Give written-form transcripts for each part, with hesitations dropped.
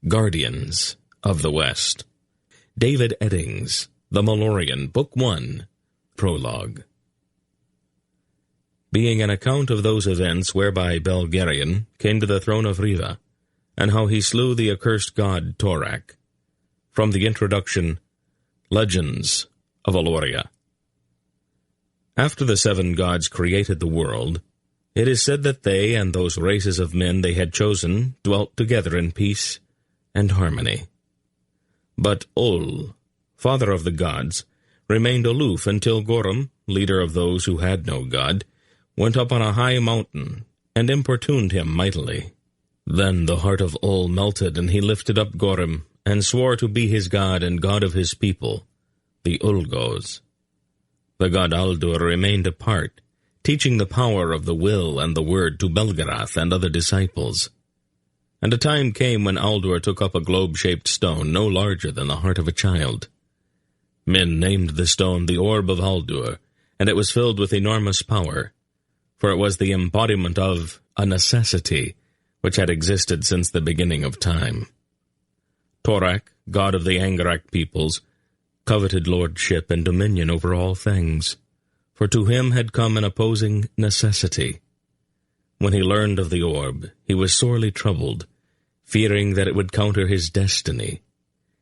Guardians of the West. David Eddings, The Malloreon, Book 1, Prologue. Being an account of those events whereby Belgarion came to the throne of Riva, and how he slew the accursed god Torak. From the introduction, Legends of Aloria. After the 7 gods created the world, it is said that they and those races of men they had chosen dwelt together in peace and harmony. But Ol, father of the gods, remained aloof until Gorum, leader of those who had no god, went up on a high mountain and importuned him mightily. Then the heart of Ol melted, and he lifted up Gorum, and swore to be his god and god of his people, the Ulgos. The god Aldur remained apart, teaching the power of the will and the word to Belgarath and other disciples. And a time came when Aldur took up a globe-shaped stone no larger than the heart of a child. Men named the stone the Orb of Aldur, and it was filled with enormous power, for it was the embodiment of a necessity which had existed since the beginning of time. Torak, god of the Angarak peoples, coveted lordship and dominion over all things, for to him had come an opposing necessity. When he learned of the orb, he was sorely troubled, fearing that it would counter his destiny.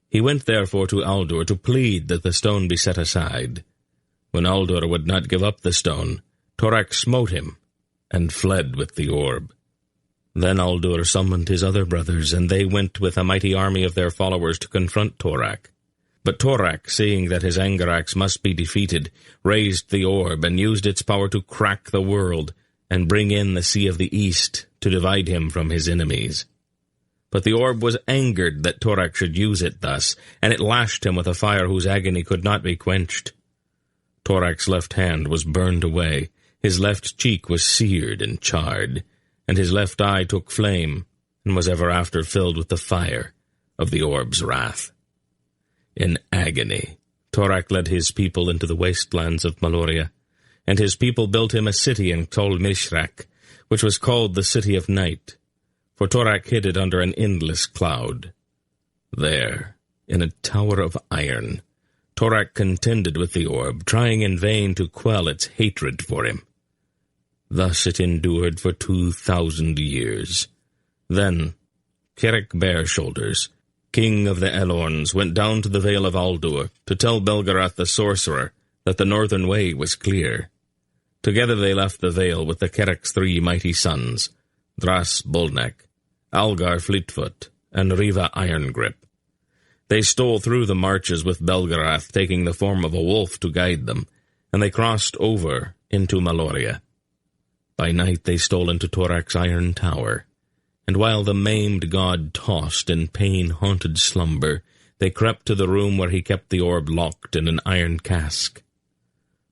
He went therefore to Aldur to plead that the stone be set aside. When Aldur would not give up the stone, Torak smote him and fled with the orb. Then Aldur summoned his other brothers, and they went with a mighty army of their followers to confront Torak. But Torak, seeing that his Angaraks must be defeated, raised the orb and used its power to crack the world and bring in the Sea of the East to divide him from his enemies. But the orb was angered that Torak should use it thus, and it lashed him with a fire whose agony could not be quenched. Torak's left hand was burned away, his left cheek was seared and charred, and his left eye took flame, and was ever after filled with the fire of the orb's wrath. In agony, Torak led his people into the wastelands of Malloreon, and his people built him a city in Tol Mishrak, which was called the City of Night, for Torak hid it under an endless cloud. There, in a tower of iron, Torak contended with the orb, trying in vain to quell its hatred for him. Thus it endured for 2,000 years. Then Keric Bareshoulders, king of the Elorns, went down to the Vale of Aldur to tell Belgarath the sorcerer that the northern way was clear. Together they left the Vale with the Keric's 3 mighty sons, Dras Bolnek, Algar Fleetfoot, and Riva Irongrip. They stole through the marches with Belgarath taking the form of a wolf to guide them, and they crossed over into Malloreon. By night they stole into Torak's iron tower, and while the maimed god tossed in pain-haunted slumber, they crept to the room where he kept the orb locked in an iron cask.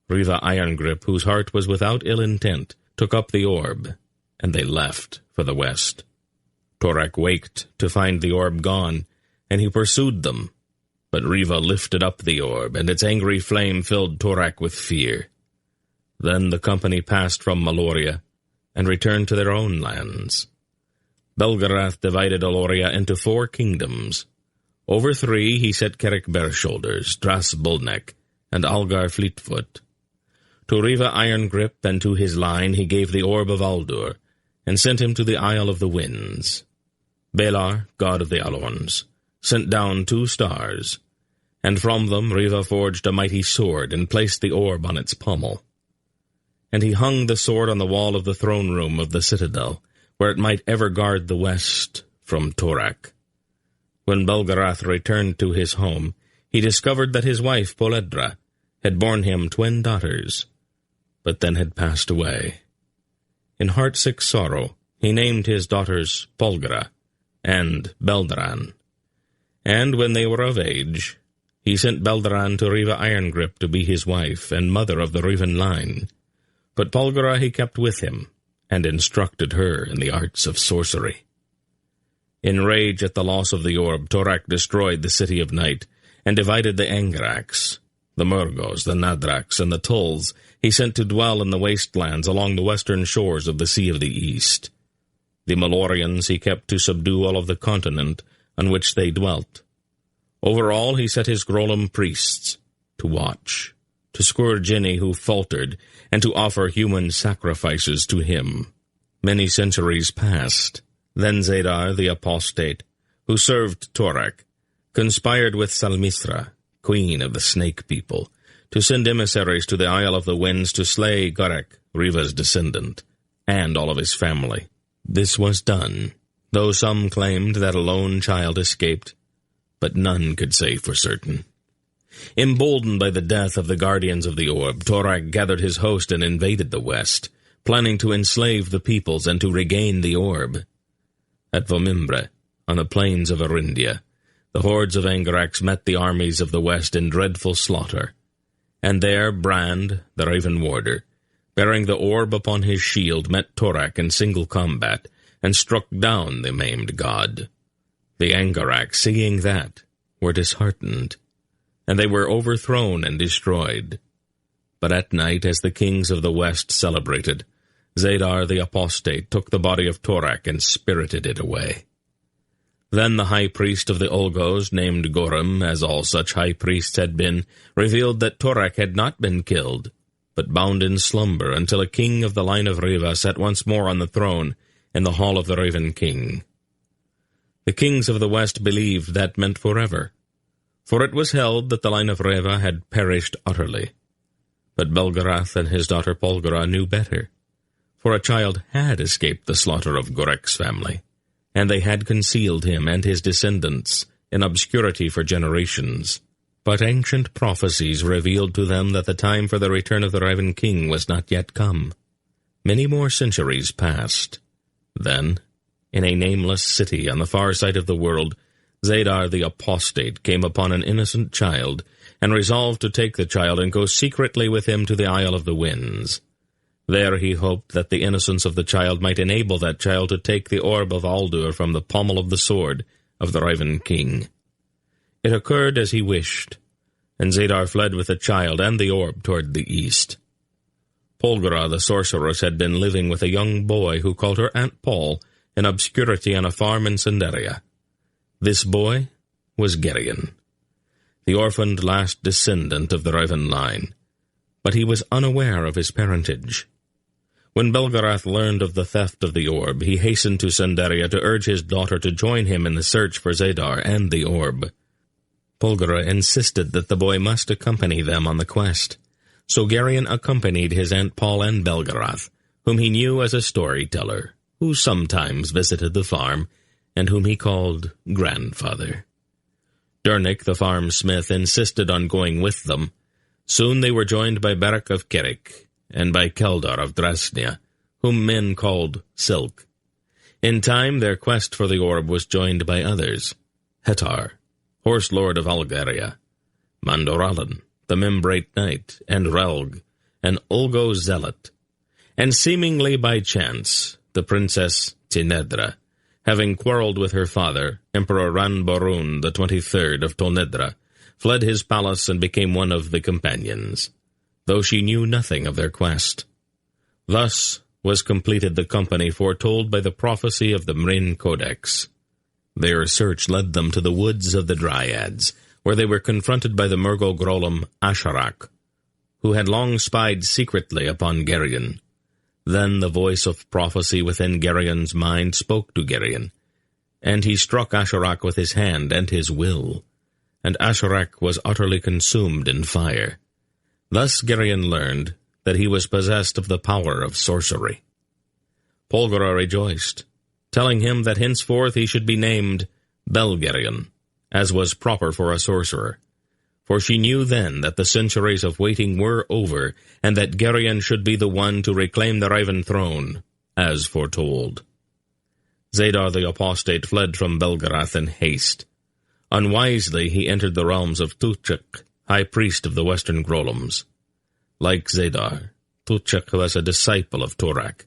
Riva Irongrip, whose heart was without ill intent, took up the orb, and they left for the west. Torak waked to find the orb gone, and he pursued them. But Riva lifted up the orb, and its angry flame filled Torak with fear. Then the company passed from Malloreon, and returned to their own lands. Belgarath divided Aloria into 4 kingdoms. Over 3 he set Keric Bareshoulders, Dras Bolnek, and Algar Fleetfoot. To Riva Irongrip and to his line he gave the Orb of Aldur, and sent him to the Isle of the Winds. Belar, god of the Alorns, sent down 2 stars, and from them Riva forged a mighty sword and placed the orb on its pommel. And he hung the sword on the wall of the throne room of the citadel, where it might ever guard the west from Torak. When Belgarath returned to his home, he discovered that his wife Poledra had borne him 2 daughters, but then had passed away. In heartsick sorrow, he named his daughters Polgra and Beldaran. And when they were of age, he sent Beldaran to Riva Irongrip to be his wife and mother of the Riven line. But Polgra he kept with him, and instructed her in the arts of sorcery. In rage at the loss of the orb, Torak destroyed the City of Night, and divided the Angaraks, the Murgos, the Nadraks, and the Tulls he sent to dwell in the wastelands along the western shores of the Sea of the East. The Malloreons he kept to subdue all of the continent on which they dwelt. Over all he set his Grolum priests to watch, to scourge any who faltered, and to offer human sacrifices to him. Many centuries passed. Then Zadar the apostate, who served Torak, conspired with Salmistra, queen of the snake people, to send emissaries to the Isle of the Winds to slay Gorek, Riva's descendant, and all of his family. This was done, though some claimed that a lone child escaped, but none could say for certain. Emboldened by the death of the guardians of the orb, Torak gathered his host and invaded the west, planning to enslave the peoples and to regain the orb. At Vomimbre, on the plains of Arindia, the hordes of Angarax met the armies of the west in dreadful slaughter, and there Brand, the Raven Warder, bearing the orb upon his shield, met Torak in single combat, and struck down the maimed god. The Angarax, seeing that, were disheartened, and they were overthrown and destroyed. But at night, as the kings of the west celebrated, Zadar the apostate took the body of Torak and spirited it away. Then the high priest of the Olgos, named Gorum, as all such high priests had been, revealed that Torak had not been killed, but bound in slumber until a king of the line of Riva sat once more on the throne in the hall of the Raven King. The kings of the west believed that meant forever, for it was held that the line of Riva had perished utterly. But Belgarath and his daughter Polgara knew better, for a child had escaped the slaughter of Gorek's family, and they had concealed him and his descendants in obscurity for generations. But ancient prophecies revealed to them that the time for the return of the Raven King was not yet come. Many more centuries passed. Then, in a nameless city on the far side of the world, Zadar the apostate came upon an innocent child, and resolved to take the child and go secretly with him to the Isle of the Winds. There he hoped that the innocence of the child might enable that child to take the orb of Aldur from the pommel of the sword of the Raven King. It occurred as he wished, and Zadar fled with the child and the orb toward the east. Polgara the sorceress had been living with a young boy who called her Aunt Paul in obscurity on a farm in Cinderia. This boy was Geryon, the orphaned last descendant of the Raven line, but he was unaware of his parentage. When Belgarath learned of the theft of the orb, he hastened to Cinderia to urge his daughter to join him in the search for Zadar and the orb. Polgara insisted that the boy must accompany them on the quest, so Geryon accompanied his Aunt Paul and Belgarath, whom he knew as a storyteller, who sometimes visited the farm, and whom he called grandfather. Dernick, the farm smith, insisted on going with them. Soon they were joined by Beric of Kerik, and by Keldar of Drasnia, whom men called Silk. In time their quest for the orb was joined by others: Hetar, Horse Lord of Algaria, Mandoralan, the Membrate Knight, and Relg, an Olgo Zealot, and seemingly by chance, the Princess Tinedra, having quarreled with her father, Emperor Ranborun the 23rd of Tonedra, fled his palace and became one of the companions, though she knew nothing of their quest. Thus was completed the company foretold by the prophecy of the Mrin Codex. Their search led them to the woods of the Dryads, where they were confronted by the Murgo Grolum Asharak, who had long spied secretly upon Geryon. Then the voice of prophecy within Geryon's mind spoke to Geryon, and he struck Asharak with his hand and his will, and Asharak was utterly consumed in fire. Thus Geryon learned that he was possessed of the power of sorcery. Polgara rejoiced, telling him that henceforth he should be named Belgeryon, as was proper for a sorcerer, for she knew then that the centuries of waiting were over, and that Geryon should be the one to reclaim the Raven throne, as foretold. Zadar the apostate fled from Belgarath in haste. Unwisely he entered the realms of Tuchek, high priest of the western Grolums. Like Zadar, Tuchek was a disciple of Torak,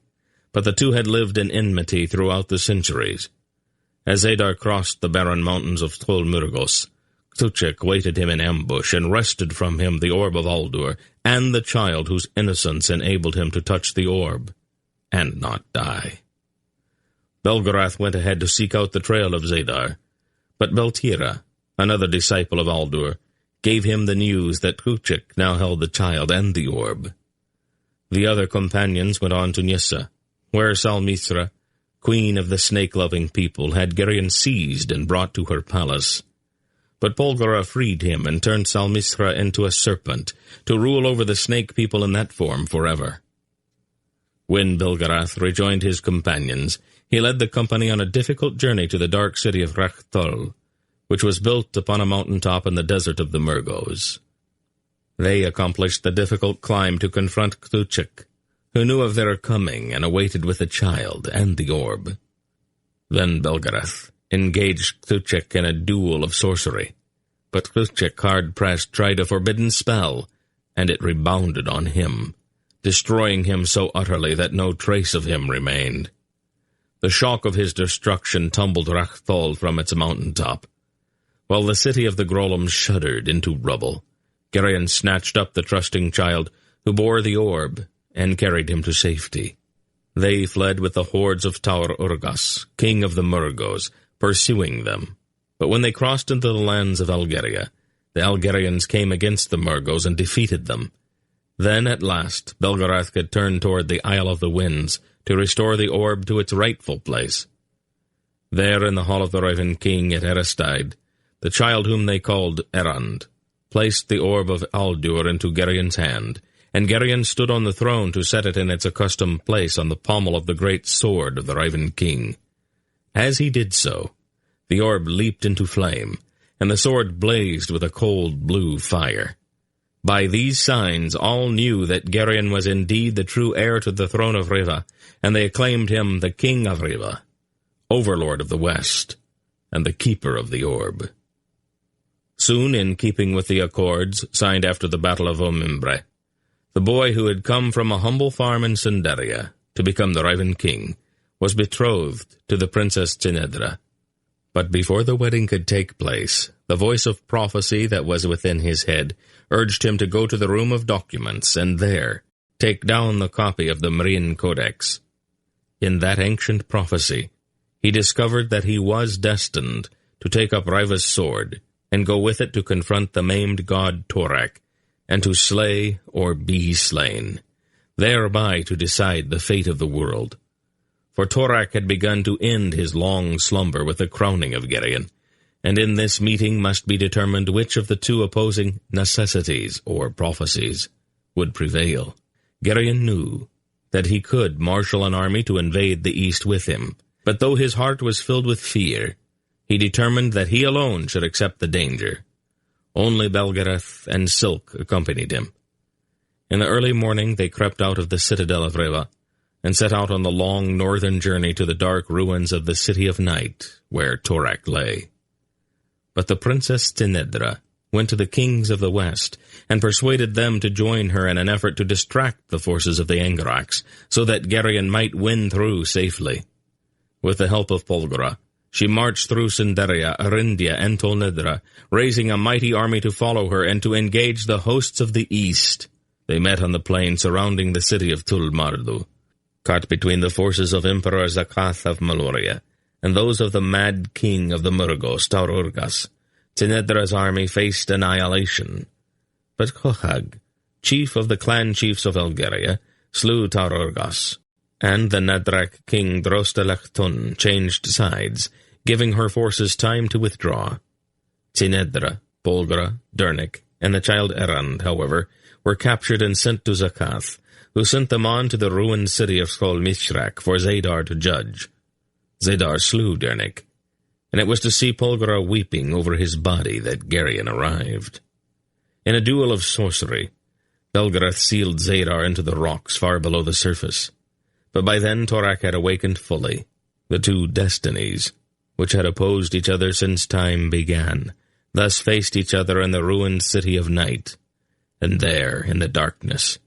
but the two had lived in enmity throughout the centuries. As Zadar crossed the barren mountains of Tolmurgos, Tuchek waited him in ambush and wrested from him the orb of Aldur and the child whose innocence enabled him to touch the orb and not die. Belgarath went ahead to seek out the trail of Zadar, But Beltira, another disciple of Aldur, gave him the news that Kruchik now held the child and the orb. The other companions went on to Nyssa, where Salmithra, queen of the snake-loving people, had Geryon seized and brought to her palace. But Polgara freed him and turned Salmithra into a serpent, to rule over the snake people in that form forever. When Belgarath rejoined his companions, he led the company on a difficult journey to the dark city of Rachtol, which was built upon a mountain-top in the desert of the Murgos. They accomplished the difficult climb to confront Kruchik, who knew of their coming and awaited with the child and the orb. Then Belgarath engaged Kruchik in a duel of sorcery, but Kruchik, hard-pressed, tried a forbidden spell, and it rebounded on him, destroying him so utterly that no trace of him remained. The shock of his destruction tumbled Rachtol from its mountain-top, while the city of the Grolums shuddered into rubble. Geryon snatched up the trusting child, who bore the orb, and carried him to safety. They fled with the hordes of Taur Urgas, king of the Murgos, pursuing them. But when they crossed into the lands of Algeria, the Algerians came against the Murgos and defeated them. Then, at last, Belgarath could turn toward the Isle of the Winds to restore the orb to its rightful place. There, in the hall of the Raven King at Eristide, the child whom they called Erand placed the orb of Aldur into Geryon's hand, and Geryon stood on the throne to set it in its accustomed place on the pommel of the great sword of the Raven King. As he did so, the orb leaped into flame, and the sword blazed with a cold blue fire. By these signs all knew that Geryon was indeed the true heir to the throne of Riva, and they acclaimed him the King of Riva, Overlord of the West, and the Keeper of the Orb. Soon, in keeping with the accords signed after the Battle of Omimbre, the boy who had come from a humble farm in Cinderia to become the Raven King was betrothed to the Princess Tinedra. But before the wedding could take place, the voice of prophecy that was within his head urged him to go to the room of documents and there take down the copy of the Marine Codex. In that ancient prophecy, he discovered that he was destined to take up Riva's sword and go with it to confront the maimed god Torak, and to slay or be slain, thereby to decide the fate of the world. For Torak had begun to end his long slumber with the crowning of Geryon, and in this meeting must be determined which of the two opposing necessities, or prophecies, would prevail. Geryon knew that he could marshal an army to invade the east with him, but though his heart was filled with fear, he determined that he alone should accept the danger. Only Belgarath and Silk accompanied him. In the early morning they crept out of the citadel of Riva, and set out on the long northern journey to the dark ruins of the City of Night, where Torak lay. But the Princess Tinedra went to the kings of the west, and persuaded them to join her in an effort to distract the forces of the Angarax, so that Geryon might win through safely. With the help of Polgara, she marched through Cinderia, Arindia, and Tolnedra, raising a mighty army to follow her and to engage the hosts of the east. They met on the plain surrounding the city of Tulmardu. Caught between the forces of Emperor Zakath of Malloreon and those of the mad king of the Murgos, Taur Urgas, Tinedra's army faced annihilation. But Kohag, chief of the clan chiefs of Algeria, slew Taur Urgas, and the Nadrak king Drostelactun changed sides, giving her forces time to withdraw. Tinedra, Polgara, Dernik, and the child Erand, however, were captured and sent to Zakath, who sent them on to the ruined city of Skolmishrak for Zadar to judge. Zadar slew Dernik, and it was to see Polgara weeping over his body that Geryon arrived. In a duel of sorcery, Belgarath sealed Zadar into the rocks far below the surface. But by then Torak had awakened fully. The two destinies, which had opposed each other since time began, thus faced each other in the ruined City of Night. And there, in the darkness,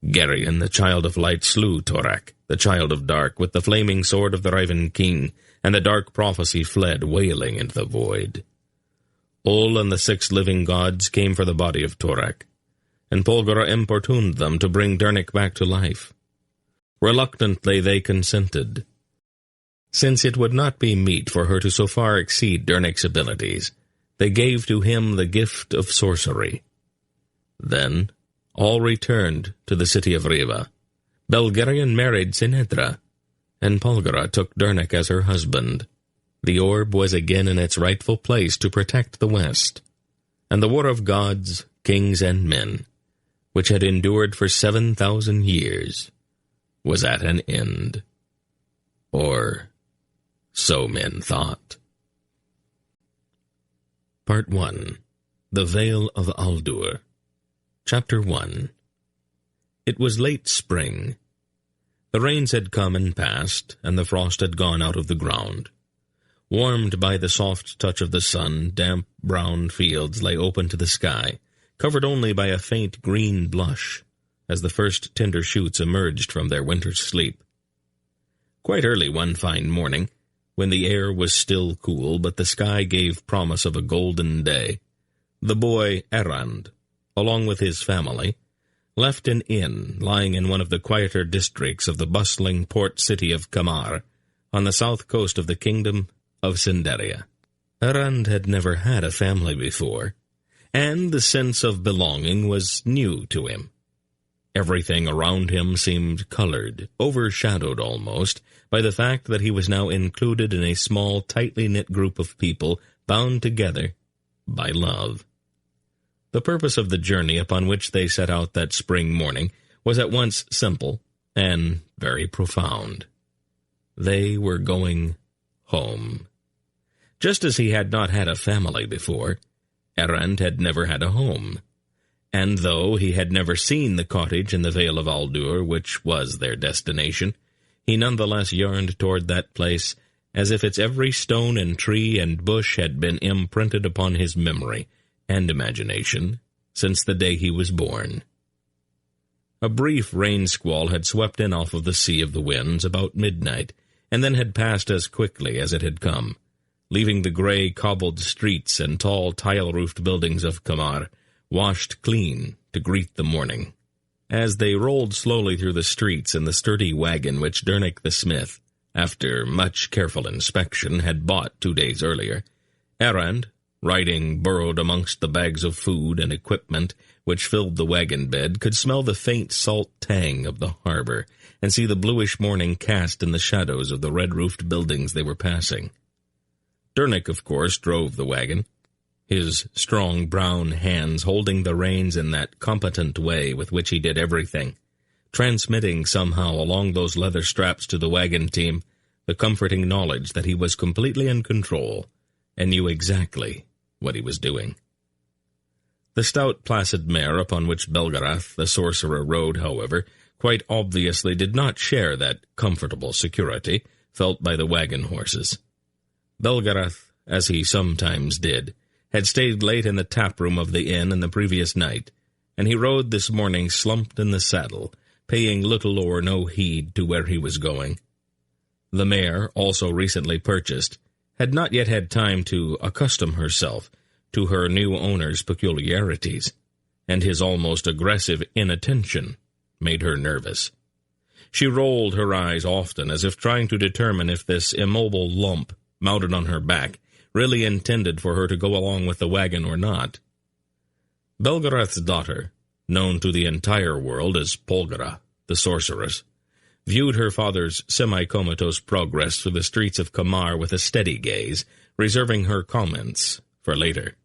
Geryon, the child of light, slew Torak, the child of dark, with the flaming sword of the Raven King, and the dark prophecy fled wailing into the void. Ol and the 6 living gods came for the body of Torak, and Polgara importuned them to bring Dernik back to life. Reluctantly they consented. Since it would not be meet for her to so far exceed Dernick's abilities, they gave to him the gift of sorcery. Then all returned to the city of Riva. Belgarion married Sinedra, and Polgara took Dernick as her husband. The orb was again in its rightful place to protect the West, and the war of gods, kings, and men, which had endured for 7,000 years, was at an end. Or so men thought. Part 1. The Vale of Aldur. Chapter 1. It was late spring. The rains had come and passed, and the frost had gone out of the ground. Warmed by the soft touch of the sun, damp brown fields lay open to the sky, covered only by a faint green blush, as the first tender shoots emerged from their winter's sleep. Quite early one fine morning, when the air was still cool, but the sky gave promise of a golden day, the boy Errand, along with his family, left an inn lying in one of the quieter districts of the bustling port city of Kamar, on the south coast of the kingdom of Cinderia. Errand had never had a family before, and the sense of belonging was new to him. Everything around him seemed colored, overshadowed almost, by the fact that he was now included in a small, tightly knit group of people bound together by love. The purpose of the journey upon which they set out that spring morning was at once simple and very profound. They were going home. Just as he had not had a family before, Errand had never had a home. And though he had never seen the cottage in the Vale of Aldur, which was their destination, he nonetheless yearned toward that place as if its every stone and tree and bush had been imprinted upon his memory and imagination since the day he was born. A brief rain squall had swept in off of the Sea of the Winds about midnight, and then had passed as quickly as it had come, leaving the gray cobbled streets and tall tile-roofed buildings of Kamar washed clean to greet the morning. As they rolled slowly through the streets in the sturdy wagon which Dernick the smith, after much careful inspection, had bought 2 days earlier, Errand, riding burrowed amongst the bags of food and equipment which filled the wagon bed, could smell the faint salt tang of the harbor and see the bluish morning cast in the shadows of the red-roofed buildings they were passing. Dernick, of course, drove the wagon, his strong brown hands holding the reins in that competent way with which he did everything, transmitting somehow along those leather straps to the wagon team the comforting knowledge that he was completely in control and knew exactly what he was doing. The stout, placid mare upon which Belgarath, the sorcerer, rode, however, quite obviously did not share that comfortable security felt by the wagon horses. Belgarath, as he sometimes did, had stayed late in the tap-room of the inn in the previous night, and he rode this morning slumped in the saddle, paying little or no heed to where he was going. The mare, also recently purchased, had not yet had time to accustom herself to her new owner's peculiarities, and his almost aggressive inattention made her nervous. She rolled her eyes often, as if trying to determine if this immobile lump mounted on her back really intended for her to go along with the wagon or not. Belgarath's daughter, known to the entire world as Polgara, the sorceress, viewed her father's semi-comatose progress through the streets of Kamar with a steady gaze, reserving her comments for later.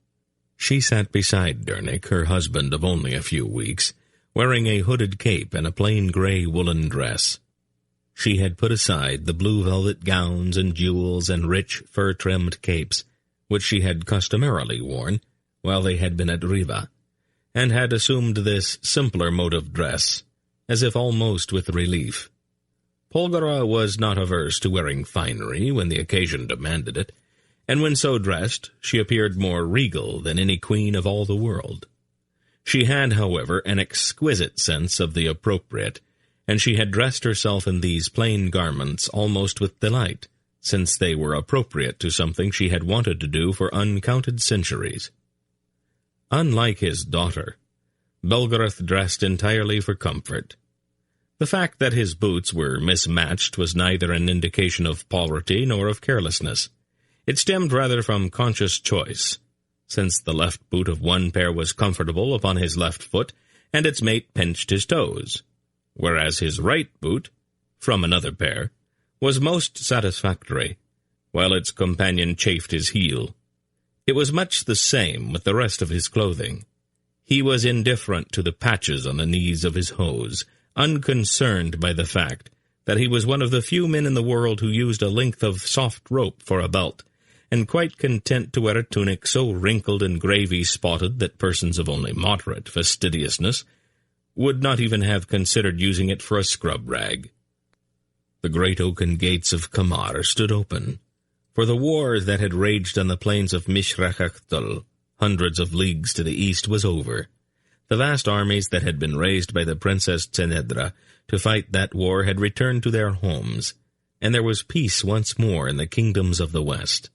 She sat beside Dernick, her husband of only a few weeks, wearing a hooded cape and a plain gray woolen dress. She had put aside the blue velvet gowns and jewels and rich fur-trimmed capes, which she had customarily worn while they had been at Riva, and had assumed this simpler mode of dress, as if almost with relief. Polgara was not averse to wearing finery when the occasion demanded it, and when so dressed, she appeared more regal than any queen of all the world. She had, however, an exquisite sense of the appropriate, and she had dressed herself in these plain garments almost with delight, since they were appropriate to something she had wanted to do for uncounted centuries. Unlike his daughter, Belgarath dressed entirely for comfort. The fact that his boots were mismatched was neither an indication of poverty nor of carelessness. It stemmed rather from conscious choice, since the left boot of one pair was comfortable upon his left foot, and its mate pinched his toes, whereas his right boot, from another pair, was most satisfactory, while its companion chafed his heel. It was much the same with the rest of his clothing. He was indifferent to the patches on the knees of his hose, unconcerned by the fact that he was one of the few men in the world who used a length of soft rope for a belt, and quite content to wear a tunic so wrinkled and gravy-spotted that persons of only moderate fastidiousness would not even have considered using it for a scrub rag. The great oaken gates of Kamar stood open, for the war that had raged on the plains of Mishrakaktul, hundreds of leagues to the east, was over. The vast armies that had been raised by the Princess Tsenedra to fight that war had returned to their homes, and there was peace once more in the kingdoms of the west.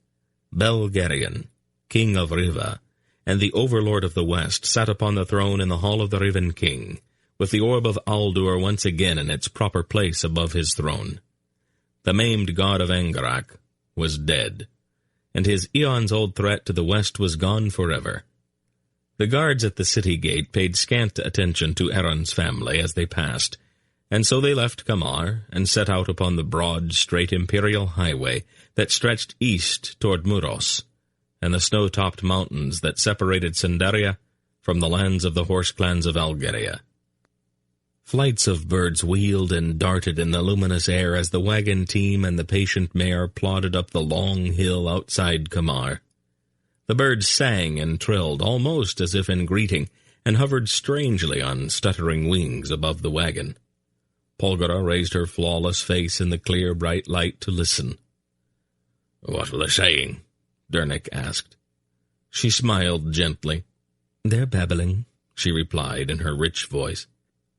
Belgarion, king of Riva, and the overlord of the west, sat upon the throne in the hall of the Riven king, with the orb of Aldur once again in its proper place above his throne. The maimed god of Angarak was dead, and his eons-old threat to the west was gone forever. The guards at the city gate paid scant attention to Eren's family as they passed, and so they left Kamar and set out upon the broad, straight imperial highway that stretched east toward Muros, and the snow-topped mountains that separated Sindaria from the lands of the horse clans of Algeria. Flights of birds wheeled and darted in the luminous air as the wagon team and the patient mare plodded up the long hill outside Kamar. The birds sang and trilled, almost as if in greeting, and hovered strangely on stuttering wings above the wagon. Polgara raised her flawless face in the clear, bright light to listen. "What are they saying?" Dernick asked. She smiled gently. "They're babbling," she replied in her rich voice.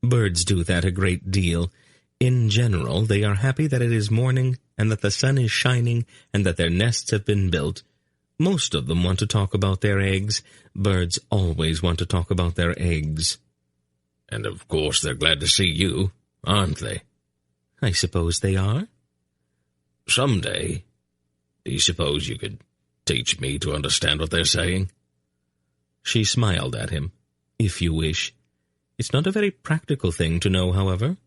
"Birds do that a great deal. In general, they are happy that it is morning, and that the sun is shining, and that their nests have been built. Most of them want to talk about their eggs. Birds always want to talk about their eggs." "And of course they're glad to see you, aren't they?" "I suppose they are." "Someday, do you suppose you could teach me to understand what they're saying?" She smiled at him. "If you wish. It's not a very practical thing to know, however."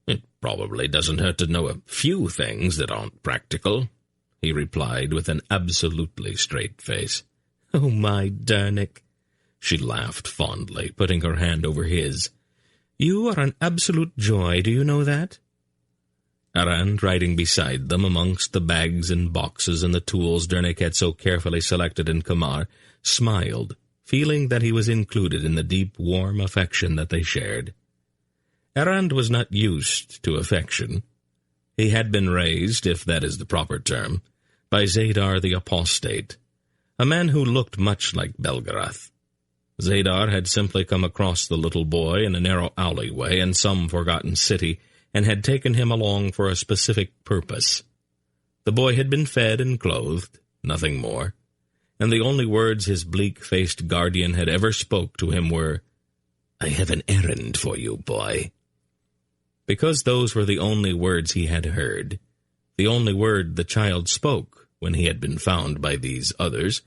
"It probably doesn't hurt to know a few things that aren't practical," he replied with an absolutely straight face. "Oh, my Dernick," she laughed fondly, putting her hand over his. "You are an absolute joy, do you know that?" Arand, riding beside them amongst the bags and boxes and the tools Dernick had so carefully selected in Kamar, smiled, feeling that he was included in the deep, warm affection that they shared. Arand was not used to affection. He had been raised, if that is the proper term, by Zadar the Apostate, a man who looked much like Belgarath. Zadar had simply come across the little boy in a narrow alleyway in some forgotten city, and had taken him along for a specific purpose. The boy had been fed and clothed, nothing more, and the only words his bleak-faced guardian had ever spoke to him were, "I have an errand for you, boy." Because those were the only words he had heard, the only word the child spoke when he had been found by these others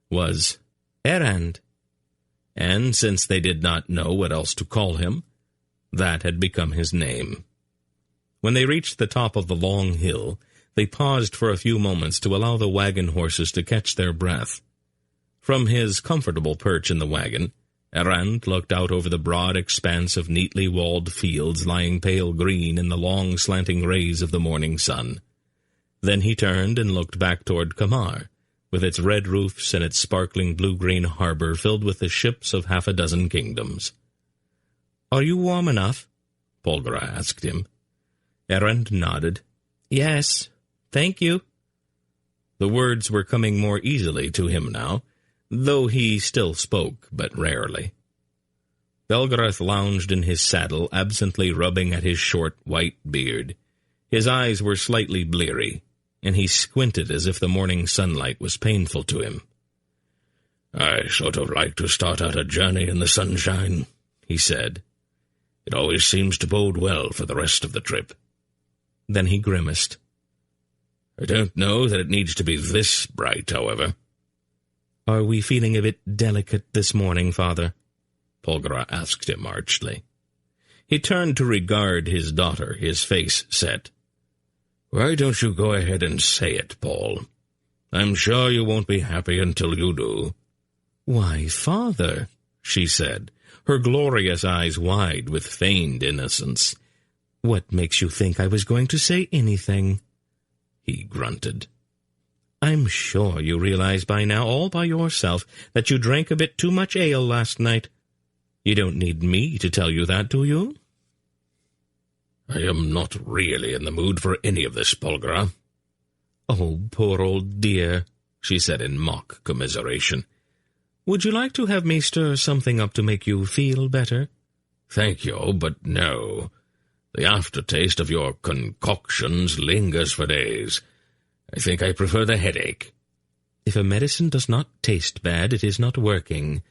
was, "Errand." And since they did not know what else to call him, that had become his name. When they reached the top of the long hill, they paused for a few moments to allow the wagon horses to catch their breath. From his comfortable perch in the wagon, Arand looked out over the broad expanse of neatly walled fields lying pale green in the long slanting rays of the morning sun. Then he turned and looked back toward Kamar, with its red roofs and its sparkling blue-green harbor filled with the ships of half a dozen kingdoms. "Are you warm enough?" Polgara asked him. Arand nodded. "Yes, thank you." The words were coming more easily to him now, though he still spoke but rarely. Belgarath lounged in his saddle, absently rubbing at his short white beard. His eyes were slightly bleary, and he squinted as if the morning sunlight was painful to him. "I sort of like to start out a journey in the sunshine," he said. It always seems to bode well for the rest of the trip." Then he grimaced. "I don't know that it needs to be this bright, however." "Are we feeling a bit delicate this morning, Father?" Polgara asked him archly. He turned to regard his daughter, his face set. "Why don't you go ahead and say it, Paul? I'm sure you won't be happy until you do." "Why, Father," she said, her glorious eyes wide with feigned innocence, "what makes you think I was going to say anything?" He grunted. "I'm sure you realize by now, all by yourself, that you drank a bit too much ale last night. You don't need me to tell you that, do you?" "I am not really in the mood for any of this, Polgara." "Oh, poor old dear," she said in mock commiseration. "Would you like to have me stir something up to make you feel better?" "Thank you, but no. The aftertaste of your concoctions lingers for days. I think I prefer the headache." "If a medicine does not taste bad, it is not working."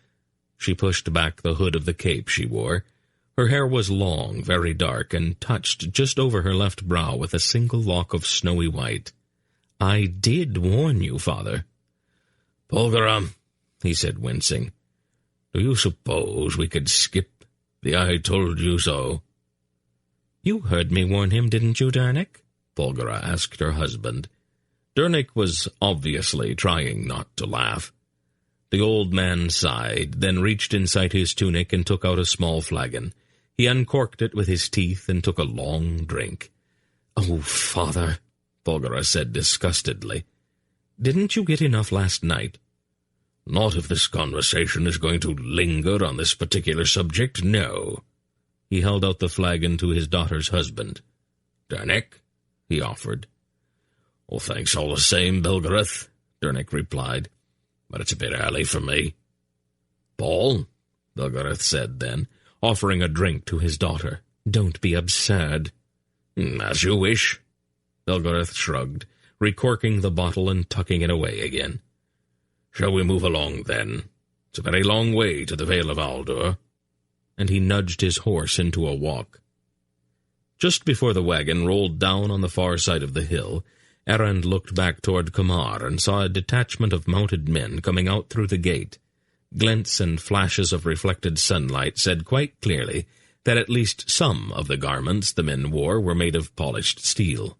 She pushed back the hood of the cape she wore. Her hair was long, very dark, and touched just over her left brow with a single lock of snowy white. "I did warn you, Father." "Polgara," he said, wincing, "do you suppose we could skip the 'I told you so'?" "You heard me warn him, didn't you, Dernick?" Polgara asked her husband. Dernick was obviously trying not to laugh. The old man sighed, then reached inside his tunic and took out a small flagon. He uncorked it with his teeth and took a long drink. "Oh, Father," Polgara said disgustedly, "didn't you get enough last night?" "Not if this conversation is going to linger on this particular subject, no." He held out the flagon to his daughter's husband. "Dernick," he offered. "Oh, thanks all the same, Belgarath," Dernick replied, "but it's a bit early for me." "Paul," Belgarath said then, offering a drink to his daughter. "Don't be absurd." "As you wish." Belgarath shrugged, recorking the bottle and tucking it away again. "Shall we move along, then? It's a very long way to the Vale of Aldur." And he nudged his horse into a walk. Just before the wagon rolled down on the far side of the hill, Errand looked back toward Kamar and saw a detachment of mounted men coming out through the gate. Glints and flashes of reflected sunlight said quite clearly that at least some of the garments the men wore were made of polished steel.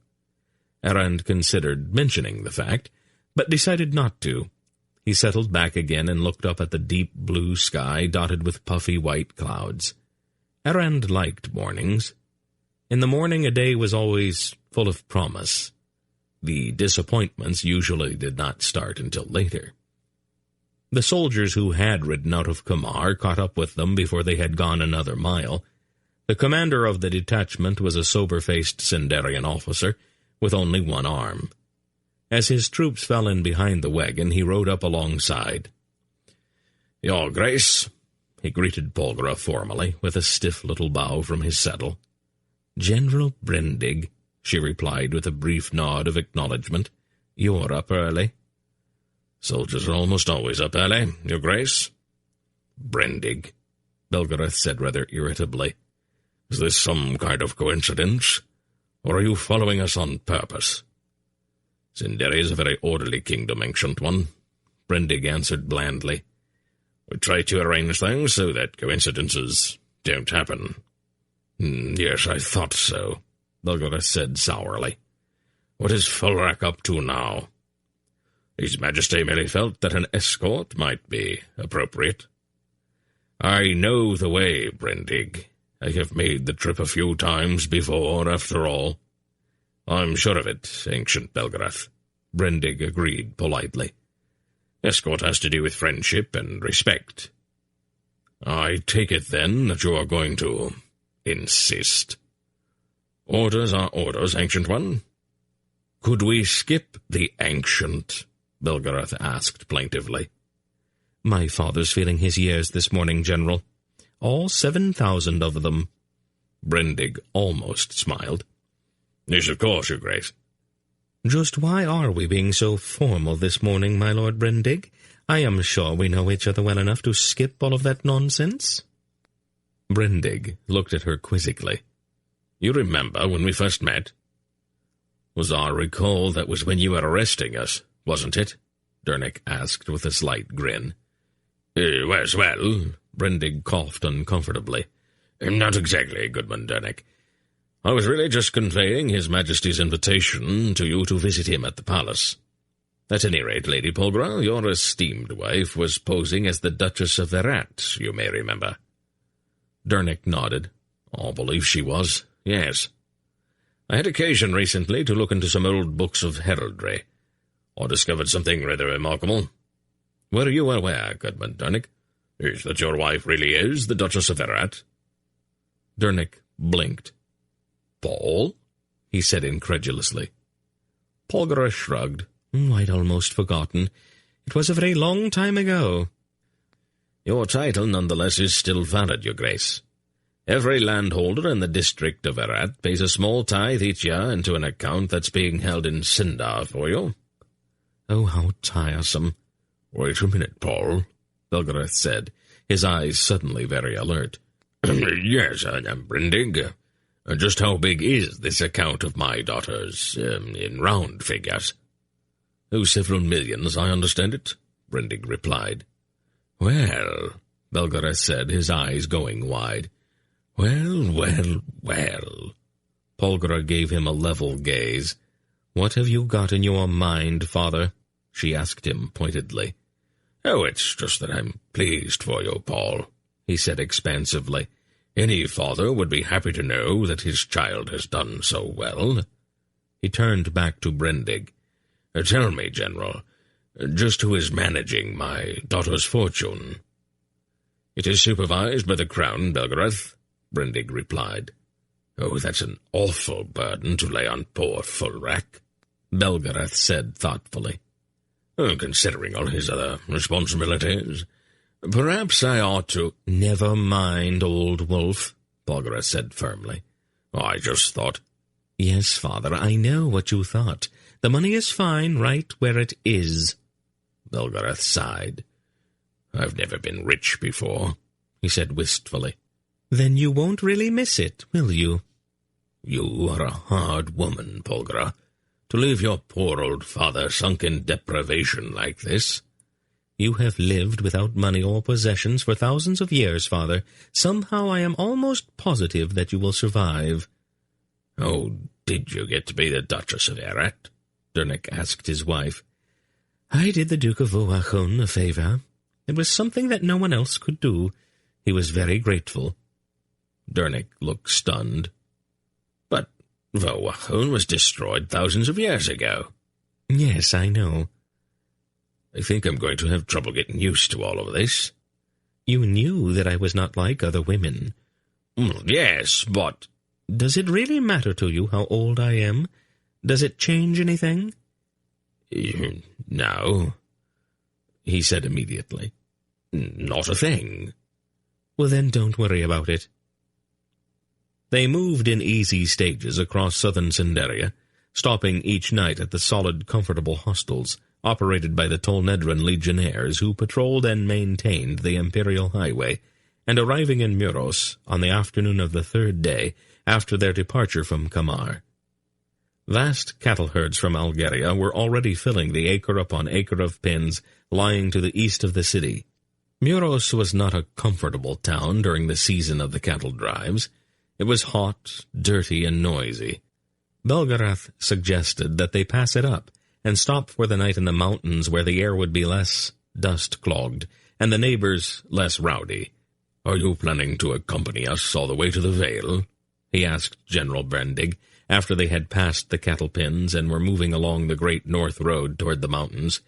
Errand considered mentioning the fact, but decided not to. He settled back again and looked up at the deep blue sky dotted with puffy white clouds. Errand liked mornings. In the morning a day was always full of promise. The disappointments usually did not start until later. The soldiers who had ridden out of Kamar caught up with them before they had gone another mile. The commander of the detachment was a sober-faced Sindarian officer with only one arm. As his troops fell in behind the wagon, he rode up alongside. "Your Grace," he greeted Polgara formally, with a stiff little bow from his saddle. "General Brendig," she replied with a brief nod of acknowledgment. "You're up early." "Soldiers are almost always up early, Your Grace." "Brendig," Belgarath said rather irritably. "Is this some kind of coincidence, or are you following us on purpose?" "Sinderi is a very orderly kingdom, Ancient One," Brendig answered blandly. "We try to arrange things so that coincidences don't happen." Yes, I thought so," Belgarath said sourly. "What is Fulrak up to now?" "His Majesty merely felt that an escort might be appropriate." "I know the way, Brendig. I have made the trip a few times before, after all." "I'm sure of it, Ancient Belgarath," Brendig agreed politely. "Escort has to do with friendship and respect." "I take it, then, that you are going to insist." "Orders are orders, Ancient One." "Could we skip the Ancient?" Belgarath asked plaintively. "My father's feeling his years this morning, General. All 7,000 of them." Brendig almost smiled. "Yes, of course, Your Grace." "Just why are we being so formal this morning, my Lord Brendig? I am sure we know each other well enough to skip all of that nonsense." Brendig looked at her quizzically. "You remember when we first met?" "As I recall, that was when you were arresting us, wasn't it?" Dernick asked with a slight grin. Well, Brendig coughed uncomfortably. "Not exactly, Goodman Dernick. I was really just conveying His Majesty's invitation to you to visit him at the palace. At any rate, Lady Polgra, your esteemed wife was posing as the Duchess of Verat, you may remember." Dernick nodded. "I believe she was, yes. I had occasion recently to look into some old books of heraldry. I discovered something rather remarkable." "Were you aware, Goodman Dernick?" "Is that your wife really is the Duchess of Verat?" Dernick blinked. "Paul?" he said incredulously. Polgara shrugged. "I'd almost forgotten. It was a very long time ago." "Your title, nonetheless, is still valid, Your Grace. Every landholder in the district of Verat pays a small tithe each year into an account that's being held in Sindar for you." "Oh, how tiresome." "Wait a minute, Paul," Belgarath said, his eyes suddenly very alert. "Yes, Brendig. Just how big is this account of my daughter's, in round figures?" "Oh, several millions, I understand it," Brendig replied. "Well," Belgarath said, his eyes going wide. Well. Polgara gave him a level gaze. "What have you got in your mind, father?" she asked him pointedly. "Oh, it's just that I'm pleased for you, Paul," he said expansively. "Any father would be happy to know that his child has done so well." He turned back to Brendig. "Tell me, General, just who is managing my daughter's fortune?" "It is supervised by the Crown, Belgarath," Brendig replied. "Oh, that's an awful burden to lay on poor Fulrak," Belgarath said thoughtfully. "Considering all his other responsibilities, perhaps I ought to—" "Never mind, old wolf," Polgara said firmly. "I just thought—" "Yes, father, I know what you thought. The money is fine right where it is." Belgarath sighed. "I've never been rich before," he said wistfully. "Then you won't really miss it, will you?" "You are a hard woman, Polgara, to leave your poor old father sunk in deprivation like this." "You have lived without money or possessions for thousands of years, father. Somehow I am almost positive that you will survive." "Oh, did you get to be the Duchess of Verat?" Dernick asked his wife. "I did the Duke of Voachun a favor. It was something that no one else could do. He was very grateful." Dernick looked stunned. "But Voachun was destroyed thousands of years ago." "Yes, I know." "I think I'm going to have trouble getting used to all of this." "You knew that I was not like other women." "Yes, but—" "Does it really matter to you how old I am? Does it change anything?" "No," he said immediately. "Not a thing." "Well, then don't worry about it." They moved in easy stages across southern Cinderia, stopping each night at the solid, comfortable hostels operated by the Tolnedran legionnaires who patrolled and maintained the imperial highway, and arriving in Muros on the afternoon of the third day after their departure from Kamar. Vast cattle herds from Algeria were already filling the acre upon acre of pens lying to the east of the city. Muros was not a comfortable town during the season of the cattle drives. It was hot, dirty, and noisy. Belgarath suggested that they pass it up and stop for the night in the mountains where the air would be less dust-clogged and the neighbors less rowdy. "Are you planning to accompany us all the way to the Vale?" he asked General Brendig, after they had passed the cattle pens and were moving along the great north road toward the mountains.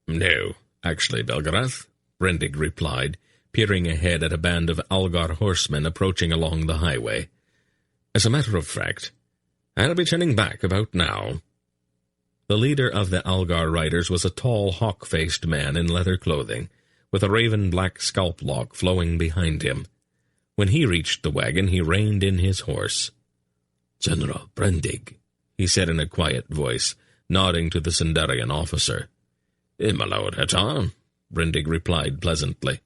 No, actually, Belgarath," Brendig replied, peering ahead at a band of Algar horsemen approaching along the highway. "As a matter of fact, I'll be turning back about now." The leader of the Algar riders was a tall, hawk-faced man in leather clothing, with a raven-black scalp-lock flowing behind him. When he reached the wagon, he reined in his horse. "General Brendig," he said in a quiet voice, nodding to the Sindarian officer. "My lord Hatar," Brendig replied pleasantly.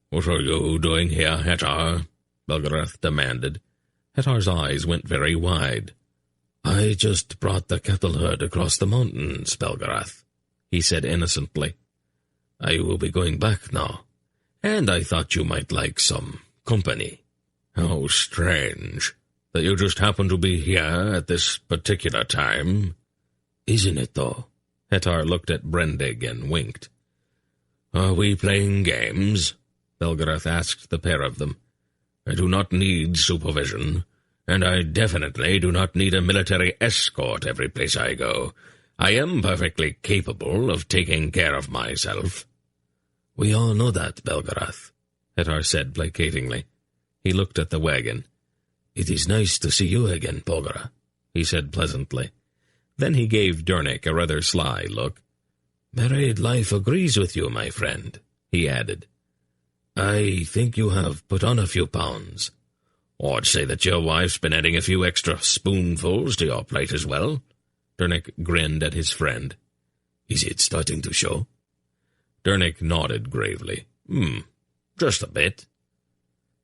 "What are you doing here, Hettar?" Belgarath demanded. Hettar's eyes went very wide. "I just brought the cattle herd across the mountains, Belgarath," he said innocently. "I will be going back now, and I thought you might like some company." "How strange that you just happen to be here at this particular time." "Isn't it, though?" Hettar looked at Brendig and winked. "Are we playing games?" Belgarath asked the pair of them. "I do not need supervision, and I definitely do not need a military escort every place I go. I am perfectly capable of taking care of myself." "We all know that, Belgarath," Hettar said placatingly. He looked at the wagon. "It is nice to see you again, Polgara," he said pleasantly. Then he gave Dernick a rather sly look. "Married life agrees with you, my friend," he added. "I think you have put on a few pounds." "I'd say that your wife's been adding a few extra spoonfuls to your plate as well." Dernick grinned at his friend. "Is it starting to show?" Dernick nodded gravely. Just a bit."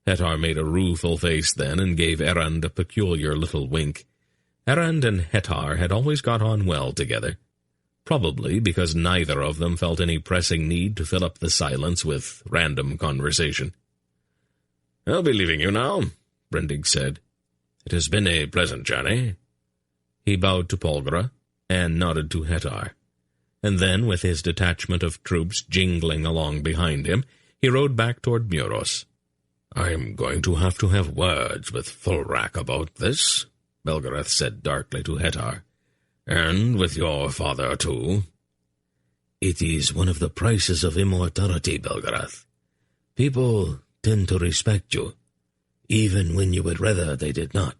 Hettar made a rueful face then and gave Errand a peculiar little wink. Errand and Hettar had always got on well together, probably because neither of them felt any pressing need to fill up the silence with random conversation. "I'll be leaving you now," Brendig said. "It has been a pleasant journey." He bowed to Polgara and nodded to Hettar, and then, with his detachment of troops jingling along behind him, he rode back toward Muros. "I'm going to have words with Fulrak about this," Belgarath said darkly to Hettar. "And with your father, too." "It is one of the prices of immortality, Belgarath. People tend to respect you, even when you would rather they did not.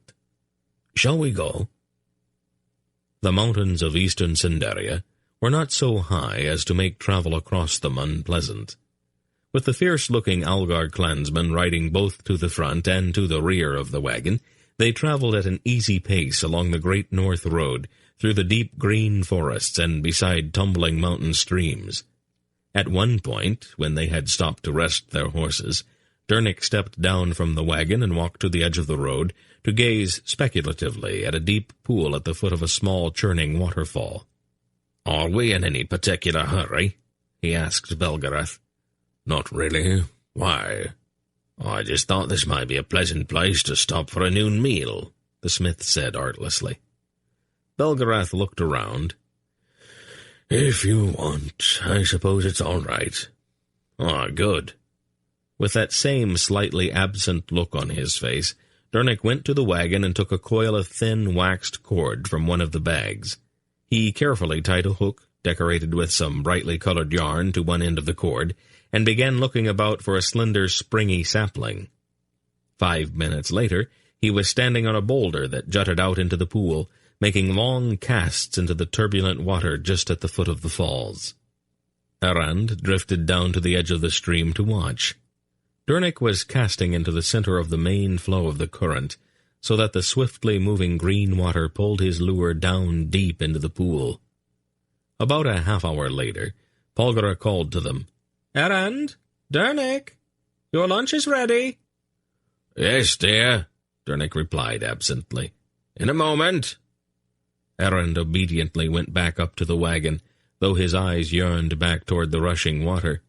Shall we go?" The mountains of eastern Cinderia were not so high as to make travel across them unpleasant. With the fierce-looking Algar clansmen riding both to the front and to the rear of the wagon, they traveled at an easy pace along the great north road, through the deep green forests and beside tumbling mountain streams. At one point, when they had stopped to rest their horses, Dernick stepped down from the wagon and walked to the edge of the road to gaze speculatively at a deep pool at the foot of a small churning waterfall. "Are we in any particular hurry?" he asked Belgarath. "Not really. Why?" "I just thought this might be a pleasant place to stop for a noon meal," the smith said artlessly. Belgarath looked around. "If you want, I suppose it's all right." "Ah, good." With that same slightly absent look on his face, Dernick went to the wagon and took a coil of thin waxed cord from one of the bags. He carefully tied a hook, decorated with some brightly colored yarn, to one end of the cord, and began looking about for a slender, springy sapling. 5 minutes later, he was standing on a boulder that jutted out into the pool, making long casts into the turbulent water just at the foot of the falls. Errand drifted down to the edge of the stream to watch. Dernick was casting into the center of the main flow of the current, so that the swiftly moving green water pulled his lure down deep into the pool. About a half-hour later, Polgara called to them. "Errand, Dernick, your lunch is ready." "Yes, dear," Dernick replied absently. "In a moment." Errand obediently went back up to the wagon, though his eyes yearned back toward the rushing water.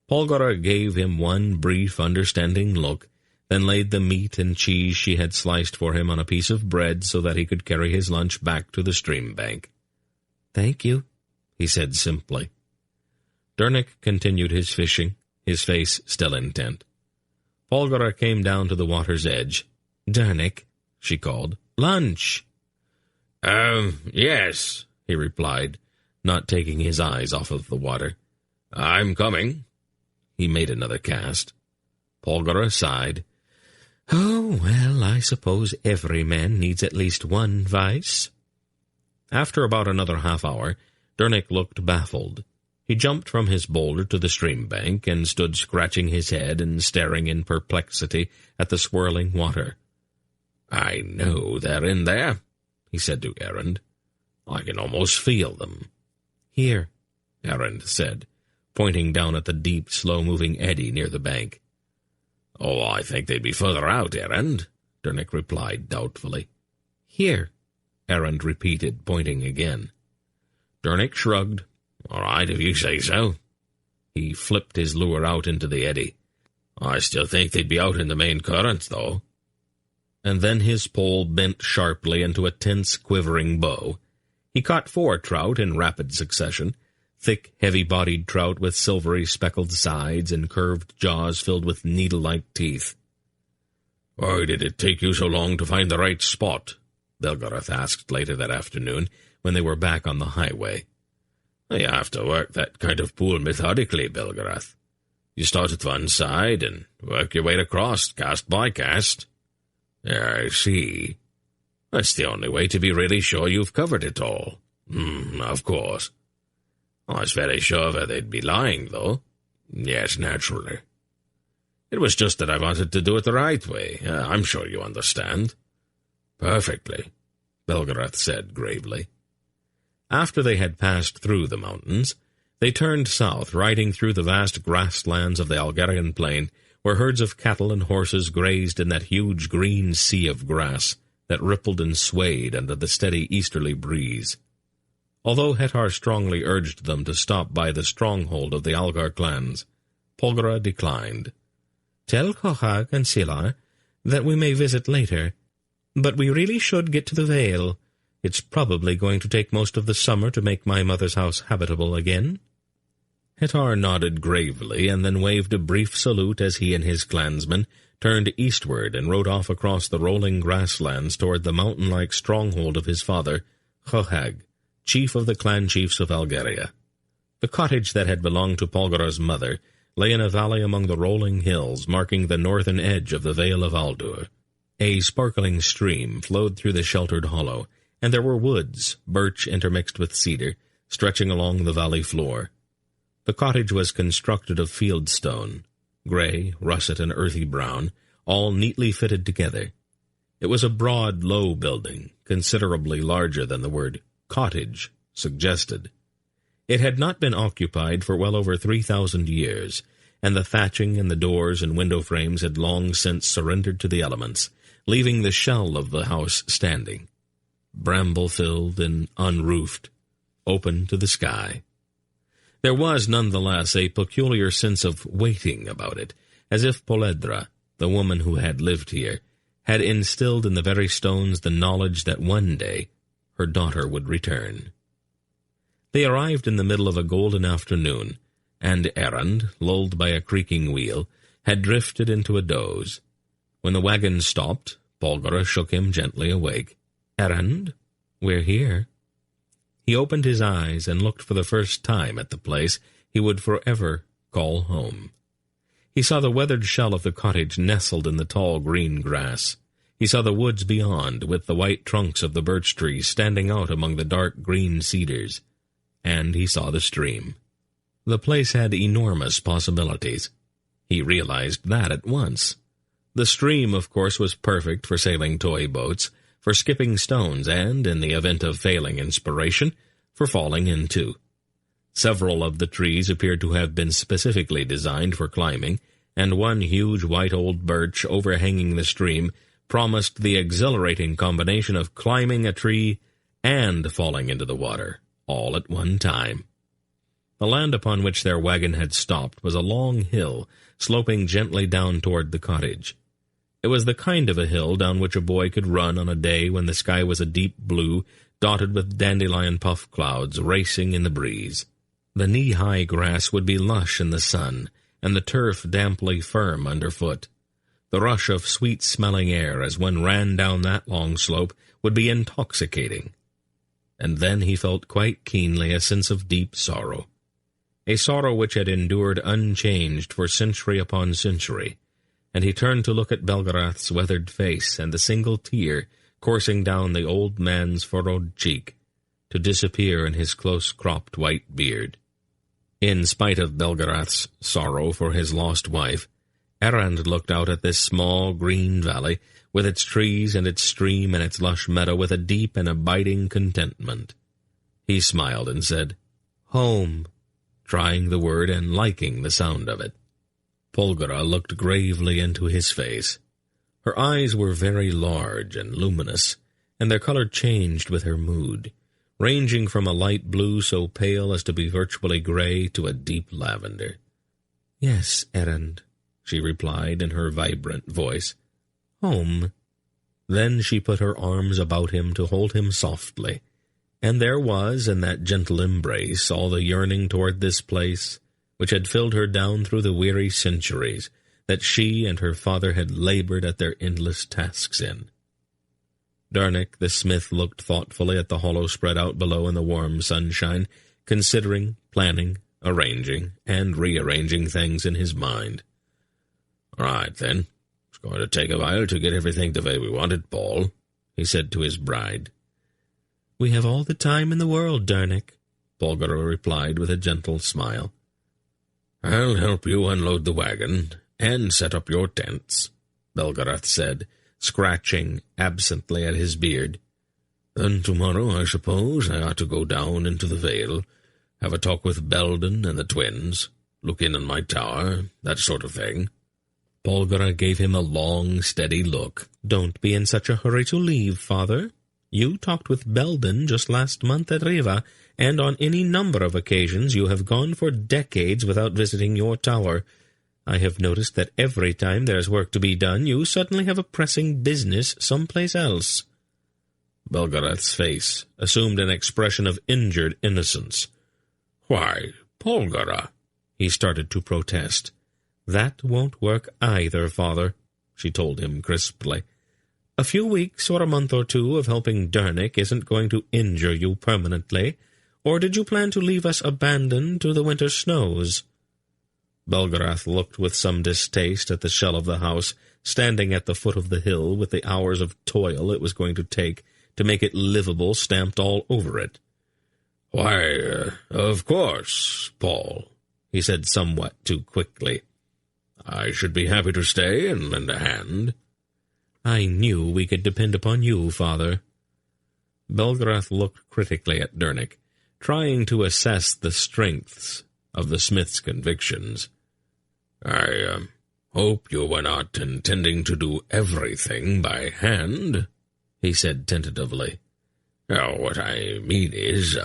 Polgara gave him one brief, understanding look, then laid the meat and cheese she had sliced for him on a piece of bread so that he could carry his lunch back to the stream bank. "Thank you," he said simply. Dernick continued his fishing, his face still intent. Polgara came down to the water's edge. "Dernick," she called, "lunch." Yes," he replied, not taking his eyes off of the water. "I'm coming." He made another cast. Polgara sighed. "Oh, well, I suppose every man needs at least one vice." After about another half-hour, Dernick looked baffled. He jumped from his boulder to the stream bank and stood scratching his head and staring in perplexity at the swirling water. "I know they're in there," he said to Errand. "I can almost feel them." "Here," Errand said, pointing down at the deep, slow-moving eddy near the bank. "Oh, I think they'd be further out, Errand," Dernick replied doubtfully. "Here," Errand repeated, pointing again. Dernick shrugged. "All right, if you say so." He flipped his lure out into the eddy. "I still think they'd be out in the main current, though." And then his pole bent sharply into a tense, quivering bow. He caught 4 trout in rapid succession, thick, heavy-bodied trout with silvery speckled sides and curved jaws filled with needle-like teeth. "Why did it take you so long to find the right spot?" Belgarath asked later that afternoon, when they were back on the highway. "You have to work that kind of pool methodically, Belgarath. You start at one side and work your way across, cast by cast." "I see. That's the only way to be really sure you've covered it all." "Of course." "I was very sure that they'd be lying, though." "Yes, naturally." "It was just that I wanted to do it the right way. I'm sure you understand." "Perfectly," Belgarath said gravely. After they had passed through the mountains, they turned south, riding through the vast grasslands of the Algarian plain, where herds of cattle and horses grazed in that huge green sea of grass that rippled and swayed under the steady easterly breeze. Although Hettar strongly urged them to stop by the stronghold of the Algar clans, Polgara declined. "Tell Cochag and Sila that we may visit later, but we really should get to the Vale. It's probably going to take most of the summer to make my mother's house habitable again." Hettar nodded gravely and then waved a brief salute as he and his clansmen turned eastward and rode off across the rolling grasslands toward the mountain-like stronghold of his father, Cochag, chief of the clan chiefs of Algaria. The cottage that had belonged to Polgara's mother lay in a valley among the rolling hills marking the northern edge of the Vale of Aldur. A sparkling stream flowed through the sheltered hollow, and there were woods, birch intermixed with cedar, stretching along the valley floor. The cottage was constructed of field stone, gray, russet, and earthy brown, all neatly fitted together. It was a broad, low building, considerably larger than the word cottage suggested. It had not been occupied for well over 3,000 years, and the thatching and the doors and window frames had long since surrendered to the elements, leaving the shell of the house standing, bramble-filled and unroofed, open to the sky. There was, nonetheless, a peculiar sense of waiting about it, as if Poledra, the woman who had lived here, had instilled in the very stones the knowledge that one day her daughter would return. They arrived in the middle of a golden afternoon, and Errand, lulled by a creaking wheel, had drifted into a doze. When the wagon stopped, Polgara shook him gently awake. "Errand, we're here." He opened his eyes and looked for the first time at the place he would forever call home. He saw the weathered shell of the cottage nestled in the tall green grass. He saw the woods beyond, with the white trunks of the birch trees standing out among the dark green cedars. And he saw the stream. The place had enormous possibilities. He realized that at once. The stream, of course, was perfect for sailing toy boats, for skipping stones, and, in the event of failing inspiration, for falling into. Several of the trees appeared to have been specifically designed for climbing, and one huge white old birch overhanging the stream promised the exhilarating combination of climbing a tree and falling into the water, all at one time. The land upon which their wagon had stopped was a long hill, sloping gently down toward the cottage. It was the kind of a hill down which a boy could run on a day when the sky was a deep blue, dotted with dandelion puff clouds racing in the breeze. The knee-high grass would be lush in the sun, and the turf damply firm underfoot. The rush of sweet-smelling air as one ran down that long slope would be intoxicating. And then he felt quite keenly a sense of deep sorrow, a sorrow which had endured unchanged for century upon century, and he turned to look at Belgarath's weathered face and the single tear coursing down the old man's furrowed cheek, to disappear in his close-cropped white beard. In spite of Belgarath's sorrow for his lost wife, Errand looked out at this small green valley, with its trees and its stream and its lush meadow, with a deep and abiding contentment. He smiled and said, "Home, trying the word and liking the sound of it. Polgara looked gravely into his face. Her eyes were very large and luminous, and their color changed with her mood, ranging from a light blue so pale as to be virtually gray to a deep lavender. "Yes, Errand," she replied in her vibrant voice. "Home." Then she put her arms about him to hold him softly, and there was in that gentle embrace all the yearning toward this place which had filled her down through the weary centuries that she and her father had labored at their endless tasks in. Darnick the smith looked thoughtfully at the hollow spread out below in the warm sunshine, considering, planning, arranging, and rearranging things in his mind. "All right, then. It's going to take a while to get everything the way we want it, Paul," he said to his bride. "We have all the time in the world, Darnick," Polgara replied with a gentle smile. "I'll help you unload the wagon and set up your tents," Belgarath said, scratching absently at his beard. "Then tomorrow, I suppose, I ought to go down into the Vale, have a talk with Belden and the twins, look in on my tower, that sort of thing." Polgara gave him a long, steady look. "Don't be in such a hurry to leave, father. You talked with Belden just last month at Riva, and on any number of occasions you have gone for decades without visiting your tower. I have noticed that every time there's work to be done, you suddenly have a pressing business someplace else." Belgarath's face assumed an expression of injured innocence. "Why, Polgara," he started to protest. "That won't work either, father," she told him crisply. "A few weeks or a month or two of helping Darnick isn't going to injure you permanently, or did you plan to leave us abandoned to the winter snows?" Belgarath looked with some distaste at the shell of the house, standing at the foot of the hill with the hours of toil it was going to take to make it livable stamped all over it. "Why, of course, Paul," he said somewhat too quickly. "I should be happy to stay and lend a hand." "I knew we could depend upon you, father." Belgarath looked critically at Darnick, trying to assess the strengths of the smith's convictions. "I hope you were not intending to do everything by hand," he said tentatively. "What I mean is,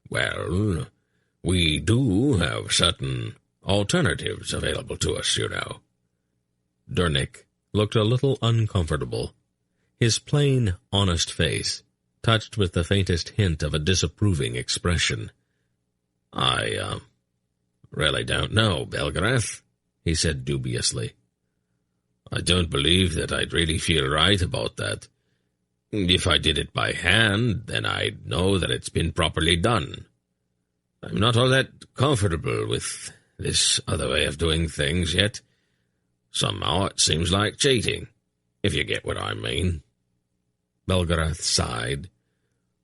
well, we do have certain alternatives available to us, you know." Darnick looked a little uncomfortable, his plain, honest face touched with the faintest hint of a disapproving expression. "I really don't know, Belgarath," he said dubiously. "I don't believe that I'd really feel right about that. If I did it by hand, then I'd know that it's been properly done. I'm not all that comfortable with this other way of doing things yet. Somehow it seems like cheating, if you get what I mean." Belgarath sighed.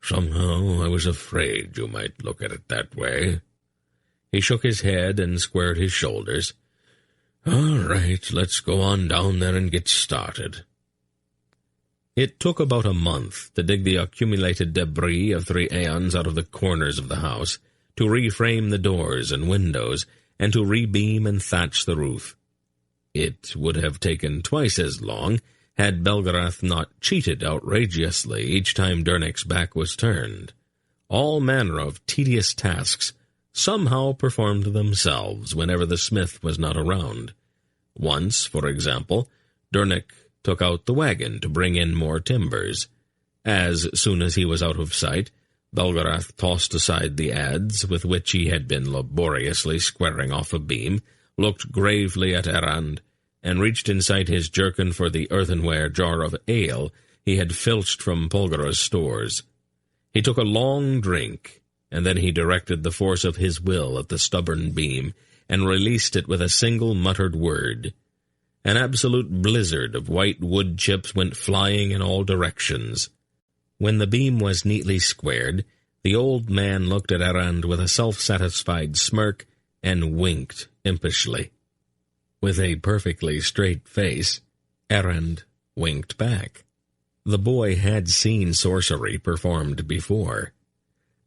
"Somehow I was afraid you might look at it that way." He shook his head and squared his shoulders. "All right, let's go on down there and get started." It took about a month to dig the accumulated debris of 3 aeons out of the corners of the house, to reframe the doors and windows, and to rebeam and thatch the roof. It would have taken twice as long had Belgarath not cheated outrageously each time Darnick's back was turned. All manner of tedious tasks somehow performed themselves whenever the smith was not around. Once, for example, Darnick took out the wagon to bring in more timbers. As soon as he was out of sight, Belgarath tossed aside the adze with which he had been laboriously squaring off a beam, looked gravely at Errand, and reached inside his jerkin for the earthenware jar of ale he had filched from Polgara's stores. He took a long drink, and then he directed the force of his will at the stubborn beam, and released it with a single muttered word. An absolute blizzard of white wood chips went flying in all directions. When the beam was neatly squared, the old man looked at Errand with a self-satisfied smirk and winked impishly. With a perfectly straight face, Errand winked back. The boy had seen sorcery performed before.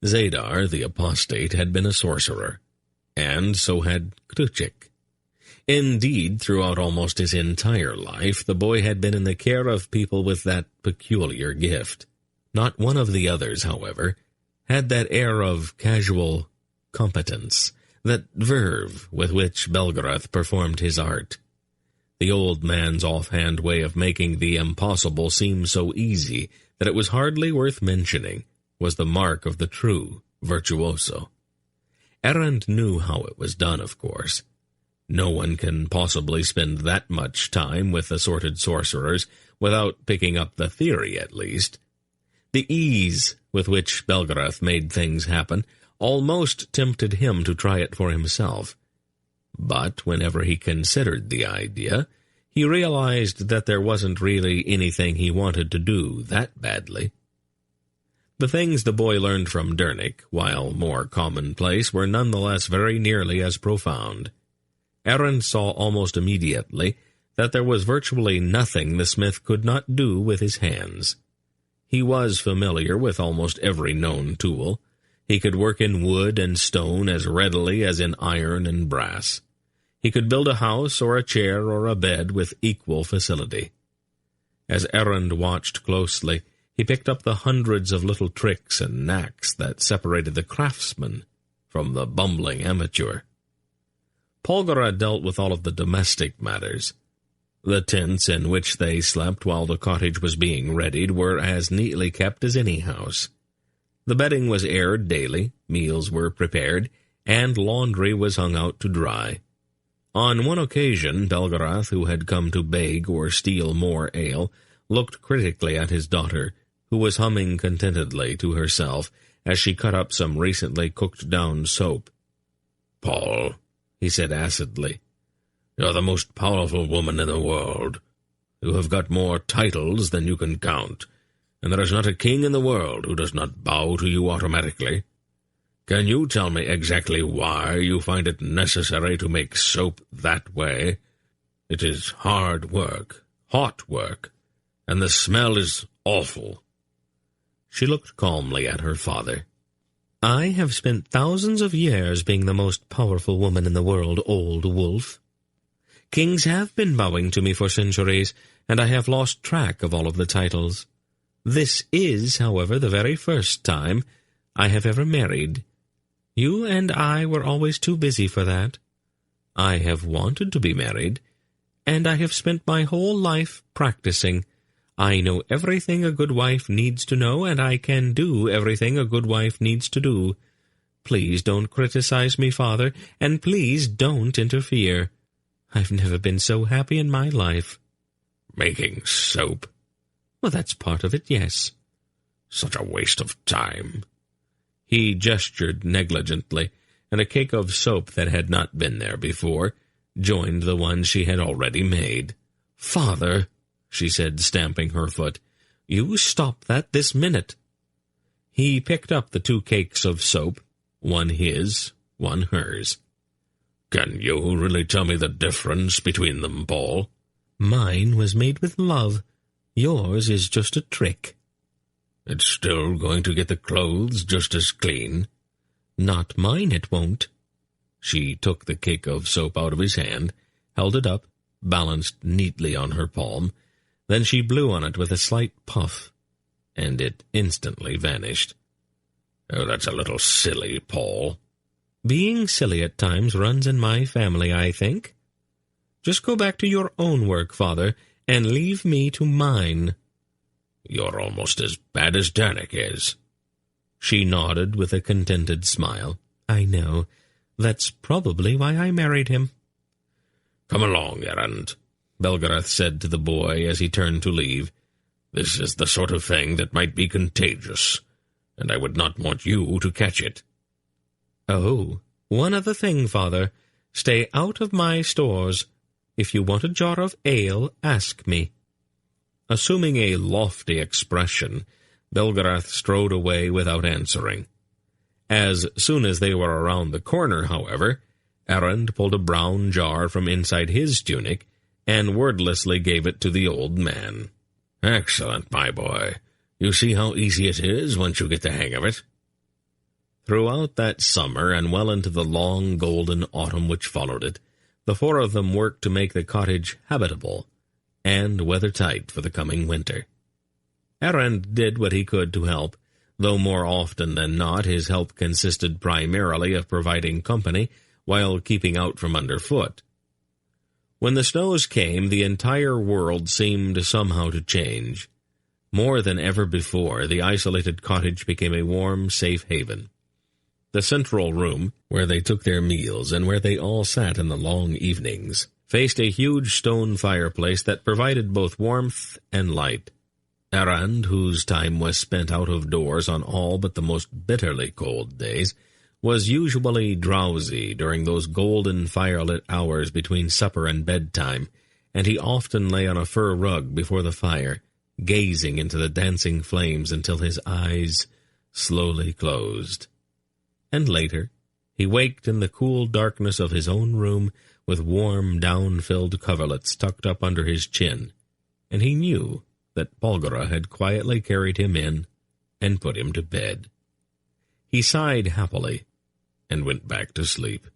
Zadar, the apostate, had been a sorcerer, and so had Kruchik. Indeed, throughout almost his entire life, the boy had been in the care of people with that peculiar gift. Not one of the others, however, had that air of casual competence, that verve with which Belgarath performed his art. The old man's offhand way of making the impossible seem so easy that it was hardly worth mentioning was the mark of the true virtuoso. Errand knew how it was done, of course. No one can possibly spend that much time with assorted sorcerers without picking up the theory, at least. The ease with which Belgarath made things happen almost tempted him to try it for himself. But whenever he considered the idea, he realized that there wasn't really anything he wanted to do that badly. The things the boy learned from Dernick, while more commonplace, were nonetheless very nearly as profound. Errand saw almost immediately that there was virtually nothing the smith could not do with his hands. He was familiar with almost every known tool. He could work in wood and stone as readily as in iron and brass. He could build a house or a chair or a bed with equal facility. As Errand watched closely, he picked up the hundreds of little tricks and knacks that separated the craftsman from the bumbling amateur. Polgara dealt with all of the domestic matters. The tents in which they slept while the cottage was being readied were as neatly kept as any house. The bedding was aired daily, meals were prepared, and laundry was hung out to dry. On one occasion, Belgarath, who had come to beg or steal more ale, looked critically at his daughter, who was humming contentedly to herself as she cut up some recently cooked-down soap. "Paul," he said acidly, "you're the most powerful woman in the world. You have got more titles than you can count, and there is not a king in the world who does not bow to you automatically. Can you tell me exactly why you find it necessary to make soap that way? It is hard work, hot work, and the smell is awful." She looked calmly at her father. "I have spent thousands of years being the most powerful woman in the world, old wolf. Kings have been bowing to me for centuries, and I have lost track of all of the titles. This is, however, the very first time I have ever married. You and I were always too busy for that. I have wanted to be married, and I have spent my whole life practicing. I know everything a good wife needs to know, and I can do everything a good wife needs to do. Please don't criticize me, Father, and please don't interfere. I've never been so happy in my life." "Making soap?" "Well, that's part of it, yes." "Such a waste of time." He gestured negligently, and a cake of soap that had not been there before joined the one she had already made. "Father," she said, stamping her foot, "you stop that this minute." He picked up the 2 cakes of soap, one his, one hers. "Can you really tell me the difference between them, Paul?" "Mine was made with love. Yours is just a trick." "It's still going to get the clothes just as clean?" "Not mine, it won't." She took the cake of soap out of his hand, held it up, balanced neatly on her palm. Then she blew on it with a slight puff, and it instantly vanished. "Oh, that's a little silly, Paul." "Being silly at times runs in my family, I think. Just go back to your own work, Father, and leave me to mine." "You're almost as bad as Dernick is." She nodded with a contented smile. "I know. That's probably why I married him." "Come along, Errand," Belgarath said to the boy as he turned to leave. "This is the sort of thing that might be contagious, and I would not want you to catch it." "Oh, one other thing, Father. Stay out of my stores. If you want a jar of ale, ask me." Assuming a lofty expression, Belgarath strode away without answering. As soon as they were around the corner, however, Errand pulled a brown jar from inside his tunic and wordlessly gave it to the old man. "Excellent, my boy. You see how easy it is once you get the hang of it." Throughout that summer, and well into the long golden autumn which followed it, the four of them worked to make the cottage habitable and weather-tight for the coming winter. Errand did what he could to help, though more often than not his help consisted primarily of providing company while keeping out from underfoot. When the snows came, the entire world seemed somehow to change. More than ever before, the isolated cottage became a warm, safe haven. The central room, where they took their meals and where they all sat in the long evenings, faced a huge stone fireplace that provided both warmth and light. Errand, whose time was spent out of doors on all but the most bitterly cold days, was usually drowsy during those golden firelit hours between supper and bedtime, and he often lay on a fur rug before the fire, gazing into the dancing flames until his eyes slowly closed. And later, he waked in the cool darkness of his own room with warm, down-filled coverlets tucked up under his chin, and he knew that Polgara had quietly carried him in and put him to bed. He sighed happily and went back to sleep.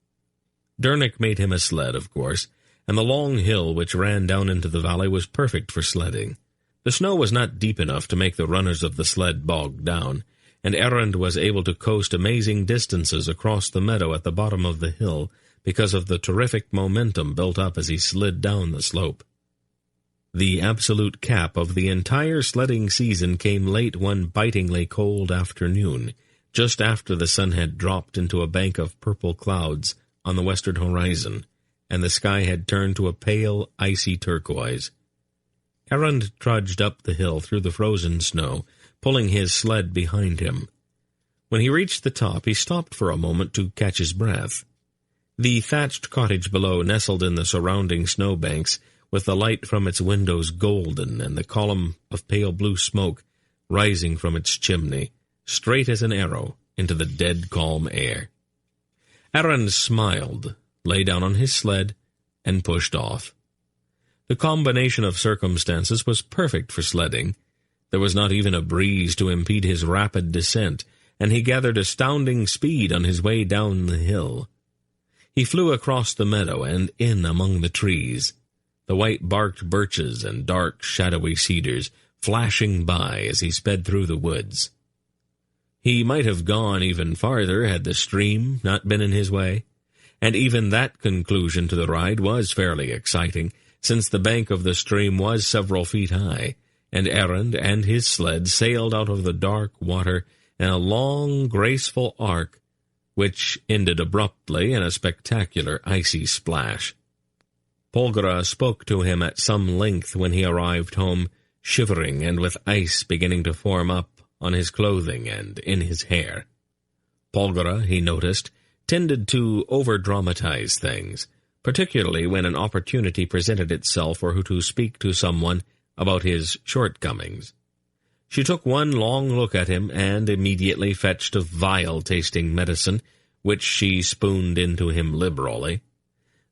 Dernick made him a sled, of course, and the long hill which ran down into the valley was perfect for sledding. The snow was not deep enough to make the runners of the sled bog down, and Errand was able to coast amazing distances across the meadow at the bottom of the hill because of the terrific momentum built up as he slid down the slope. The absolute cap of the entire sledding season came late one bitingly cold afternoon, just after the sun had dropped into a bank of purple clouds on the western horizon, and the sky had turned to a pale, icy turquoise. Errand trudged up the hill through the frozen snow, pulling his sled behind him. When he reached the top, he stopped for a moment to catch his breath. The thatched cottage below nestled in the surrounding snowbanks, with the light from its windows golden and the column of pale blue smoke rising from its chimney, straight as an arrow, into the dead calm air. Errand smiled, lay down on his sled, and pushed off. The combination of circumstances was perfect for sledding. There was not even a breeze to impede his rapid descent, and he gathered astounding speed on his way down the hill. He flew across the meadow and in among the trees, the white-barked birches and dark, shadowy cedars flashing by as he sped through the woods. He might have gone even farther had the stream not been in his way, and even that conclusion to the ride was fairly exciting, since the bank of the stream was several feet high, and Errand and his sled sailed out of the dark water in a long, graceful arc, which ended abruptly in a spectacular icy splash. Polgara spoke to him at some length when he arrived home, shivering and with ice beginning to form up on his clothing and in his hair. Polgara, he noticed, tended to over-dramatize things, particularly when an opportunity presented itself for her to speak to someone about his shortcomings. She took one long look at him and immediately fetched a vile-tasting medicine, which she spooned into him liberally.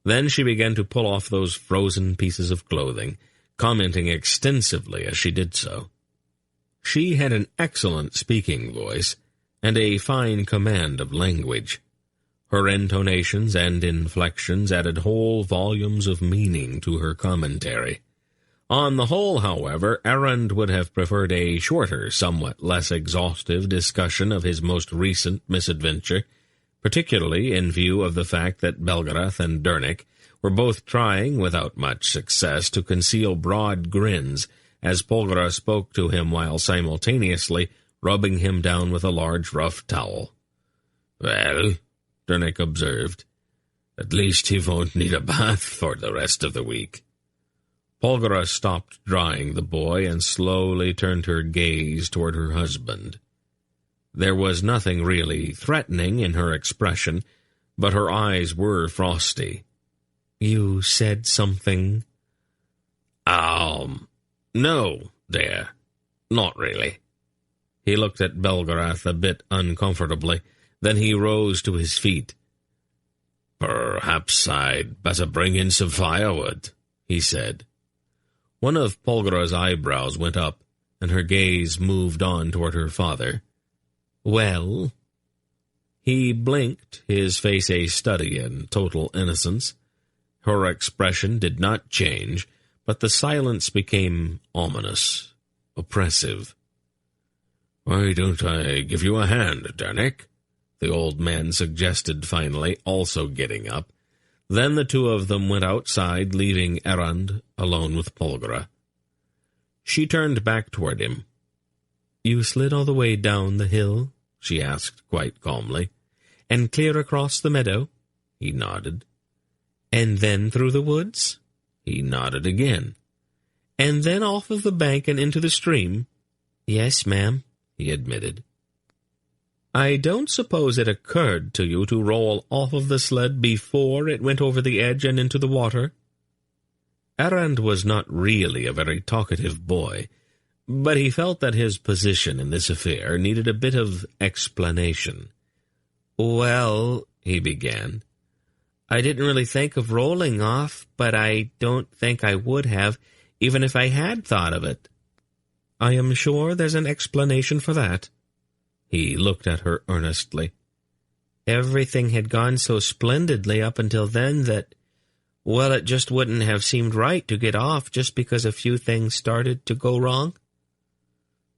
Then she began to pull off those frozen pieces of clothing, commenting extensively as she did so. She had an excellent speaking voice and a fine command of language. Her intonations and inflections added whole volumes of meaning to her commentary. On the whole, however, Errand would have preferred a shorter, somewhat less exhaustive discussion of his most recent misadventure, particularly in view of the fact that Belgarath and Dernick were both trying, without much success, to conceal broad grins as Polgara spoke to him while simultaneously rubbing him down with a large rough towel. "Well," Dernick observed, "at least he won't need a bath for the rest of the week." Polgara stopped drying the boy and slowly turned her gaze toward her husband. There was nothing really threatening in her expression, but her eyes were frosty. "You said something?" No, dear, not really." He looked at Belgarath a bit uncomfortably. Then he rose to his feet. "Perhaps I'd better bring in some firewood," he said. One of Polgara's eyebrows went up, and her gaze moved on toward her father. "Well?" He blinked, his face a study in total innocence. Her expression did not change, but the silence became ominous, oppressive. "Why don't I give you a hand, Danik?" the old man suggested finally, also getting up. Then the two of them went outside, leaving Errand alone with Polgara. She turned back toward him. "You slid all the way down the hill?" she asked quite calmly. "And clear across the meadow?" He nodded. "And then through the woods?" He nodded again. "And then off of the bank and into the stream?" "Yes, ma'am," he admitted. "I don't suppose it occurred to you to roll off of the sled before it went over the edge and into the water?" Errand was not really a very talkative boy, but he felt that his position in this affair needed a bit of explanation. "Well," he began, "I didn't really think of rolling off, but I don't think I would have, even if I had thought of it." "I am sure there's an explanation for that." He looked at her earnestly. "Everything had gone so splendidly up until then that, well, it just wouldn't have seemed right to get off just because a few things started to go wrong."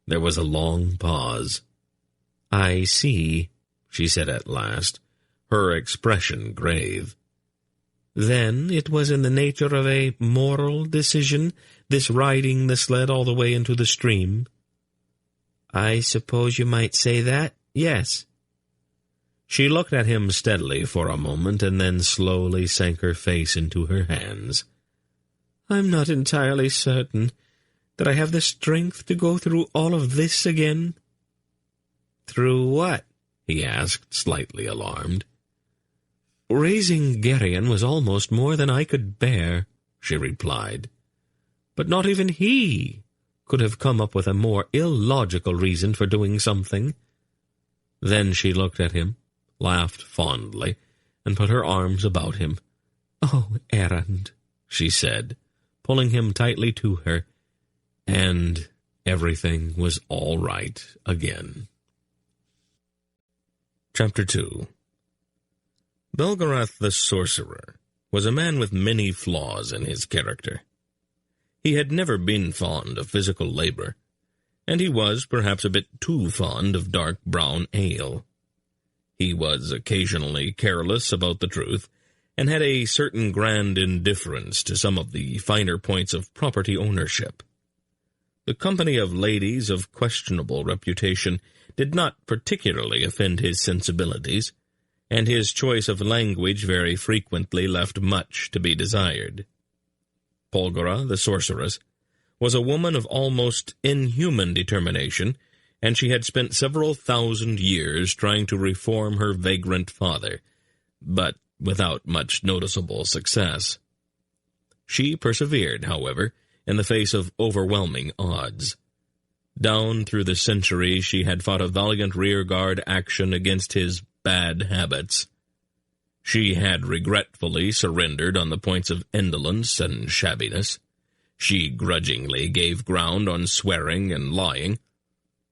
There was a long pause. "I see," she said at last, her expression grave. "Then it was in the nature of a moral decision, this riding the sled all the way into the stream?" "I suppose you might say that, yes." She looked at him steadily for a moment, and then slowly sank her face into her hands. "I'm not entirely certain that I have the strength to go through all of this again." "Through what?" he asked, slightly alarmed. "Raising Geryon was almost more than I could bear," she replied. "But not even he could have come up with a more illogical reason for doing something." Then she looked at him, laughed fondly, and put her arms about him. "Oh, Errand," she said, pulling him tightly to her, and everything was all right again. Chapter 2. Belgarath the Sorcerer was a man with many flaws in his character. He had never been fond of physical labor, and he was perhaps a bit too fond of dark brown ale. He was occasionally careless about the truth, and had a certain grand indifference to some of the finer points of property ownership. The company of ladies of questionable reputation did not particularly offend his sensibilities, and his choice of language very frequently left much to be desired. Polgara, the sorceress, was a woman of almost inhuman determination, and she had spent several thousand years trying to reform her vagrant father, but without much noticeable success. She persevered, however, in the face of overwhelming odds. Down through the centuries she had fought a valiant rearguard action against his bad habits. She had regretfully surrendered on the points of indolence and shabbiness. She grudgingly gave ground on swearing and lying.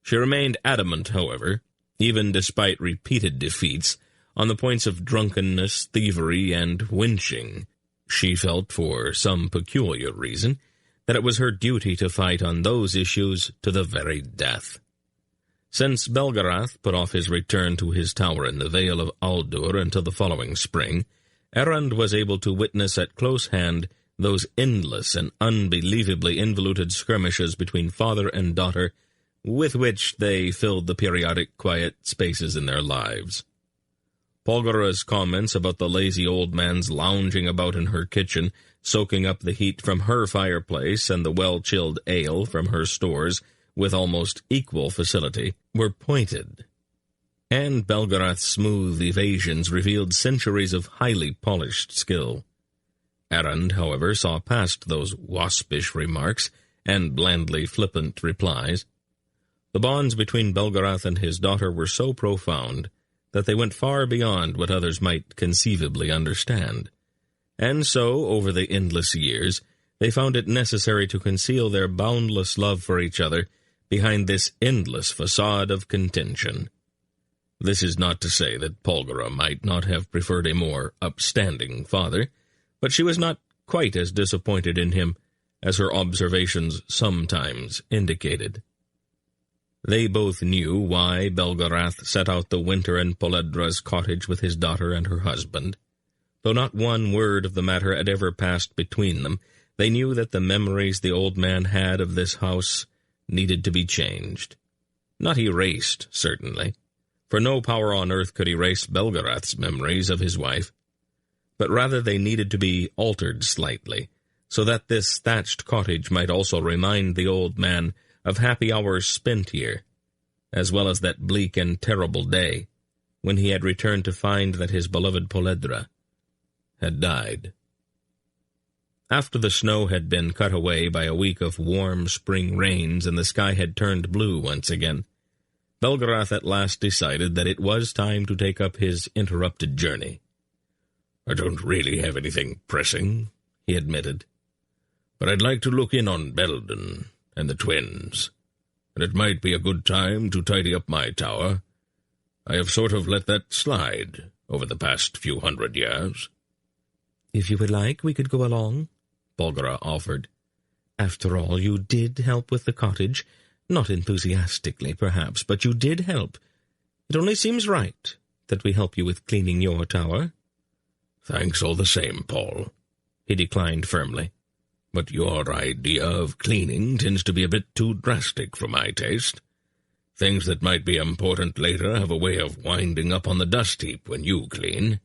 She remained adamant, however, even despite repeated defeats, on the points of drunkenness, thievery, and wenching. She felt, for some peculiar reason, that it was her duty to fight on those issues to the very death. Since Belgarath put off his return to his tower in the Vale of Aldur until the following spring, Errand was able to witness at close hand those endless and unbelievably involuted skirmishes between father and daughter with which they filled the periodic quiet spaces in their lives. Polgara's comments about the lazy old man's lounging about in her kitchen, soaking up the heat from her fireplace and the well-chilled ale from her stores with almost equal facility, were pointed, and Belgarath's smooth evasions revealed centuries of highly polished skill. Errand, however, saw past those waspish remarks and blandly flippant replies. The bonds between Belgarath and his daughter were so profound that they went far beyond what others might conceivably understand, and so, over the endless years, they found it necessary to conceal their boundless love for each other behind this endless facade of contention. This is not to say that Polgara might not have preferred a more upstanding father, but she was not quite as disappointed in him as her observations sometimes indicated. They both knew why Belgarath set out the winter in Poledra's cottage with his daughter and her husband. Though not one word of the matter had ever passed between them, they knew that the memories the old man had of this house needed to be changed. Not erased, certainly, for no power on earth could erase Belgarath's memories of his wife, but rather they needed to be altered slightly, so that this thatched cottage might also remind the old man of happy hours spent here, as well as that bleak and terrible day when he had returned to find that his beloved Poledra had died. After the snow had been cut away by a week of warm spring rains and the sky had turned blue once again, Belgarath at last decided that it was time to take up his interrupted journey. "I don't really have anything pressing," he admitted, "but I'd like to look in on Belden and the twins, and it might be a good time to tidy up my tower. I have sort of let that slide over the past few 100 years." "If you would like, we could go along," Polgara offered. "After all, you did help with the cottage. Not enthusiastically, perhaps, but you did help. It only seems right that we help you with cleaning your tower." "Thanks all the same, Paul," he declined firmly. "But your idea of cleaning tends to be a bit too drastic for my taste. Things that might be important later have a way of winding up on the dust heap when you clean.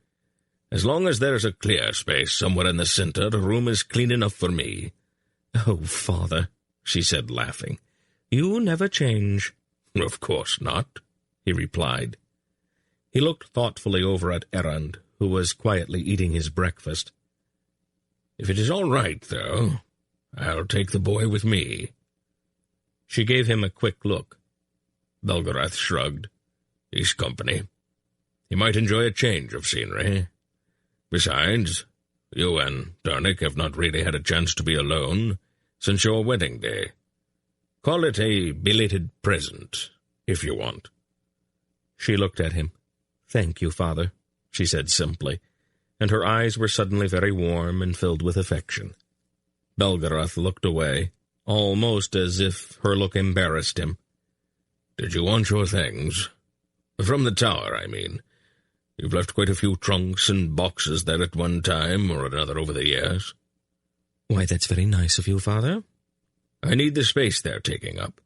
As long as there's a clear space somewhere in the center, the room is clean enough for me." "Oh, Father," she said, laughing, "you never change." "Of course not," he replied. He looked thoughtfully over at Errand, who was quietly eating his breakfast. "If it is all right, though, I'll take the boy with me." She gave him a quick look. Belgarath shrugged. "He's company. He might enjoy a change of scenery. Besides, you and Darnick have not really had a chance to be alone since your wedding day. Call it a belated present, if you want." She looked at him. "Thank you, Father," she said simply, and her eyes were suddenly very warm and filled with affection. Belgarath looked away, almost as if her look embarrassed him. "Did you want your things? From the tower, I mean. You've left quite a few trunks and boxes there at one time or another over the years." "Why, that's very nice of you, Father." "I need the space they're taking up,"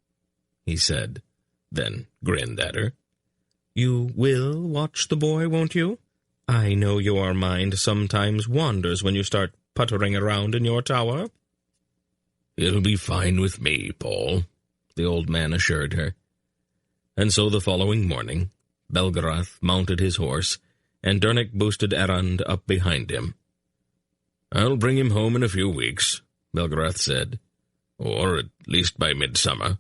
he said, then grinned at her. "You will watch the boy, won't you? I know your mind sometimes wanders when you start puttering around in your tower." "It'll be fine with me, Paul," the old man assured her. And so the following morning, Belgarath mounted his horse, and Darnick boosted Errand up behind him. "I'll bring him home in a few weeks," Belgarath said, "or at least by midsummer."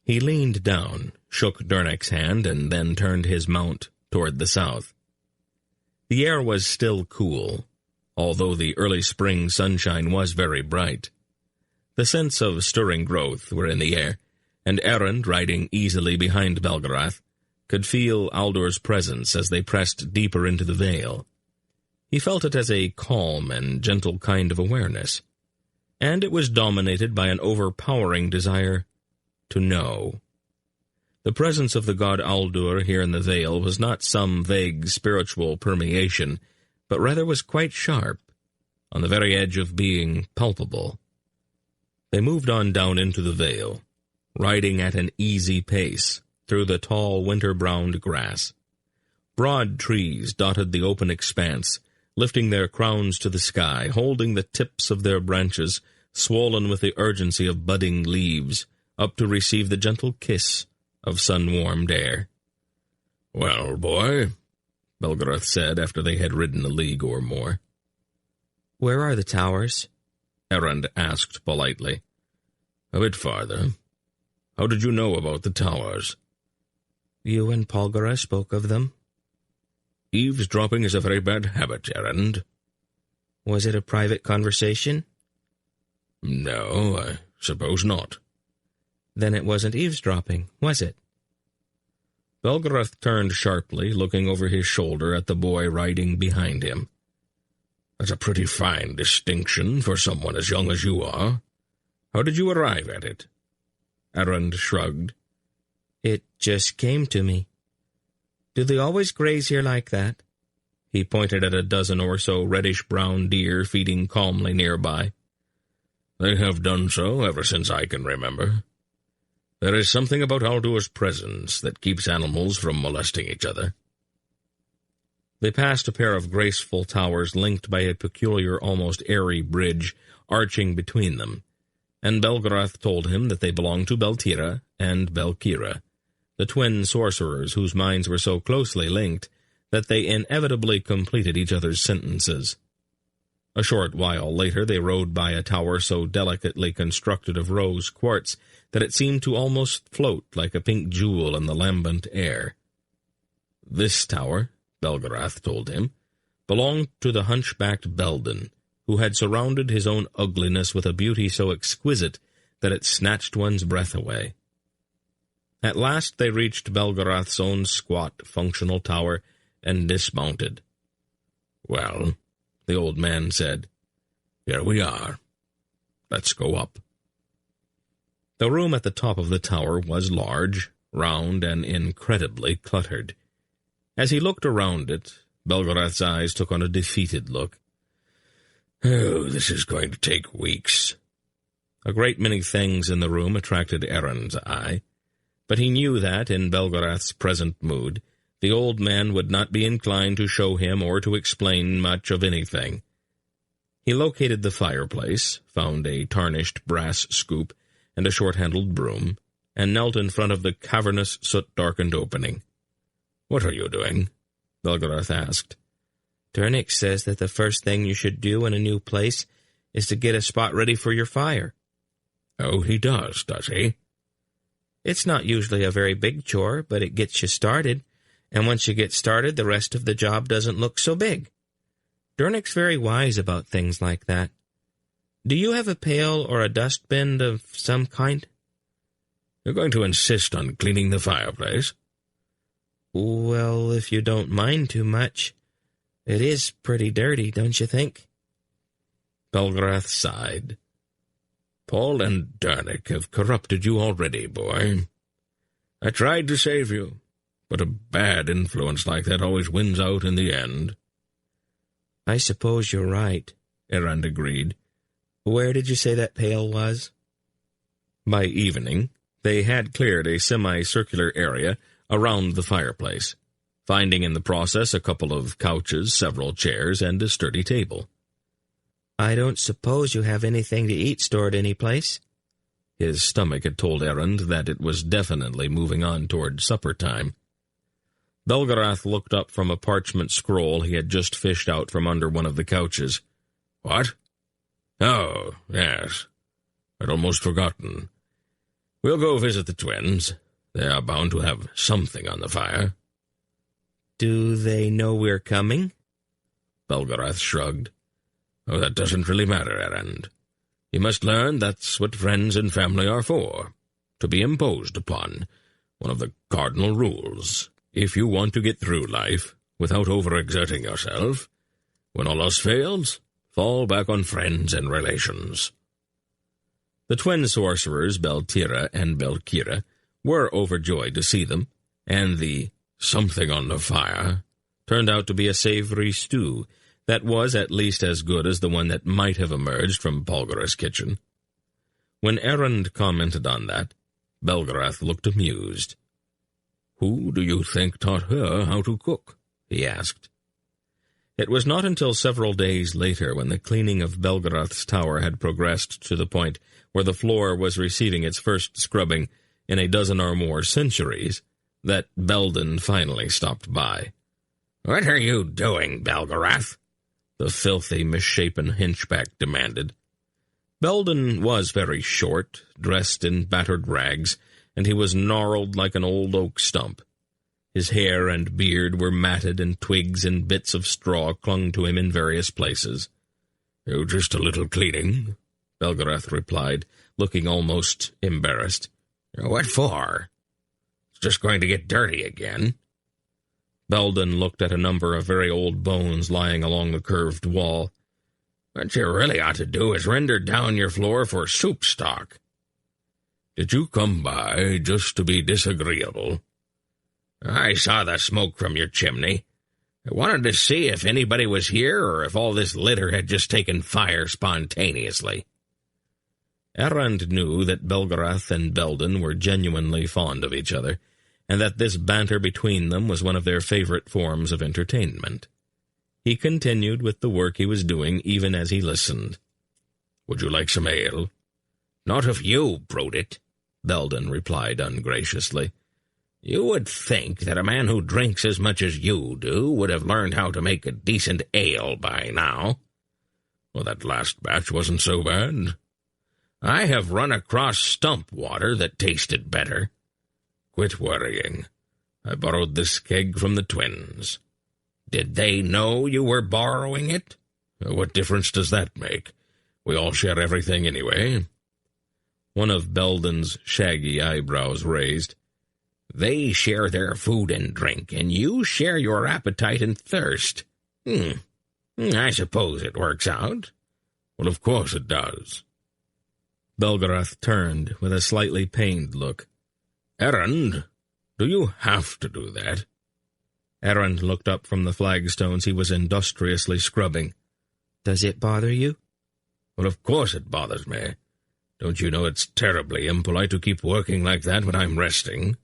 He leaned down, shook Darnick's hand, and then turned his mount toward the south. The air was still cool, although the early spring sunshine was very bright. The scents of stirring growth were in the air, and Errand, riding easily behind Belgarath, could feel Aldur's presence as they pressed deeper into the Vale. He felt it as a calm and gentle kind of awareness, and it was dominated by an overpowering desire to know. The presence of the god Aldur here in the Vale was not some vague spiritual permeation, but rather was quite sharp, on the very edge of being palpable. They moved on down into the Vale, riding at an easy pace through the tall winter-browned grass. Broad trees dotted the open expanse, lifting their crowns to the sky, holding the tips of their branches, swollen with the urgency of budding leaves, up to receive the gentle kiss of sun-warmed air. "Well, boy," Belgarath said after they had ridden a league or more. "Where are the towers?" Errand asked politely. "A bit farther. How did you know about the towers?" "You and Polgara spoke of them." "Eavesdropping is a very bad habit, Errand." "Was it a private conversation?" "No, I suppose not." "Then it wasn't eavesdropping, was it?" Belgarath turned sharply, looking over his shoulder at the boy riding behind him. That's a pretty fine distinction for someone as young as you are. How did you arrive at it? Erend shrugged. It just came to me. Do they always graze here like that? He pointed at a dozen or so reddish-brown deer feeding calmly nearby. They have done so ever since I can remember. There is something about Aldur's presence that keeps animals from molesting each other. They passed a pair of graceful towers linked by a peculiar, almost airy bridge arching between them, and Belgarath told him that they belonged to Beltira and Belkira, the twin sorcerers whose minds were so closely linked that they inevitably completed each other's sentences. A short while later they rode by a tower so delicately constructed of rose quartz that it seemed to almost float like a pink jewel in the lambent air. This tower, Belgarath told him, belonged to the hunchbacked Belden, who had surrounded his own ugliness with a beauty so exquisite that it snatched one's breath away. At last they reached Belgarath's own squat, functional tower and dismounted. "Well," the old man said, "here we are. Let's go up." The room at the top of the tower was large, round, and incredibly cluttered. As he looked around it, Belgarath's eyes took on a defeated look. "Oh, this is going to take weeks." A great many things in the room attracted Erend's eye, but he knew that, in Belgarath's present mood, the old man would not be inclined to show him or to explain much of anything. He located the fireplace, found a tarnished brass scoop and a short-handled broom, and knelt in front of the cavernous, soot-darkened opening. "What are you doing?" Belgarath asked. Dernick says that the first thing you should do in a new place is to get a spot ready for your fire. "Oh, he does he?" It's not usually a very big chore, but it gets you started, and once you get started, the rest of the job doesn't look so big. Dernick's very wise about things like that. Do you have a pail or a dustbin of some kind?" "You're going to insist on cleaning the fireplace?" "Well, if you don't mind too much. It is pretty dirty, don't you think?" Belgarath sighed. "Paul and Dernick have corrupted you already, boy. I tried to save you, but a bad influence like that always wins out in the end." "I suppose you're right," Erend agreed. "Where did you say that pail was?" By evening, they had cleared a semicircular area around the fireplace, finding in the process a couple of couches, several chairs, and a sturdy table. "I don't suppose you have anything to eat stored any place?" His stomach had told Erend that it was definitely moving on toward supper time. Belgarath looked up from a parchment scroll he had just fished out from under one of the couches. "What? Oh, yes. I'd almost forgotten. We'll go visit the twins. They are bound to have something on the fire." "Do they know we're coming?" Belgarath shrugged. "Oh, that doesn't really matter, Erend. You must learn that's what friends and family are for, to be imposed upon, one of the cardinal rules. If you want to get through life without overexerting yourself, when all else fails, fall back on friends and relations." The twin sorcerers, Beltira and Belkira, were overjoyed to see them, and the something on the fire turned out to be a savory stew that was at least as good as the one that might have emerged from Belgarath's kitchen. When Erend commented on that, Belgarath looked amused. "Who do you think taught her how to cook?" he asked. It was not until several days later, when the cleaning of Belgarath's tower had progressed to the point where the floor was receiving its first scrubbing in a dozen or more centuries, that Belden finally stopped by. "What are you doing, Belgarath?" the filthy, misshapen hunchback demanded. Belden was very short, dressed in battered rags, and he was gnarled like an old oak stump. His hair and beard were matted, and twigs and bits of straw clung to him in various places. "Oh, just a little cleaning," Belgarath replied, looking almost embarrassed. "What for?" It's just going to get dirty again." Belden looked at a number of very old bones lying along the curved wall. "What you really ought to do is render down your floor for soup stock." "Did you come by just to be disagreeable?" "I saw the smoke from your chimney. I wanted to see if anybody was here or if all this litter had just taken fire spontaneously." Errand knew that Belgarath and Belden were genuinely fond of each other, and that this banter between them was one of their favorite forms of entertainment. He continued with the work he was doing even as he listened. "Would you like some ale?" "Not if you brewed it," Belden replied ungraciously. "You would think that a man who drinks as much as you do would have learned how to make a decent ale by now." "Well, that last batch wasn't so bad." "I have run across stump water that tasted better." "Quit worrying. I borrowed this keg from the twins." "Did they know you were borrowing it?" "What difference does that make? We all share everything anyway." One of Belden's shaggy eyebrows raised. "They share their food and drink, and you share your appetite and thirst. I suppose it works out." "Well, of course it does." Belgarath turned with a slightly pained look. "Errand, do you have to do that?" Errand looked up from the flagstones he was industriously scrubbing. "Does it bother you?" "Well, of course it bothers me. Don't you know it's terribly impolite to keep working like that when I'm resting?"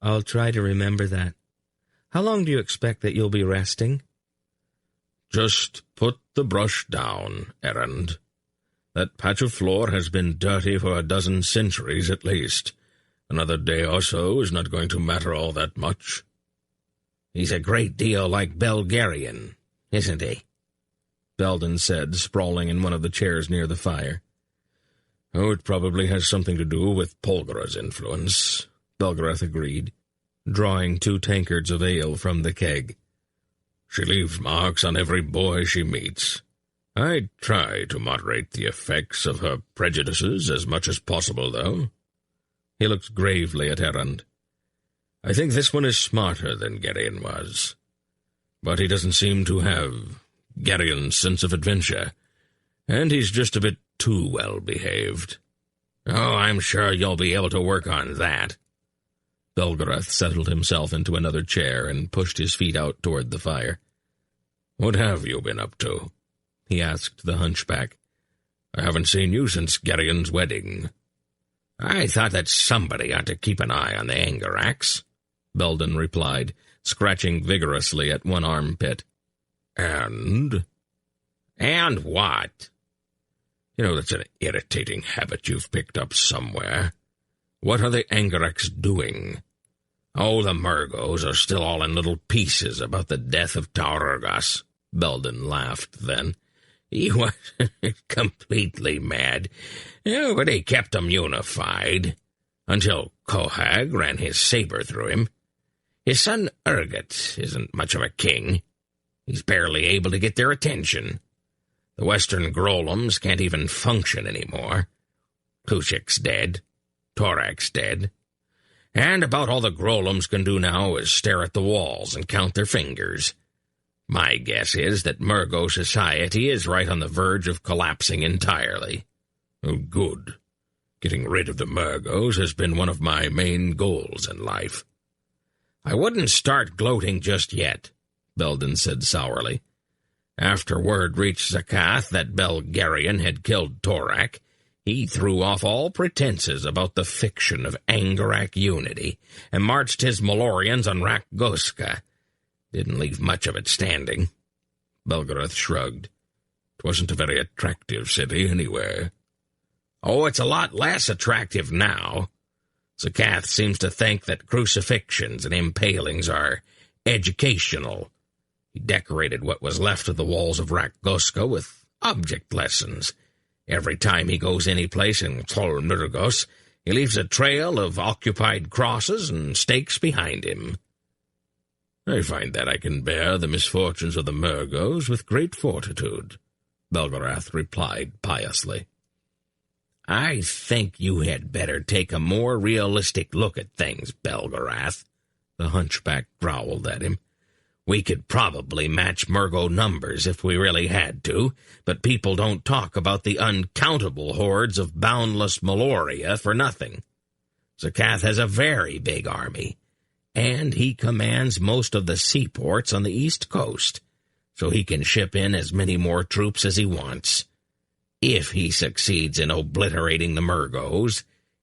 "I'll try to remember that. How long do you expect that you'll be resting?" "Just put the brush down, Errand. That patch of floor has been dirty for 12 centuries at least. Another day or so is not going to matter all that much." "He's a great deal like Belgarian, isn't he?" Belden said, sprawling in one of the chairs near the fire. "Oh, it probably has something to do with Polgara's influence," Belgarath agreed, drawing 2 tankards of ale from the keg. "She leaves marks on every boy she meets. I try to moderate the effects of her prejudices as much as possible, though." He looked gravely at Errand. "I think this one is smarter than Geryon was. But he doesn't seem to have Geryon's sense of adventure, and he's just a bit too well-behaved." "Oh, I'm sure you'll be able to work on that." Belgarath settled himself into another chair and pushed his feet out toward the fire. "What have you been up to?" he asked the hunchback. "I haven't seen you since Geryon's wedding." "I thought that somebody ought to keep an eye on the Angarax," Belden replied, scratching vigorously at one armpit. "And what?" "You know, that's an irritating habit you've picked up somewhere. What are the Angarax doing?" "Oh, the Murgos are still all in little pieces about the death of Taurgas," Belden laughed then. "He was completely mad, but he kept them unified, until Kohag ran his saber through him. His son Urgot isn't much of a king. He's barely able to get their attention. The Western Grolums can't even function anymore. Kushik's dead. Torak's dead. And about all the Grolums can do now is stare at the walls and count their fingers. My guess is that Murgo society is right on the verge of collapsing entirely." "Oh, good. Getting rid of the Murgos has been one of my main goals in life." "I wouldn't start gloating just yet," Belden said sourly. "After word reached Zakath that Belgarion had killed Torak, he threw off all pretenses about the fiction of Angarak unity and marched his Malloreons on Rakgoska. Didn't leave much of it standing." Belgarath shrugged. "It wasn't a very attractive city anyway." "Oh, it's a lot less attractive now. Zakath seems to think that crucifixions and impalings are educational. He decorated what was left of the walls of Rakgoska with object lessons. Every time he goes any place in Tol Nurgos, he leaves a trail of occupied crosses and stakes behind him." "I find that I can bear the misfortunes of the Murgos with great fortitude," Belgarath replied piously. I think you had better take a more realistic look at things, Belgarath, the hunchback growled at him. We could probably match Murgo numbers if we really had to, but people don't talk about the uncountable hordes of boundless Malloria for nothing. Zakath has a very big army, and he commands most of the seaports on the east coast, so he can ship in as many more troops as he wants. If he succeeds in obliterating the Murgos,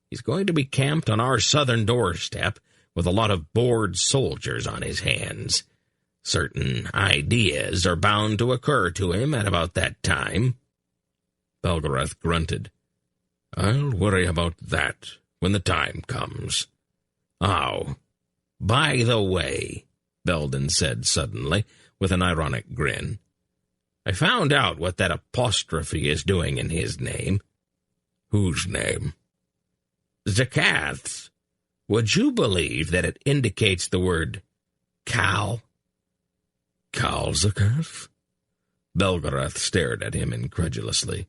he's going to be camped on our southern doorstep with a lot of bored soldiers on his hands. Certain ideas are bound to occur to him at about that time. Belgarath grunted. I'll worry about that when the time comes. Oh, by the way, Belden said suddenly, with an ironic grin, I found out what that apostrophe is doing in his name. Whose name? Zakath's. Would you believe that it indicates the word Cal? Cal Zakath? Belgarath stared at him incredulously.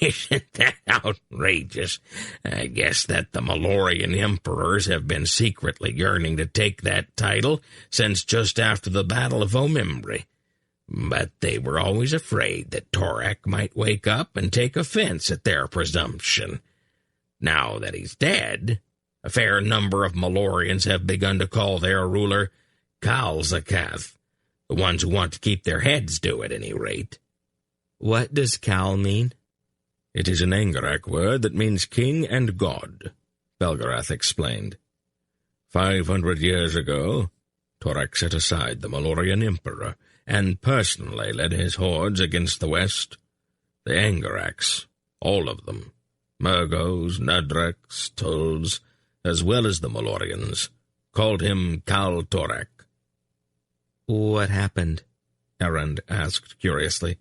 Isn't that outrageous? I guess that the Malloreon emperors have been secretly yearning to take that title since just after the Battle of Omimbre. But they were always afraid that Torak might wake up and take offense at their presumption. Now that he's dead, a fair number of Malloreons have begun to call their ruler Kal Zakath, the ones who want to keep their heads due at any rate. What does Kal mean? It is an Angarak word that means king and god, Belgarath explained. 500 years ago, Torak set aside the Malloreon emperor and personally led his hordes against the west. The Angaraks, all of them, Murgos, Nadraks, Tulls, as well as the Malloreons, called him Kal Torak. What happened? Erend asked curiously.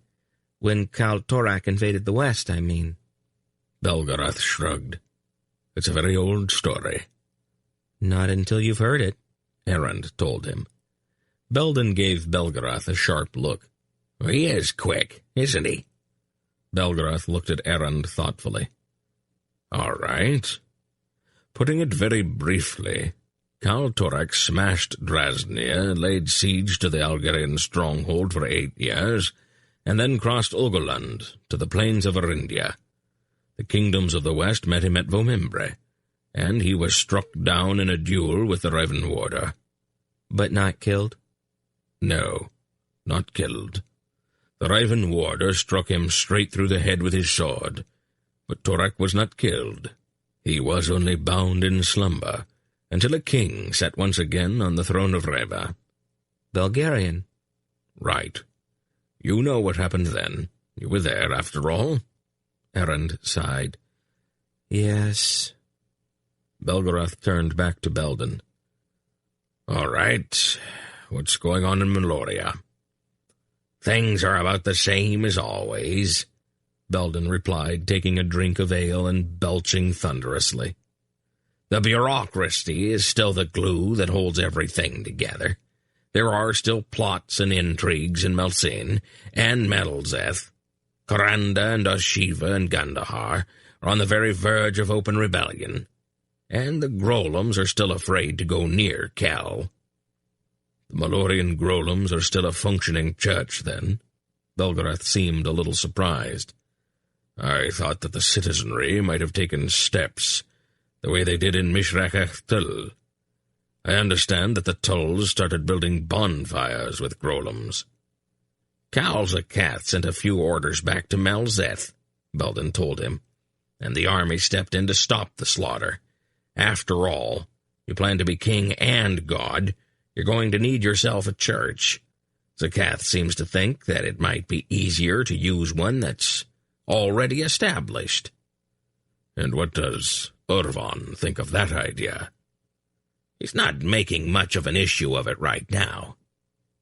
When Kal Torak invaded the west, I mean. Belgarath shrugged. It's a very old story. Not until you've heard it, Erend told him. Belden gave Belgarath a sharp look. He is quick, isn't he? Belgarath looked at Erend thoughtfully. All right. Putting it very briefly, Kal Torak smashed Drasnia, laid siege to the Algerian stronghold for 8 years, and then crossed Ogoland to the plains of Arindia. The kingdoms of the west met him at Vomimbre, and he was struck down in a duel with the Raven Warder. But not killed? No, not killed. The Raven Warder struck him straight through the head with his sword, but Torak was not killed. He was only bound in slumber, until a king sat once again on the throne of Reva. Belgarian. Right. You know what happened then. You were there, after all. Erend sighed. Yes. Belgarath turned back to Belden. All right. What's going on in Malloria? Things are about the same as always, Belden replied, taking a drink of ale and belching thunderously. The bureaucracy is still the glue that holds everything together. There are still plots and intrigues in Melsin and Medelzeth. Koranda and Oshiva and Gandahar are on the very verge of open rebellion, and the Grolums are still afraid to go near Kel. The Malloreon Grolums are still a functioning church, then? Belgarath seemed a little surprised. I thought that the citizenry might have taken steps, the way they did in Mishrachach Tull. I understand that the Tulls started building bonfires with Grolums. Kal Zakath sent a few orders back to Melzeth, Belden told him, and the army stepped in to stop the slaughter. After all, you plan to be king and god, you're going to need yourself a church. Zakath seems to think that it might be easier to use one that's already established. And what does Urvan think of that idea? He's not making much of an issue of it right now.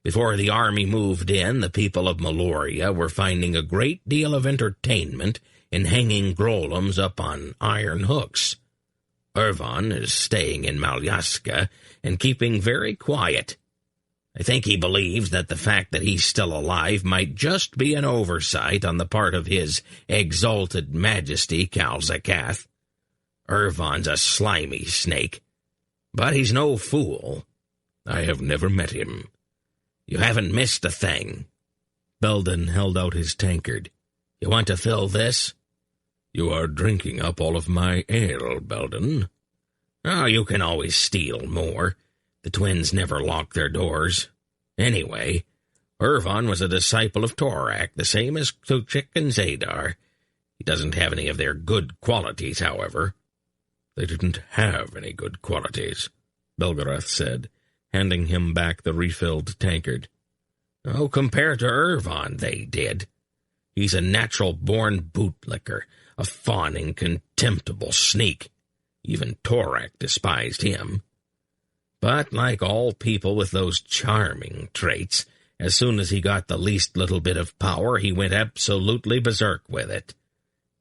Before the army moved in, the people of Malloria were finding a great deal of entertainment in hanging Grolums up on iron hooks. Urvan is staying in Malyaska and keeping very quiet. I think he believes that the fact that he's still alive might just be an oversight on the part of his exalted majesty, Calzakath. Irvan's a slimy snake, but he's no fool. I have never met him. You haven't missed a thing. Belden held out his tankard. You want to fill this? You are drinking up all of my ale, Belden. Oh, you can always steal more. The twins never lock their doors. Anyway, Irvan was a disciple of Torak, the same as Tuchik and Zadar. He doesn't have any of their good qualities, however. They didn't have any good qualities, Belgarath said, handing him back the refilled tankard. Oh, compared to Irvan, they did. He's a natural-born bootlicker, a fawning, contemptible sneak. Even Torak despised him. But like all people with those charming traits, as soon as he got the least little bit of power, he went absolutely berserk with it.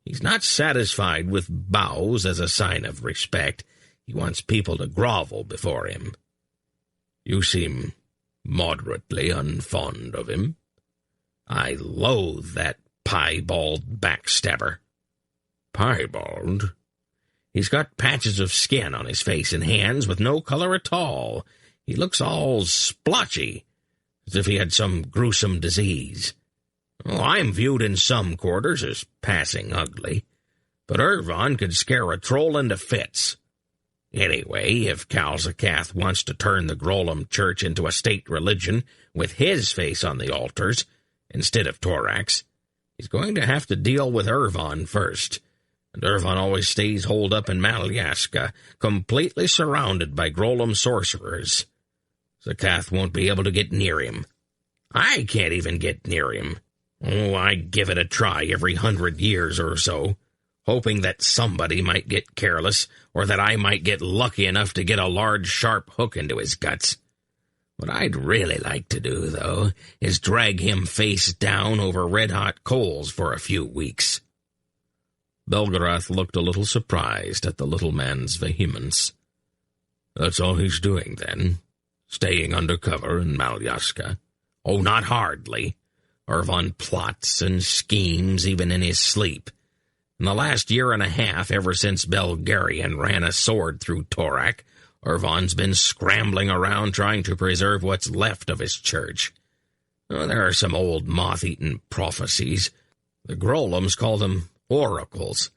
He's not satisfied with bows as a sign of respect. He wants people to grovel before him. You seem moderately unfond of him. I loathe that piebald backstabber. Piebald? He's got patches of skin on his face and hands with no color at all. He looks all splotchy, as if he had some gruesome disease. Oh, I'm viewed in some quarters as passing ugly, but Irvan could scare a troll into fits. Anyway, if Calzakath wants to turn the Grolem Church into a state religion with his face on the altars instead of Torak's, he's going to have to deal with Irvan first. And Irvan always stays holed up in Malyaska, completely surrounded by Grolem sorcerers. Zakath won't be able to get near him. I can't even get near him. Oh, I give it a try every 100 years or so, hoping that somebody might get careless, or that I might get lucky enough to get a large, sharp hook into his guts. What I'd really like to do, though, is drag him face down over red-hot coals for a few weeks. Belgarath looked a little surprised at the little man's vehemence. That's all he's doing, then? Staying under cover in Malyaska? Oh, not hardly. Irvan plots and schemes even in his sleep. In the last year and a half, ever since Belgarian ran a sword through Torak, Irvan's been scrambling around trying to preserve what's left of his church. Oh, there are some old moth-eaten prophecies. The Grolems call them oracles,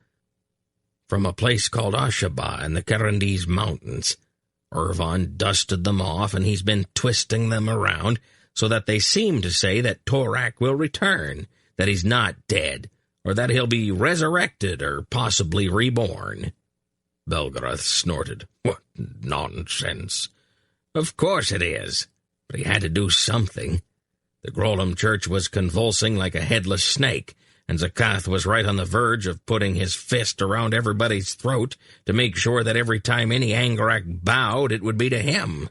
from a place called Ashaba in the Karandese Mountains. Irvan dusted them off, and he's been twisting them around so that they seem to say that Torak will return, that he's not dead, or that he'll be resurrected or possibly reborn. Belgarath snorted. What nonsense. Of course it is, but he had to do something. The Grolem Church was convulsing like a headless snake, and Zakath was right on the verge of putting his fist around everybody's throat to make sure that every time any Angarak bowed, it would be to him.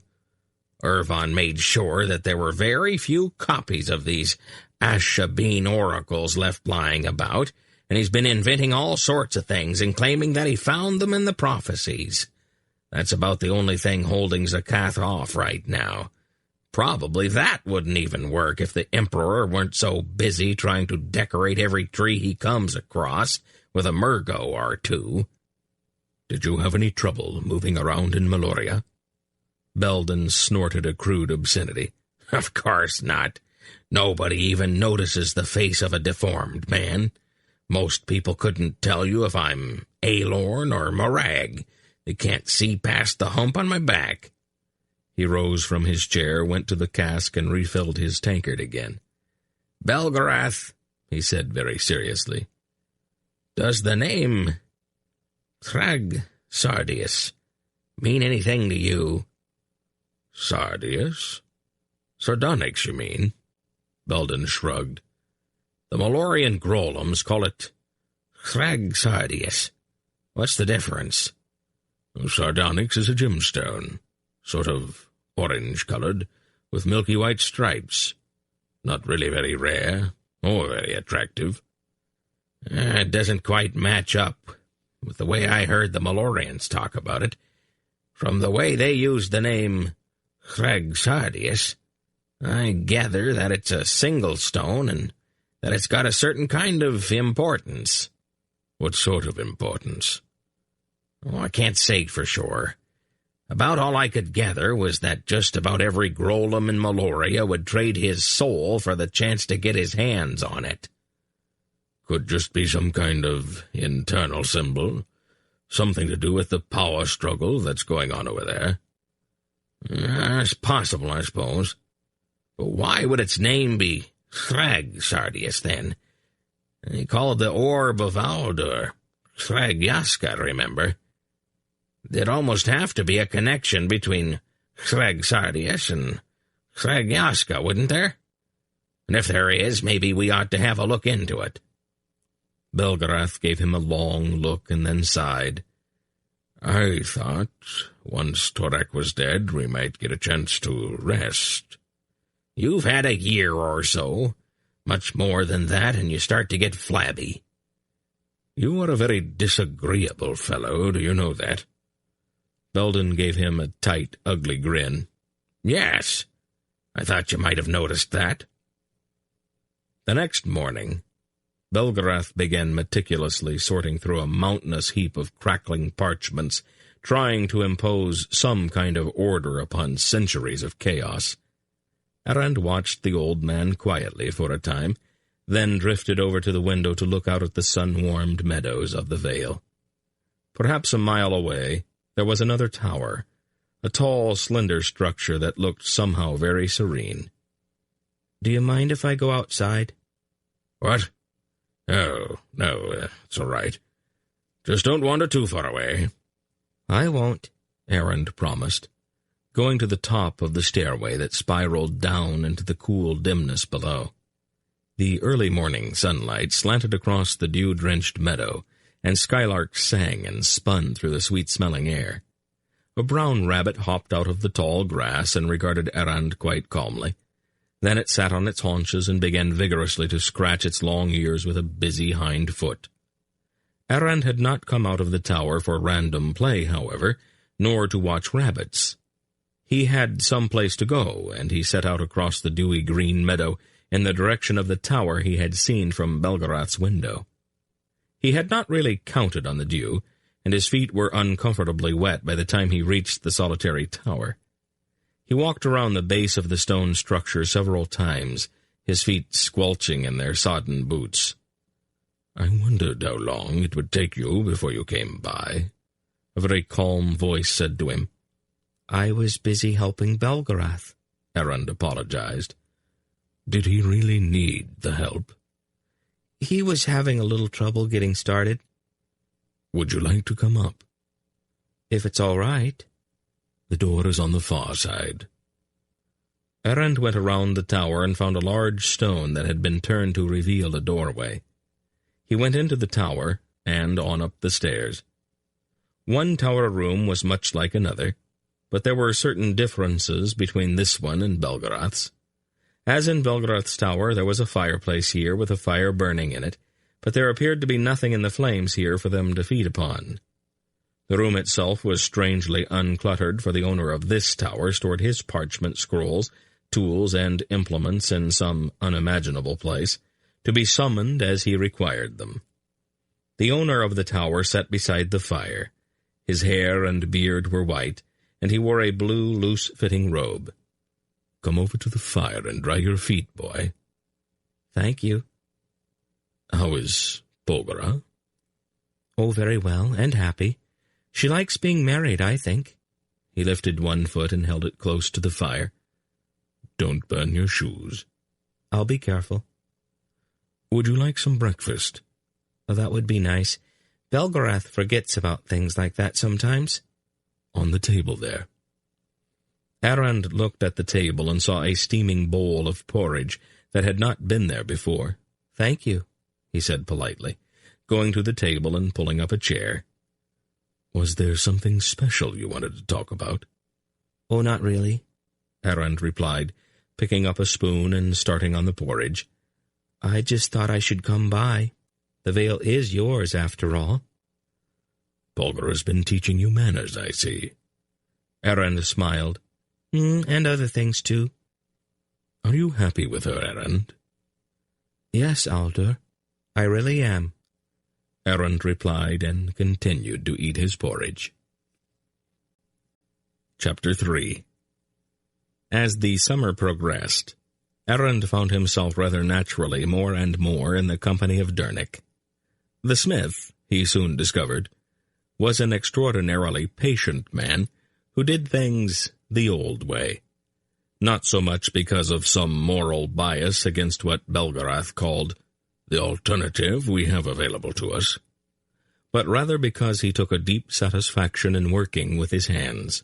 Irvan made sure that there were very few copies of these Ashabeen oracles left lying about, and he's been inventing all sorts of things and claiming that he found them in the prophecies. That's about the only thing holding Zakath off right now. Probably that wouldn't even work if the Emperor weren't so busy trying to decorate every tree he comes across with a Murgo or two. Did you have any trouble moving around in Maloria? Belden snorted a crude obscenity. Of course not. Nobody even notices the face of a deformed man. Most people couldn't tell you if I'm Aelorn or Morag. They can't see past the hump on my back. He rose from his chair, went to the cask, and refilled his tankard again. Belgarath, he said very seriously, does the name Thrag Sardius mean anything to you? Sardius? Sardonyx, you mean? Belden shrugged. The Malloreon Grolems call it Thrag Sardius. What's the difference? Sardonyx is a gemstone, sort of orange-colored, with milky white stripes. Not really very rare, or very attractive. It doesn't quite match up with the way I heard the Malloreons talk about it. From the way they used the name Thrag Sardius, I gather that it's a single stone, and that it's got a certain kind of importance. What sort of importance? Oh, I can't say for sure. About all I could gather was that just about every Grolem in Maloria would trade his soul for the chance to get his hands on it. Could just be some kind of internal symbol. Something to do with the power struggle that's going on over there. It's possible, I suppose. But why would its name be Thrag Sardius, then? He called the orb of Aldur Thrag Yaska, remember? There'd almost have to be a connection between Thrag Sardius and Thrag Yaska, wouldn't there? And if there is, maybe we ought to have a look into it. Belgarath gave him a long look and then sighed. I thought, once Torak was dead, we might get a chance to rest. You've had a year or so. Much more than that, and you start to get flabby. You are a very disagreeable fellow, do you know that? Belden gave him a tight, ugly grin. Yes, I thought you might have noticed that. The next morning, Belgarath began meticulously sorting through a mountainous heap of crackling parchments, trying to impose some kind of order upon centuries of chaos. Errand watched the old man quietly for a time, then drifted over to the window to look out at the sun-warmed meadows of the Vale. Perhaps a mile away, there was another tower, a tall, slender structure that looked somehow very serene. "Do you mind if I go outside?" "What? Oh, no, it's all right. Just don't wander too far away." "I won't," Errand promised, going to the top of the stairway that spiraled down into the cool dimness below. The early morning sunlight slanted across the dew-drenched meadow, and skylarks sang and spun through the sweet-smelling air. A brown rabbit hopped out of the tall grass and regarded Errand quite calmly. Then it sat on its haunches and began vigorously to scratch its long ears with a busy hind foot. Errand had not come out of the tower for random play, however, nor to watch rabbits. He had some place to go, and he set out across the dewy green meadow in the direction of the tower he had seen from Belgarath's window. He had not really counted on the dew, and his feet were uncomfortably wet by the time he reached the solitary tower. He walked around the base of the stone structure several times, his feet squelching in their sodden boots. "I wondered how long it would take you before you came by," a very calm voice said to him. "I was busy helping Belgarath," Errand apologized. "Did he really need the help?" "He was having a little trouble getting started." "Would you like to come up?" "If it's all right." "The door is on the far side." Errand went around the tower and found a large stone that had been turned to reveal a doorway. He went into the tower and on up the stairs. One tower room was much like another, but there were certain differences between this one and Belgarath's. As in Belgarath's tower, there was a fireplace here with a fire burning in it, but there appeared to be nothing in the flames here for them to feed upon. The room itself was strangely uncluttered, for the owner of this tower stored his parchment scrolls, tools, and implements in some unimaginable place, to be summoned as he required them. The owner of the tower sat beside the fire. His hair and beard were white, and he wore a blue, loose-fitting robe. "Come over to the fire and dry your feet, boy." "Thank you." "How is Polgara?" "Oh, very well, and happy. She likes being married, I think." He lifted one foot and held it close to the fire. "Don't burn your shoes." "I'll be careful." "Would you like some breakfast?" "Oh, that would be nice. Belgarath forgets about things like that sometimes." "On the table there." Errand looked at the table and saw a steaming bowl of porridge that had not been there before. "Thank you," he said politely, going to the table and pulling up a chair. "Was there something special you wanted to talk about?" "Oh, not really," Errand replied, picking up a spoon and starting on the porridge. "I just thought I should come by. The Vale is yours, after all." "Polgara's been teaching you manners, I see." Errand smiled. "And other things, too." "Are you happy with her errand?" "Yes, Aldur, I really am," Errand replied, and continued to eat his porridge. Chapter 3. As the summer progressed, Errand found himself rather naturally more and more in the company of Dernick. The smith, he soon discovered, was an extraordinarily patient man who did things the old way, not so much because of some moral bias against what Belgarath called the alternative we have available to us, but rather because he took a deep satisfaction in working with his hands.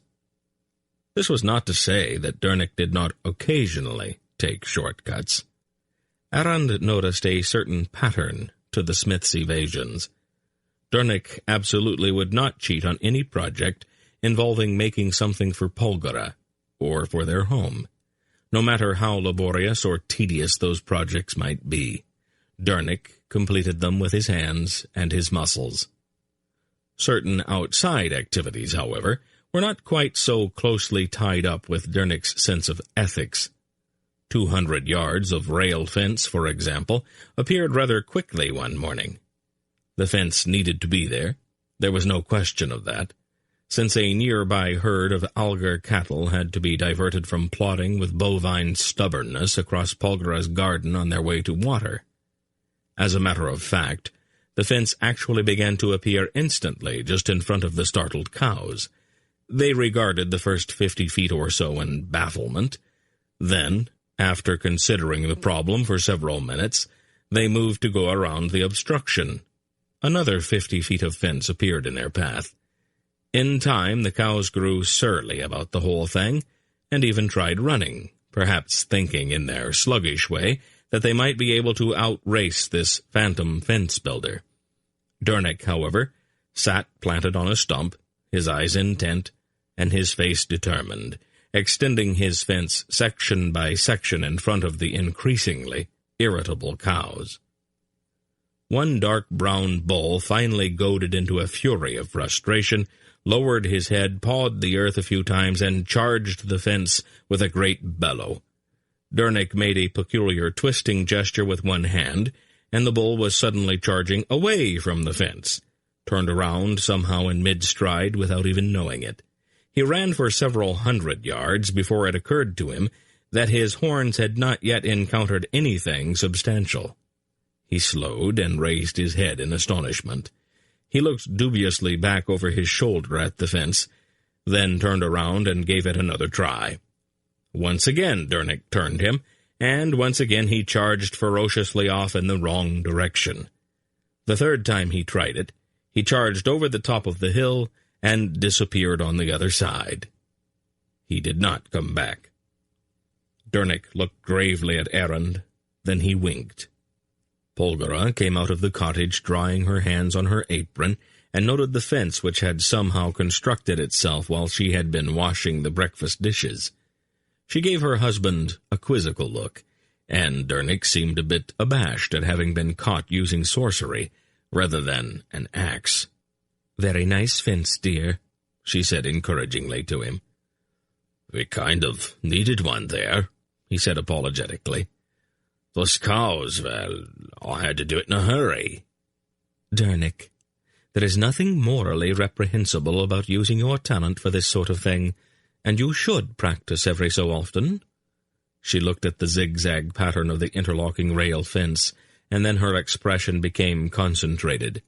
This was not to say that Dernick did not occasionally take shortcuts. Errand noticed a certain pattern to the smith's evasions. Dernick absolutely would not cheat on any project involving making something for Polgara, or for their home, no matter how laborious or tedious those projects might be. Dernick completed them with his hands and his muscles. Certain outside activities, however, were not quite so closely tied up with Dernick's sense of ethics. 200 yards of rail fence, for example, appeared rather quickly one morning. The fence needed to be there. There was no question of that, since a nearby herd of Algar cattle had to be diverted from plodding with bovine stubbornness across Polgara's garden on their way to water. As a matter of fact, the fence actually began to appear instantly just in front of the startled cows. They regarded the first 50 feet or so in bafflement. Then, after considering the problem for several minutes, they moved to go around the obstruction. Another 50 feet of fence appeared in their path. In time, the cows grew surly about the whole thing, and even tried running, perhaps thinking in their sluggish way that they might be able to outrace this phantom fence-builder. Dernick, however, sat planted on a stump, his eyes intent, and his face determined, extending his fence section by section in front of the increasingly irritable cows. One dark brown bull, finally goaded into a fury of frustration, lowered his head, pawed the earth a few times, and charged the fence with a great bellow. Dernick made a peculiar twisting gesture with one hand, and the bull was suddenly charging away from the fence, turned around somehow in mid-stride without even knowing it. He ran for several hundred yards before it occurred to him that his horns had not yet encountered anything substantial. He slowed and raised his head in astonishment. He looked dubiously back over his shoulder at the fence, then turned around and gave it another try. Once again Dernick turned him, and once again he charged ferociously off in the wrong direction. The third time he tried it, he charged over the top of the hill and disappeared on the other side. He did not come back. Dernick looked gravely at Errand, then he winked. Polgara came out of the cottage drying her hands on her apron, and noted the fence which had somehow constructed itself while she had been washing the breakfast dishes. She gave her husband a quizzical look, and Dernick seemed a bit abashed at having been caught using sorcery rather than an axe. "Very nice fence, dear," she said encouragingly to him. "We kind of needed one there," he said apologetically. "Those cows, well, I had to do it in a hurry." "Dernick, there is nothing morally reprehensible about using your talent for this sort of thing, and you should practice every so often." She looked at the zigzag pattern of the interlocking rail fence, and then her expression became concentrated.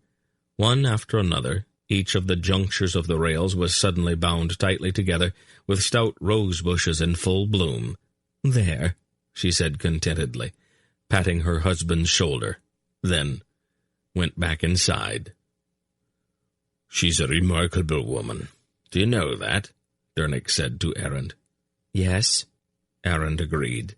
One after another, each of the junctures of the rails was suddenly bound tightly together with stout rose bushes in full bloom. "There," she said contentedly, patting her husband's shoulder, then went back inside. "She's a remarkable woman. Do you know that?" Dernick said to Errand. "Yes," Errand agreed.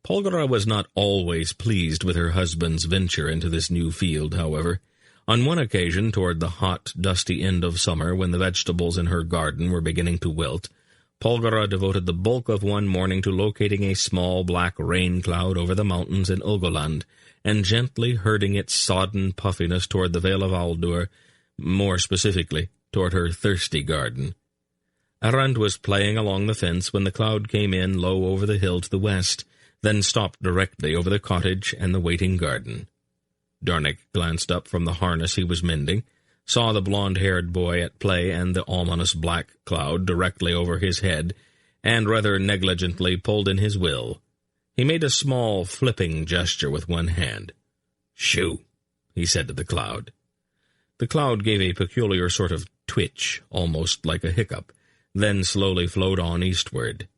Polgara was not always pleased with her husband's venture into this new field, however. On one occasion, toward the hot, dusty end of summer, when the vegetables in her garden were beginning to wilt, Polgara devoted the bulk of one morning to locating a small black rain cloud over the mountains in Ugoland, and gently herding its sodden puffiness toward the Vale of Aldur, more specifically, toward her thirsty garden. Errand was playing along the fence when the cloud came in low over the hill to the west, then stopped directly over the cottage and the waiting garden. Darnick glanced up from the harness he was mending, saw the blond-haired boy at play and the ominous black cloud directly over his head, and rather negligently pulled in his will. He made a small flipping gesture with one hand. "Shoo," he said to the cloud. The cloud gave a peculiar sort of twitch, almost like a hiccup, then slowly flowed on eastward.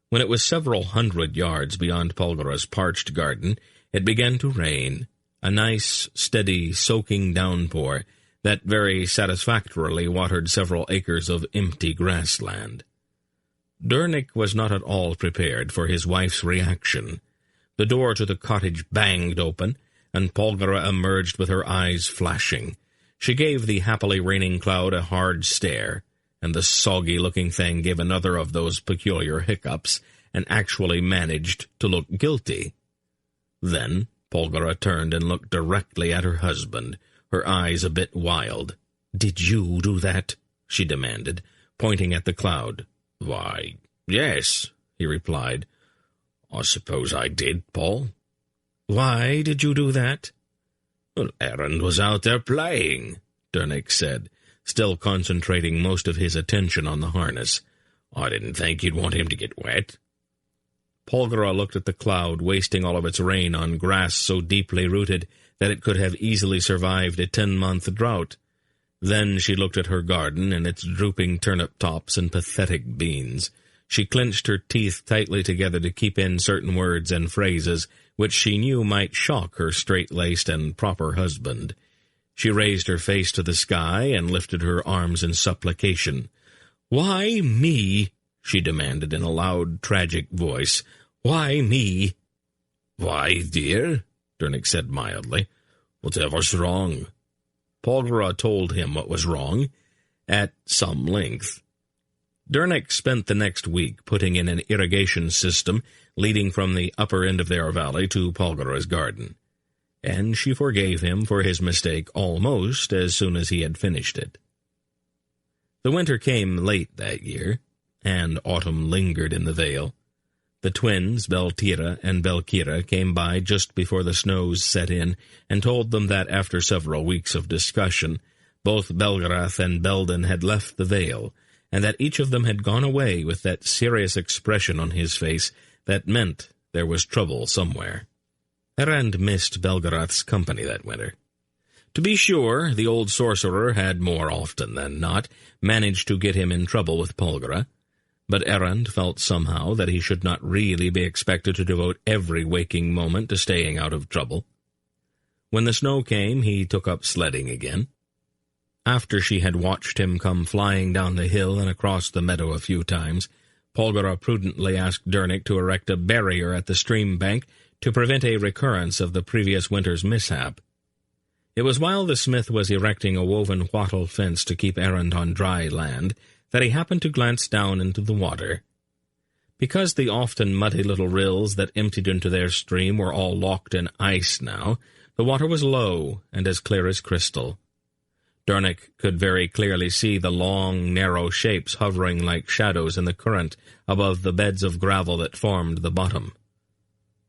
When it was several hundred yards beyond Polgara's parched garden, it began to rain, a nice, steady, soaking downpour that very satisfactorily watered several acres of empty grassland. Darnick was not at all prepared for his wife's reaction. The door to the cottage banged open, and Polgara emerged with her eyes flashing. She gave the happily raining cloud a hard stare, and the soggy-looking thing gave another of those peculiar hiccups, and actually managed to look guilty. Then Polgara turned and looked directly at her husband, her eyes a bit wild. "Did you do that?" she demanded, pointing at the cloud. "Why, yes," he replied. "I suppose I did, Paul." "Why did you do that?" "Well, Errand was out there playing," Darnick said, still concentrating most of his attention on the harness. "I didn't think you'd want him to get wet." Polgara looked at the cloud, wasting all of its rain on grass so deeply rooted that it could have easily survived a 10-month drought. Then she looked at her garden and its drooping turnip tops and pathetic beans. She clenched her teeth tightly together to keep in certain words and phrases which she knew might shock her straight-laced and proper husband. She raised her face to the sky and lifted her arms in supplication. "Why me?" she demanded in a loud, tragic voice. "Why me?" "Why, dear," Darnick said mildly, "whatever's wrong?" Polgara told him what was wrong, at some length. Darnick spent the next week putting in an irrigation system leading from the upper end of their valley to Polgara's garden, and she forgave him for his mistake almost as soon as he had finished it. The winter came late that year, and autumn lingered in the vale. The twins, Beltira and Belkira, came by just before the snows set in, and told them that after several weeks of discussion, both Belgarath and Belden had left the vale, and that each of them had gone away with that serious expression on his face that meant there was trouble somewhere. Errand missed Belgarath's company that winter. To be sure, the old sorcerer had more often than not managed to get him in trouble with Polgara, but Errand felt somehow that he should not really be expected to devote every waking moment to staying out of trouble. When the snow came, he took up sledding again. After she had watched him come flying down the hill and across the meadow a few times, Polgara prudently asked Darnick to erect a barrier at the stream bank to prevent a recurrence of the previous winter's mishap. It was while the smith was erecting a woven wattle fence to keep Errand on dry land that he happened to glance down into the water. Because the often muddy little rills that emptied into their stream were all locked in ice now, the water was low and as clear as crystal. Darnick could very clearly see the long, narrow shapes hovering like shadows in the current above the beds of gravel that formed the bottom.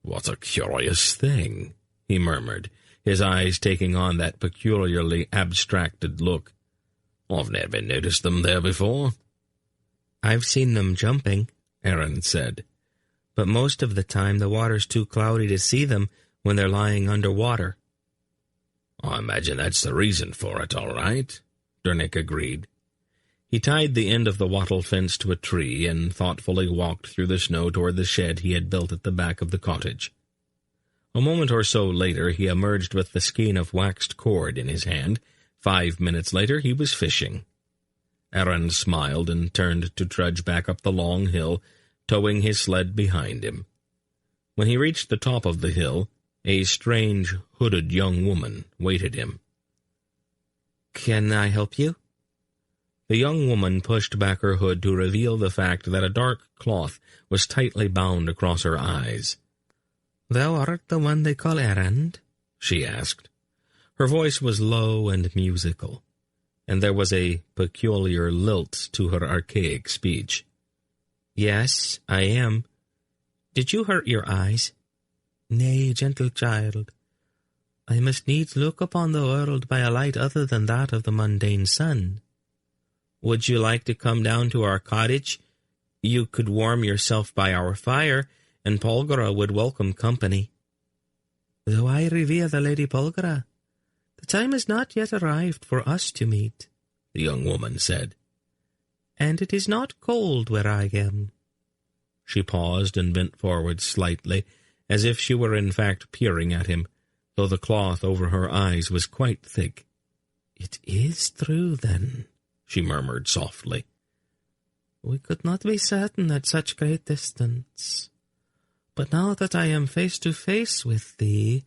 "What a curious thing," he murmured, his eyes taking on that peculiarly abstracted look. "I've never noticed them there before." "I've seen them jumping," Errand said, "but most of the time the water's too cloudy to see them when they're lying under water." "I imagine that's the reason for it, all right," Darnick agreed. He tied the end of the wattle fence to a tree and thoughtfully walked through the snow toward the shed he had built at the back of the cottage. A moment or so later he emerged with the skein of waxed cord in his hand. 5 minutes later he was fishing. Errand smiled and turned to trudge back up the long hill, towing his sled behind him. When he reached the top of the hill, a strange, hooded young woman waited him. "Can I help you?" The young woman pushed back her hood to reveal the fact that a dark cloth was tightly bound across her eyes. "Thou art the one they call Errand?" she asked. Her voice was low and musical. and there was a peculiar lilt to her archaic speech. "Yes, I am. Did you hurt your eyes?" "Nay, gentle child. I must needs look upon the world by a light other than that of the mundane sun." "Would you like to come down to our cottage? You could warm yourself by our fire, and Polgara would welcome company." "Though I revere the Lady Polgara, the time has not yet arrived for us to meet," the young woman said. "And it is not cold where I am." She paused and bent forward slightly, as if she were in fact peering at him, though the cloth over her eyes was quite thick. "It is true, then," she murmured softly. "We could not be certain at such great distance. But now that I am face to face with thee,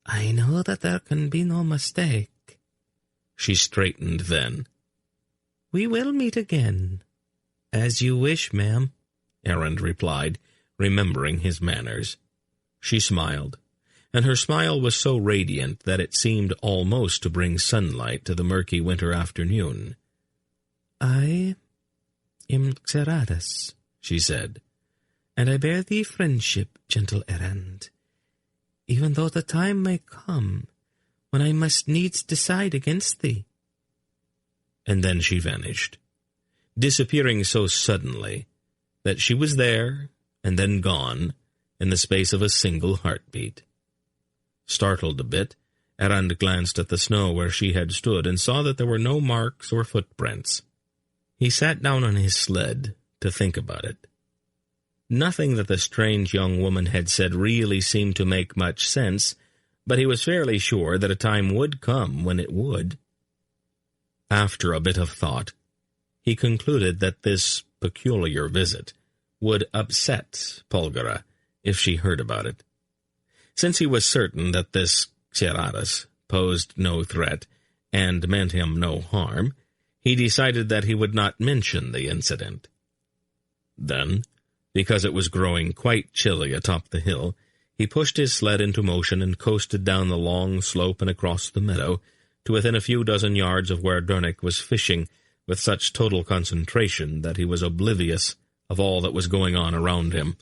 I know that there can be no mistake." She straightened then. "We will meet again." "As you wish, ma'am," Errand replied, remembering his manners. She smiled, and her smile was so radiant that it seemed almost to bring sunlight to the murky winter afternoon. "I am Xeratus," she said, "and I bear thee friendship, gentle errand, even though the time may come when I must needs decide against thee." And then she vanished, disappearing so suddenly that she was there and then gone in the space of a single heartbeat. Startled a bit, Errand glanced at the snow where she had stood and saw that there were no marks or footprints. He sat down on his sled to think about it. Nothing that the strange young woman had said really seemed to make much sense, but he was fairly sure that a time would come when it would. After a bit of thought, he concluded that this peculiar visit would upset Polgara if she heard about it. Since he was certain that this Xeratus posed no threat and meant him no harm, he decided that he would not mention the incident. Then, because it was growing quite chilly atop the hill, he pushed his sled into motion and coasted down the long slope and across the meadow to within a few dozen yards of where Dernick was fishing with such total concentration that he was oblivious of all that was going on around him.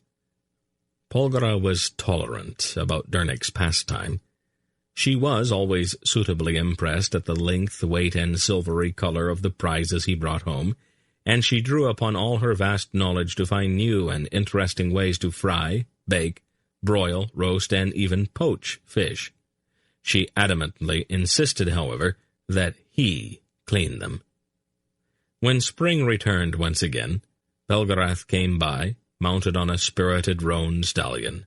Polgara was tolerant about Dernick's pastime. She was always suitably impressed at the length, weight, and silvery color of the prizes he brought home, and she drew upon all her vast knowledge to find new and interesting ways to fry, bake, broil, roast, and even poach fish. She adamantly insisted, however, that he clean them. When spring returned once again, Belgarath came by, mounted on a spirited roan stallion.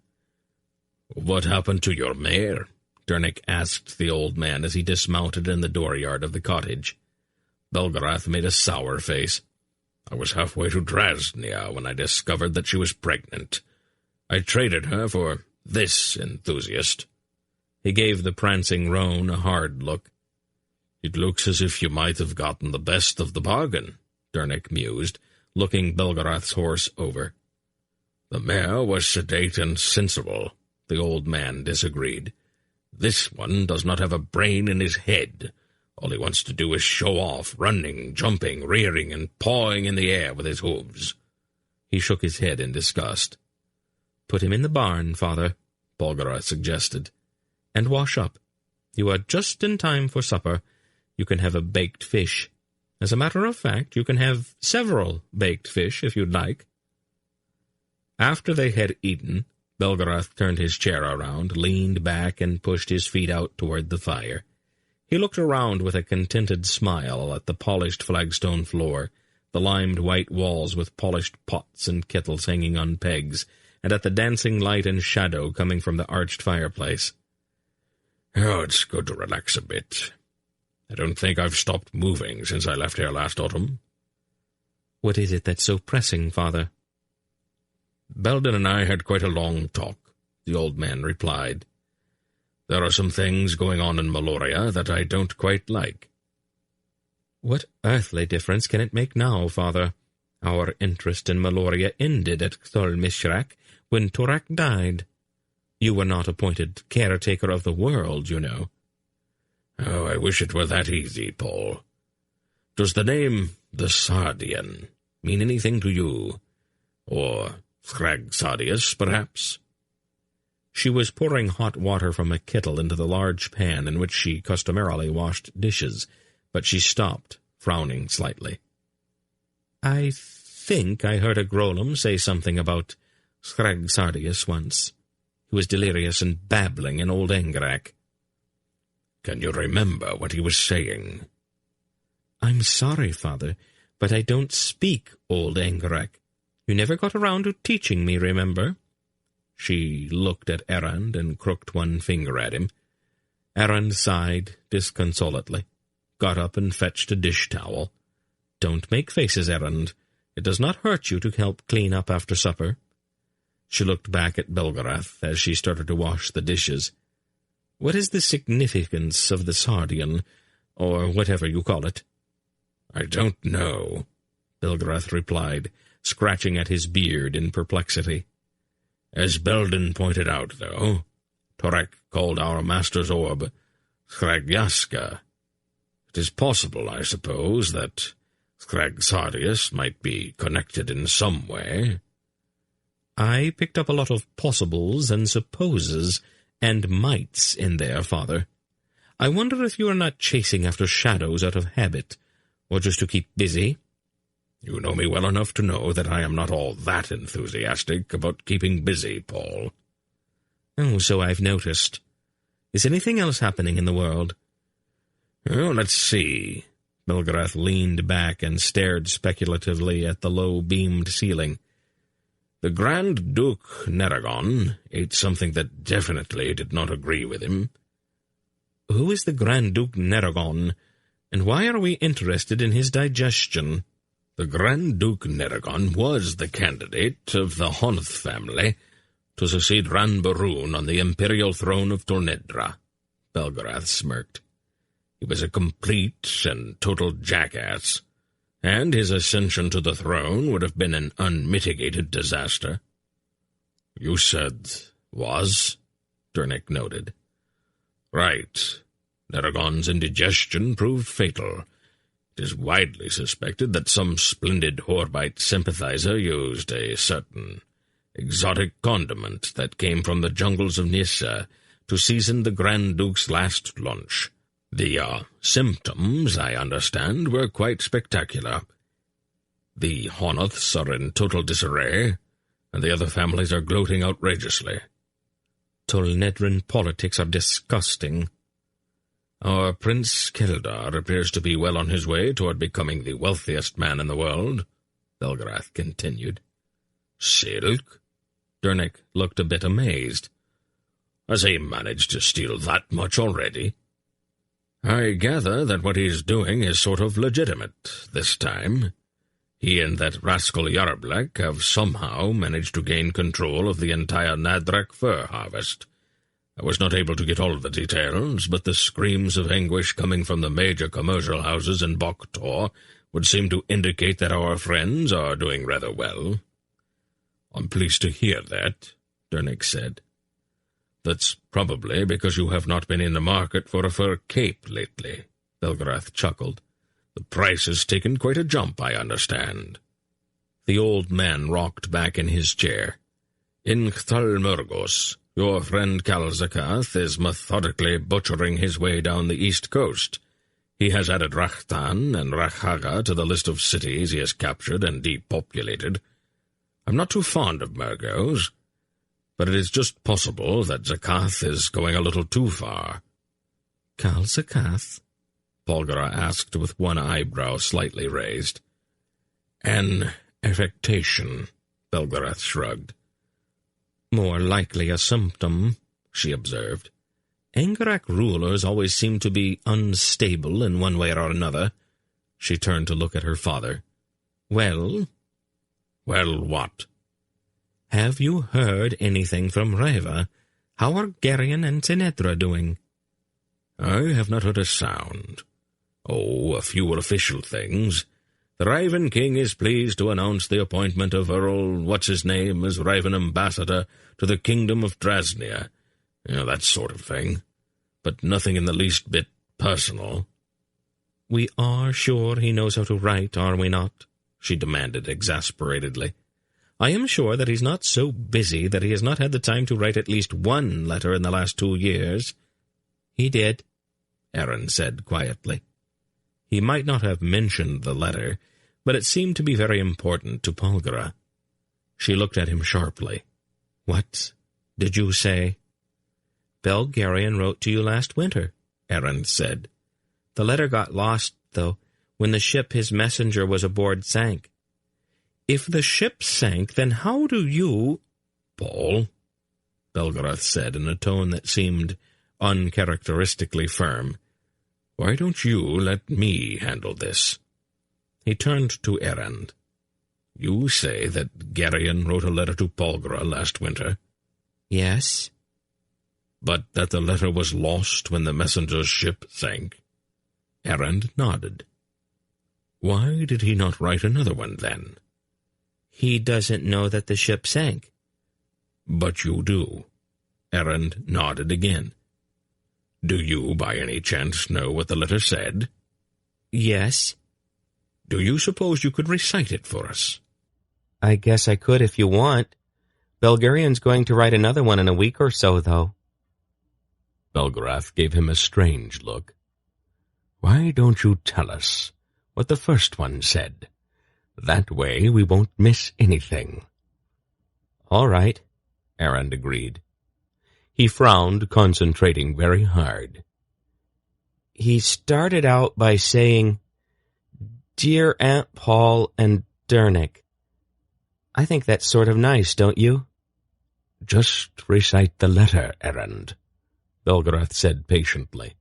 "What happened to your mare?" Dernick asked the old man as he dismounted in the dooryard of the cottage. Belgarath made a sour face. "I was halfway to Drasnia when I discovered that she was pregnant. I traded her for this enthusiast." He gave the prancing roan a hard look. "It looks as if you might have gotten the best of the bargain," Dernick mused, looking Belgarath's horse over. "The mare was sedate and sensible," the old man disagreed. "This one does not have a brain in his head. All he wants to do is show off, running, jumping, rearing, and pawing in the air with his hooves." He shook his head in disgust. "Put him in the barn, father," Polgara suggested, "and wash up. You are just in time for supper. You can have a baked fish. As a matter of fact, you can have several baked fish if you'd like." After they had eaten, Belgarath turned his chair around, leaned back, and pushed his feet out toward the fire. He looked around with a contented smile at the polished flagstone floor, the limed white walls with polished pots and kettles hanging on pegs, and at the dancing light and shadow coming from the arched fireplace. "Oh, it's good to relax a bit. I don't think I've stopped moving since I left here last autumn." "What is it that's so pressing, father?" "Belden and I had quite a long talk," the old man replied. "There are some things going on in Malloreon that I don't quite like." "What earthly difference can it make now, father? Our interest in Malloreon ended at Xol Mishrak when Torak died. You were not appointed caretaker of the world, you know." "Oh, I wish it were that easy, Paul. Does the name the Sardian mean anything to you? Or Thrag-Sardius, perhaps?" She was pouring hot water from a kettle into the large pan in which she customarily washed dishes, but she stopped, frowning slightly. "I think I heard a Grolem say something about Thrag-Sardius once. He was delirious and babbling in Old Engerak." "Can you remember what he was saying?" "I'm sorry, Father, but I don't speak Old Engerak. You never got around to teaching me, remember?" She looked at Errand and crooked one finger at him. Errand sighed disconsolately, got up and fetched a dish-towel. "Don't make faces, Errand. It does not hurt you to help clean up after supper." She looked back at Belgarath as she started to wash the dishes. "What is the significance of the Sardian, or whatever you call it?" "I don't know," Belgarath replied, scratching at his beard in perplexity. "As Belden pointed out, though, Torek called our master's orb Thragyaska. It is possible, I suppose, that Thrag-Sardius might be connected in some way." "I picked up a lot of possibles and supposes and mights in there, Father. I wonder if you are not chasing after shadows out of habit, or just to keep busy?" "You know me well enough to know that I am not all that enthusiastic about keeping busy, Paul." "Oh, so I've noticed. Is anything else happening in the world?" "Oh, let's see." Belgarath leaned back and stared speculatively at the low-beamed ceiling. "The Grand Duke Neragon ate something that definitely did not agree with him." "Who is the Grand Duke Neragon, and why are we interested in his digestion?" "The Grand Duke Neragon was the candidate of the Honoth family to succeed Ranbaroon on the imperial throne of Tornedra," Belgarath smirked. "He was a complete and total jackass, and his ascension to the throne would have been an unmitigated disaster." "You said was?" Durnick noted. "Right. Neragon's indigestion proved fatal. It is widely suspected that some splendid Horbite sympathizer used a certain exotic condiment that came from the jungles of Nissa to season the Grand Duke's last lunch. The symptoms, I understand, were quite spectacular. The Honoths are in total disarray, and the other families are gloating outrageously." "Tolnedran politics are disgusting." "Our Prince Keldar appears to be well on his way toward becoming the wealthiest man in the world," Belgarath continued. "Silk?" Durnick looked a bit amazed. "Has he managed to steal that much already?" "I gather that what he's doing is sort of legitimate this time. He and that rascal Yarblek have somehow managed to gain control of the entire Nadrak fur harvest. I was not able to get all of the details, but the screams of anguish coming from the major commercial houses in Boktor would seem to indicate that our friends are doing rather well." "I'm pleased to hear that," Durnick said. "That's probably because you have not been in the market for a fur cape lately," Belgarath chuckled. "The price has taken quite a jump, I understand." The old man rocked back in his chair. "In Chtalmurgos, your friend Kalzakath is methodically butchering his way down the east coast. He has added Rachtan and Rachaga to the list of cities he has captured and depopulated. I'm not too fond of Murgos, but it is just possible that Zakath is going a little too far." "Kalzakath?" Polgara asked with one eyebrow slightly raised. "An affectation," Belgarath shrugged. "More likely a symptom," she observed. "Engerak rulers always seem to be unstable in one way or another." She turned to look at her father. "Well?" "Well, what?" "Have you heard anything from Reva? How are Geryon and Tenedra doing?" "I have not heard a sound. Oh, a few official things. The Raven King is pleased to announce the appointment of Earl What's-His-Name as Raven Ambassador to the Kingdom of Drasnia. That sort of thing. But nothing in the least bit personal." We are sure he knows how to write, are we not?" she demanded exasperatedly. "I am sure that he's not so busy that he has not had the time to write at least one letter in the last 2 years." "He did," Erin said quietly. He might not have mentioned the letter, but it seemed to be very important to Polgara. She looked at him sharply. "What did you say?" "Belgarian wrote to you last winter," Erin said. "The letter got lost, though, when the ship his messenger was aboard sank." "If the ship sank, then how do you—" "Paul," Belgarath said in a tone that seemed uncharacteristically firm, "why don't you let me handle this?" He turned to Erend. "You say that Garion wrote a letter to Polgara last winter?" "Yes." "But that the letter was lost when the messenger's ship sank?" Erend nodded. "Why did he not write another one, then?" "He doesn't know that the ship sank." "But you do." Erend nodded again. "Do you, by any chance, know what the letter said?" "Yes." "Do you suppose you could recite it for us?" "I guess I could if you want. Belgarian's going to write another one in a week or so, though." Belgarath gave him a strange look. "Why don't you tell us what the first one said? That way we won't miss anything." "All right," Erend agreed. He frowned, concentrating very hard. "He started out by saying, 'Dear Aunt Paul and Dernick.' I think that's sort of nice, don't you?" "Just recite the letter, Erend," Belgarath said patiently.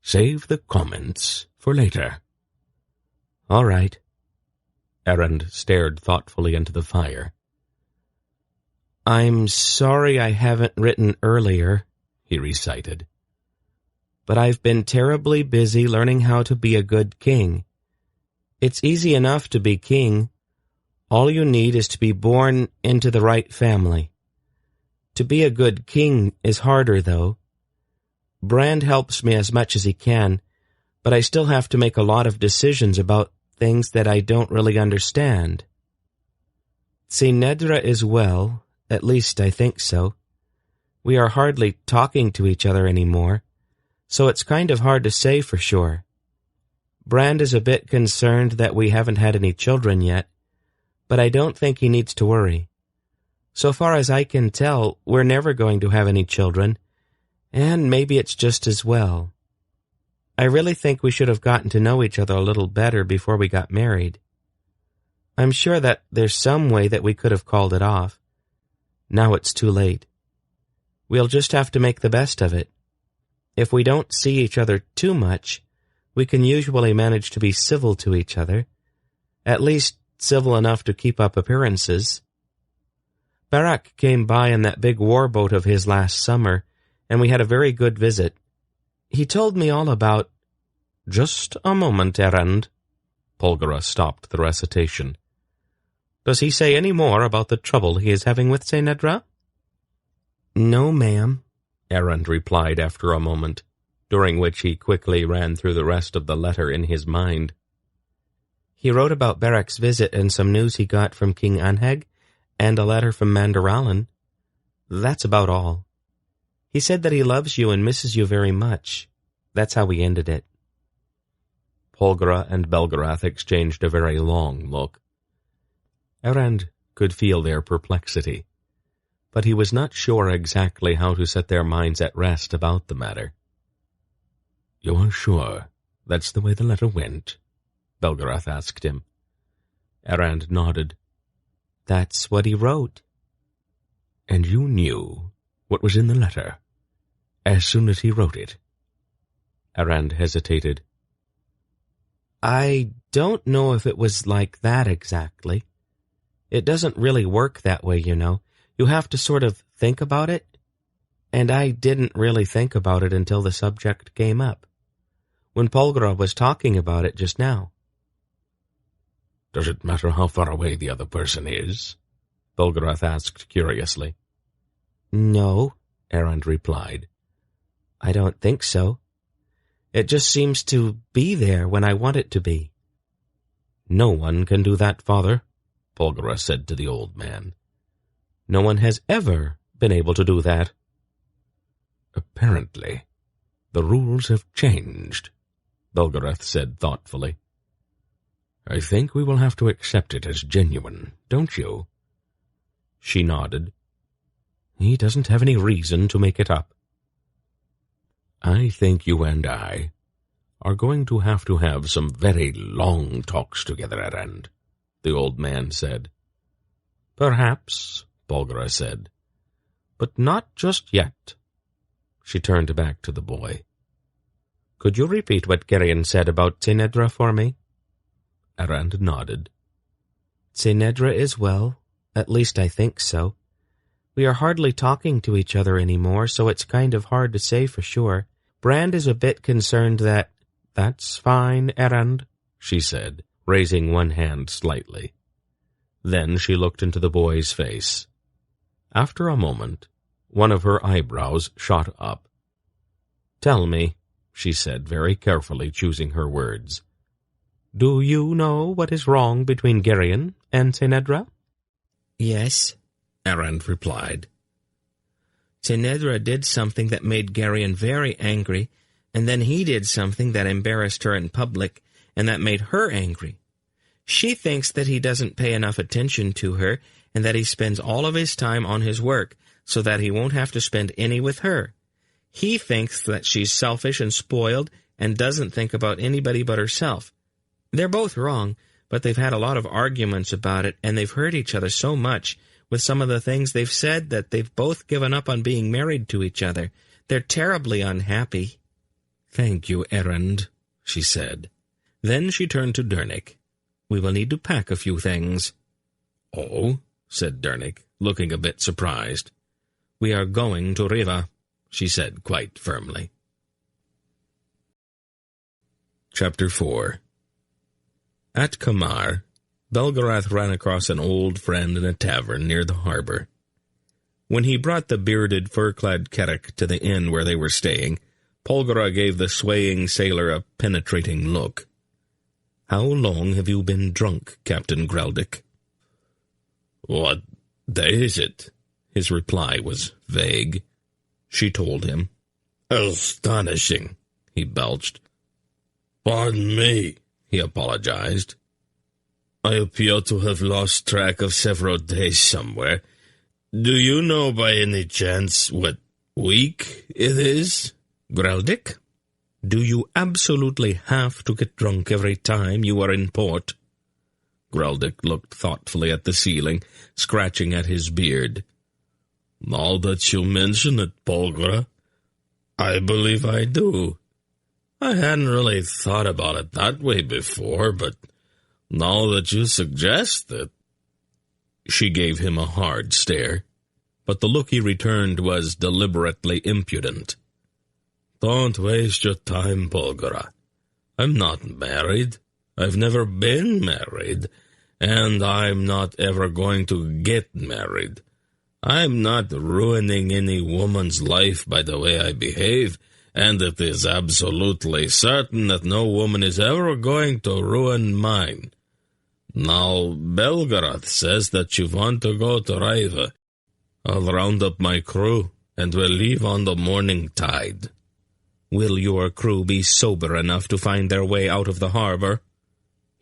"Save the comments for later." "All right." Erend stared thoughtfully into the fire. "I'm sorry I haven't written earlier," he recited. "But I've been terribly busy learning how to be a good king. It's easy enough to be king. All you need is to be born into the right family. To be a good king is harder, though. Brand helps me as much as he can, but I still have to make a lot of decisions about things that I don't really understand. Sinedra is well, at least I think so. We are hardly talking to each other anymore, so it's kind of hard to say for sure. Brand is a bit concerned that we haven't had any children yet, but I don't think he needs to worry. So far as I can tell, we're never going to have any children, and maybe it's just as well. I really think we should have gotten to know each other a little better before we got married. I'm sure that there's some way that we could have called it off. Now it's too late. We'll just have to make the best of it. If we don't see each other too much, we can usually manage to be civil to each other, at least civil enough to keep up appearances. Barak came by in that big warboat of his last summer, and we had a very good visit. He told me all about—" "Just a moment, Erend." Polgara stopped the recitation. "Does he say any more about the trouble he is having with Sinedra?" "No, ma'am," Erend replied after a moment, during which he quickly ran through the rest of the letter in his mind. "He wrote about Barak's visit and some news he got from King Anheg, and a letter from Mandaralan. That's about all. He said that he loves you and misses you very much. That's how we ended it." Polgara and Belgarath exchanged a very long look. Erend could feel their perplexity, but he was not sure exactly how to set their minds at rest about the matter. "You're sure that's the way the letter went?" Belgarath asked him. Erend nodded. "That's what he wrote." "And you knew what was in the letter as soon as he wrote it?" Erend hesitated. "I don't know if it was like that exactly. It doesn't really work that way, you know. You have to sort of think about it. And I didn't really think about it until the subject came up, when Polgara was talking about it just now." "Does it matter how far away the other person is?" Belgarath asked curiously. "No," Erend replied. "I don't think so. It just seems to be there when I want it to be." "No one can do that, Father," Polgara said to the old man. "No one has ever been able to do that." "Apparently, the rules have changed," Belgarath said thoughtfully. "I think we will have to accept it as genuine, don't you?" She nodded. "He doesn't have any reason to make it up." "I think you and I are going to have some very long talks together, Erend," the old man said. "Perhaps," Polgara said, "but not just yet." She turned back to the boy. "Could you repeat what Geryon said about Tsenedra for me?" Erend nodded. "Tsenedra is well. At least I think so. We are hardly talking to each other anymore, so it's kind of hard to say for sure. Brand is a bit concerned that—" "That's fine, Erend," she said, raising one hand slightly. Then she looked into the boy's face. After a moment, one of her eyebrows shot up. "Tell me," she said, very carefully choosing her words, "do you know what is wrong between Geryon and Tsenedra?" "Yes," Erend replied. "Tsenedra did something that made Geryon very angry, and then he did something that embarrassed her in public, and that made her angry. She thinks that he doesn't pay enough attention to her, and that he spends all of his time on his work, so that he won't have to spend any with her. He thinks that she's selfish and spoiled, and doesn't think about anybody but herself. They're both wrong, but they've had a lot of arguments about it, and they've hurt each other so much with some of the things they've said that they've both given up on being married to each other. They're terribly unhappy." "Thank you, Erend," she said. Then she turned to Dernick. "We will need to pack a few things." "Oh?" said Dernick, looking a bit surprised. "We are going to Riva," she said quite firmly. Chapter 4. At Kamar, Belgarath ran across an old friend in a tavern near the harbor. When he brought the bearded, fur-clad Kerek to the inn where they were staying, Polgara gave the swaying sailor a penetrating look. "How long have you been drunk, Captain Greldick?" "What day is it?" His reply was vague. She told him. "Astonishing," he belched. "Pardon me," he apologized. "I appear to have lost track of several days somewhere. Do you know by any chance what week it is?" "Greldick, do you absolutely have to get drunk every time you are in port?" Greldick looked thoughtfully at the ceiling, scratching at his beard. "Now that you mention it, Polgara, I believe I do. I hadn't really thought about it that way before, but now that you suggest it—" She gave him a hard stare, but the look he returned was deliberately impudent. "Don't waste your time, Polgara. I'm not married. I've never been married, and I'm not ever going to get married. I'm not ruining any woman's life by the way I behave, and it is absolutely certain that no woman is ever going to ruin mine. Now, Belgarath says that you want to go to Riva. I'll round up my crew, and we'll leave on the morning tide." "Will your crew be sober enough to find their way out of the harbor?"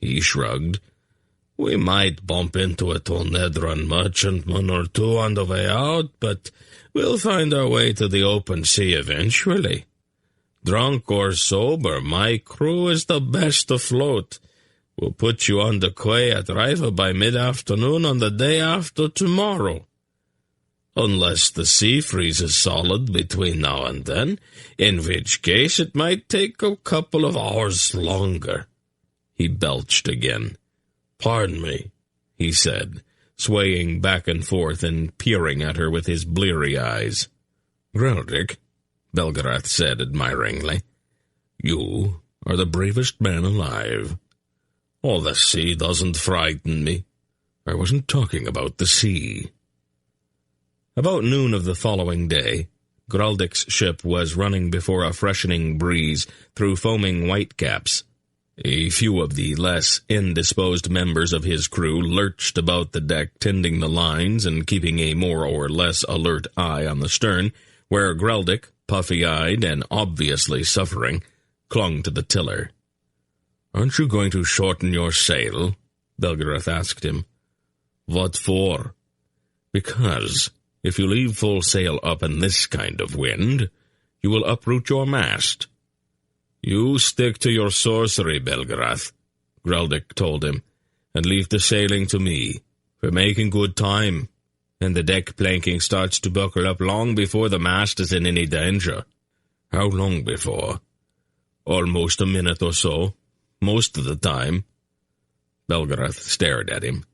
He shrugged. "We might bump into a Tonedran merchantman or two on the way out, but we'll find our way to the open sea eventually. Drunk or sober, my crew is the best afloat. We'll put you on the quay at Riva by mid-afternoon on the day after tomorrow. Unless the sea freezes solid between now and then, in which case it might take a couple of hours longer." He belched again. "Pardon me," he said, swaying back and forth and peering at her with his bleary eyes. "Greldick," Belgarath said admiringly, "you are the bravest man alive. Oh, the sea doesn't frighten me. I wasn't talking about the sea." About noon of the following day, Graldic's ship was running before a freshening breeze through foaming whitecaps. A few of the less indisposed members of his crew lurched about the deck, tending the lines and keeping a more or less alert eye on the stern, where Graldic, puffy-eyed and obviously suffering, clung to the tiller. "Aren't you going to shorten your sail?" Belgarath asked him. "What for?" "Because if you leave full sail up in this kind of wind, you will uproot your mast." "You stick to your sorcery, Belgarath," Graldic told him, "and leave the sailing to me. We're making good time, and the deck planking starts to buckle up long before the mast is in any danger." "How long before?" "Almost a minute or so, most of the time." Belgarath stared at him.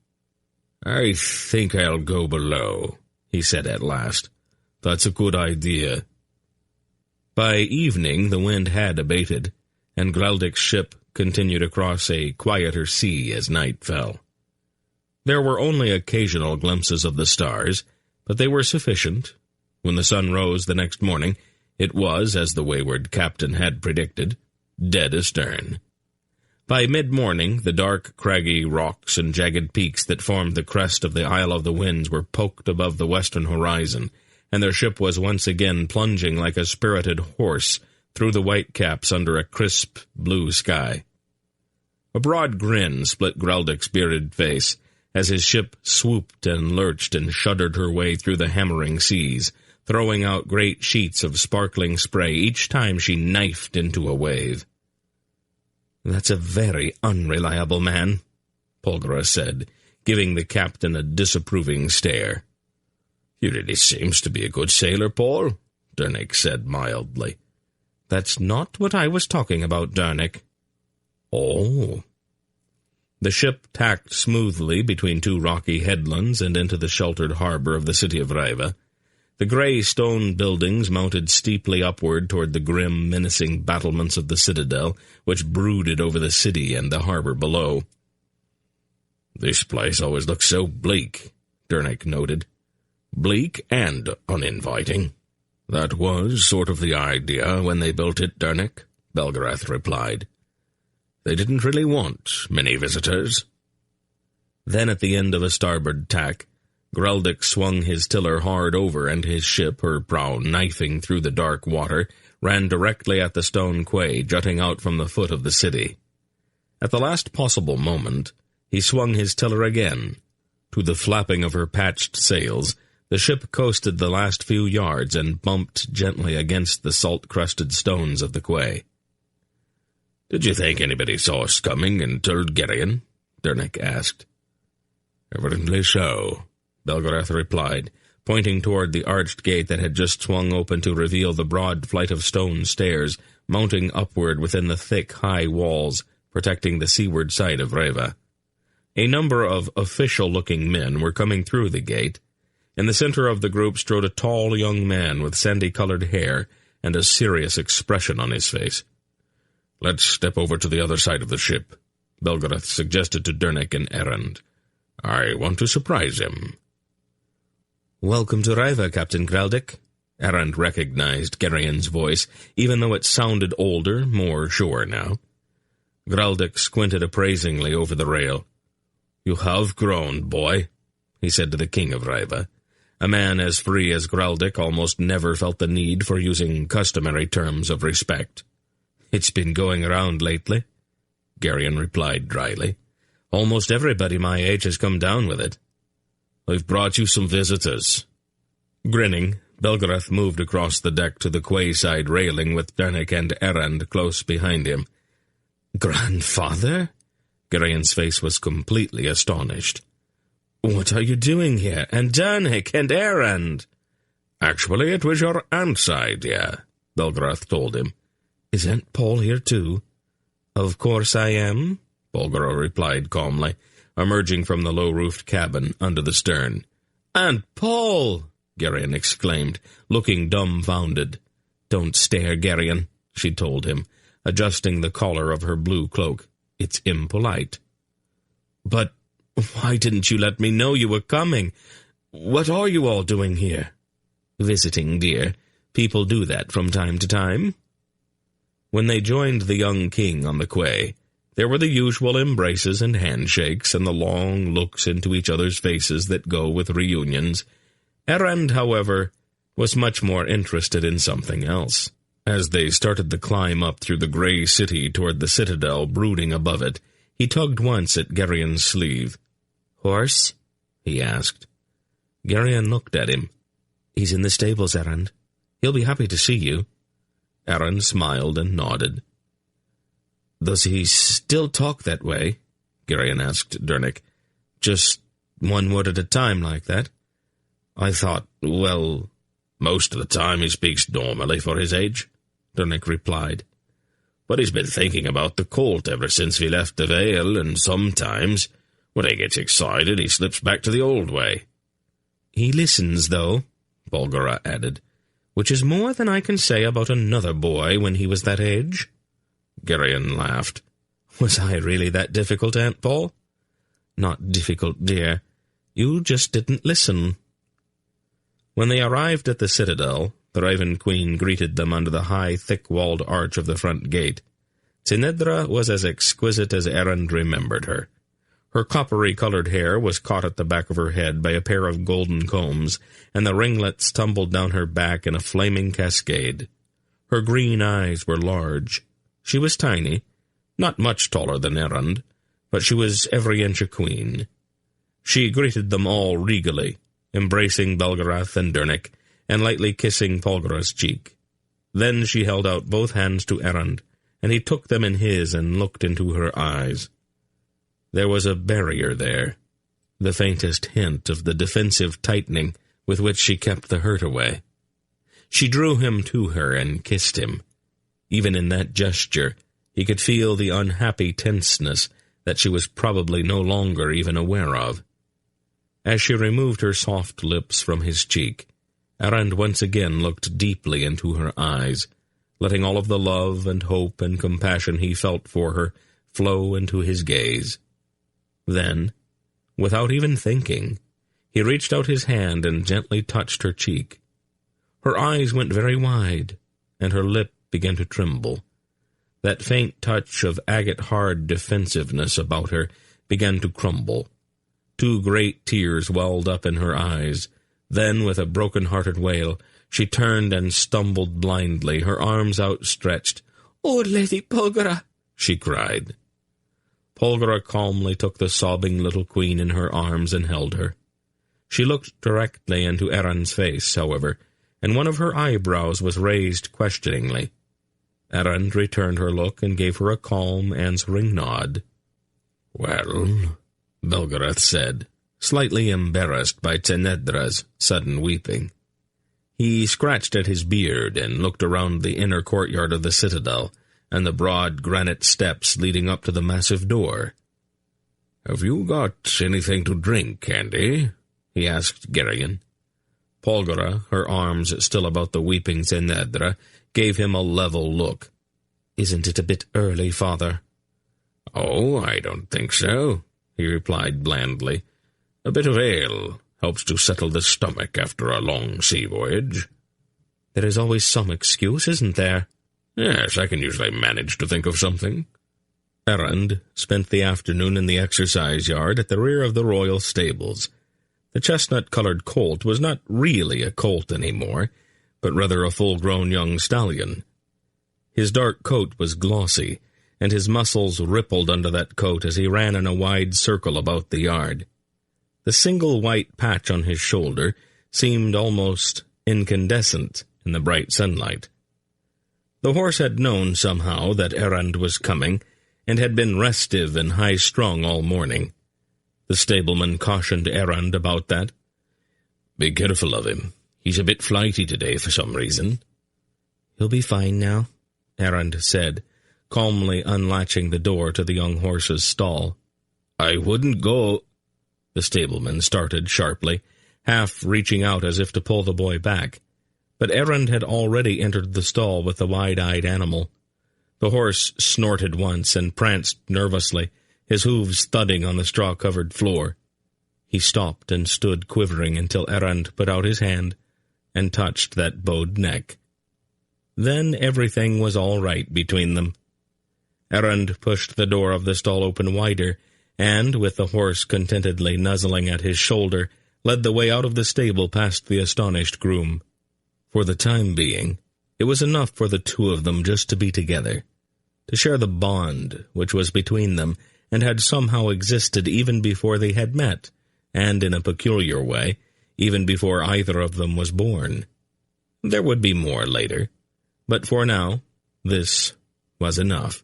"I think I'll go below," he said at last. "That's a good idea." By evening the wind had abated, and Graldic's ship continued across a quieter sea as night fell. There were only occasional glimpses of the stars, but they were sufficient. When the sun rose the next morning, it was, as the wayward captain had predicted, dead astern. By mid-morning, the dark, craggy rocks and jagged peaks that formed the crest of the Isle of the Winds were poked above the western horizon, and their ship was once again plunging like a spirited horse through the whitecaps under a crisp blue sky. A broad grin split Graldic's bearded face as his ship swooped and lurched and shuddered her way through the hammering seas, throwing out great sheets of sparkling spray each time she knifed into a wave. "That's a very unreliable man," Polgara said, giving the captain a disapproving stare. "He really seems to be a good sailor, Paul," Dernick said mildly. "That's not what I was talking about, Dernick." "Oh." The ship tacked smoothly between two rocky headlands and into the sheltered harbor of the city of Raiva. The grey stone buildings mounted steeply upward toward the grim, menacing battlements of the citadel, which brooded over the city and the harbor below. "This place always looks so bleak," Dernick noted. "Bleak and uninviting." "That was sort of the idea when they built it, Dernick," Belgarath replied. "They didn't really want many visitors." Then at the end of a starboard tack, Graldic swung his tiller hard over, and his ship, her prow knifing through the dark water, ran directly at the stone quay jutting out from the foot of the city. At the last possible moment, he swung his tiller again. To the flapping of her patched sails, the ship coasted the last few yards and bumped gently against the salt-crusted stones of the quay. "Did you think anybody saw us coming and told Geryon?" Dernick asked. "Evidently so," Belgarath replied, pointing toward the arched gate that had just swung open to reveal the broad flight of stone stairs mounting upward within the thick, high walls protecting the seaward side of Raiva. A number of official-looking men were coming through the gate. In the center of the group strode a tall young man with sandy-colored hair and a serious expression on his face. "Let's step over to the other side of the ship," Belgarath suggested to Dernick and Errand. "I want to surprise him." "Welcome to Raiva, Captain Graldic." Errand recognized Geryon's voice, even though it sounded older, more sure now. Graldic squinted appraisingly over the rail. "You have grown, boy," he said to the king of Raiva. A man as free as Graldic almost never felt the need for using customary terms of respect. "It's been going around lately," Geryon replied dryly. "Almost everybody my age has come down with it." "I've brought you some visitors." Grinning, Belgarath moved across the deck to the quayside railing with Dernick and Errand close behind him. "Grandfather?" Geryon's face was completely astonished. "What are you doing here? And Dernick and Errand?" "Actually, it was your aunt's idea," Belgarath told him. "Is Aunt Paul here too?" "Of course I am," Belgarath replied calmly, emerging from the low-roofed cabin under the stern. "Aunt Paul!" Geryon exclaimed, looking dumbfounded. "Don't stare, Geryon," she told him, adjusting the collar of her blue cloak. "It's impolite." "But why didn't you let me know you were coming? What are you all doing here?" "Visiting, dear. People do that from time to time. When they joined the young king on the quay, there were the usual embraces and handshakes and the long looks into each other's faces that go with reunions. Errand, however, was much more interested in something else. As they started the climb up through the grey city toward the citadel brooding above it, he tugged once at Gerion's sleeve. "Horse?" he asked. Gerion looked at him. "He's in the stables, Errand. He'll be happy to see you." Errand smiled and nodded. "Does he still talk that way?" Gerion asked Dernick. "Just one word at a time like that?" "I thought, well, most of the time he speaks normally for his age," Dernick replied. "But he's been thinking about the colt ever since we left the Vale, and sometimes, when he gets excited, he slips back to the old way." "He listens, though," Bolgara added, "which is more than I can say about another boy when he was that age." Gerion laughed. "Was I really that difficult, Aunt Paul?" "Not difficult, dear. You just didn't listen." When they arrived at the citadel, the Raven Queen greeted them under the high, thick-walled arch of the front gate. Tinedra was as exquisite as Errand remembered her. Her coppery-colored hair was caught at the back of her head by a pair of golden combs, and the ringlets tumbled down her back in a flaming cascade. Her green eyes were large. She was tiny, not much taller than Errand, but she was every inch a queen. She greeted them all regally, embracing Belgarath and Dernick, and lightly kissing Polgara's cheek. Then she held out both hands to Errand, and he took them in his and looked into her eyes. There was a barrier there, the faintest hint of the defensive tightening with which she kept the hurt away. She drew him to her and kissed him. Even in that gesture, he could feel the unhappy tenseness that she was probably no longer even aware of. As she removed her soft lips from his cheek, Errand once again looked deeply into her eyes, letting all of the love and hope and compassion he felt for her flow into his gaze. Then, without even thinking, he reached out his hand and gently touched her cheek. Her eyes went very wide, and her lip began to tremble. That faint touch of agate-hard defensiveness about her began to crumble. 2 great tears welled up in her eyes. Then, with a broken-hearted wail, she turned and stumbled blindly, her arms outstretched. "Oh, Lady Polgara!" she cried. Polgara calmly took the sobbing little queen in her arms and held her. She looked directly into Errand's face, however, and one of her eyebrows was raised questioningly. Errand returned her look and gave her a calm, answering nod. "Well," Belgarath said, slightly embarrassed by Tinedra's sudden weeping. He scratched at his beard and looked around the inner courtyard of the citadel and the broad granite steps leading up to the massive door. "Have you got anything to drink, Candy?" he asked Gerion. Polgara, her arms still about the weeping Tinedra, gave him a level look. "Isn't it a bit early, Father?" "Oh, I don't think so," he replied blandly. "A bit of ale helps to settle the stomach after a long sea voyage." "There is always some excuse, isn't there?" "Yes, I can usually manage to think of something." Errand spent the afternoon in the exercise yard at the rear of the royal stables. The chestnut-colored colt was not really a colt anymore, but rather a full-grown young stallion. His dark coat was glossy, and his muscles rippled under that coat as he ran in a wide circle about the yard. The single white patch on his shoulder seemed almost incandescent in the bright sunlight. The horse had known somehow that Errand was coming, and had been restive and high-strung all morning. The stableman cautioned Errand about that. "Be careful of him. He's a bit flighty today for some reason." "He'll be fine now," Errand said, calmly unlatching the door to the young horse's stall. "I wouldn't go—" The stableman started sharply, half reaching out as if to pull the boy back. But Errand had already entered the stall with the wide-eyed animal. The horse snorted once and pranced nervously, his hooves thudding on the straw-covered floor. He stopped and stood quivering until Errand put out his hand and touched that bowed neck. Then everything was all right between them. Errand pushed the door of the stall open wider, and, with the horse contentedly nuzzling at his shoulder, led the way out of the stable past the astonished groom. For the time being, it was enough for the two of them just to be together, to share the bond which was between them, and had somehow existed even before they had met, and in a peculiar way, even before either of them was born. There would be more later, but for now, this was enough.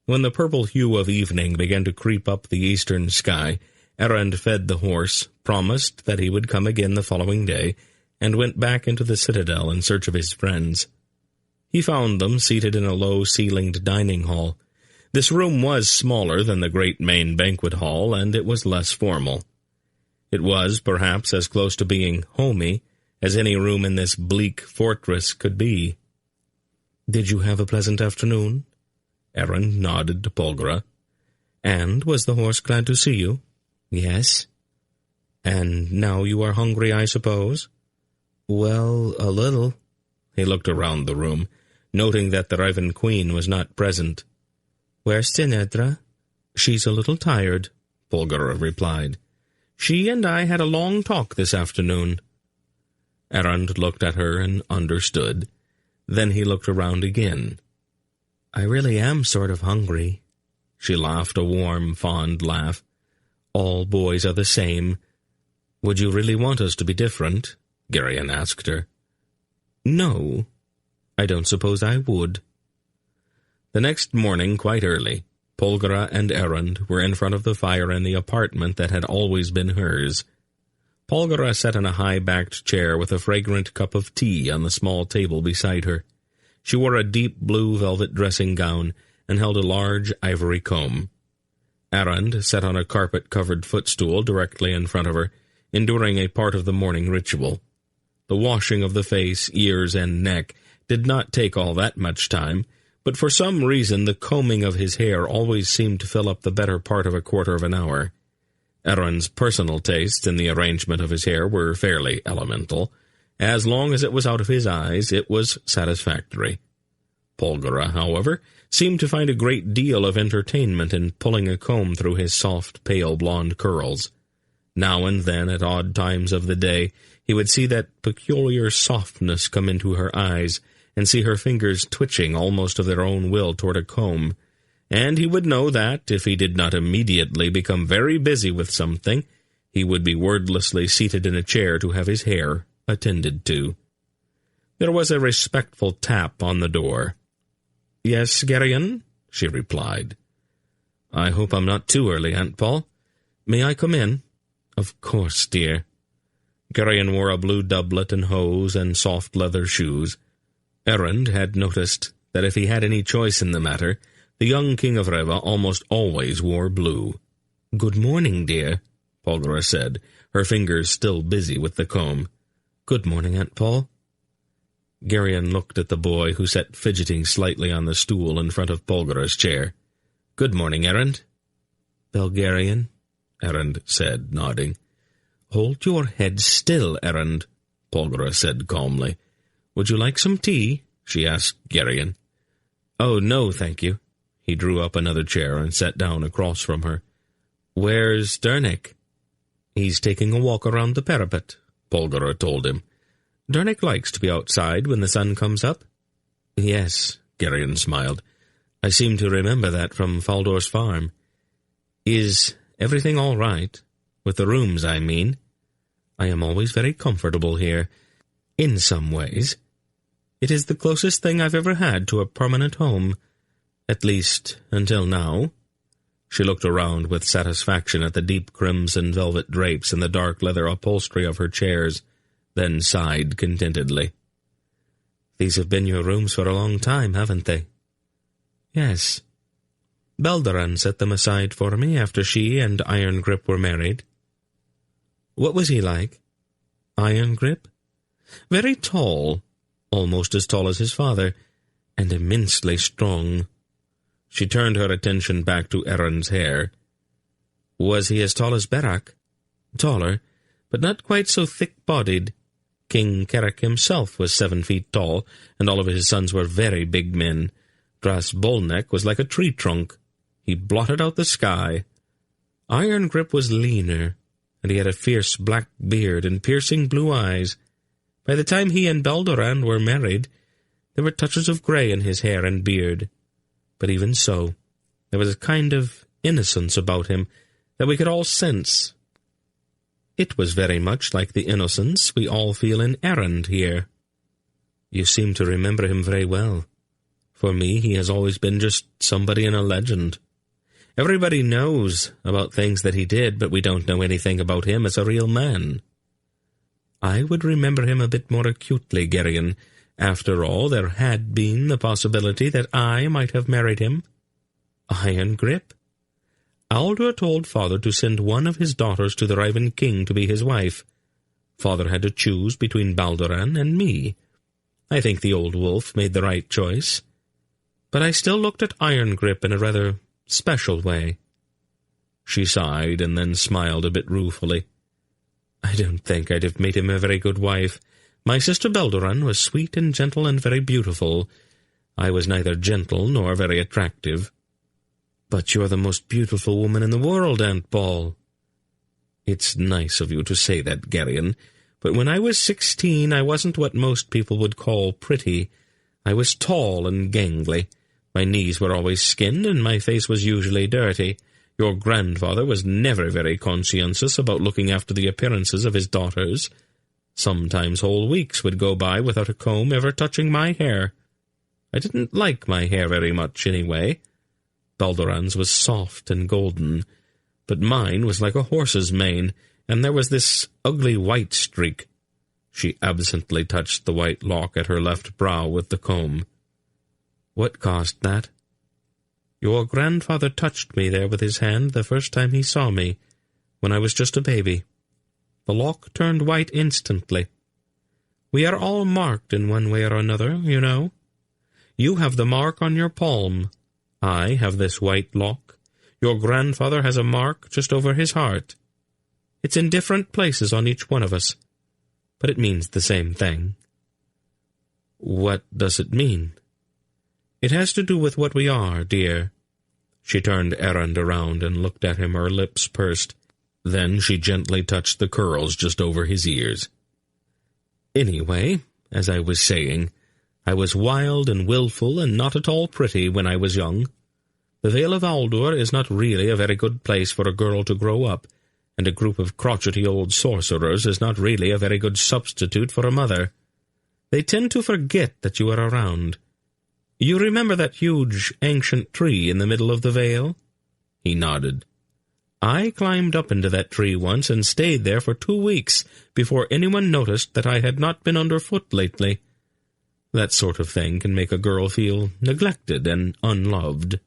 When the purple hue of evening began to creep up the eastern sky, Errand fed the horse, promised that he would come again the following day, and went back into the citadel in search of his friends. He found them seated in a low-ceilinged dining hall. This room was smaller than the great main banquet hall, and it was less formal. It was, perhaps, as close to being homey as any room in this bleak fortress could be. "Did you have a pleasant afternoon?" Errand nodded to Polgara. "And was the horse glad to see you?" "Yes." "And now you are hungry, I suppose?" "Well, a little." He looked around the room, noting that the Raven Queen was not present. "Where's Tinedra?" "She's a little tired," Polgara replied. "She and I had a long talk this afternoon." Errand looked at her and understood. Then he looked around again. "I really am sort of hungry." She laughed a warm, fond laugh. "All boys are the same. Would you really want us to be different?" Geryon asked her. "No, I don't suppose I would." The next morning, quite early, Polgara and Errand were in front of the fire in the apartment that had always been hers. Polgara sat in a high-backed chair with a fragrant cup of tea on the small table beside her. She wore a deep blue velvet dressing gown and held a large ivory comb. Errand sat on a carpet-covered footstool directly in front of her, enduring a part of the morning ritual. The washing of the face, ears, and neck did not take all that much time, but for some reason the combing of his hair always seemed to fill up the better part of a quarter of an hour. Errand's personal tastes in the arrangement of his hair were fairly elemental. As long as it was out of his eyes, it was satisfactory. Polgara, however, seemed to find a great deal of entertainment in pulling a comb through his soft, pale blonde curls. Now and then, at odd times of the day, he would see that peculiar softness come into her eyes, and see her fingers twitching almost of their own will toward a comb, and he would know that, if he did not immediately become very busy with something, he would be wordlessly seated in a chair to have his hair attended to. There was a respectful tap on the door. "Yes, Geryon?" she replied. "I hope I'm not too early, Aunt Paul. May I come in?" "Of course, dear." Geryon wore a blue doublet and hose and soft leather shoes. Errand had noticed that if he had any choice in the matter, the young king of Reva almost always wore blue. "Good morning, dear," Polgara said, her fingers still busy with the comb. "Good morning, Aunt Paul." Geryon looked at the boy, who sat fidgeting slightly on the stool in front of Polgara's chair. "Good morning, Errand." "Belgarian," Errand said, nodding. "Hold your head still, Errand," Polgara said calmly. "Would you like some tea?" she asked Geryon. "Oh, no, thank you." He drew up another chair and sat down across from her. "Where's Dernick?" "He's taking a walk around the parapet," Polgara told him. "Dernick likes to be outside when the sun comes up." "Yes," Geryon smiled. "I seem to remember that from Faldor's farm. Is everything all right? With the rooms, I mean. I am always very comfortable here, in some ways. It is the closest thing I've ever had to a permanent home, at least until now." She looked around with satisfaction at the deep crimson velvet drapes and the dark leather upholstery of her chairs, then sighed contentedly. "These have been your rooms for a long time, haven't they?" "Yes. Belderan set them aside for me after she and Iron Grip were married." "What was he like?" "Iron Grip? Very tall, almost as tall as his father, and immensely strong." She turned her attention back to Errand's hair. "Was he as tall as Berak?" "Taller, but not quite so thick-bodied. King Carrick himself was 7 feet tall, and all of his sons were very big men. Dras Bolnek was like a tree trunk. He blotted out the sky. Iron Grip was leaner, and he had a fierce black beard and piercing blue eyes. By the time he and Baldoran were married, there were touches of grey in his hair and beard. But even so, there was a kind of innocence about him that we could all sense. It was very much like the innocence we all feel in Errand here. You seem to remember him very well. For me, he has always been just somebody in a legend. Everybody knows about things that he did, but we don't know anything about him as a real man. I would remember him a bit more acutely, Geryon. After all, there had been the possibility that I might have married him. Iron Grip? Aldur told Father to send one of his daughters to the Raven King to be his wife. Father had to choose between Baldoran and me. I think the old wolf made the right choice. But I still looked at Iron Grip in a rather special way. She sighed and then smiled a bit ruefully. I don't think I'd have made him a very good wife. My sister Baldoran was sweet and gentle and very beautiful. I was neither gentle nor very attractive. But you're the most beautiful woman in the world, Aunt Paul. It's nice of you to say that, Geryon, but when I was 16 I wasn't what most people would call pretty. I was tall and gangly. My knees were always skinned, and my face was usually dirty. Your grandfather was never very conscientious about looking after the appearances of his daughters. Sometimes whole weeks would go by without a comb ever touching my hair. I didn't like my hair very much, anyway. Baldoran's was soft and golden, but mine was like a horse's mane, and there was this ugly white streak. She absently touched the white lock at her left brow with the comb. What caused that? Your grandfather touched me there with his hand the first time he saw me, when I was just a baby. The lock turned white instantly. We are all marked in one way or another, you know. You have the mark on your palm. I have this white lock. Your grandfather has a mark just over his heart. It's in different places on each one of us, but it means the same thing. What does it mean? It has to do with what we are, dear. She turned Errand around and looked at him, her lips pursed. Then she gently touched the curls just over his ears. Anyway, as I was saying, I was wild and willful and not at all pretty when I was young. The Vale of Aldur is not really a very good place for a girl to grow up, and a group of crotchety old sorcerers is not really a very good substitute for a mother. They tend to forget that you are around. You remember that huge, ancient tree in the middle of the vale? He nodded. I climbed up into that tree once and stayed there for 2 weeks before anyone noticed that I had not been underfoot lately. That sort of thing can make a girl feel neglected and unloved.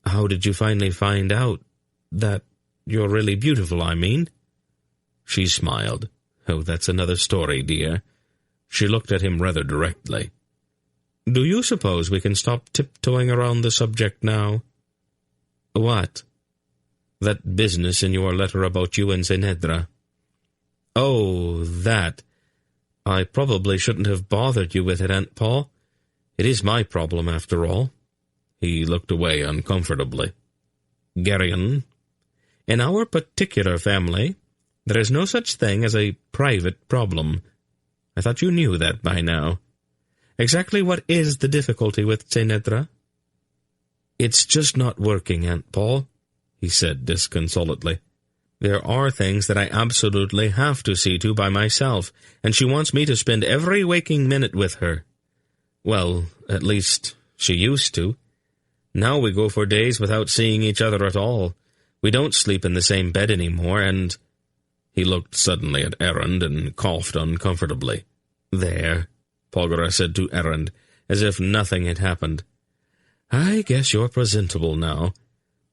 How did you finally find out that you're really beautiful, I mean? She smiled. Oh, that's another story, dear. She looked at him rather directly. Do you suppose we can stop tiptoeing around the subject now? What? That business in your letter about you and Zenedra. Oh, that. I probably shouldn't have bothered you with it, Aunt Paul. It is my problem, after all. He looked away uncomfortably. Geryon, in our particular family, there is no such thing as a private problem. I thought you knew that by now. Exactly what is the difficulty with Zenedra? It's just not working, Aunt Paul, he said disconsolately. There are things that I absolutely have to see to by myself, and she wants me to spend every waking minute with her. Well, at least she used to. Now we go for days without seeing each other at all. We don't sleep in the same bed anymore, and... He looked suddenly at Errand and coughed uncomfortably. There, Polgara said to Errand, as if nothing had happened. I guess you're presentable now.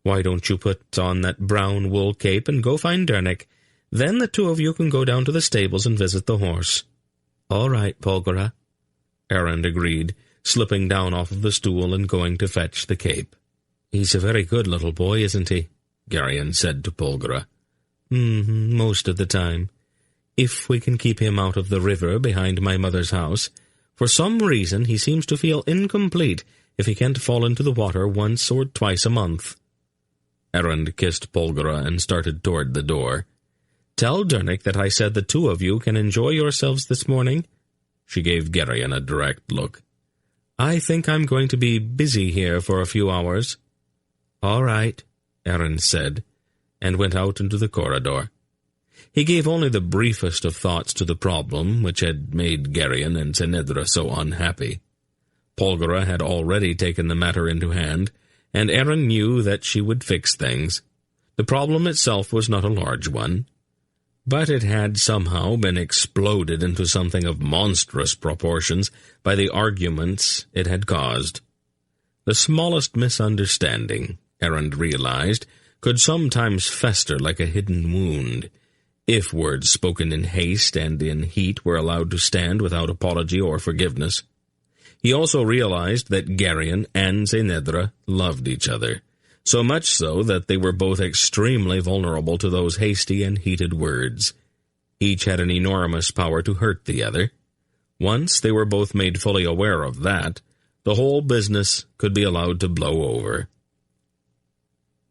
Why don't you put on that brown wool cape and go find Dernick? Then the two of you can go down to the stables and visit the horse. All right, Polgara, Errand agreed, slipping down off of the stool and going to fetch the cape. He's a very good little boy, isn't he? Geryon said to Polgara. Most of the time. if we can keep him out of the river behind my mother's house. For some reason he seems to feel incomplete if he can't fall into the water once or twice a month." Erend kissed Polgara and started toward the door. "Tell Dernick that I said the two of you can enjoy yourselves this morning." She gave Geryon a direct look. "I think I'm going to be busy here for a few hours." "All right," Erend said, and went out into the corridor. He gave only the briefest of thoughts to the problem which had made Geryon and Zenedra so unhappy. Polgara had already taken the matter into hand, and Erend knew that she would fix things. The problem itself was not a large one, but it had somehow been exploded into something of monstrous proportions by the arguments it had caused. The smallest misunderstanding, Erend realized, could sometimes fester like a hidden wound, if words spoken in haste and in heat were allowed to stand without apology or forgiveness. He also realized that Geryon and Zenedra loved each other, so much so that they were both extremely vulnerable to those hasty and heated words. Each had an enormous power to hurt the other. Once they were both made fully aware of that, the whole business could be allowed to blow over.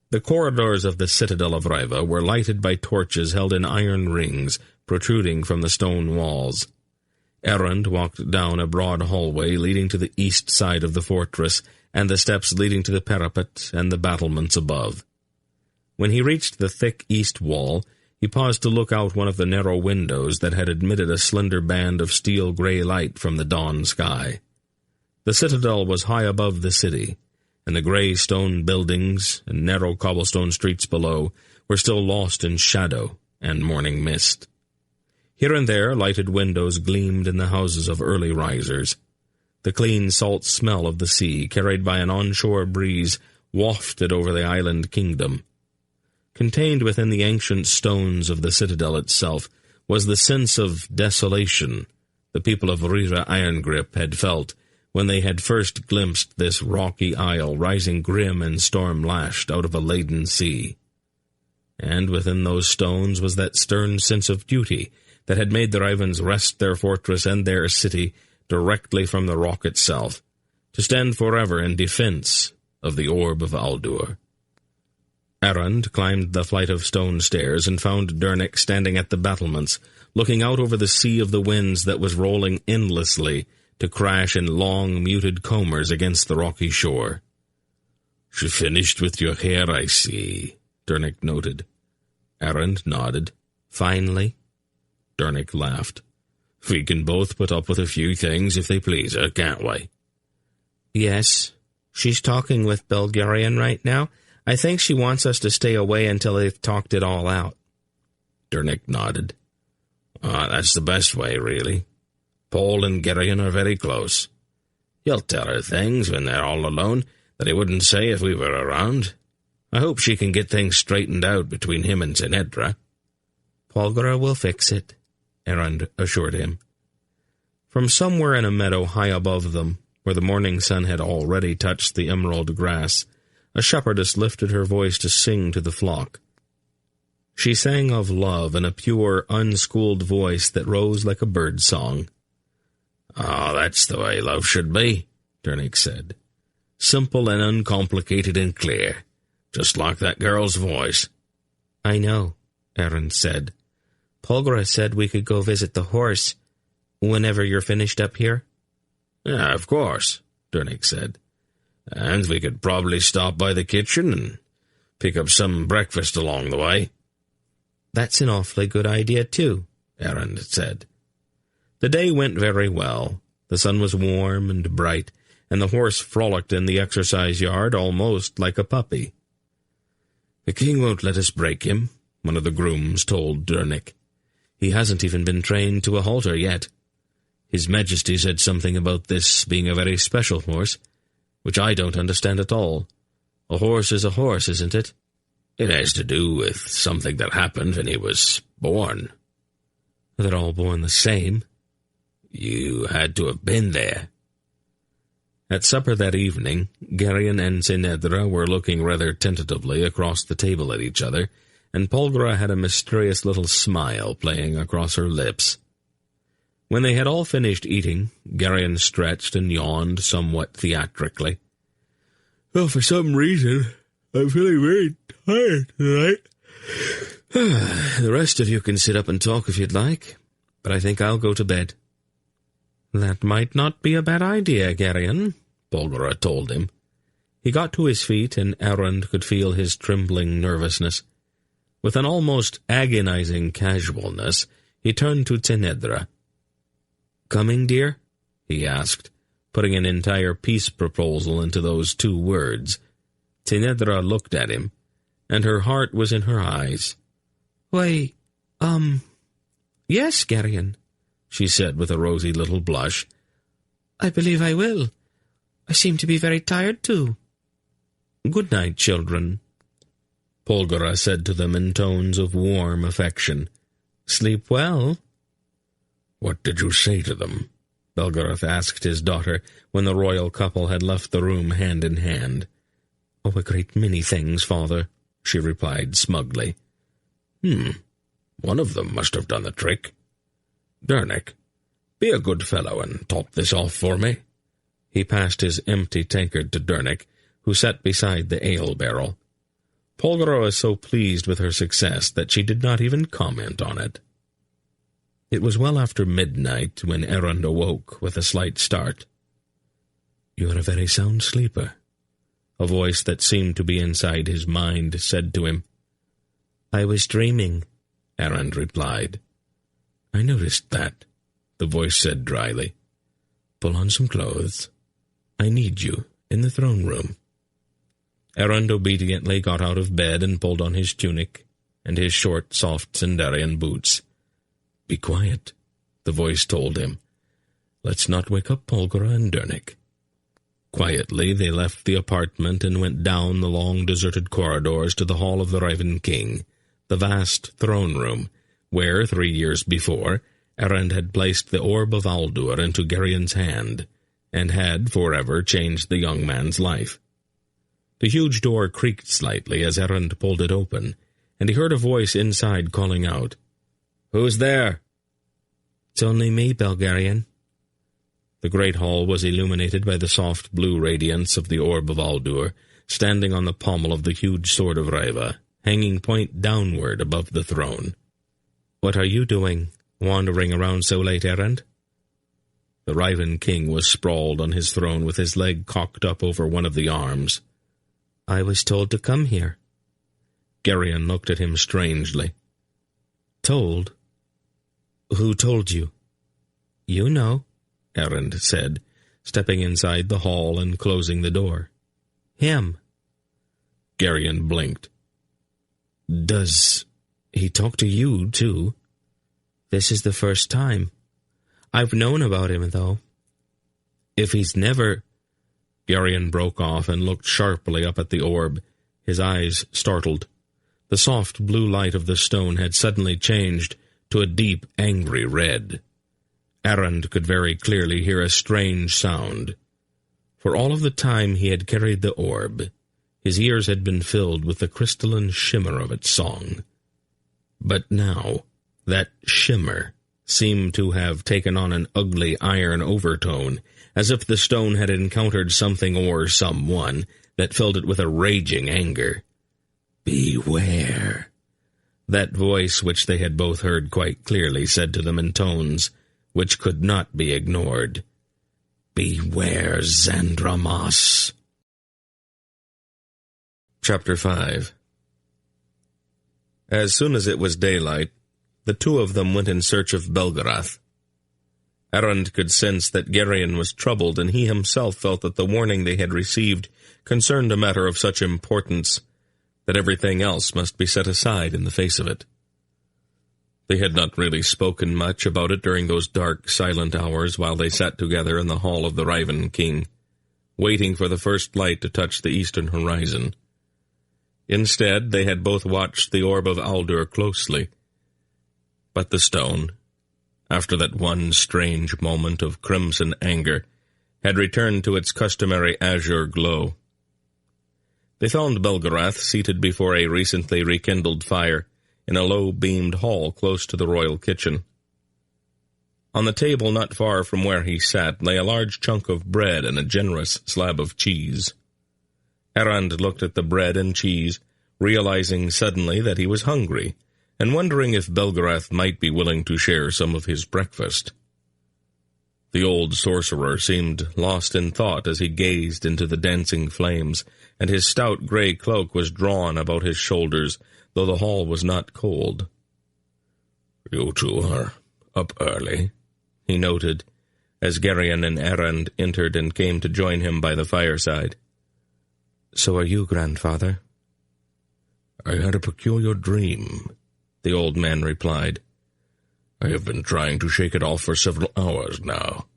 The corridors of the citadel of Riva were lighted by torches held in iron rings protruding from the stone walls. Erend walked down a broad hallway leading to the east side of the fortress, and the steps leading to the parapet and the battlements above. When he reached the thick east wall, he paused to look out one of the narrow windows that had admitted a slender band of steel-gray light from the dawn sky. The citadel was high above the city, and the gray stone buildings and narrow cobblestone streets below were still lost in shadow and morning mist. Here and there lighted windows gleamed in the houses of early risers. The clean salt smell of the sea, carried by an onshore breeze, wafted over the island kingdom. Contained within the ancient stones of the citadel itself was the sense of desolation the people of Rira Irongrip had felt when they had first glimpsed this rocky isle rising grim and storm-lashed out of a laden sea. And within those stones was that stern sense of duty that had made the Ravens wrest their fortress and their city directly from the rock itself, to stand forever in defense of the orb of Aldur. Erend climbed the flight of stone stairs and found Dernick standing at the battlements, looking out over the sea of the winds that was rolling endlessly to crash in long, muted combers against the rocky shore. "She finished with your hair, I see," Dernick noted. Erend nodded. "Finally?" Dernick laughed. "We can both put up with a few things if they please her, can't we?" "Yes. She's talking with Belgarian right now. I think she wants us to stay away until they've talked it all out." Dernick nodded. "That's the best way, really. Paul and Geryon are very close. He'll tell her things when they're all alone that he wouldn't say if we were around. I hope she can get things straightened out between him and Zenedra." "Polgara will fix it," Erend assured him. From somewhere in a meadow high above them, where the morning sun had already touched the emerald grass, a shepherdess lifted her voice to sing to the flock. She sang of love in a pure, unschooled voice that rose like a bird's song. "Oh, that's the way love should be," Dernick said. "Simple and uncomplicated and clear, just like that girl's voice." "I know," Erend said. "Polgara said we could go visit the horse whenever you're finished up here." "Yeah, of course," Dernick said. "And we could probably stop by the kitchen and pick up some breakfast along the way." "That's an awfully good idea, too," Erend said. The day went very well. The sun was warm and bright, and the horse frolicked in the exercise yard almost like a puppy. "The king won't let us break him," one of the grooms told Dernick. "He hasn't even been trained to a halter yet. His Majesty said something about this being a very special horse, which I don't understand at all. A horse is a horse, isn't it?" "It has to do with something that happened when he was born." "They're all born the same." "You had to have been there." At supper that evening, Geryon and Zenedra were looking rather tentatively across the table at each other, and Polgara had a mysterious little smile playing across her lips. When they had all finished eating, Geryon stretched and yawned somewhat theatrically. "Well, for some reason, I'm feeling very tired tonight. The rest of you can sit up and talk if you'd like, but I think I'll go to bed." "That might not be a bad idea, Geryon," Polgara told him. He got to his feet, and Erend could feel his trembling nervousness. With an almost agonizing casualness, he turned to Tenedra. "Coming, dear?" he asked, putting an entire peace proposal into those 2 words. Tenedra looked at him, and her heart was in her eyes. "Why, yes, Geryon," she said with a rosy little blush. "I believe I will. I seem to be very tired, too." "Good night, children," Polgara said to them in tones of warm affection. "Sleep well." "What did you say to them?" Belgarath asked his daughter when the royal couple had left the room hand in hand. "Oh, a great many things, father," she replied smugly. One of them must have done the trick. Dernick, be a good fellow and top this off for me." He passed his empty tankard to Dernick, who sat beside the ale barrel. Polgara was so pleased with her success that she did not even comment on it. It was well after midnight when Erend awoke with a slight start. "You are a very sound sleeper," a voice that seemed to be inside his mind said to him. "I was dreaming," Erend replied. "I noticed that," the voice said dryly. "Pull on some clothes. I need you in the throne room." Erend obediently got out of bed and pulled on his tunic and his short, soft Sindarian boots. "Be quiet," the voice told him. "Let's not wake up Polgara and Dernick." Quietly they left the apartment and went down the long deserted corridors to the hall of the Raven King, the vast throne room, where, 3 years before, Erend had placed the orb of Aldur into Geryon's hand, and had forever changed the young man's life. The huge door creaked slightly as Erend pulled it open, and he heard a voice inside calling out, "Who's there?" "It's only me, Belgarion." The great hall was illuminated by the soft blue radiance of the orb of Aldur, standing on the pommel of the huge sword of Raiva, hanging point downward above the throne. "What are you doing, wandering around so late, Erend?" The Raven King was sprawled on his throne with his leg cocked up over one of the arms. "I was told to come here." Geryon looked at him strangely. "Told? Who told you?" "You know," Erend said, stepping inside the hall and closing the door. "Him." Geryon blinked. "Does he talk to you, too?" "This is the first time. I've known about him, though." "If he's never—" Geryon broke off and looked sharply up at the orb, his eyes startled. The soft blue light of the stone had suddenly changed to a deep, angry red. Erend could very clearly hear a strange sound. For all of the time he had carried the orb, his ears had been filled with the crystalline shimmer of its song. But now, that shimmer seemed to have taken on an ugly iron overtone, as if the stone had encountered something or someone that filled it with a raging anger. "Beware," that voice which they had both heard quite clearly said to them in tones which could not be ignored. "Beware, Zandramas." Chapter 5. As soon as it was daylight, the 2 of them went in search of Belgarath. Erend could sense that Geryon was troubled, and he himself felt that the warning they had received concerned a matter of such importance that everything else must be set aside in the face of it. They had not really spoken much about it during those dark, silent hours while they sat together in the hall of the Raven King, waiting for the first light to touch the eastern horizon. Instead, they had both watched the orb of Aldur closely. But the stone, after that one strange moment of crimson anger, had returned to its customary azure glow. They found Belgarath seated before a recently rekindled fire in a low-beamed hall close to the royal kitchen. On the table not far from where he sat lay a large chunk of bread and a generous slab of cheese. Errand looked at the bread and cheese, realizing suddenly that he was hungry, and wondering if Belgarath might be willing to share some of his breakfast. The old sorcerer seemed lost in thought as he gazed into the dancing flames, and his stout grey cloak was drawn about his shoulders, though the hall was not cold. "You two are up early," he noted, as Geryon and Errand entered and came to join him by the fireside. "So are you, grandfather." "I had a peculiar dream," the old man replied. "I have been trying to shake it off for several hours now.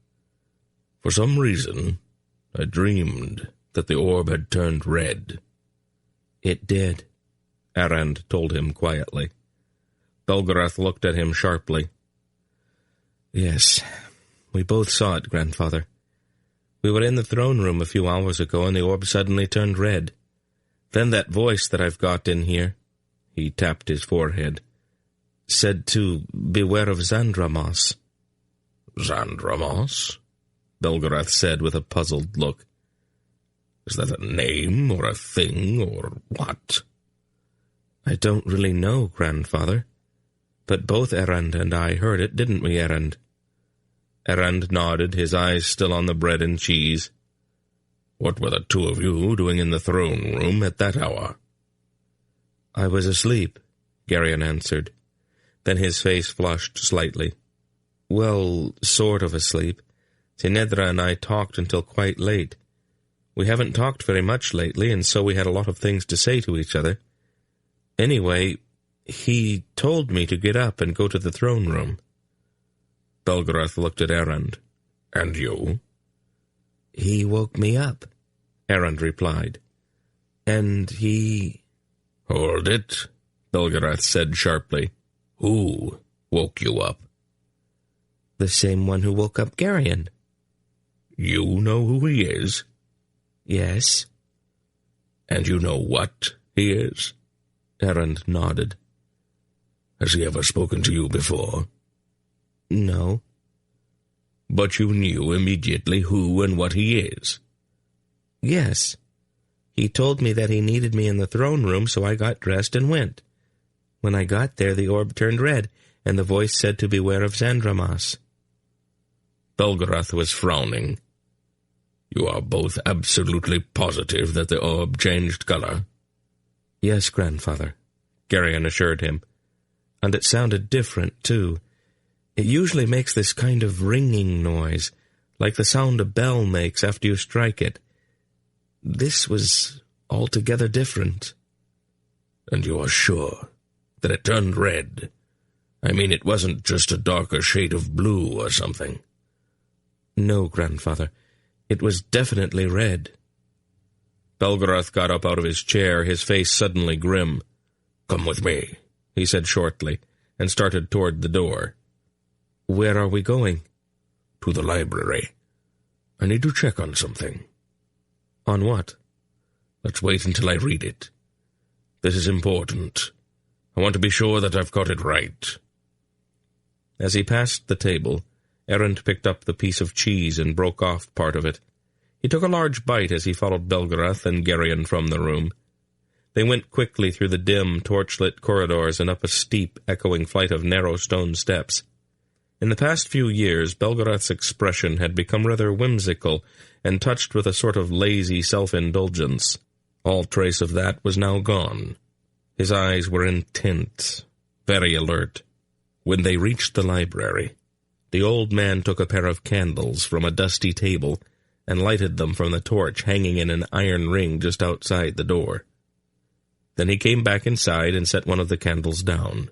For some reason, I dreamed that the orb had turned red." "It did," Errand told him quietly. Belgarath looked at him sharply. "Yes, we both saw it, grandfather. We were in the throne room a few hours ago, and the orb suddenly turned red. Then that voice that I've got in here," he tapped his forehead, "said to beware of Zandramas." "Zandramas?" Belgarath said with a puzzled look. "Is that a name, or a thing, or what?" "I don't really know, grandfather. But both Errand and I heard it, didn't we, Errand?" Errand nodded, his eyes still on the bread and cheese. "What were the two of you doing in the throne room at that hour?" "I was asleep," Geryon answered. Then his face flushed slightly. "Well, sort of asleep. Tinedra and I talked until quite late. We haven't talked very much lately, and so we had a lot of things to say to each other. Anyway, he told me to get up and go to the throne room." Belgarath looked at Errand. "And you?" "He woke me up," Errand replied. "And he—" "Hold it," Belgarath said sharply. "Who woke you up?" "The same one who woke up Geryon." "You know who he is?" "Yes." "And you know what he is?" Errand nodded. "Has he ever spoken to you before?" "No." "But you knew immediately who and what he is?" "Yes. He told me that he needed me in the throne room, so I got dressed and went. When I got there, the orb turned red, and the voice said to beware of Zandramas." Belgarath was frowning. "You are both absolutely positive that the orb changed color?" "Yes, grandfather," Geryon assured him. "And it sounded different, too. It usually makes this kind of ringing noise, like the sound a bell makes after you strike it. This was altogether different." "And you are sure that it turned red? I mean, it wasn't just a darker shade of blue or something?" "No, grandfather. It was definitely red." Belgarath got up out of his chair, his face suddenly grim. "Come with me," he said shortly, and started toward the door. "Where are we going?" "To the library. I need to check on something." "On what?" "Let's wait until I read it. This is important. I want to be sure that I've got it right." As he passed the table, Errand picked up the piece of cheese and broke off part of it. He took a large bite as he followed Belgarath and Geryon from the room. They went quickly through the dim, torchlit corridors and up a steep, echoing flight of narrow stone steps. In the past few years, Belgarath's expression had become rather whimsical and touched with a sort of lazy self-indulgence. All trace of that was now gone. His eyes were intent, very alert. When they reached the library, the old man took a pair of candles from a dusty table and lighted them from the torch hanging in an iron ring just outside the door. Then he came back inside and set one of the candles down.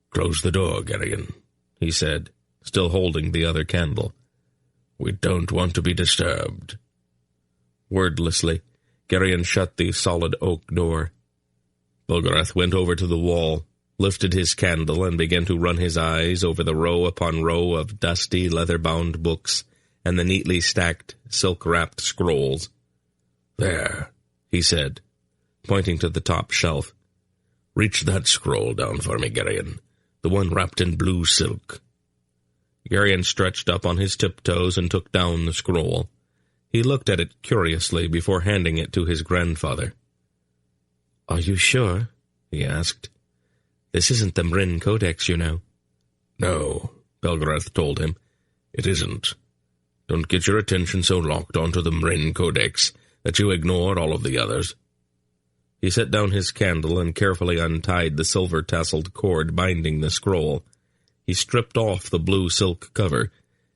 "Close the door, Geryon," he said, still holding the other candle. "We don't want to be disturbed." Wordlessly, Geryon shut the solid oak door. Belgarath went over to the wall, lifted his candle, and began to run his eyes over the row upon row of dusty, leather-bound books and the neatly stacked, silk-wrapped scrolls. "There," he said, pointing to the top shelf. "Reach that scroll down for me, Geryon, the one wrapped in blue silk." Geryon stretched up on his tiptoes and took down the scroll. He looked at it curiously before handing it to his grandfather. "Are you sure?" he asked. "This isn't the Mrin Codex, you know." "No," Belgarath told him. "It isn't. Don't get your attention so locked onto the Mrin Codex that you ignore all of the others." He set down his candle and carefully untied the silver-tasseled cord binding the scroll. He stripped off the blue silk cover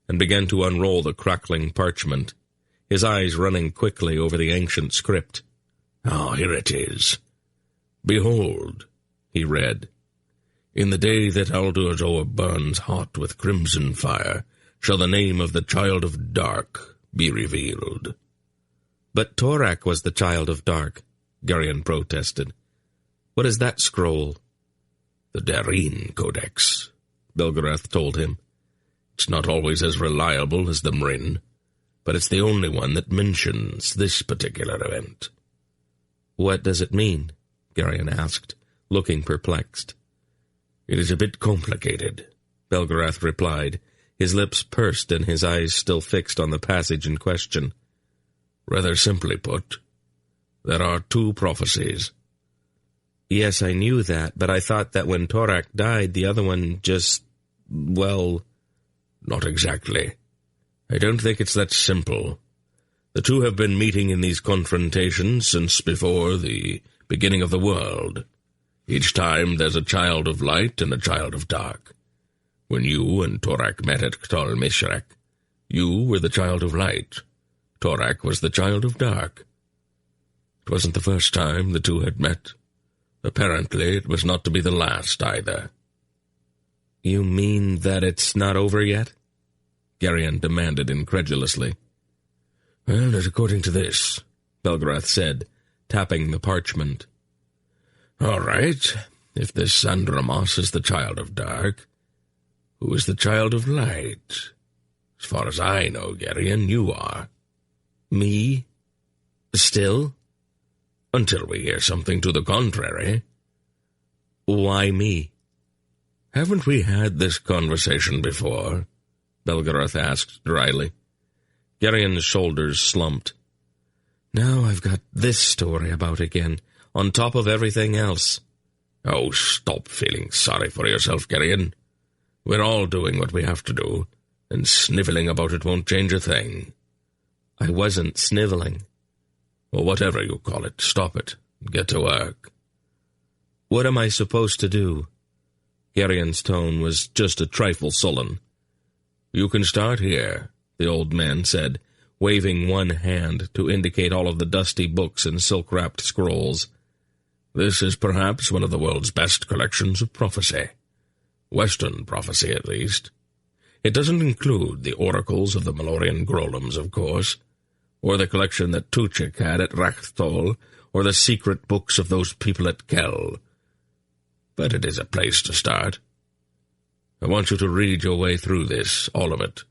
and began to unroll the crackling parchment, his eyes running quickly over the ancient script. "Ah, here it is. Behold," he read, "in the day that Aldur's ore burns hot with crimson fire, shall the name of the Child of Dark be revealed." "But Torak was the Child of Dark," Geryon protested. "What is that scroll?" "The Darine Codex," Belgarath told him. "It's not always as reliable as the Mrin, but it's the only one that mentions this particular event." "What does it mean?" Geryon asked, looking perplexed. "It is a bit complicated," Belgarath replied, his lips pursed and his eyes still fixed on the passage in question. "Rather simply put, there are two prophecies." "Yes, I knew that, but I thought that when Torak died, the other one just, well..." "Not exactly. I don't think it's that simple. The two have been meeting in these confrontations since before the beginning of the world. Each time there's a child of light and a child of dark. When you and Torak met at Ktal Mishrak, you were the child of light. Torak was the child of dark. It wasn't the first time the two had met. Apparently it was not to be the last either." "You mean that it's not over yet?" Geryon demanded incredulously. "Well, not according to this," Belgarath said, tapping the parchment. "All right, if this Andromos is the child of dark, who is the child of light? As far as I know, Geryon, you are." "Me? Still?" "Until we hear something to the contrary." "Why me?" "Haven't we had this conversation before?" Belgarath asked dryly. Geryon's shoulders slumped. "Now I've got this story about again, on top of everything else." "Oh, stop feeling sorry for yourself, Geryon. We're all doing what we have to do, and sniveling about it won't change a thing." "I wasn't sniveling." "Or whatever you call it, stop it. Get to work." "What am I supposed to do?" Geryon's tone was just a trifle sullen. "You can start here," the old man said, waving one hand to indicate all of the dusty books and silk-wrapped scrolls. "This is perhaps one of the world's best collections of prophecy. Western prophecy, at least. It doesn't include the oracles of the Malloreon Grolems, of course, or the collection that Tuchik had at Rachtol, or the secret books of those people at Kel. But it is a place to start. I want you to read your way through this, all of it,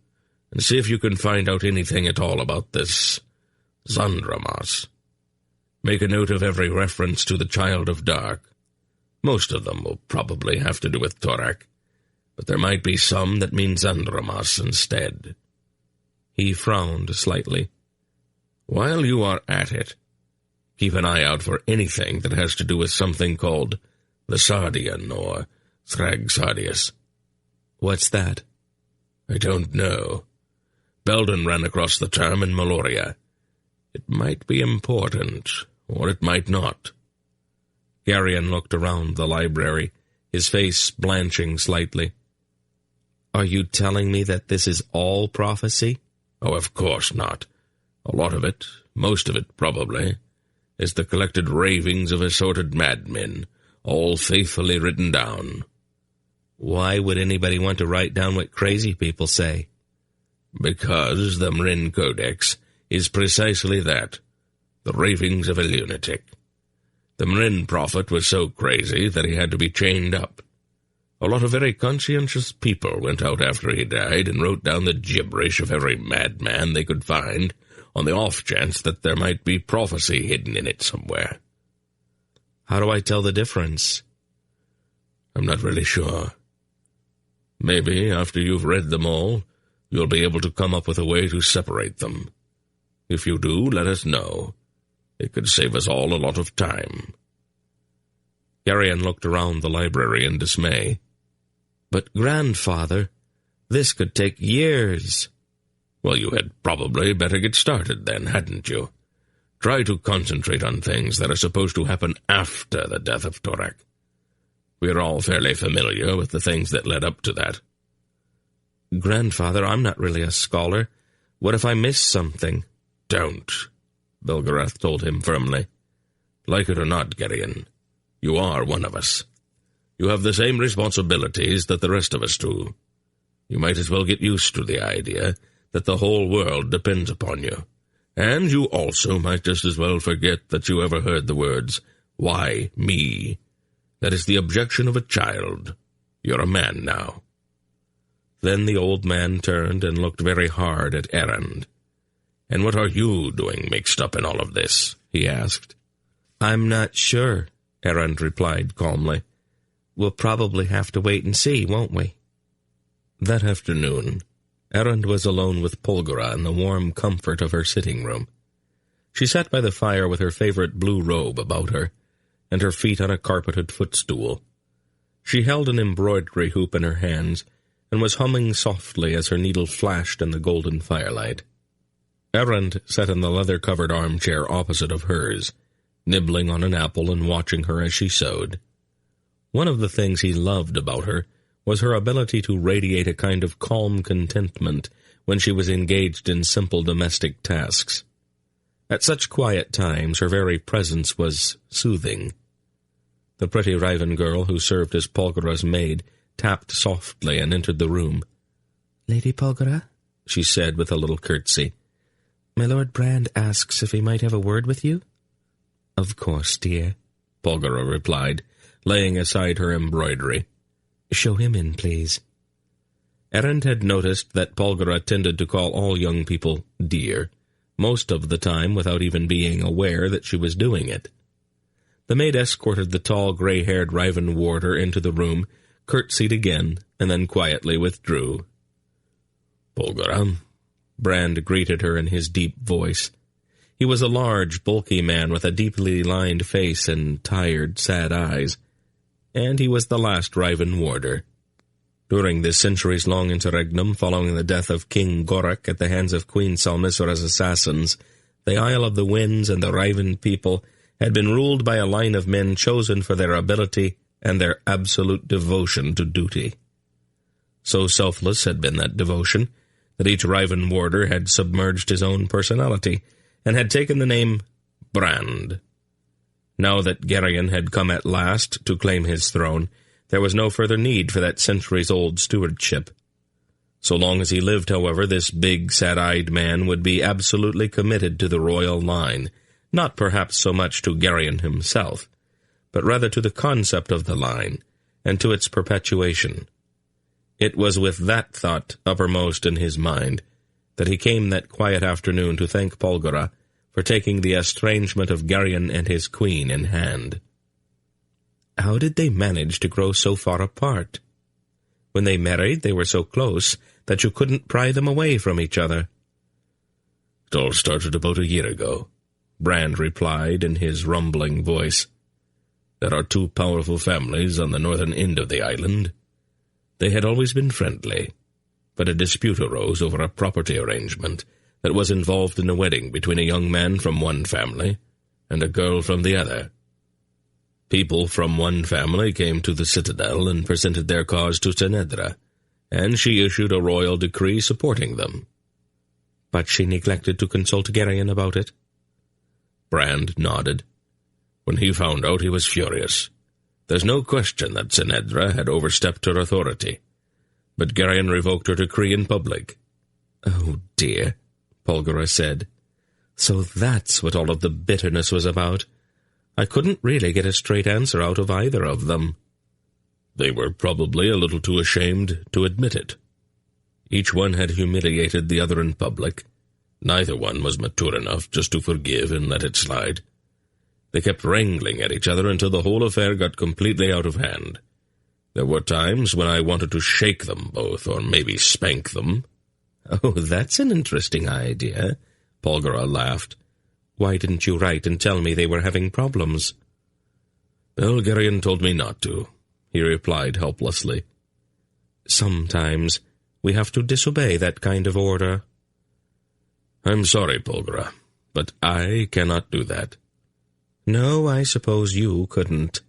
and see if you can find out anything at all about this Xandromos. Make a note of every reference to the Child of Dark. Most of them will probably have to do with Torak, but there might be some that mean Xandromos instead." He frowned slightly. "While you are at it, keep an eye out for anything that has to do with something called the Sardian or Thrag Sardius." "What's that?" "I don't know. Belden ran across the term in Malloreon. It might be important, or it might not." Geryon looked around the library, his face blanching slightly. "Are you telling me that this is all prophecy?" "Oh, of course not. A lot of it, most of it probably, is the collected ravings of assorted madmen, all faithfully written down." "Why would anybody want to write down what crazy people say?" "Because the Mrin Codex is precisely that, the ravings of a lunatic. The Mrin prophet was so crazy that he had to be chained up. A lot of very conscientious people went out after he died and wrote down the gibberish of every madman they could find, on the off chance that there might be prophecy hidden in it somewhere. How do I tell the difference? I'm not really sure. Maybe after you've read them all, you'll be able to come up with a way to separate them. If you do, let us know. It could save us all a lot of time. Geryon looked around the library in dismay. But, grandfather, this could take years. Well, you had probably better get started then, hadn't you? Try to concentrate on things that are supposed to happen after the death of Torak. We're all fairly familiar with the things that led up to that. Grandfather, I'm not really a scholar. What if I miss something? Don't, Belgarath told him firmly. Like it or not, Geryon, you are one of us. You have the same responsibilities that the rest of us do. You might as well get used to the idea that the whole world depends upon you. And you also might just as well forget that you ever heard the words, "Why me?" That is the objection of a child. You're a man now. Then the old man turned and looked very hard at Erend. "And what are you doing mixed up in all of this?" he asked. "I'm not sure," Erend replied calmly. "We'll probably have to wait and see, won't we?" That afternoon, Erend was alone with Polgara in the warm comfort of her sitting room. She sat by the fire with her favorite blue robe about her, and her feet on a carpeted footstool. She held an embroidery hoop in her hands, and was humming softly as her needle flashed in the golden firelight. Erend sat in the leather-covered armchair opposite of hers, nibbling on an apple and watching her as she sewed. One of the things he loved about her was her ability to radiate a kind of calm contentment when she was engaged in simple domestic tasks. At such quiet times her very presence was soothing. The pretty Raven girl who served as Polgara's maid tapped softly and entered the room. "Lady Polgara," she said with a little curtsy, "my Lord Brand asks if he might have a word with you." "Of course, dear," Polgara replied, laying aside her embroidery. "Show him in, please." Erend had noticed that Polgara tended to call all young people dear, most of the time without even being aware that she was doing it. The maid escorted the tall, gray-haired Raven warder into the room, curtsied again, and then quietly withdrew. "Polgara," Brand greeted her in his deep voice. He was a large, bulky man with a deeply lined face and tired, sad eyes, and he was the last Raven warder. During this centuries-long interregnum following the death of King Gorak at the hands of Queen Salmisra's assassins, the Isle of the Winds and the Raven people had been ruled by a line of men chosen for their ability and their absolute devotion to duty. So selfless had been that devotion that each Raven warder had submerged his own personality and had taken the name Brand. Now that Geryon had come at last to claim his throne, there was no further need for that centuries-old stewardship. So long as he lived, however, this big, sad-eyed man would be absolutely committed to the royal line, not perhaps so much to Geryon himself, but rather to the concept of the line, and to its perpetuation. It was with that thought uppermost in his mind that he came that quiet afternoon to thank Polgara for taking the estrangement of Geryon and his queen in hand. How did they manage to grow so far apart? When they married, they were so close that you couldn't pry them away from each other. "It all started about a year ago," Brand replied in his rumbling voice. "There are two powerful families on the northern end of the island. They had always been friendly, but a dispute arose over a property arrangement that was involved in a wedding between a young man from one family and a girl from the other. People from one family came to the citadel and presented their cause to Tenedra, and she issued a royal decree supporting them." "But she neglected to consult Geryon about it?" Brand nodded. "When he found out, he was furious. There's no question that Tenedra had overstepped her authority, but Geryon revoked her decree in public." "Oh, dear," Polgara said. "So that's what all of the bitterness was about. I couldn't really get a straight answer out of either of them." They were probably a little too ashamed to admit it. Each one had humiliated the other in public. Neither one was mature enough just to forgive and let it slide. They kept wrangling at each other until the whole affair got completely out of hand. There were times when I wanted to shake them both, or maybe spank them. Oh, that's an interesting idea, Polgara laughed. Why didn't you write and tell me they were having problems? Belgarian told me not to, he replied helplessly. Sometimes we have to disobey that kind of order. I'm sorry, Polgara, but I cannot do that. No, I suppose you couldn't.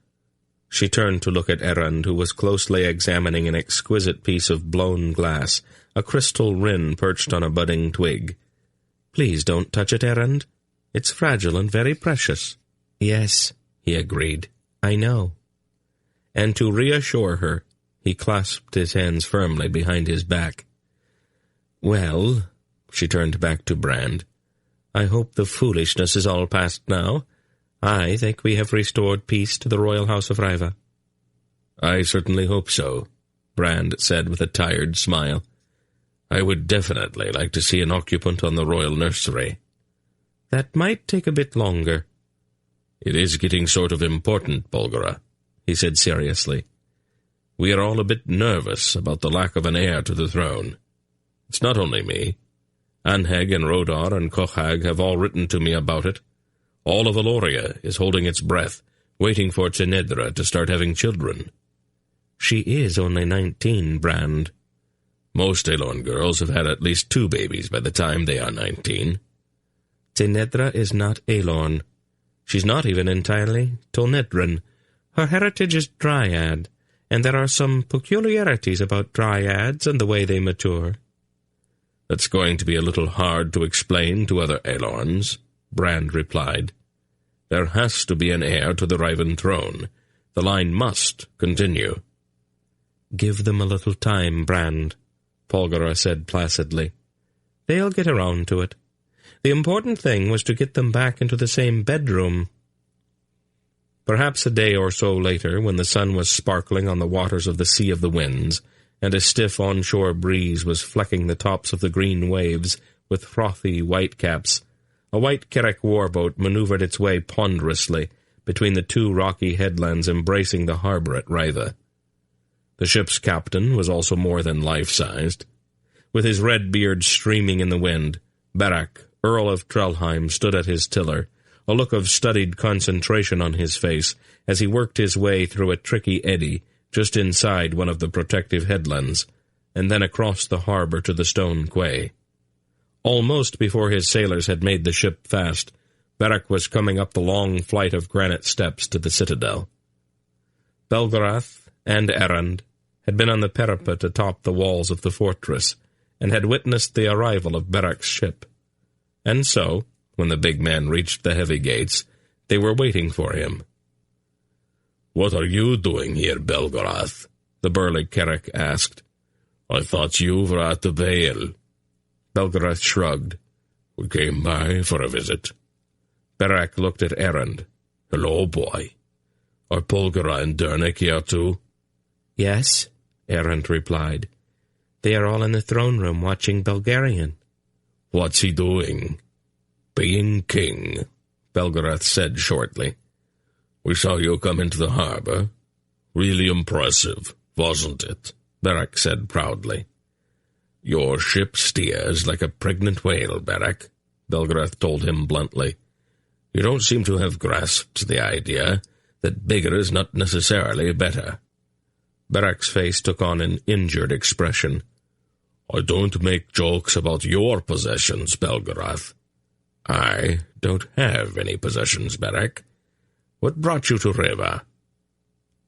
She turned to look at Errand, who was closely examining an exquisite piece of blown glass, a crystal wren perched on a budding twig. Please don't touch it, Errand. It's fragile and very precious. Yes, he agreed. I know. And to reassure her, he clasped his hands firmly behind his back. Well, she turned back to Brand, I hope the foolishness is all past now. I think we have restored peace to the royal house of Riva. I certainly hope so, Brand said with a tired smile. I would definitely like to see an occupant on the royal nursery. That might take a bit longer. It is getting sort of important, Polgara, he said seriously. We are all a bit nervous about the lack of an heir to the throne. It's not only me. Anheg and Rodar and Kochag have all written to me about it. All of Valoria is holding its breath, waiting for Tenedra to start having children. She is only 19, Brand. Most Elorn girls have had at least 2 babies by the time they are 19. Tenedra is not Elorn. She's not even entirely Tolnedran. Her heritage is Dryad, and there are some peculiarities about Dryads and the way they mature. That's going to be a little hard to explain to other Elorns, Brand replied. There has to be an heir to the Riven throne. The line must continue. Give them a little time, Brand, Polgara said placidly. They'll get around to it. The important thing was to get them back into the same bedroom. Perhaps a day or so later, when the sun was sparkling on the waters of the Sea of the Winds, and a stiff onshore breeze was flecking the tops of the green waves with frothy whitecaps, a white Kerek warboat maneuvered its way ponderously between the 2 rocky headlands embracing the harbor at Riva. The ship's captain was also more than life-sized. With his red beard streaming in the wind, Barak, Earl of Trelheim, stood at his tiller, a look of studied concentration on his face as he worked his way through a tricky eddy just inside one of the protective headlands, and then across the harbor to the stone quay. Almost before his sailors had made the ship fast, Barak was coming up the long flight of granite steps to the citadel. Belgarath and Errand had been on the parapet atop the walls of the fortress, and had witnessed the arrival of Barak's ship. And so, when the big man reached the heavy gates, they were waiting for him. "What are you doing here, Belgarath?" the burly Kerek asked. "I thought you were at the Vale." Belgarath shrugged. "We came by for a visit." Barak looked at Errand. "Hello, boy. Are Polgara and Dernek here too?" "Yes," Errand replied. "They are all in the throne room watching Belgarian." "What's he doing?" "Being king," Belgarath said shortly. "We saw you come into the harbor. Really impressive, wasn't it?" Barak said proudly. "Your ship steers like a pregnant whale, Barak," Belgarath told him bluntly. "You don't seem to have grasped the idea that bigger is not necessarily better." Barak's face took on an injured expression. "I don't make jokes about your possessions, Belgarath. I don't have any possessions, Barak. What brought you to Riva?"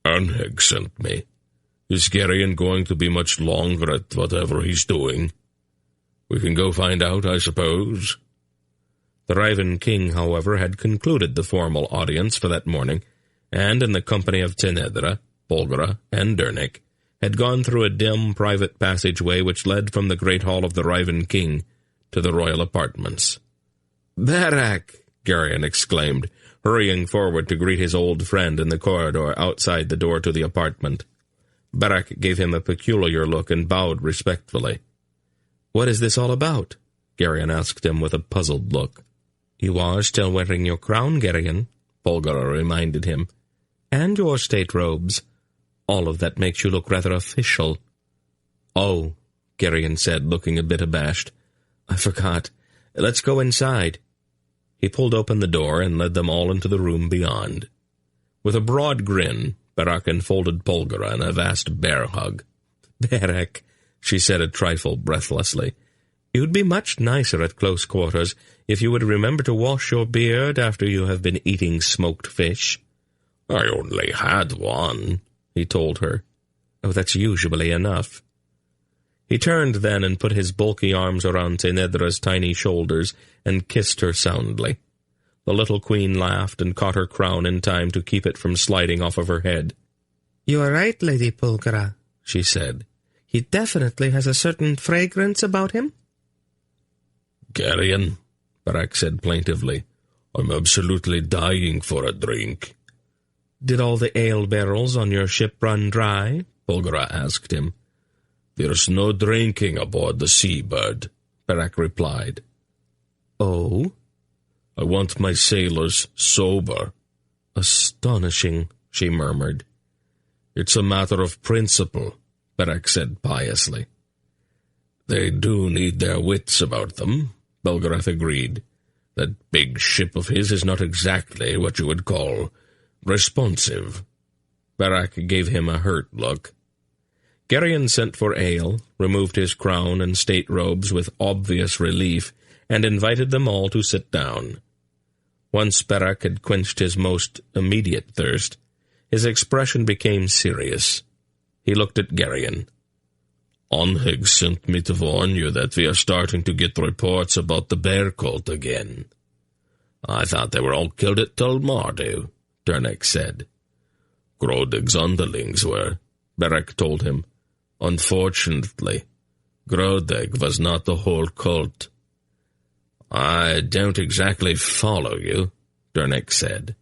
"Anheg sent me. Is Gerion going to be much longer at whatever he's doing?" "We can go find out, I suppose." The Riven king, however, had concluded the formal audience for that morning, and in the company of Tenedra, Polgara, and Dernek, had gone through a dim private passageway which led from the great hall of the Riven king to the royal apartments. "Barak!" Gerion exclaimed, hurrying forward to greet his old friend in the corridor outside the door to the apartment. Barak gave him a peculiar look and bowed respectfully. "What is this all about?" Geryon asked him with a puzzled look. "You are still wearing your crown, Geryon," Polgara reminded him, "and your state robes. All of that makes you look rather official." "Oh," Geryon said, looking a bit abashed. "I forgot. Let's go inside." He pulled open the door and led them all into the room beyond. With a broad grin, Barak enfolded Polgara in a vast bear hug. "Barak," she said a trifle breathlessly, "you'd be much nicer at close quarters if you would remember to wash your beard after you have been eating smoked fish." "I only had one," he told her. "Oh, that's usually enough." He turned then and put his bulky arms around Tenedra's tiny shoulders and kissed her soundly. The little queen laughed and caught her crown in time to keep it from sliding off of her head. "You are right, Lady Polgara," she said. "He definitely has a certain fragrance about him." "Geryon," Barak said plaintively, "I'm absolutely dying for a drink." "Did all the ale barrels on your ship run dry?" Polgara asked him. "There's no drinking aboard the Seabird," Barak replied. "Oh?" "I want my sailors sober." "Astonishing," she murmured. "It's a matter of principle," Barak said piously. "They do need their wits about them," Belgarath agreed. "That big ship of his is not exactly what you would call responsive." Barak gave him a hurt look. Geryon sent for ale, removed his crown and state robes with obvious relief, and invited them all to sit down. Once Barak had quenched his most immediate thirst, his expression became serious. He looked at Geryon. "Onheg sent me to warn you that we are starting to get reports about the bear cult again." "I thought they were all killed at Tulmardu," Dernek said. "Grodeg's underlings were," Barak told him. "Unfortunately, Grodeg was not the whole cult." "I don't exactly follow you," Dernek said.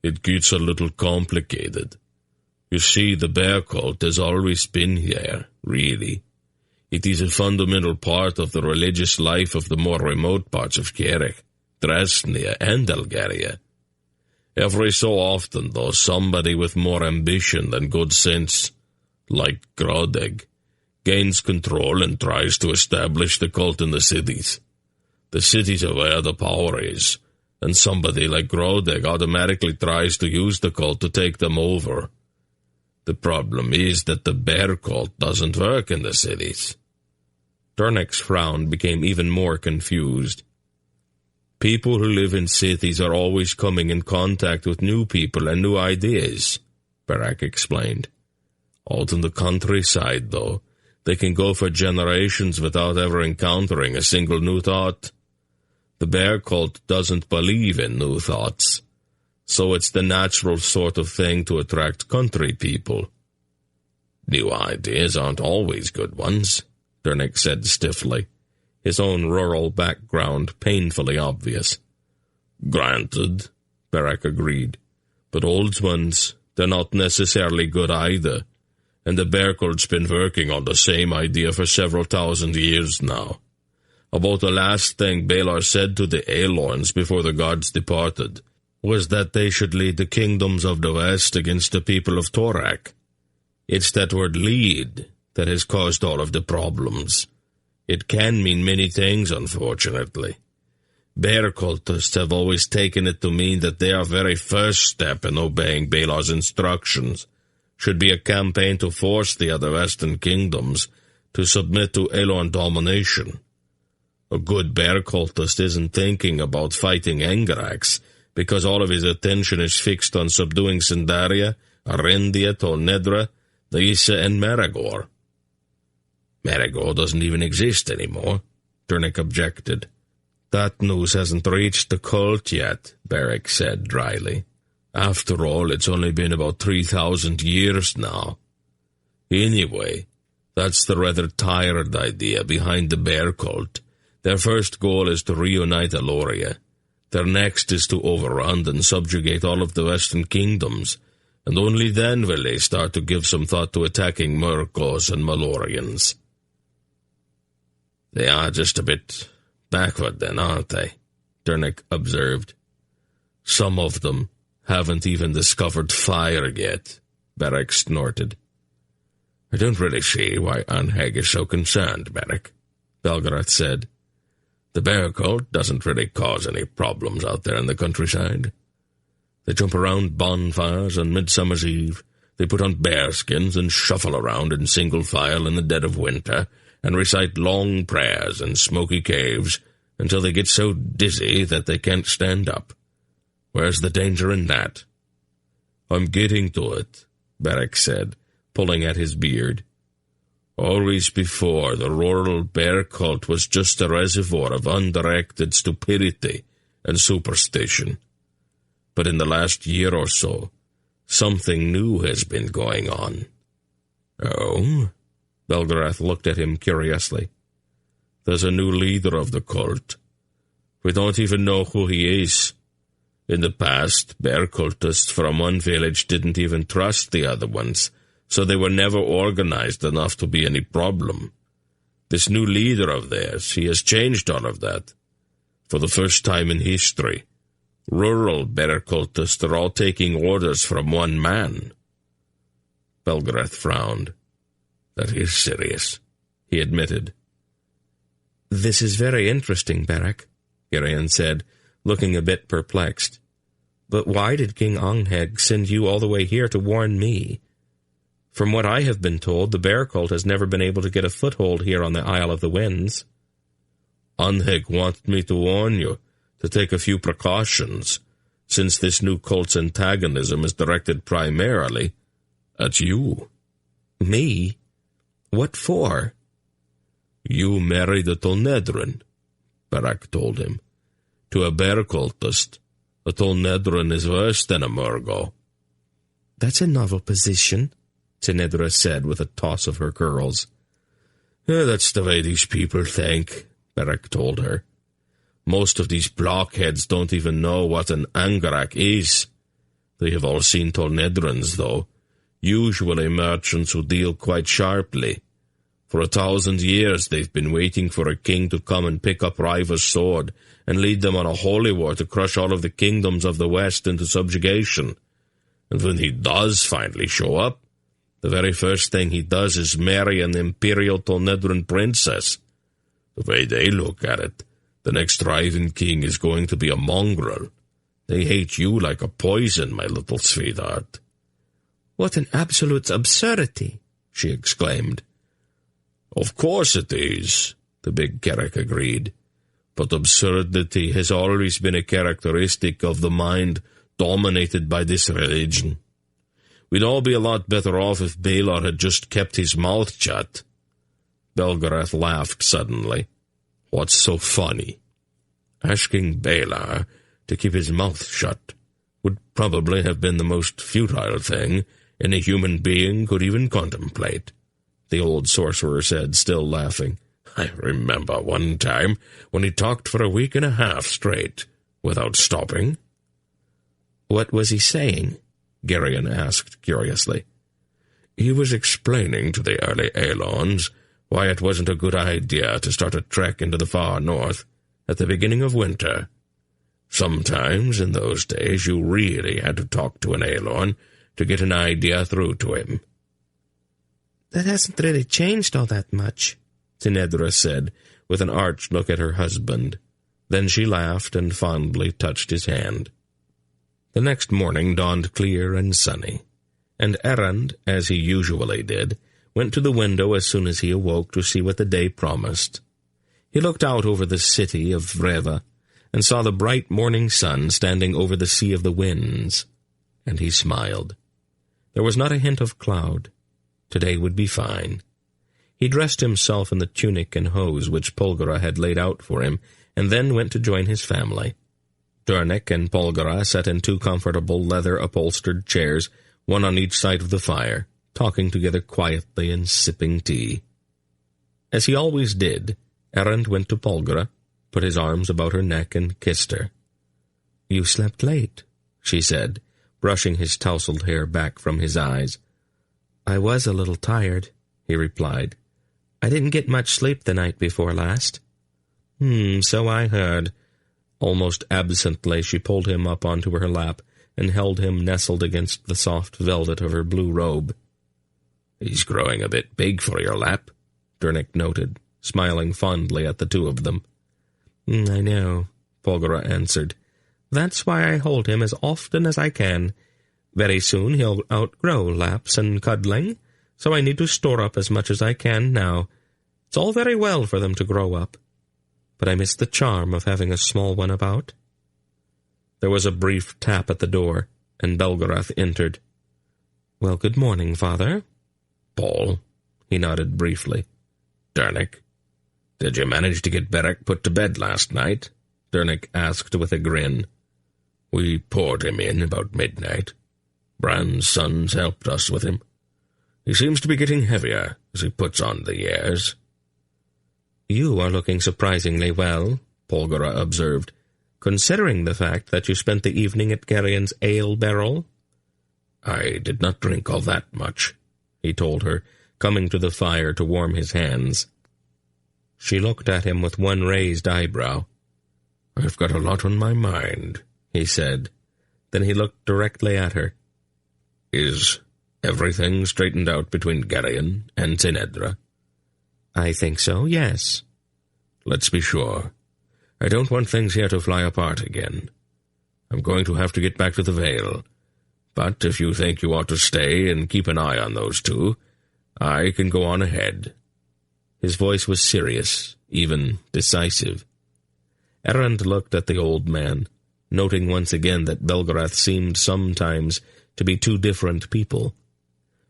"It gets a little complicated. You see, the bear cult has always been here, really. It is a fundamental part of the religious life of the more remote parts of Kierik, Dresnia, and Algaria. Every so often, though, somebody with more ambition than good sense, like Grodeg, gains control and tries to establish the cult in the cities. The cities are where the power is, and somebody like Grodeg automatically tries to use the cult to take them over. The problem is that the bear cult doesn't work in the cities." Dernek's frown became even more confused. "People who live in cities are always coming in contact with new people and new ideas," Barak explained. "Out in the countryside, though, they can go for generations without ever encountering a single new thought. The bear cult doesn't believe in new thoughts, so it's the natural sort of thing to attract country people." "New ideas aren't always good ones," Dernek said stiffly, his own rural background painfully obvious. "Granted," Barak agreed, "but old ones, they're not necessarily good either. And the bear cult's been working on the same idea for several thousand years now. About the last thing Balar said to the Aelorns before the gods departed was that they should lead the kingdoms of the West against the people of Torak. It's that word lead that has caused all of the problems. It can mean many things, unfortunately. Bear cultists have always taken it to mean that their very first step in obeying Balar's instructions should be a campaign to force the other Western kingdoms to submit to Aelorn domination. A good bear cultist isn't thinking about fighting Engarax because all of his attention is fixed on subduing Sindaria, Arendia, Tolnedra, Daissa, and Maragor." "Maragor doesn't even exist anymore," Dernek objected. "That news hasn't reached the cult yet," Barak said dryly. "After all, it's only been about 3,000 years now. Anyway, that's the rather tired idea behind the bear cult. Their first goal is to reunite Aloria. Their next is to overrun and subjugate all of the Western kingdoms, and only then will they start to give some thought to attacking Murkos and Malloreons. They are just a bit backward then, aren't they? Dernick observed. Some of them haven't even discovered fire yet, Beric snorted. I don't really see why Anheg is so concerned, Beric, Belgarath said. The bear cult doesn't really cause any problems out there in the countryside. They jump around bonfires on Midsummer's Eve. They put on bearskins and shuffle around in single file in the dead of winter and recite long prayers in smoky caves until they get so dizzy that they can't stand up. Where's the danger in that? I'm getting to it, Beric said, pulling at his beard. Always before, the rural bear cult was just a reservoir of undirected stupidity and superstition. But in the last year or so, something new has been going on. Oh? Belgarath looked at him curiously. There's a new leader of the cult. We don't even know who he is. In the past, bear cultists from one village didn't even trust the other ones, so they were never organized enough to be any problem. This new leader of theirs, he has changed all of that. For the first time in history, rural bear cultists are all taking orders from one man. Belgarath frowned. That is serious, he admitted. This is very interesting, Beric, Girion said, looking a bit perplexed. But why did King Anheg send you all the way here to warn me? From what I have been told, the bear cult has never been able to get a foothold here on the Isle of the Winds. Anheg wanted me to warn you, to take a few precautions, since this new cult's antagonism is directed primarily at you. Me? What for? You married a Tolnedron, Beric told him. To a bear cultist, a Tolnedron is worse than a Murgo. That's a novel position, Tenedra said with a toss of her curls. That's the way these people think, Beric told her. Most of these blockheads don't even know what an Angarak is. They have all seen Tolnedrons, though, usually merchants who deal quite sharply. For 1,000 years they've been waiting for a king to come and pick up Riva's sword and lead them on a holy war to crush all of the kingdoms of the West into subjugation. And when he does finally show up, the very first thing he does is marry an imperial Tolnedron princess. The way they look at it, the next Rivan king is going to be a mongrel. They hate you like a poison, my little sweetheart. What an absolute absurdity, she exclaimed. Of course it is, the big Carrick agreed. But absurdity has always been a characteristic of the mind dominated by this religion. We'd all be a lot better off if Balor had just kept his mouth shut. Belgarath laughed suddenly. What's so funny? Asking Balor to keep his mouth shut would probably have been the most futile thing any human being could even contemplate, the old sorcerer said, still laughing. I remember one time when he talked for a week and a half straight, without stopping. What was he saying? Girion asked curiously. He was explaining to the early Aelons why it wasn't a good idea to start a trek into the far north at the beginning of winter. Sometimes in those days you really had to talk to an Aelon to get an idea through to him. That hasn't really changed all that much, Tenedra said, with an arch look at her husband. Then she laughed and fondly touched his hand. The next morning dawned clear and sunny, and Errand, as he usually did, went to the window as soon as he awoke to see what the day promised. He looked out over the city of Vreva, and saw the bright morning sun standing over the Sea of the Winds, and he smiled. There was not a hint of cloud. Today would be fine. He dressed himself in the tunic and hose which Polgara had laid out for him, and then went to join his family. Dernick and Polgara sat in 2 comfortable leather-upholstered chairs, one on each side of the fire, talking together quietly and sipping tea. As he always did, Errand went to Polgara, put his arms about her neck and kissed her. "You slept late," she said, brushing his tousled hair back from his eyes. "I was a little tired," he replied. "I didn't get much sleep the night before last." So I heard." Almost absently she pulled him up onto her lap and held him nestled against the soft velvet of her blue robe. "He's growing a bit big for your lap," Dernick noted, smiling fondly at the two of them. "I know," Polgara answered. "That's why I hold him as often as I can. Very soon he'll outgrow laps and cuddling, so I need to store up as much as I can now. It's all very well for them to grow up, but I miss the charm of having a small one about." There was a brief tap at the door, and Belgarath entered. "Well, good morning, Father." "Paul," he nodded briefly. "Dernick, did you manage to get Beric put to bed last night?" Dernick asked with a grin. "We poured him in about midnight. Bran's sons helped us with him. He seems to be getting heavier as he puts on the years." "You are looking surprisingly well," Polgara observed, "considering the fact that you spent the evening at Gerion's ale barrel." "I did not drink all that much," he told her, coming to the fire to warm his hands. She looked at him with one raised eyebrow. "I've got a lot on my mind," he said. Then he looked directly at her. "Is everything straightened out between Gerion and Sinedra?" "I think so, yes." "Let's be sure. I don't want things here to fly apart again. I'm going to have to get back to the Vale. But if you think you ought to stay and keep an eye on those two, I can go on ahead." His voice was serious, even decisive. Errand looked at the old man, noting once again that Belgarath seemed sometimes to be two different people.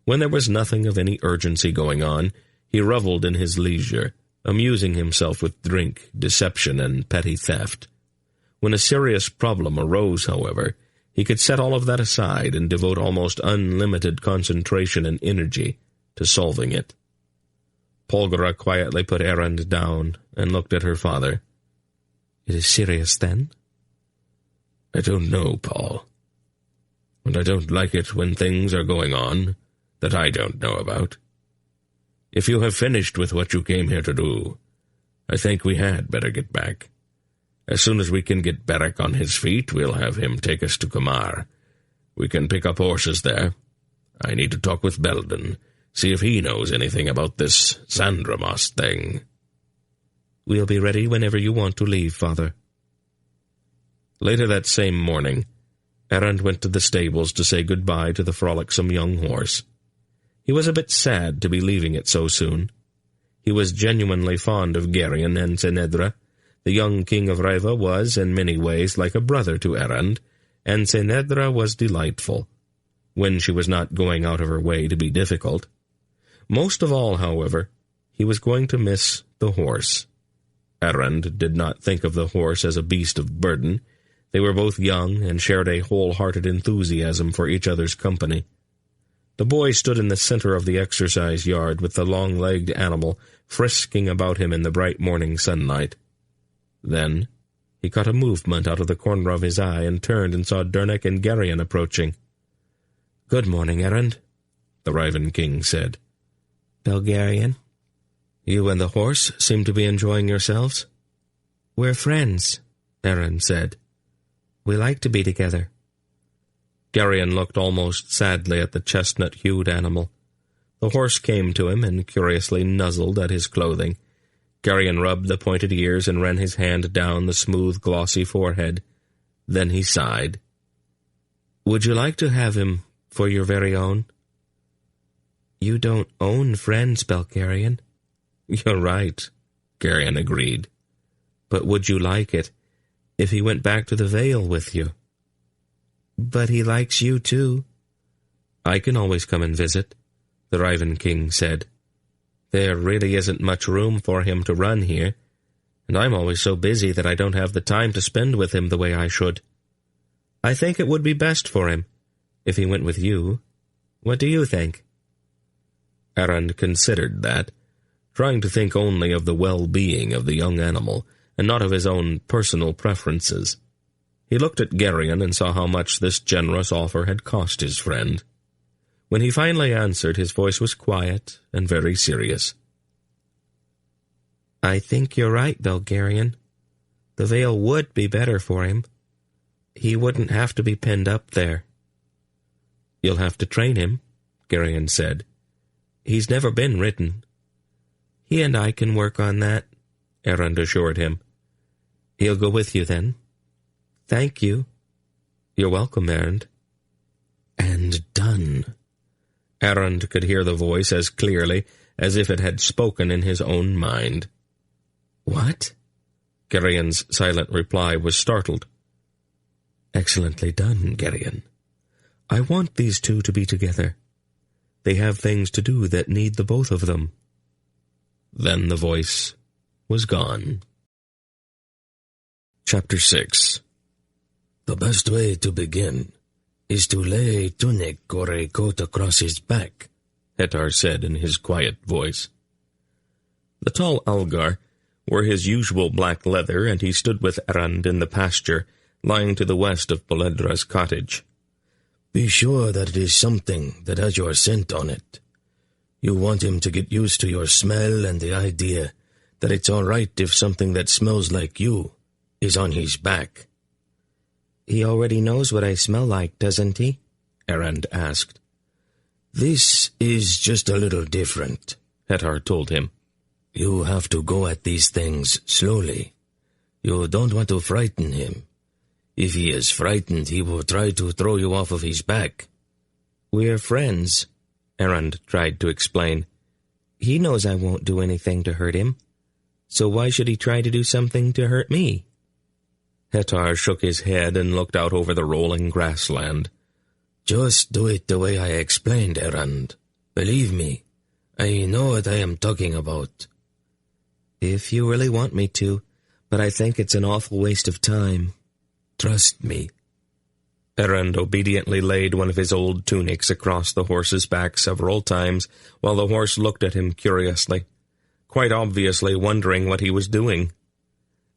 When there was nothing of any urgency going on, he revelled in his leisure, amusing himself with drink, deception, and petty theft. When a serious problem arose, however, he could set all of that aside and devote almost unlimited concentration and energy to solving it. Polgara quietly put Errand down and looked at her father. "It is serious, then?" "I don't know, Paul. And I don't like it when things are going on that I don't know about. If you have finished with what you came here to do, I think we had better get back. As soon as we can get Beric on his feet, we'll have him take us to Kumar. We can pick up horses there. I need to talk with Belden, see if he knows anything about this Sandramas thing." "We'll be ready whenever you want to leave, Father." Later that same morning, Errand went to the stables to say goodbye to the frolicsome young horse. He was a bit sad to be leaving it so soon. He was genuinely fond of Gerion and Sinedra. The young king of Reva was, in many ways, like a brother to Errand, and Sinedra was delightful, when she was not going out of her way to be difficult. Most of all, however, he was going to miss the horse. Errand did not think of the horse as a beast of burden. They were both young and shared a wholehearted enthusiasm for each other's company. The boy stood in the center of the exercise yard with the long-legged animal frisking about him in the bright morning sunlight. Then he caught a movement out of the corner of his eye and turned and saw Dernick and Gerion approaching. "Good morning, Errand," the Raven King said. "Belgarion, you and the horse seem to be enjoying yourselves." "We're friends," Errand said. "We like to be together." Gerion looked almost sadly at the chestnut-hued animal. The horse came to him and curiously nuzzled at his clothing. Gerion rubbed the pointed ears and ran his hand down the smooth, glossy forehead. Then he sighed. "Would you like to have him for your very own?" "You don't own friends, Belgarion." "You're right," Gerion agreed. "But would you like it if he went back to the Vale with you?" "But he likes you, too." "I can always come and visit," the Raven King said. "There really isn't much room for him to run here, and I'm always so busy that I don't have the time to spend with him the way I should. I think it would be best for him if he went with you. What do you think?" Errand considered that, trying to think only of the well-being of the young animal, and not of his own personal preferences. He looked at Geryon and saw how much this generous offer had cost his friend. When he finally answered, his voice was quiet and very serious. "I think you're right, Belgarian. The Vale would be better for him. He wouldn't have to be pinned up there." "You'll have to train him," Geryon said. "He's never been ridden." "He and I can work on that," Erend assured him. "He'll go with you, then?" "Thank you." "You're welcome, Erend." "And done." Erend could hear the voice as clearly as if it had spoken in his own mind. "What?" Geryon's silent reply was startled. "Excellently done, Geryon. I want these two to be together. They have things to do that need the both of them." Then the voice was gone. Chapter 6. The best way to begin is to lay a tunic or a coat across his back, Hetar said in his quiet voice. The tall Algar wore his usual black leather, and he stood with Erend in the pasture, lying to the west of Boledra's cottage. "Be sure that it is something that has your scent on it. You want him to get used to your smell and the idea that it's all right if something that smells like you is on his back." "He already knows what I smell like, doesn't he?" Erend asked. "This is just a little different," Hetar told him. "You have to go at these things slowly. You don't want to frighten him. If he is frightened, he will try to throw you off of his back." "We're friends," Erend tried to explain. "He knows I won't do anything to hurt him. So why should he try to do something to hurt me?" Hetar shook his head and looked out over the rolling grassland. "Just do it the way I explained, Erend. Believe me, I know what I am talking about." "If you really want me to, but I think it's an awful waste of time." "Trust me." Erend obediently laid one of his old tunics across the horse's back several times, while the horse looked at him curiously, quite obviously wondering what he was doing.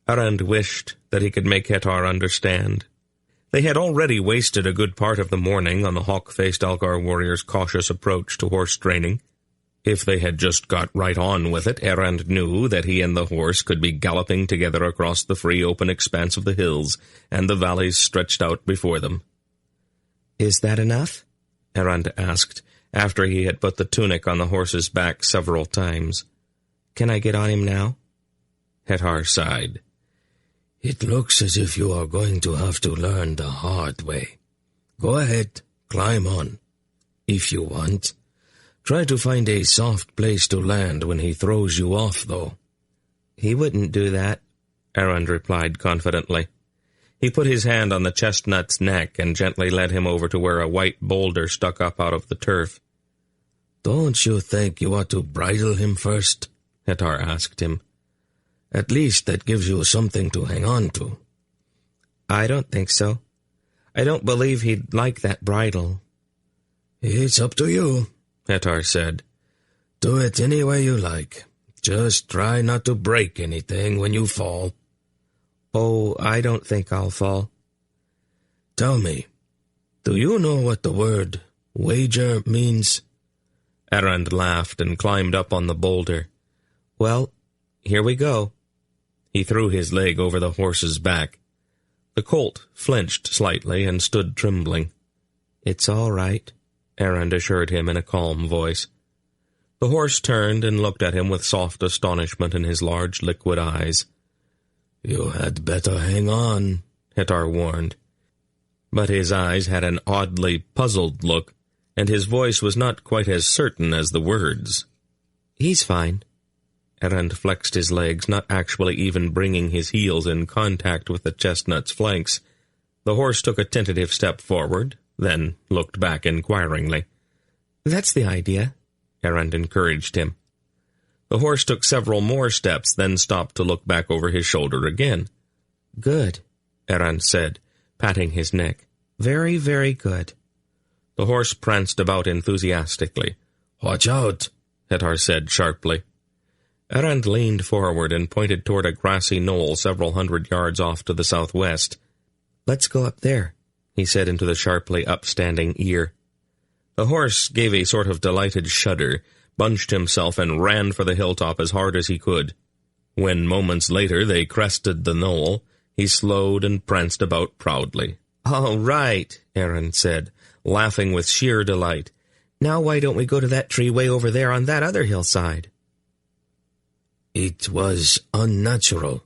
Erend wished that he could make Hetar understand. They had already wasted a good part of the morning on the hawk-faced Algar warrior's cautious approach to horse training. If they had just got right on with it, Erend knew that he and the horse could be galloping together across the free open expanse of the hills and the valleys stretched out before them. "Is that enough?" Erend asked, after he had put the tunic on the horse's back several times. "Can I get on him now?" Hetar sighed. "It looks as if you are going to have to learn the hard way. Go ahead, climb on. If you want. Try to find a soft place to land when he throws you off, though." "He wouldn't do that," Erend replied confidently. He put his hand on the chestnut's neck and gently led him over to where a white boulder stuck up out of the turf. "Don't you think you ought to bridle him first?" Hetar asked him. "At least that gives you something to hang on to." "I don't think so. I don't believe he'd like that bridle." "It's up to you," Hetar said. "Do it any way you like. Just try not to break anything when you fall." "Oh, I don't think I'll fall." "Tell me, do you know what the word wager means?" Erend laughed and climbed up on the boulder. "Well, here we go." He threw his leg over the horse's back. The colt flinched slightly and stood trembling. "It's all right," Erend assured him in a calm voice. The horse turned and looked at him with soft astonishment in his large liquid eyes. "You had better hang on," Hetar warned. But his eyes had an oddly puzzled look, and his voice was not quite as certain as the words. "He's fine." Erend flexed his legs, not actually even bringing his heels in contact with the chestnut's flanks. The horse took a tentative step forward, then looked back inquiringly. "That's the idea," Erend encouraged him. The horse took several more steps, then stopped to look back over his shoulder again. "Good," Erend said, patting his neck. "Very, very good." The horse pranced about enthusiastically. "Watch out," Hetar said sharply. Erend leaned forward and pointed toward a grassy knoll several hundred yards off to the southwest. "Let's go up there," he said into the sharply upstanding ear. The horse gave a sort of delighted shudder, bunched himself, and ran for the hilltop as hard as he could. When moments later they crested the knoll, he slowed and pranced about proudly. "All right," Aaron said, laughing with sheer delight. "Now why don't we go to that tree way over there on that other hillside?" "It was unnatural,"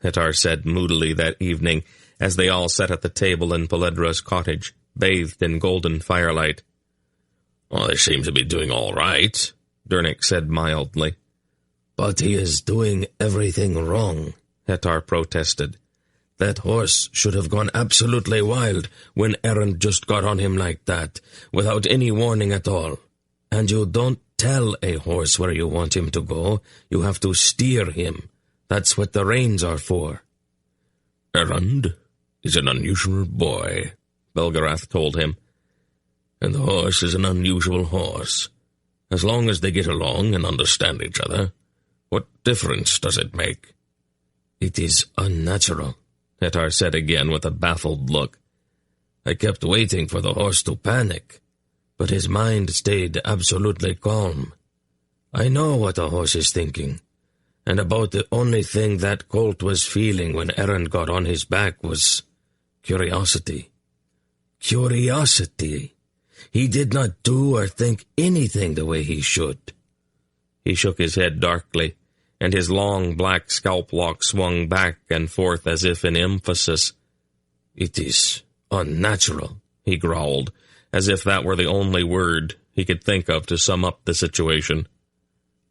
Hettar said moodily that evening, as they all sat at the table in Poledra's cottage, bathed in golden firelight. "Well, they seem to be doing all right," Dernick said mildly. "But he is doing everything wrong," Hettar protested. "That horse should have gone absolutely wild when Aaron just got on him like that, without any warning at all. And you don't tell a horse where you want him to go. You have to steer him. That's what the reins are for." "Aaron is an unusual boy," Belgarath told him. "And the horse is an unusual horse. As long as they get along and understand each other, what difference does it make?" "It is unnatural," Hettar said again with a baffled look. "I kept waiting for the horse to panic, but his mind stayed absolutely calm. I know what a horse is thinking, and about the only thing that colt was feeling when Aaron got on his back was curiosity. Curiosity! He did not do or think anything the way he should." He shook his head darkly, and his long black scalp lock swung back and forth as if in emphasis. "It is unnatural," he growled, as if that were the only word he could think of to sum up the situation.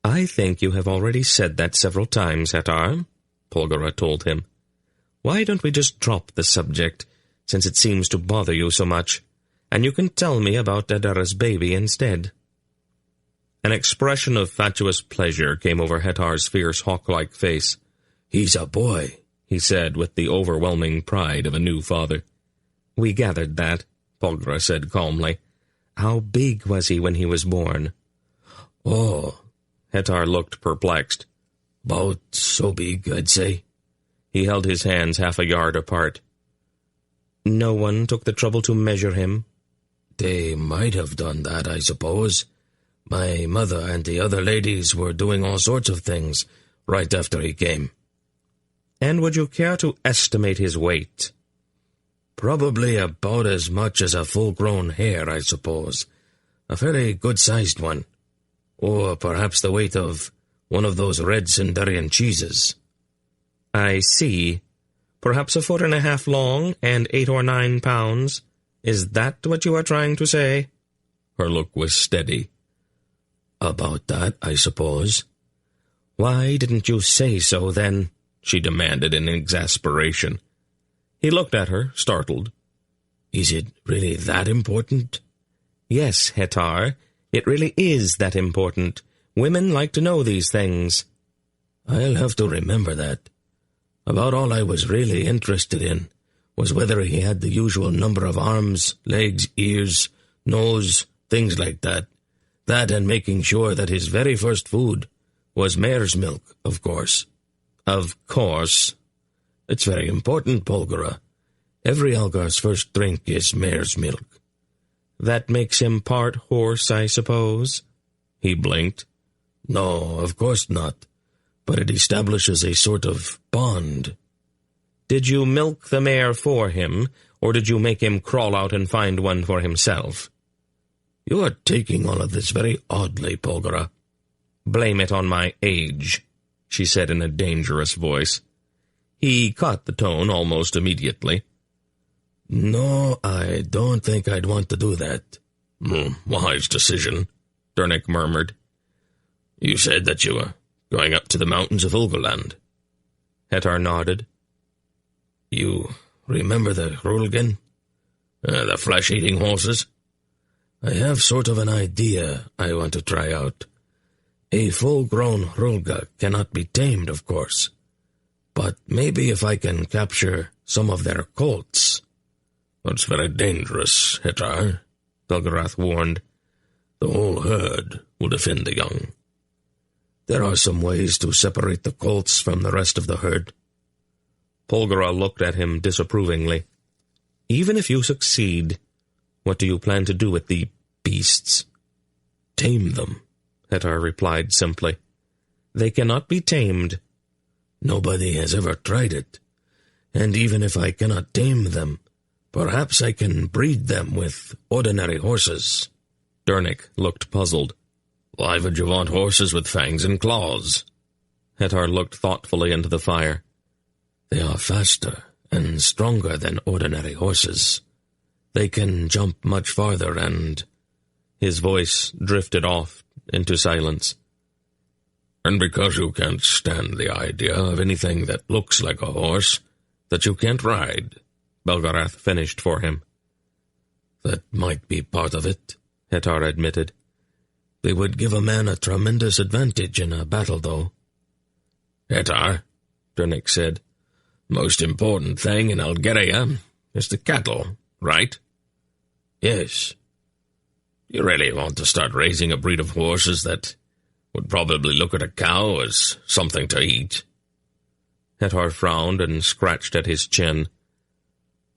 "I think you have already said that several times, Hettar," Polgara told him. "Why don't we just drop the subject, since it seems to bother you so much, and you can tell me about Adara's baby instead?" An expression of fatuous pleasure came over Hettar's fierce hawk-like face. "He's a boy," he said with the overwhelming pride of a new father. "We gathered that," Polgara said calmly. "How big was he when he was born?" "Oh," Hettar looked perplexed. "About so big, I'd say." He held his hands half a yard apart. "No one took the trouble to measure him?" "They might have done that, I suppose. My mother and the other ladies were doing all sorts of things right after he came." "And would you care to estimate his weight?" "Probably about as much as a full-grown hare, I suppose. A fairly good-sized one. Or perhaps the weight of one of those red Sindarian cheeses." "I see. Perhaps 1.5 feet long and 8 or 9 pounds. Is that what you are trying to say?" Her look was steady. "About that, I suppose." "Why didn't you say so, then?" she demanded in exasperation. He looked at her, startled. "Is it really that important?" "Yes, Hettar, it really is that important. Women like to know these things." "I'll have to remember that. About all I was really interested in was whether he had the usual number of arms, legs, ears, nose, things like that. That and making sure that his very first food was mare's milk, of course." "Of course." "It's very important, Polgara. Every Algar's first drink is mare's milk." "That makes him part horse, I suppose?" He blinked. "No, of course not. But it establishes a sort of bond." "Did you milk the mare for him, or did you make him crawl out and find one for himself?" "You are taking all of this very oddly, Polgara." "Blame it on my age," she said in a dangerous voice. He caught the tone almost immediately. "No, I don't think I'd want to do that." "Wise decision," Dernick murmured. "You said that you were going up to the mountains of Ulgaland." Hettar nodded. "You remember the Hrulgen? The flesh-eating horses? I have sort of an idea I want to try out. A full-grown Hrulga cannot be tamed, of course. But maybe if I can capture some of their colts." "That's very dangerous, Hettar," Belgarath warned. "The whole herd will defend the young. There are some ways to separate the colts from the rest of the herd." Polgara looked at him disapprovingly. Even if you succeed, what do you plan to do with the beasts?" "Tame them," Hettar replied simply. "They cannot be tamed." "Nobody has ever tried it. And even if I cannot tame them, perhaps I can breed them with ordinary horses." Durnick looked puzzled. "Why would you want horses with fangs and claws?" Hettar looked thoughtfully into the fire. "They are faster and stronger than ordinary horses. They can jump much farther and—" His voice drifted off into silence. "And because you can't stand the idea of anything that looks like a horse that you can't ride," Belgarath finished for him. "That might be part of it," Hettar admitted. "They would give a man a tremendous advantage in a battle, though." "Hettar," Durnick said, "most important thing in Algeria is the cattle, right?" "Yes." "You really want to start raising a breed of horses that would probably look at a cow as something to eat?" Hettar frowned and scratched at his chin.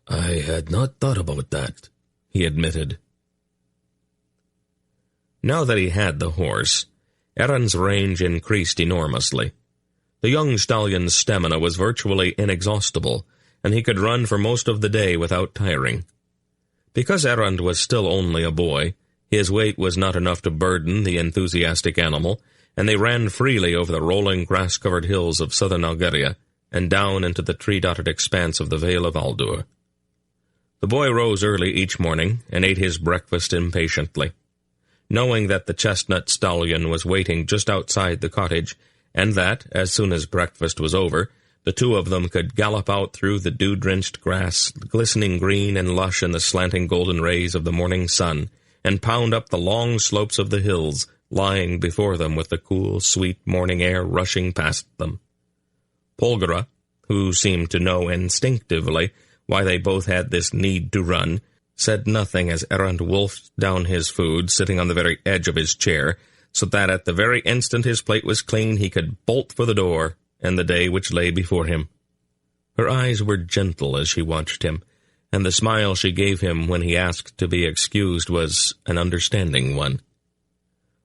"I had not thought about that," he admitted. Now that he had the horse, Erin's range increased enormously. The young stallion's stamina was virtually inexhaustible, and he could run for most of the day without tiring. Because Erend was still only a boy, his weight was not enough to burden the enthusiastic animal, and they ran freely over the rolling grass-covered hills of southern Algeria and down into the tree-dotted expanse of the Vale of Aldur. The boy rose early each morning and ate his breakfast impatiently. Knowing that the chestnut stallion was waiting just outside the cottage, and that, as soon as breakfast was over, the two of them could gallop out through the dew-drenched grass, glistening green and lush in the slanting golden rays of the morning sun, and pound up the long slopes of the hills, lying before them with the cool, sweet morning air rushing past them. Polgara, who seemed to know instinctively why they both had this need to run, said nothing as Erend wolfed down his food, sitting on the very edge of his chair, so that at the very instant his plate was clean he could bolt for the door and the day which lay before him. Her eyes were gentle as she watched him, and the smile she gave him when he asked to be excused was an understanding one.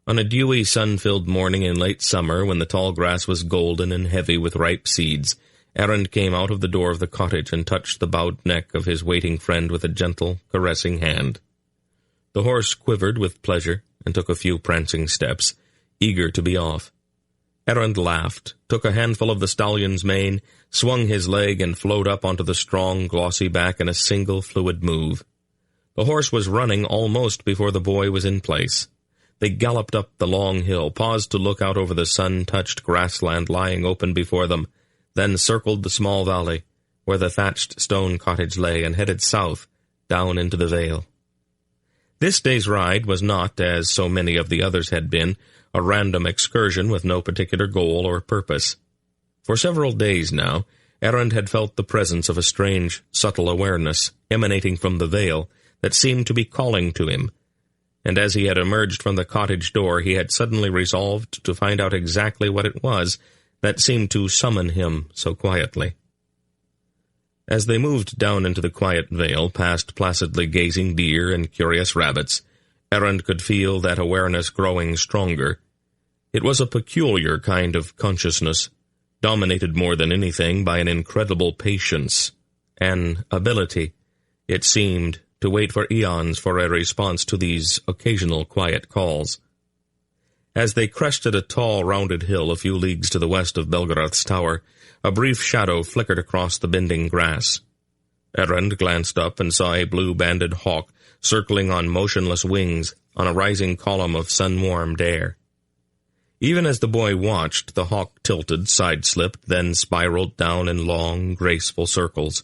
On a dewy, sun-filled morning in late summer, when the tall grass was golden and heavy with ripe seeds, Erend came out of the door of the cottage and touched the bowed neck of his waiting friend with a gentle, caressing hand. The horse quivered with pleasure and took a few prancing steps, eager to be off. Erend laughed, took a handful of the stallion's mane, swung his leg, and flowed up onto the strong, glossy back in a single fluid move. The horse was running almost before the boy was in place. They galloped up the long hill, paused to look out over the sun-touched grassland lying open before them, then circled the small valley, where the thatched stone cottage lay, and headed south, down into the vale. This day's ride was not, as so many of the others had been, a random excursion with no particular goal or purpose. For several days now, Erend had felt the presence of a strange, subtle awareness emanating from the vale that seemed to be calling to him, and as he had emerged from the cottage door he had suddenly resolved to find out exactly what it was that seemed to summon him so quietly. As they moved down into the quiet vale, past placidly gazing deer and curious rabbits, Erend could feel that awareness growing stronger. It was a peculiar kind of consciousness, dominated more than anything by an incredible patience, an ability, it seemed, to wait for eons for a response to these occasional quiet calls. As they crested a tall, rounded hill a few leagues to the west of Belgarath's tower, a brief shadow flickered across the bending grass. Erend glanced up and saw a blue-banded hawk circling on motionless wings on a rising column of sun-warmed air. Even as the boy watched, the hawk tilted, side-slipped, then spiraled down in long, graceful circles.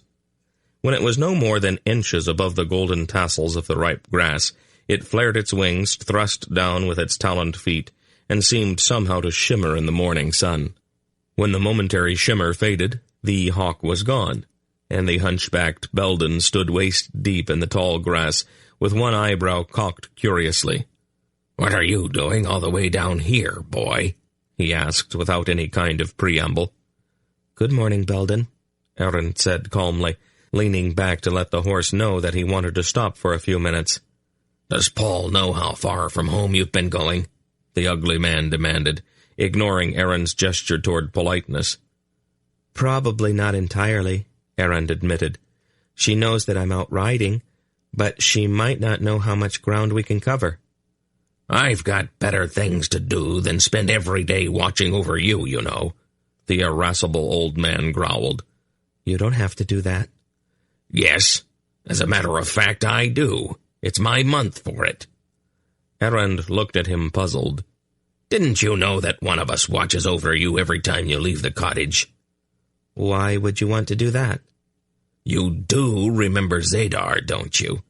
When it was no more than inches above the golden tassels of the ripe grass, it flared its wings, thrust down with its taloned feet, and seemed somehow to shimmer in the morning sun. When the momentary shimmer faded, the hawk was gone, and the hunchbacked Belden stood waist-deep in the tall grass, with one eyebrow cocked curiously. "What are you doing all the way down here, boy?" he asked, without any kind of preamble. "Good morning, Belden," Erend said calmly, leaning back to let the horse know that he wanted to stop for a few minutes. "Does Paul know how far from home you've been going?" the ugly man demanded, ignoring Aaron's gesture toward politeness. "Probably not entirely," Aaron admitted. "She knows that I'm out riding, but she might not know how much ground we can cover." "I've got better things to do than spend every day watching over you, you know," the irascible old man growled. "You don't have to do that." "Yes, as a matter of fact, I do. It's my month for it." Aaron looked at him puzzled. "Didn't you know that one of us watches over you every time you leave the cottage?" "Why would you want to do that?" "You do remember Zadar, don't you?"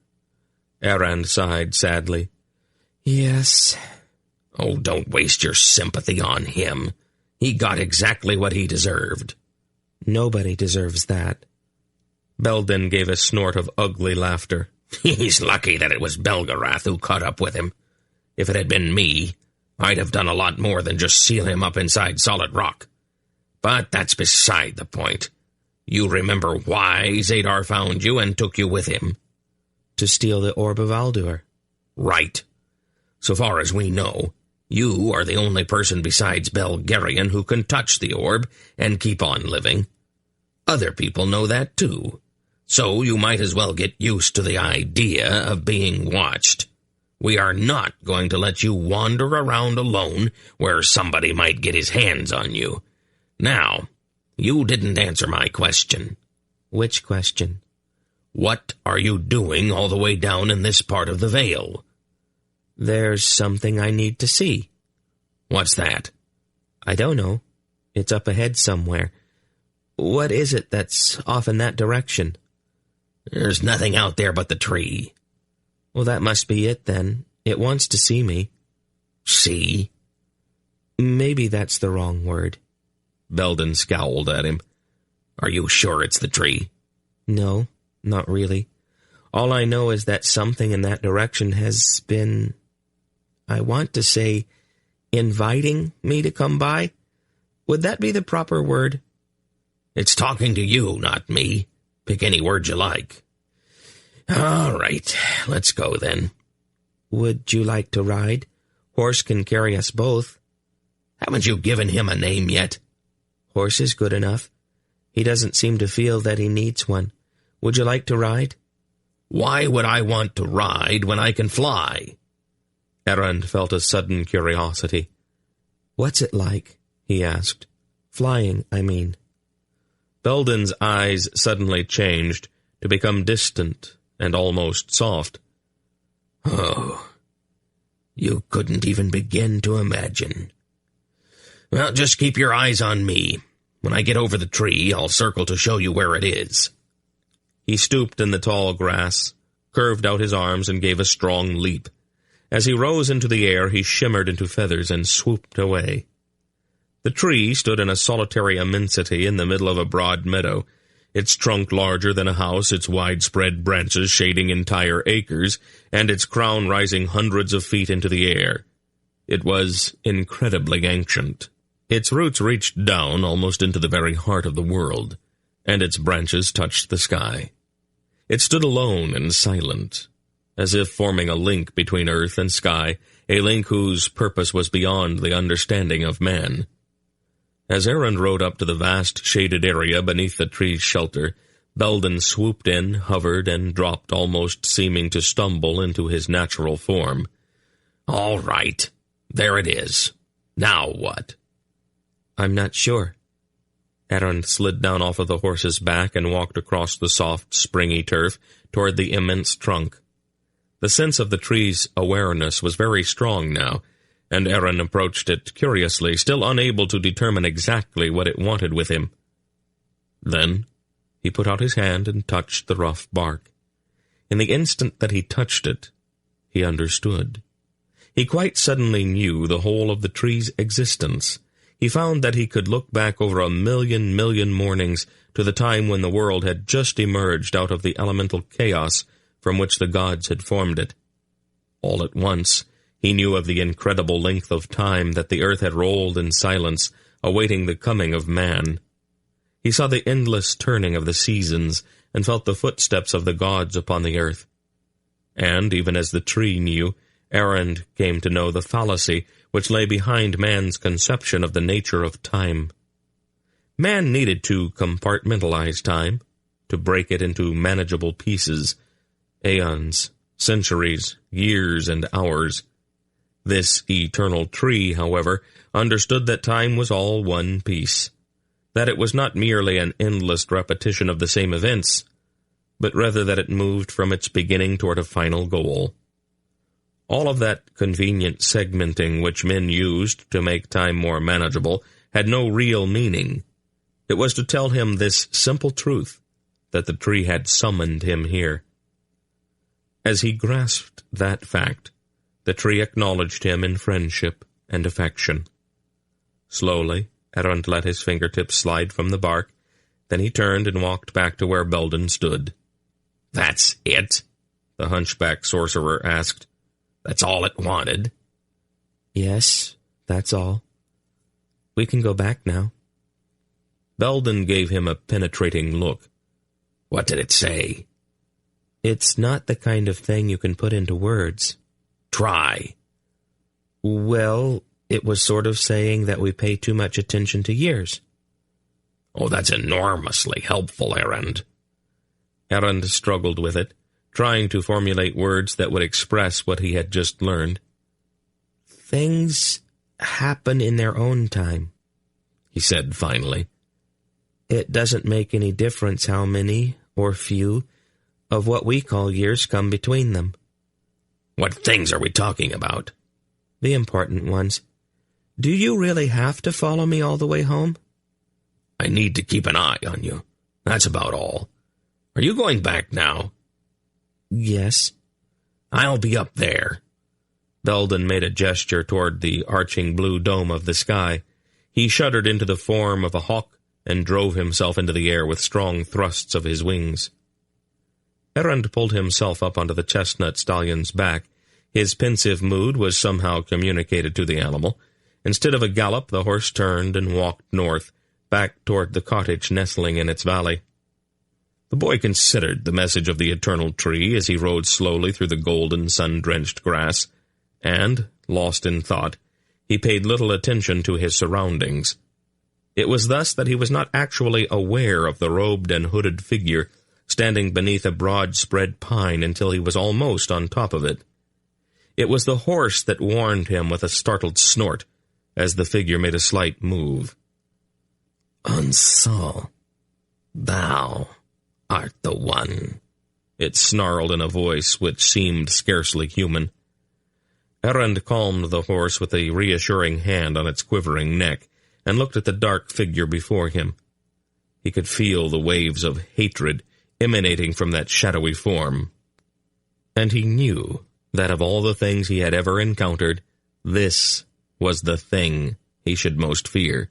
Aaron sighed sadly. "Yes." "Oh, don't waste your sympathy on him. He got exactly what he deserved." "Nobody deserves that." Belden gave a snort of ugly laughter. "He's lucky that it was Belgarath who caught up with him. If it had been me, I'd have done a lot more than just seal him up inside solid rock. But that's beside the point. You remember why Zadar found you and took you with him?" "To steal the Orb of Aldur." "Right. So far as we know, you are the only person besides Belgarion who can touch the orb and keep on living. Other people know that too. So you might as well get used to the idea of being watched. We are not going to let you wander around alone where somebody might get his hands on you. Now, you didn't answer my question." "Which question?" "What are you doing all the way down in this part of the Vale?" "There's something I need to see." "What's that?" "I don't know. It's up ahead somewhere. What is it that's off in that direction?" "There's nothing out there but the tree." "Well, that must be it, then. It wants to see me." "See?" "Maybe that's the wrong word." Belden scowled at him. "Are you sure it's the tree?" "No, not really. All I know is that something in that direction has been, I want to say, inviting me to come by. Would that be the proper word?" "It's talking to you, not me. Pick any word you like." "All right, let's go then." "Would you like to ride? Horse can carry us both." "Haven't you given him a name yet?" "Horse is good enough. He doesn't seem to feel that he needs one. Would you like to ride?" "Why would I want to ride when I can fly?" Aaron felt a sudden curiosity. "What's it like?" he asked. "Flying, I mean." Belden's eyes suddenly changed to become distant and almost soft. "Oh, you couldn't even begin to imagine. Well, just keep your eyes on me. When I get over the tree, I'll circle to show you where it is." He stooped in the tall grass, curved out his arms, and gave a strong leap. As he rose into the air, he shimmered into feathers and swooped away. The tree stood in a solitary immensity in the middle of a broad meadow, its trunk larger than a house, its widespread branches shading entire acres, and its crown rising hundreds of feet into the air. It was incredibly ancient. Its roots reached down almost into the very heart of the world, and its branches touched the sky. It stood alone and silent, as if forming a link between earth and sky, a link whose purpose was beyond the understanding of man. As Aaron rode up to the vast shaded area beneath the tree's shelter, Belden swooped in, hovered, and dropped, almost seeming to stumble into his natural form. "All right, there it is. Now what?" "I'm not sure." Aaron slid down off of the horse's back and walked across the soft, springy turf toward the immense trunk. The sense of the tree's awareness was very strong now, and Aaron approached it curiously, still unable to determine exactly what it wanted with him. Then he put out his hand and touched the rough bark. In the instant that he touched it, he understood. He quite suddenly knew the whole of the tree's existence. He found that he could look back over a million mornings to the time when the world had just emerged out of the elemental chaos from which the gods had formed it. All at once, he knew of the incredible length of time that the earth had rolled in silence, awaiting the coming of man. He saw the endless turning of the seasons and felt the footsteps of the gods upon the earth. And, even as the tree knew, Erend came to know the fallacy which lay behind man's conception of the nature of time. Man needed to compartmentalize time, to break it into manageable pieces, aeons, centuries, years, and hours. This eternal tree, however, understood that time was all one piece, that it was not merely an endless repetition of the same events, but rather that it moved from its beginning toward a final goal. All of that convenient segmenting which men used to make time more manageable had no real meaning. It was to tell him this simple truth, that the tree had summoned him here. As he grasped that fact, the tree acknowledged him in friendship and affection. Slowly, Erend let his fingertips slide from the bark, then he turned and walked back to where Belden stood. "That's it?" the hunchback sorcerer asked. "That's all it wanted?" "Yes, that's all. We can go back now." Belden gave him a penetrating look. "What did it say?" "It's not the kind of thing you can put into words." "Try." "Well, it was sort of saying that we pay too much attention to years." "Oh, that's enormously helpful, Erend." Erend struggled with it, trying to formulate words that would express what he had just learned. "Things happen in their own time," he said finally. "It doesn't make any difference how many, or few, of what we call years come between them." "What things are we talking about?" "The important ones. Do you really have to follow me all the way home?" "I need to keep an eye on you. That's about all. Are you going back now?" "Yes." "I'll be up there." Belden made a gesture toward the arching blue dome of the sky. He shuddered into the form of a hawk and drove himself into the air with strong thrusts of his wings. Erend pulled himself up onto the chestnut stallion's back. His pensive mood was somehow communicated to the animal. Instead of a gallop, the horse turned and walked north, back toward the cottage nestling in its valley. The boy considered the message of the eternal tree as he rode slowly through the golden, sun-drenched grass, and, lost in thought, he paid little attention to his surroundings. It was thus that he was not actually aware of the robed and hooded figure standing beneath a broad-spread pine until he was almost on top of it. It was the horse that warned him with a startled snort as the figure made a slight move. "Unsol, thou art the one," it snarled in a voice which seemed scarcely human. Erend calmed the horse with a reassuring hand on its quivering neck, and looked at the dark figure before him. He could feel the waves of hatred emanating from that shadowy form. And he knew that of all the things he had ever encountered, this was the thing he should most fear.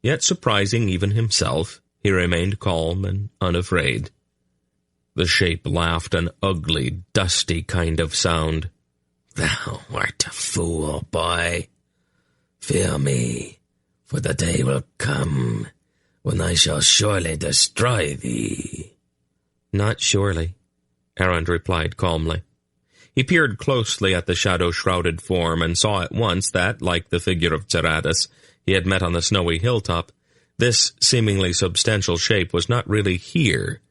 Yet, surprising even himself, he remained calm and unafraid. The shape laughed an ugly, dusty kind of sound. "Thou art a fool, boy. Fear me, for the day will come when I shall surely destroy thee." "Not surely," Erend replied calmly. He peered closely at the shadow-shrouded form and saw at once that, like the figure of Teratus he had met on the snowy hilltop, this seemingly substantial shape was not really here,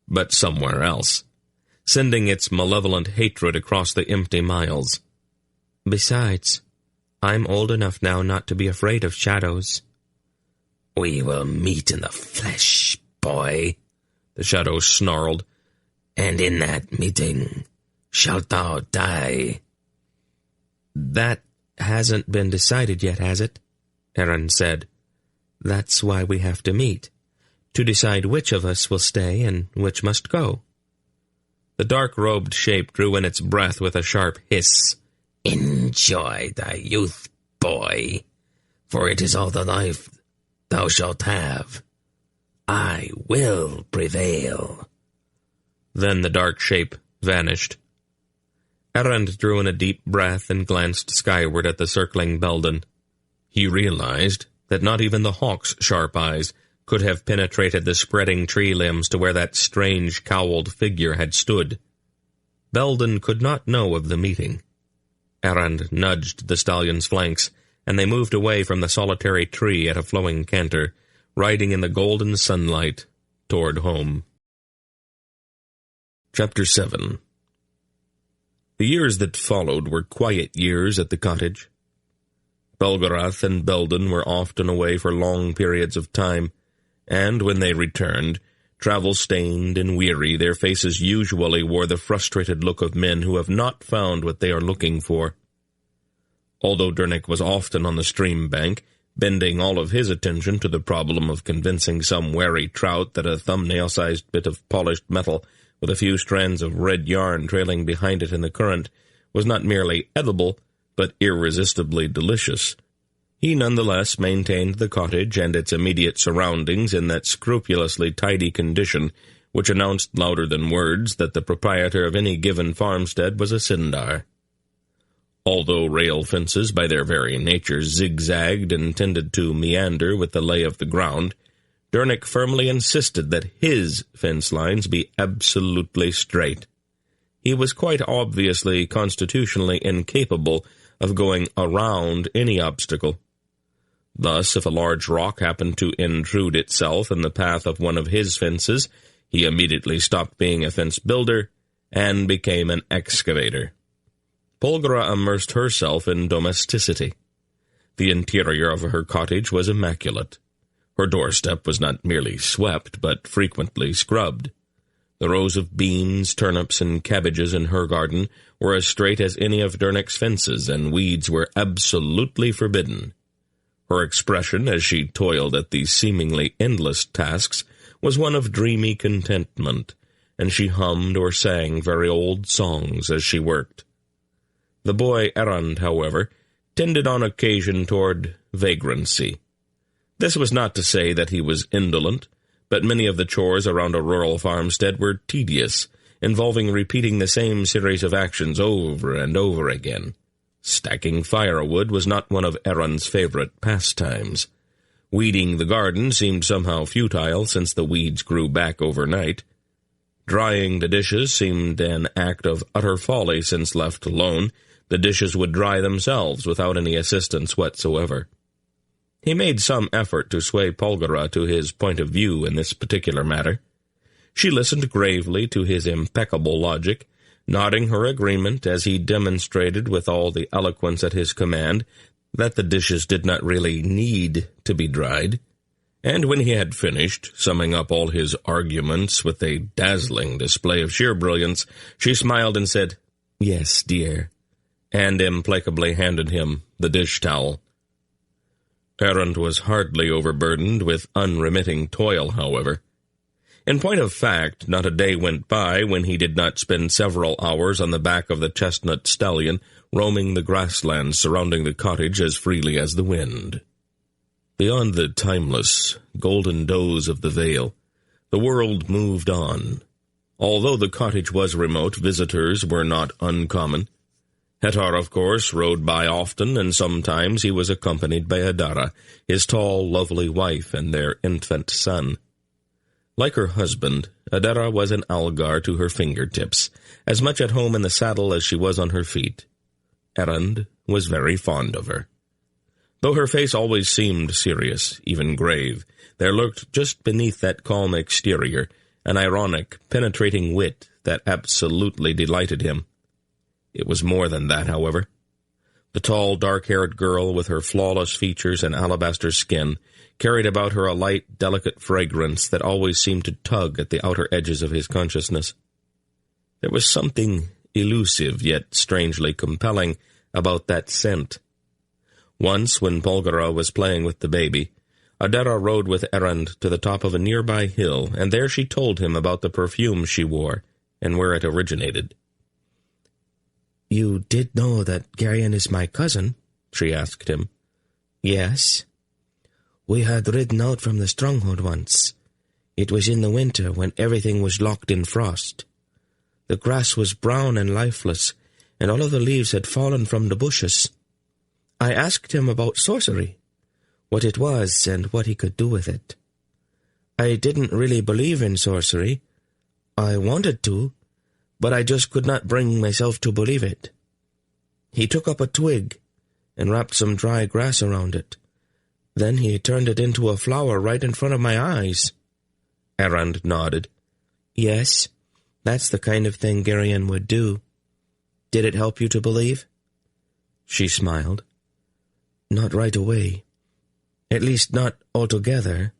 but somewhere else, sending its malevolent hatred across the empty miles. "Besides, I'm old enough now not to be afraid of shadows." "We will meet in the flesh, boy," the shadow snarled, "and in that meeting shalt thou die." "That hasn't been decided yet, has it?" Erend said. "That's why we have to meet, to decide which of us will stay and which must go." The dark-robed shape drew in its breath with a sharp hiss. "Enjoy thy youth, boy, for it is all the life thou shalt have. I will prevail." Then the dark shape vanished. Erend drew in a deep breath and glanced skyward at the circling Belden. He realized that not even the hawk's sharp eyes could have penetrated the spreading tree limbs to where that strange cowled figure had stood. Belden could not know of the meeting. Errand nudged the stallion's flanks, and they moved away from the solitary tree at a flowing canter, riding in the golden sunlight toward home. Chapter 7. The years that followed were quiet years at the cottage. Belgarath and Belden were often away for long periods of time, and when they returned, travel-stained and weary, their faces usually wore the frustrated look of men who have not found what they are looking for. Although Dernick was often on the stream bank, bending all of his attention to the problem of convincing some wary trout that a thumbnail-sized bit of polished metal with a few strands of red yarn trailing behind it in the current was not merely edible, but irresistibly delicious, he nonetheless maintained the cottage and its immediate surroundings in that scrupulously tidy condition which announced louder than words that the proprietor of any given farmstead was a Sindar. Although rail fences by their very nature zigzagged and tended to meander with the lay of the ground, Dernick firmly insisted that his fence lines be absolutely straight. He was quite obviously constitutionally incapable of going around any obstacle. Thus, if a large rock happened to intrude itself in the path of one of his fences, he immediately stopped being a fence builder and became an excavator. Polgara immersed herself in domesticity. The interior of her cottage was immaculate. Her doorstep was not merely swept, but frequently scrubbed. The rows of beans, turnips, and cabbages in her garden were as straight as any of Dernick's fences, and weeds were absolutely forbidden. Her expression, as she toiled at these seemingly endless tasks, was one of dreamy contentment, and she hummed or sang very old songs as she worked. The boy Errand, however, tended on occasion toward vagrancy. This was not to say that he was indolent, but many of the chores around a rural farmstead were tedious, involving repeating the same series of actions over and over again. Stacking firewood was not one of Errand's favorite pastimes. Weeding the garden seemed somehow futile, since the weeds grew back overnight. Drying the dishes seemed an act of utter folly, since left alone, the dishes would dry themselves without any assistance whatsoever. He made some effort to sway Polgara to his point of view in this particular matter. She listened gravely to his impeccable logic, nodding her agreement as he demonstrated with all the eloquence at his command that the dishes did not really need to be dried. And when he had finished, summing up all his arguments with a dazzling display of sheer brilliance, she smiled and said, "Yes, dear," and implacably handed him the dish-towel. Errand was hardly overburdened with unremitting toil, however. In point of fact, not a day went by when he did not spend several hours on the back of the chestnut stallion, roaming the grasslands surrounding the cottage as freely as the wind. Beyond the timeless, golden doze of the Vale, the world moved on. Although the cottage was remote, visitors were not uncommon. Hettar, of course, rode by often, and sometimes he was accompanied by Adara, his tall, lovely wife, and their infant son. Like her husband, Adara was an Algar to her fingertips, as much at home in the saddle as she was on her feet. Errand was very fond of her. Though her face always seemed serious, even grave, there lurked just beneath that calm exterior an ironic, penetrating wit that absolutely delighted him. It was more than that, however. The tall, dark-haired girl, with her flawless features and alabaster skin, carried about her a light, delicate fragrance that always seemed to tug at the outer edges of his consciousness. There was something elusive, yet strangely compelling, about that scent. Once, when Polgara was playing with the baby, Adara rode with Errand to the top of a nearby hill, and there she told him about the perfume she wore, and where it originated. "You did know that Geryon is my cousin?" she asked him. "Yes. We had ridden out from the stronghold once. It was in the winter, when everything was locked in frost. The grass was brown and lifeless, and all of the leaves had fallen from the bushes. I asked him about sorcery, what it was and what he could do with it. I didn't really believe in sorcery. I wanted to, but I just could not bring myself to believe it. He took up a twig and wrapped some dry grass around it. Then he turned it into a flower right in front of my eyes." Errand nodded. "Yes, that's the kind of thing Geryon would do. Did it help you to believe?" She smiled. "Not right away. At least not altogether.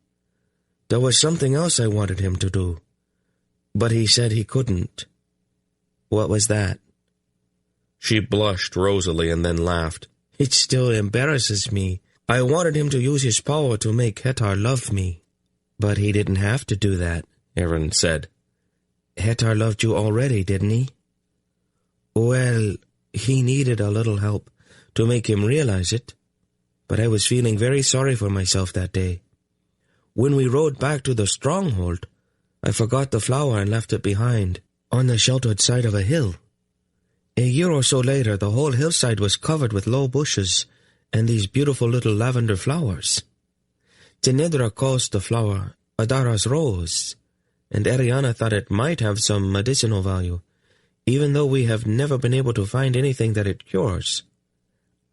There was something else I wanted him to do, but he said he couldn't." "What was that?" She blushed rosily and then laughed. "It still embarrasses me. I wanted him to use his power to make Hetar love me. But he didn't have to do that," Errand said. "Hetar loved you already, didn't he?" "Well, he needed a little help to make him realize it, but I was feeling very sorry for myself that day. When we rode back to the stronghold, I forgot the flower and left it behind, on the sheltered side of a hill. A year or so later, the whole hillside was covered with low bushes and these beautiful little lavender flowers. Tenedra calls the flower Adara's rose, and Ariana thought it might have some medicinal value, even though we have never been able to find anything that it cures.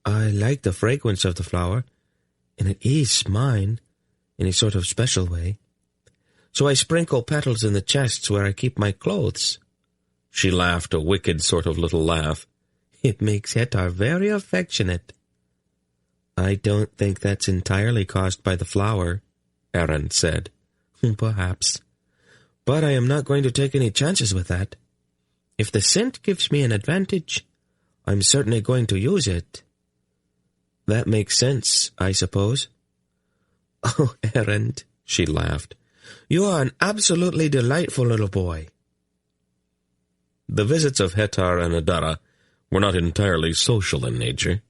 I like the fragrance of the flower, and it eased mine in a sort of special way. So I sprinkle petals in the chests where I keep my clothes." She laughed a wicked sort of little laugh. "It makes Hetar very affectionate." "I don't think that's entirely caused by the flower," Errand said. "Perhaps. But I am not going to take any chances with that. If the scent gives me an advantage, I'm certainly going to use it." "That makes sense, I suppose." "Oh, Errand," she laughed, "you are an absolutely delightful little boy." The visits of Hetar and Adara were not entirely social in nature.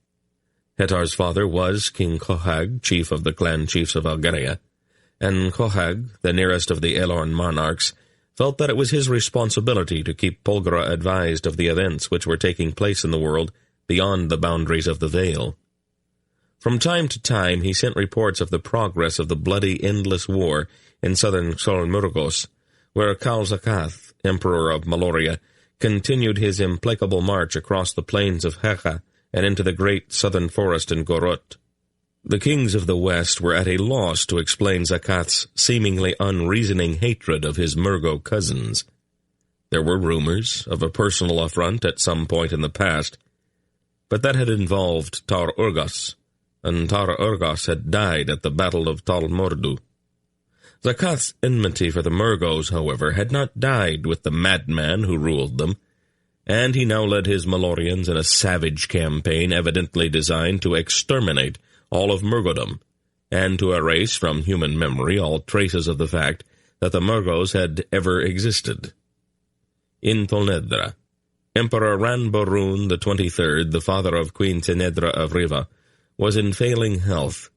Hetar's father was King Kohag, chief of the clan chiefs of Algeria, and Kohag, the nearest of the Elorn monarchs, felt that it was his responsibility to keep Polgara advised of the events which were taking place in the world beyond the boundaries of the Vale. From time to time he sent reports of the progress of the bloody, endless war in southern Solmurgos, where Kal-Zakath, emperor of Malloreon, continued his implacable march across the plains of Hecha and into the great southern forest in Gorot. The kings of the west were at a loss to explain Zakath's seemingly unreasoning hatred of his Murgo cousins. There were rumors of a personal affront at some point in the past, but that had involved Tar Urgas, and Tar Urgas had died at the Battle of Tal Mordu. Zakath's enmity for the Murgos, however, had not died with the madman who ruled them, and he now led his Malloreons in a savage campaign evidently designed to exterminate all of Murgodom, and to erase from human memory all traces of the fact that the Murgos had ever existed. In Tolnedra, Emperor Ranborun the 23rd, the father of Queen Tenedra of Riva, was in failing health,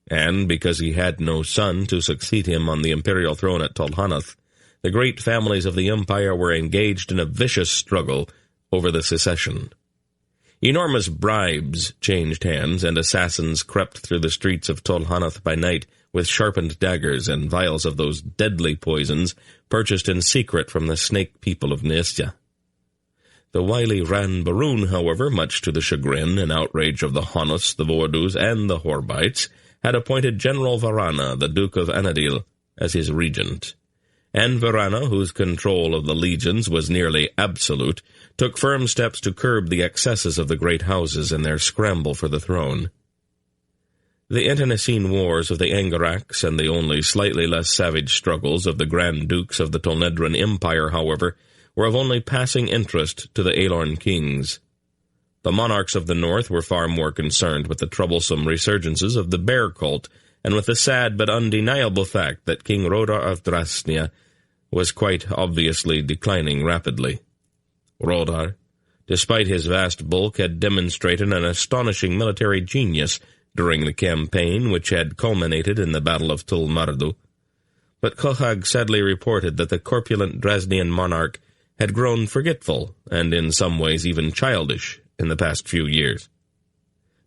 and because he had no son to succeed him on the imperial throne at Tolhanath, the great families of the empire were engaged in a vicious struggle over the succession. Enormous bribes changed hands, and assassins crept through the streets of Tolhanath by night with sharpened daggers and vials of those deadly poisons purchased in secret from the snake people of Neestia. The wily Ranbarun, however, much to the chagrin and outrage of the Honus, the Vordus, and the Horbites, had appointed General Varana, the Duke of Anadil, as his regent. And Varana, whose control of the legions was nearly absolute, took firm steps to curb the excesses of the great houses in their scramble for the throne. The internecine wars of the Angaraks and the only slightly less savage struggles of the Grand Dukes of the Tolnedran Empire, however, were of only passing interest to the Aelorn kings. The monarchs of the north were far more concerned with the troublesome resurgences of the bear cult, and with the sad but undeniable fact that King Rodar of Drasnia was quite obviously declining rapidly. Rodar, despite his vast bulk, had demonstrated an astonishing military genius during the campaign which had culminated in the Battle of Tul Mardu. But Kohag sadly reported that the corpulent Drasnian monarch had grown forgetful, and in some ways even childish, in the past few years.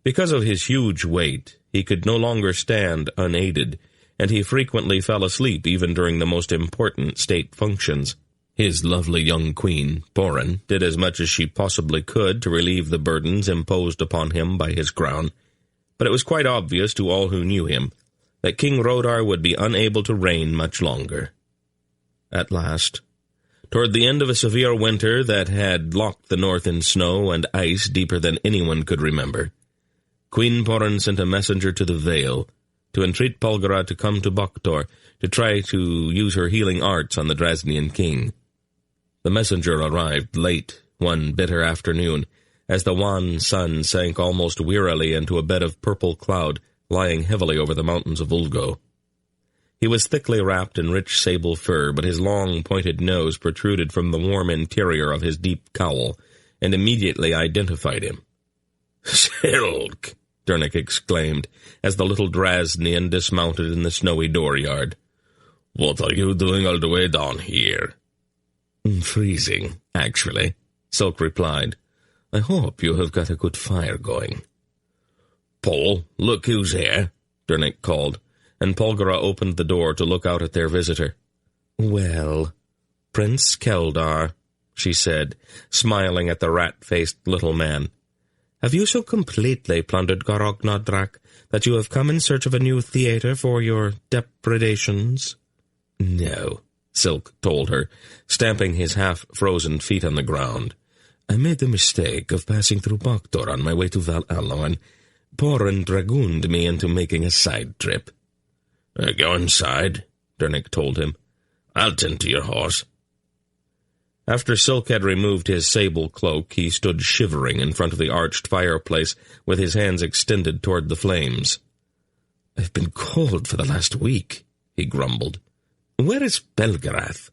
Because of his huge weight, he could no longer stand unaided, and he frequently fell asleep even during the most important state functions. His lovely young queen, Porin, did as much as she possibly could to relieve the burdens imposed upon him by his crown, but it was quite obvious to all who knew him that King Rodar would be unable to reign much longer. At last, toward the end of a severe winter that had locked the north in snow and ice deeper than anyone could remember, Queen Porin sent a messenger to the Vale to entreat Polgara to come to Boktor to try to use her healing arts on the Drasnian king. The messenger arrived late one bitter afternoon, as the wan sun sank almost wearily into a bed of purple cloud lying heavily over the mountains of Ulgo. He was thickly wrapped in rich sable fur, but his long, pointed nose protruded from the warm interior of his deep cowl, and immediately identified him. "Silk!" Dernick exclaimed, as the little Drasnian dismounted in the snowy dooryard. "What are you doing all the way down here?" "Freezing, actually," Silk replied. "I hope you have got a good fire going." "Pol, look who's here," Dernick called, and Polgara opened the door to look out at their visitor. "Well, Prince Keldar," she said, smiling at the rat-faced little man. "Have you so completely plundered Gorognodrak that you have come in search of a new theater for your depredations?" "No," Silk told her, stamping his half-frozen feet on the ground. "I made the mistake of passing through Boktor on my way to Vale, and Porin dragooned me into making a side trip." "Go inside," Dernick told him. "I'll tend to your horse." After Silk had removed his sable cloak, he stood shivering in front of the arched fireplace with his hands extended toward the flames. "I've been cold for the last week," he grumbled. "Where is Belgarath?"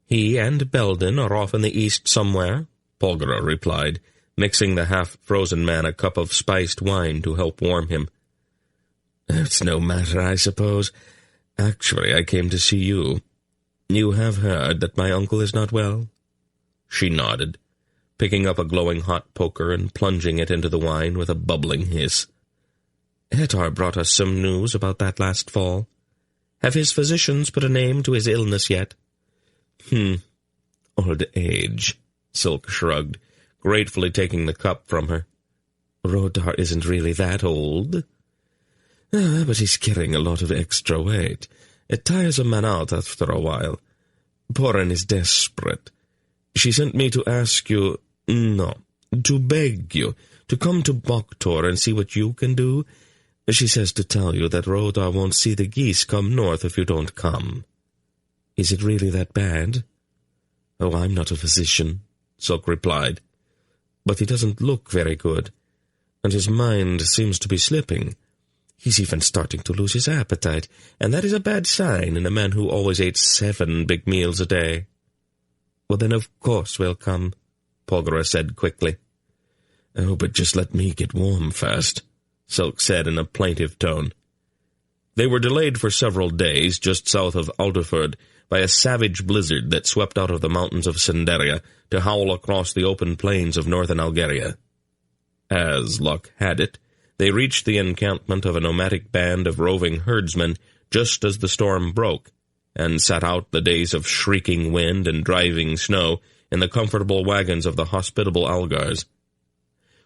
"He and Belden are off in the east somewhere," Polgara replied, mixing the half-frozen man a cup of spiced wine to help warm him. "It's no matter, I suppose. Actually, I came to see you. You have heard that my uncle is not well?" She nodded, picking up a glowing hot poker and plunging it into the wine with a bubbling hiss. "Hetar brought us some news about that last fall. Have his physicians put a name to his illness yet?" "Old age," Silk shrugged, gratefully taking the cup from her. "Rodar isn't really that old. But he's carrying a lot of extra weight. It tires a man out after a while. Porin is desperate. She sent me to ask you, to beg you, to come to Boktor and see what you can do. She says to tell you that Rodar won't see the geese come north if you don't come." "Is it really that bad?" "Oh, I'm not a physician," Silk replied. "But he doesn't look very good, and his mind seems to be slipping. He's even starting to lose his appetite, and that is a bad sign in a man who always ate 7 big meals a day." "Well, then of course we'll come," Polgara said quickly. "Oh, but just let me get warm first," Silk said in a plaintive tone. They were delayed for several days just south of Aldur by a savage blizzard that swept out of the mountains of Senderia to howl across the open plains of northern Algeria. As luck had it, they reached the encampment of a nomadic band of roving herdsmen just as the storm broke, and sat out the days of shrieking wind and driving snow in the comfortable wagons of the hospitable Algars.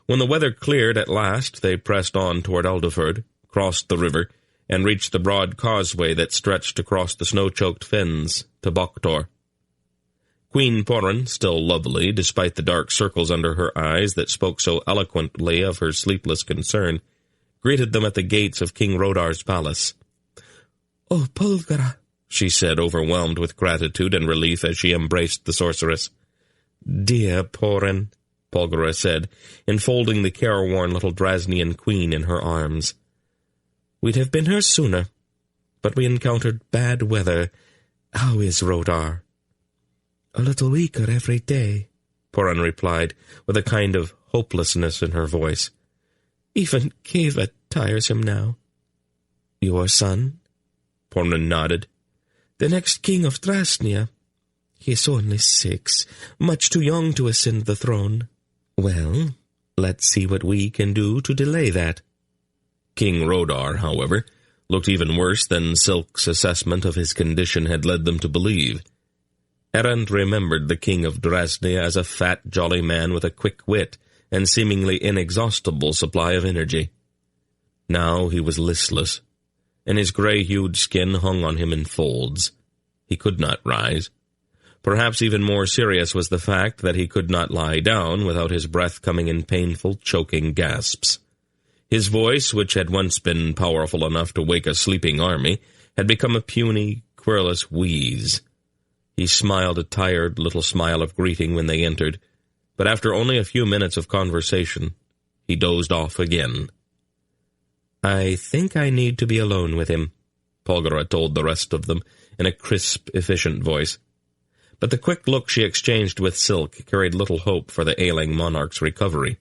When the weather cleared at last, they pressed on toward Aldeford, crossed the river, and reached the broad causeway that stretched across the snow-choked fens to Boktor. Queen Porin, still lovely, despite the dark circles under her eyes that spoke so eloquently of her sleepless concern, greeted them at the gates of King Rodar's palace. "Oh, Polgara," she said, overwhelmed with gratitude and relief as she embraced the sorceress. "Dear Porin," Polgara said, enfolding the careworn little Drasnian queen in her arms. "We'd have been here sooner, but we encountered bad weather. How is Rodar?" "A little weaker every day," Porin replied, with a kind of hopelessness in her voice. "Even Kiva tires him now." "Your son?" Porin nodded. "The next king of Drasnia. He is only 6, much too young to ascend the throne." "Well, let's see what we can do to delay that." King Rodar, however, looked even worse than Silk's assessment of his condition had led them to believe. Errand remembered the king of Drasnia as a fat, jolly man with a quick wit and seemingly inexhaustible supply of energy. Now he was listless, and his gray-hued skin hung on him in folds. He could not rise. Perhaps even more serious was the fact that he could not lie down without his breath coming in painful, choking gasps. His voice, which had once been powerful enough to wake a sleeping army, had become a puny, querulous wheeze. He smiled a tired little smile of greeting when they entered, but after only a few minutes of conversation, he dozed off again. "I think I need to be alone with him," Polgara told the rest of them in a crisp, efficient voice. But the quick look she exchanged with Silk carried little hope for the ailing monarch's recovery.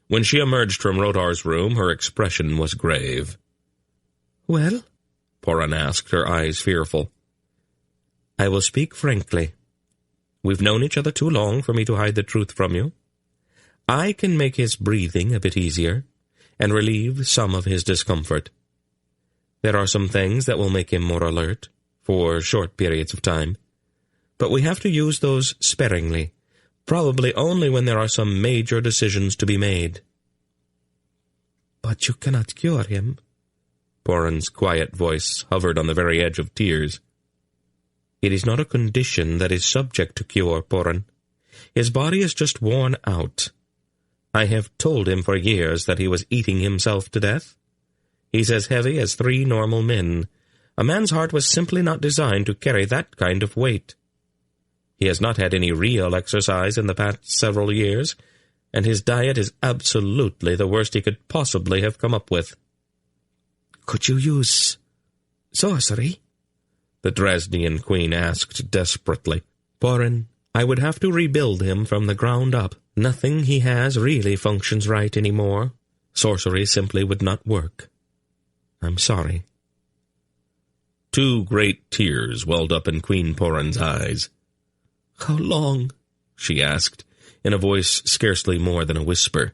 When she emerged from Rodar's room, her expression was grave. "Well?" Poran asked, her eyes fearful. "I will speak frankly. We've known each other too long for me to hide the truth from you. I can make his breathing a bit easier and relieve some of his discomfort. There are some things that will make him more alert for short periods of time, but we have to use those sparingly, probably only when there are some major decisions to be made." "But you cannot cure him." Poran's quiet voice hovered on the very edge of tears. "It is not a condition that is subject to cure, Poran. His body is just worn out. I have told him for years that he was eating himself to death. He's as heavy as 3 normal men. A man's heart was simply not designed to carry that kind of weight. He has not had any real exercise in the past several years, and his diet is absolutely the worst he could possibly have come up with." "Could you use sorcery?" the Drasnian queen asked desperately. "Poran, I would have to rebuild him from the ground up. Nothing he has really functions right anymore. Sorcery simply would not work. I'm sorry." 2 great tears welled up in Queen Poran's eyes. "How long?" she asked, in a voice scarcely more than a whisper.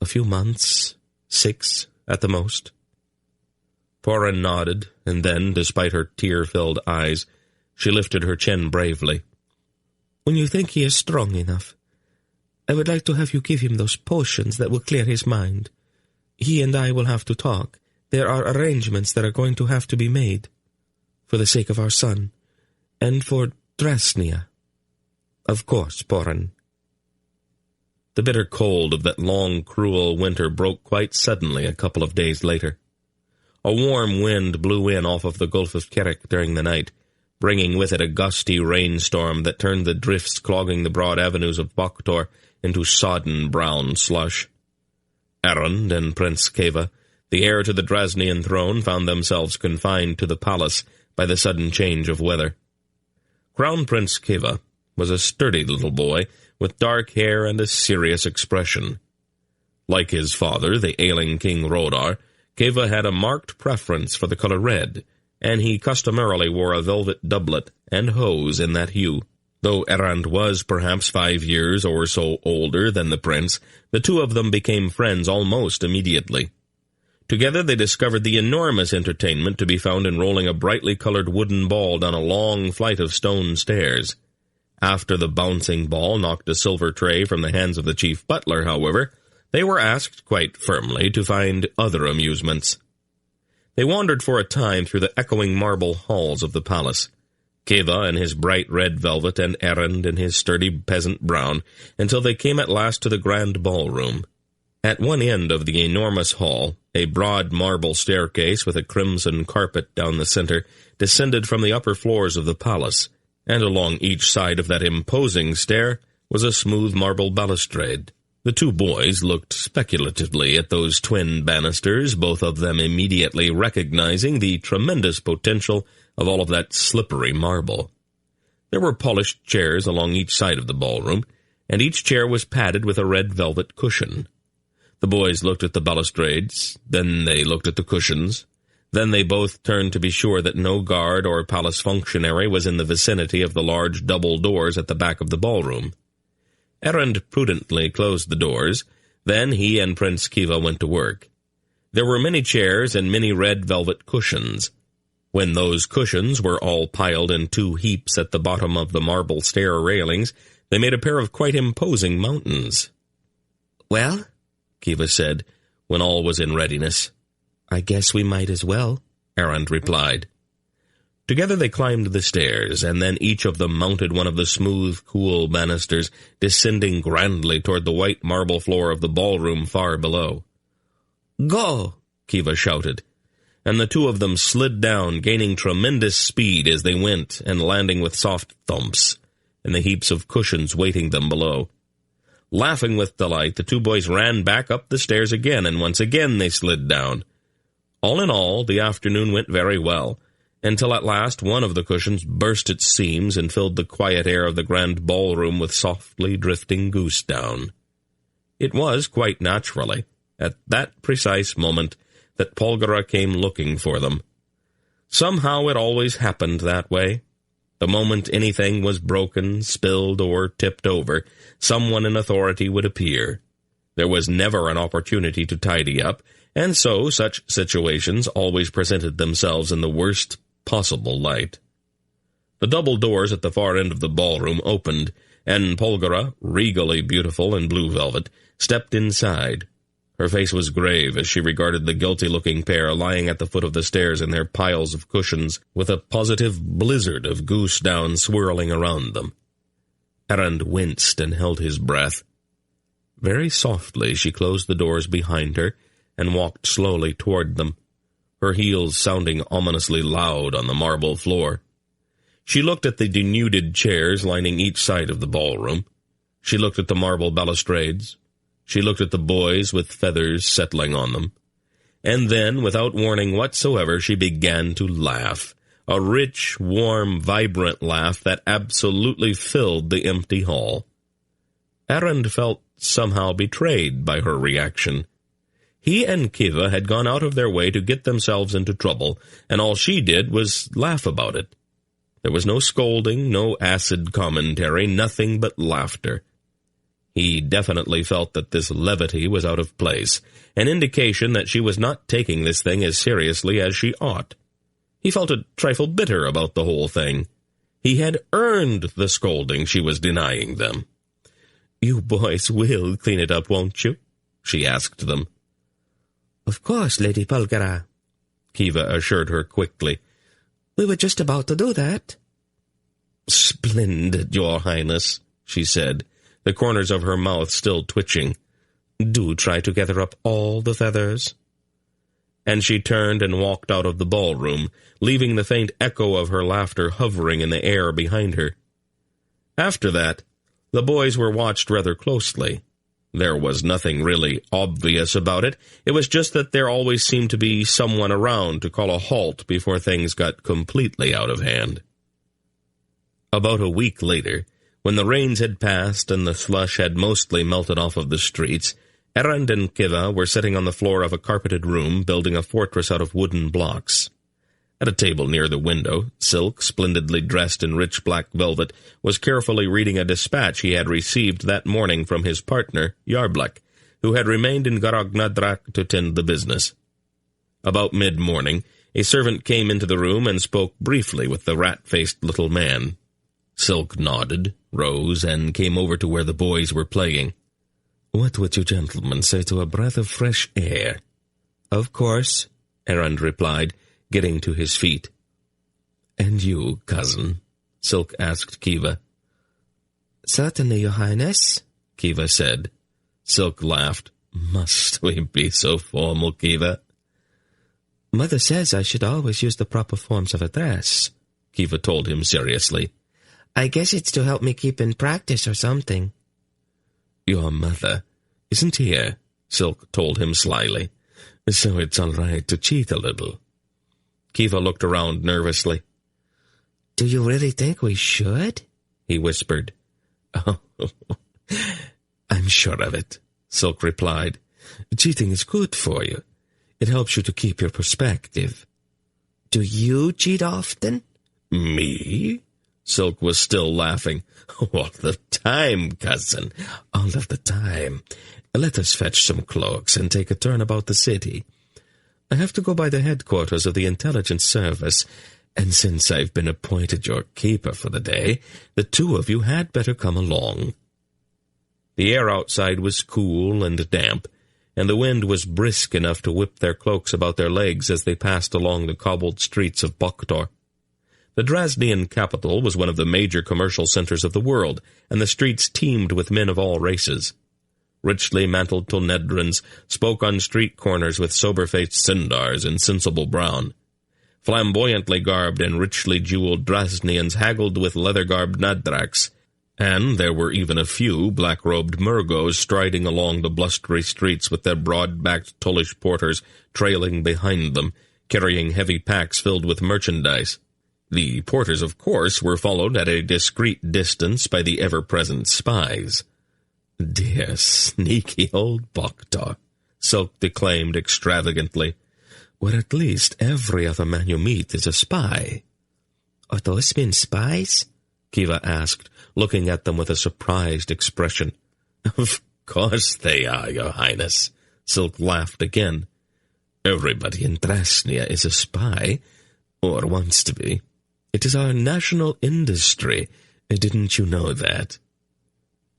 "A few months, 6 at the most." Poran nodded, and then, despite her tear-filled eyes, she lifted her chin bravely. "When you think he is strong enough, I would like to have you give him those potions that will clear his mind. He and I will have to talk. There are arrangements that are going to have to be made, for the sake of our son, and for Drasnia. Of course, Poran." The bitter cold of that long, cruel winter broke quite suddenly a couple of days later. A warm wind blew in off of the Gulf of Kerek during the night, bringing with it a gusty rainstorm that turned the drifts clogging the broad avenues of Boktor into sodden brown slush. Errand and Prince Keva, the heir to the Drasnian throne, found themselves confined to the palace by the sudden change of weather. Crown Prince Keva was a sturdy little boy with dark hair and a serious expression. Like his father, the ailing King Rodar, Keva had a marked preference for the color red, and he customarily wore a velvet doublet and hose in that hue. Though Errand was perhaps 5 years or so older than the prince, the two of them became friends almost immediately. Together they discovered the enormous entertainment to be found in rolling a brightly colored wooden ball down a long flight of stone stairs. After the bouncing ball knocked a silver tray from the hands of the chief butler, however, they were asked quite firmly to find other amusements. They wandered for a time through the echoing marble halls of the palace, Keva in his bright red velvet and Errand in his sturdy peasant brown, until they came at last to the grand ballroom. At one end of the enormous hall, a broad marble staircase with a crimson carpet down the center descended from the upper floors of the palace, and along each side of that imposing stair was a smooth marble balustrade. The 2 boys looked speculatively at those twin banisters, both of them immediately recognizing the tremendous potential of all of that slippery marble. There were polished chairs along each side of the ballroom, and each chair was padded with a red velvet cushion. The boys looked at the balustrades, then they looked at the cushions. Then they both turned to be sure that no guard or palace functionary was in the vicinity of the large double doors at the back of the ballroom. Errand prudently closed the doors. Then he and Prince Keva went to work. There were many chairs and many red velvet cushions. When those cushions were all piled in 2 heaps at the bottom of the marble stair railings, they made a pair of quite imposing mountains. "Well," Kiva said, when all was in readiness. "I guess we might as well," Erend replied. Together they climbed the stairs, and then each of them mounted one of the smooth, cool banisters, descending grandly toward the white marble floor of the ballroom far below. "Go!" Kiva shouted, and the 2 of them slid down, gaining tremendous speed as they went, and landing with soft thumps, and the heaps of cushions waiting them below. Laughing with delight, the 2 boys ran back up the stairs again, and once again they slid down. All in all, the afternoon went very well, until at last one of the cushions burst its seams and filled the quiet air of the grand ballroom with softly drifting goose down. It was, quite naturally, at that precise moment that Polgara came looking for them. Somehow it always happened that way. The moment anything was broken, spilled, or tipped over, someone in authority would appear. There was never an opportunity to tidy up, and so such situations always presented themselves in the worst possible light. The double doors at the far end of the ballroom opened, and Polgara, regally beautiful in blue velvet, stepped inside. Her face was grave as she regarded the guilty-looking pair lying at the foot of the stairs in their piles of cushions, with a positive blizzard of goose down swirling around them. Erend winced and held his breath. Very softly she closed the doors behind her and walked slowly toward them, her heels sounding ominously loud on the marble floor. She looked at the denuded chairs lining each side of the ballroom. She looked at the marble balustrades. She looked at the boys with feathers settling on them. And then, without warning whatsoever, she began to laugh, a rich, warm, vibrant laugh that absolutely filled the empty hall. Erend felt somehow betrayed by her reaction. He and Kiva had gone out of their way to get themselves into trouble, and all she did was laugh about it. There was no scolding, no acid commentary, nothing but laughter. He definitely felt that this levity was out of place, an indication that she was not taking this thing as seriously as she ought. He felt a trifle bitter about the whole thing. He had earned the scolding she was denying them. "You boys will clean it up, won't you?" she asked them. "Of course, Lady Polgara," Kiva assured her quickly. "We were just about to do that." "Splendid, Your Highness," she said, the corners of her mouth still twitching. "Do try to gather up all the feathers." And she turned and walked out of the ballroom, leaving the faint echo of her laughter hovering in the air behind her. After that, the boys were watched rather closely. There was nothing really obvious about it. It was just that there always seemed to be someone around to call a halt before things got completely out of hand. About a week later, when the rains had passed and the slush had mostly melted off of the streets, Erend and Kiva were sitting on the floor of a carpeted room, building a fortress out of wooden blocks. At a table near the window, Silk, splendidly dressed in rich black velvet, was carefully reading a dispatch he had received that morning from his partner, Yarblek, who had remained in Garagnadrak to tend the business. About mid-morning, a servant came into the room and spoke briefly with the rat-faced little man. Silk nodded, rose, and came over to where the boys were playing. "What would you gentlemen say to a breath of fresh air?" "Of course," Erend replied, getting to his feet. "And you, cousin?" Silk asked Kiva. "Certainly, Your Highness," Kiva said. Silk laughed. "Must we be so formal, Kiva?" "Mother says I should always use the proper forms of address," Kiva told him seriously. "I guess it's to help me keep in practice or something." "Your mother isn't here," Silk told him slyly, "so it's all right to cheat a little." Kiva looked around nervously. "Do you really think we should?" he whispered. "Oh, I'm sure of it," Silk replied. "Cheating is good for you. It helps you to keep your perspective." "Do you cheat often?" "Me?" Silk was still laughing. "All the time, cousin, all of the time. Let us fetch some cloaks and take a turn about the city. I have to go by the headquarters of the intelligence service, and since I've been appointed your keeper for the day, the two of you had better come along." The air outside was cool and damp, and the wind was brisk enough to whip their cloaks about their legs as they passed along the cobbled streets of Boktor. The Draznian capital was one of the major commercial centers of the world, and the streets teemed with men of all races. Richly mantled Tonedrins spoke on street corners with sober-faced Sindars in sensible brown. Flamboyantly garbed and richly jeweled Draznians haggled with leather-garbed Nadraks, and there were even a few black-robed Murgos striding along the blustery streets with their broad-backed Tullish porters trailing behind them, carrying heavy packs filled with merchandise. The porters, of course, were followed at a discreet distance by the ever-present spies. "Dear, sneaky old Boktor," Silk declaimed extravagantly, "where at least every other man you meet is a spy." "Are those men spies?" Kiva asked, looking at them with a surprised expression. "Of course they are, Your Highness," Silk laughed again. "Everybody in Drasnia is a spy, or wants to be. It is our national industry. Didn't you know that?"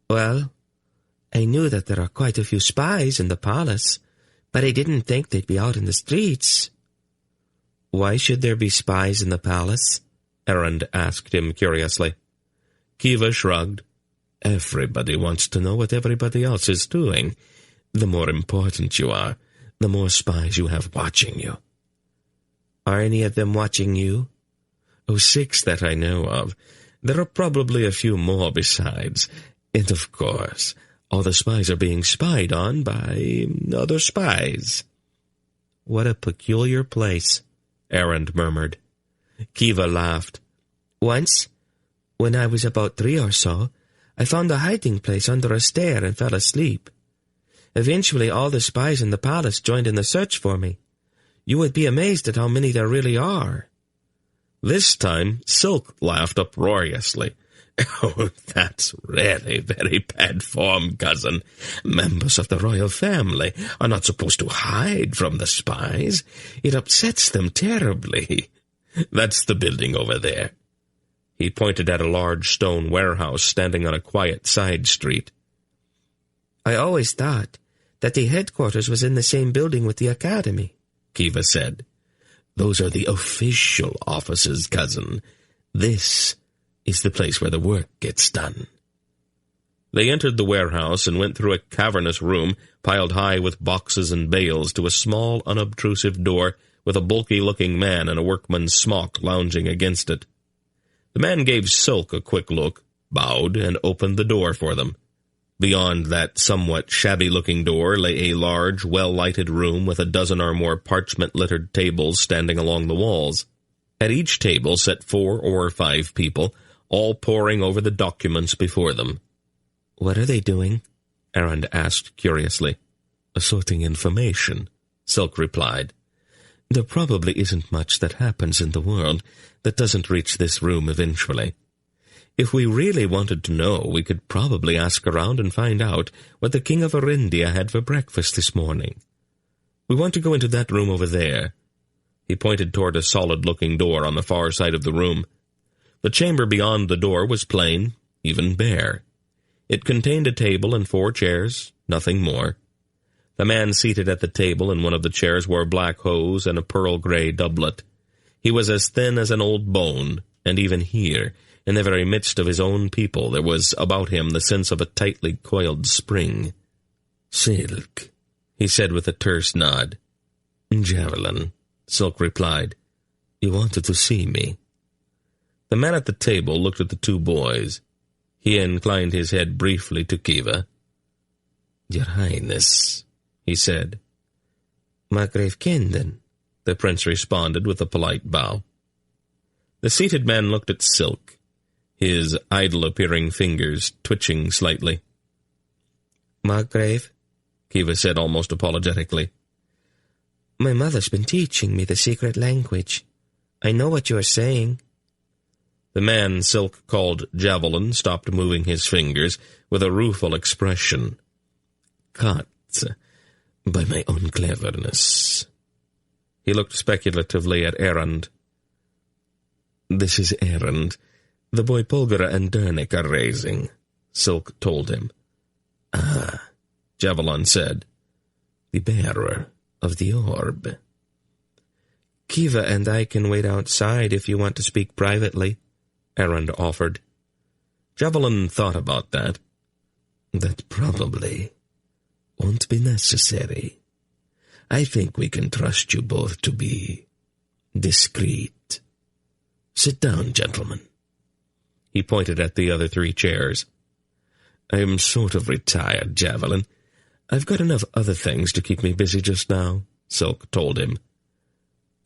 "Well, I knew that there are quite a few spies in the palace, but I didn't think they'd be out in the streets." "Why should there be spies in the palace?" Erend asked him curiously. Kiva shrugged. "Everybody wants to know what everybody else is doing. The more important you are, the more spies you have watching you." "Are any of them watching you?" "Oh, 6 that I know of. There are probably a few more besides. And of course, all the spies are being spied on by other spies." "What a peculiar place," Erend murmured. Kiva laughed. "Once, when I was about 3 or so, I found a hiding place under a stair and fell asleep. Eventually all the spies in the palace joined in the search for me. You would be amazed at how many there really are." This time Silk laughed uproariously. "Oh, that's really very bad form, cousin. Members of the royal family are not supposed to hide from the spies. It upsets them terribly. That's the building over there." He pointed at a large stone warehouse standing on a quiet side street. "I always thought that the headquarters was in the same building with the academy," Kiva said. "Those are the official offices, cousin. This is the place where the work gets done." They entered the warehouse and went through a cavernous room piled high with boxes and bales to a small, unobtrusive door with a bulky-looking man in a workman's smock lounging against it. The man gave Silk a quick look, bowed, and opened the door for them. Beyond that somewhat shabby-looking door lay a large, well-lighted room with a dozen or more parchment-littered tables standing along the walls. At each table sat 4 or 5 people, all poring over the documents before them. "What are they doing?" Erend asked curiously. "Assorting information," Silk replied. "There probably isn't much that happens in the world that doesn't reach this room eventually. If we really wanted to know, we could probably ask around and find out what the King of Arindia had for breakfast this morning. We want to go into that room over there." He pointed toward a solid-looking door on the far side of the room. The chamber beyond the door was plain, even bare. It contained a table and 4 chairs, nothing more. The man seated at the table in one of the chairs wore black hose and a pearl-gray doublet. He was as thin as an old bone, and even here, in the very midst of his own people, there was about him the sense of a tightly coiled spring. "Silk," he said with a terse nod. "Javelin," Silk replied. "You wanted to see me." The man at the table looked at the 2 boys. He inclined his head briefly to Kiva. "Your Highness," he said. "Margrave Kenden," the prince responded with a polite bow. The seated man looked at Silk, his idle-appearing fingers twitching slightly. "Margrave," Kiva said almost apologetically, "my mother's been teaching me the secret language. I know what you are saying." The man Silk called Javelin stopped moving his fingers with a rueful expression. "Caught by my own cleverness." He looked speculatively at Erend. "This is Erend, the boy Polgara and Dernick are raising," Silk told him. "Ah," Javelin said, "the bearer of the orb." "Kiva and I can wait outside if you want to speak privately," Erend offered. Javelin thought about that. "That probably won't be necessary. I think we can trust you both to be discreet. Sit down, gentlemen." He pointed at the other 3 chairs. "I'm sort of retired, Javelin. I've got enough other things to keep me busy just now," Silk told him.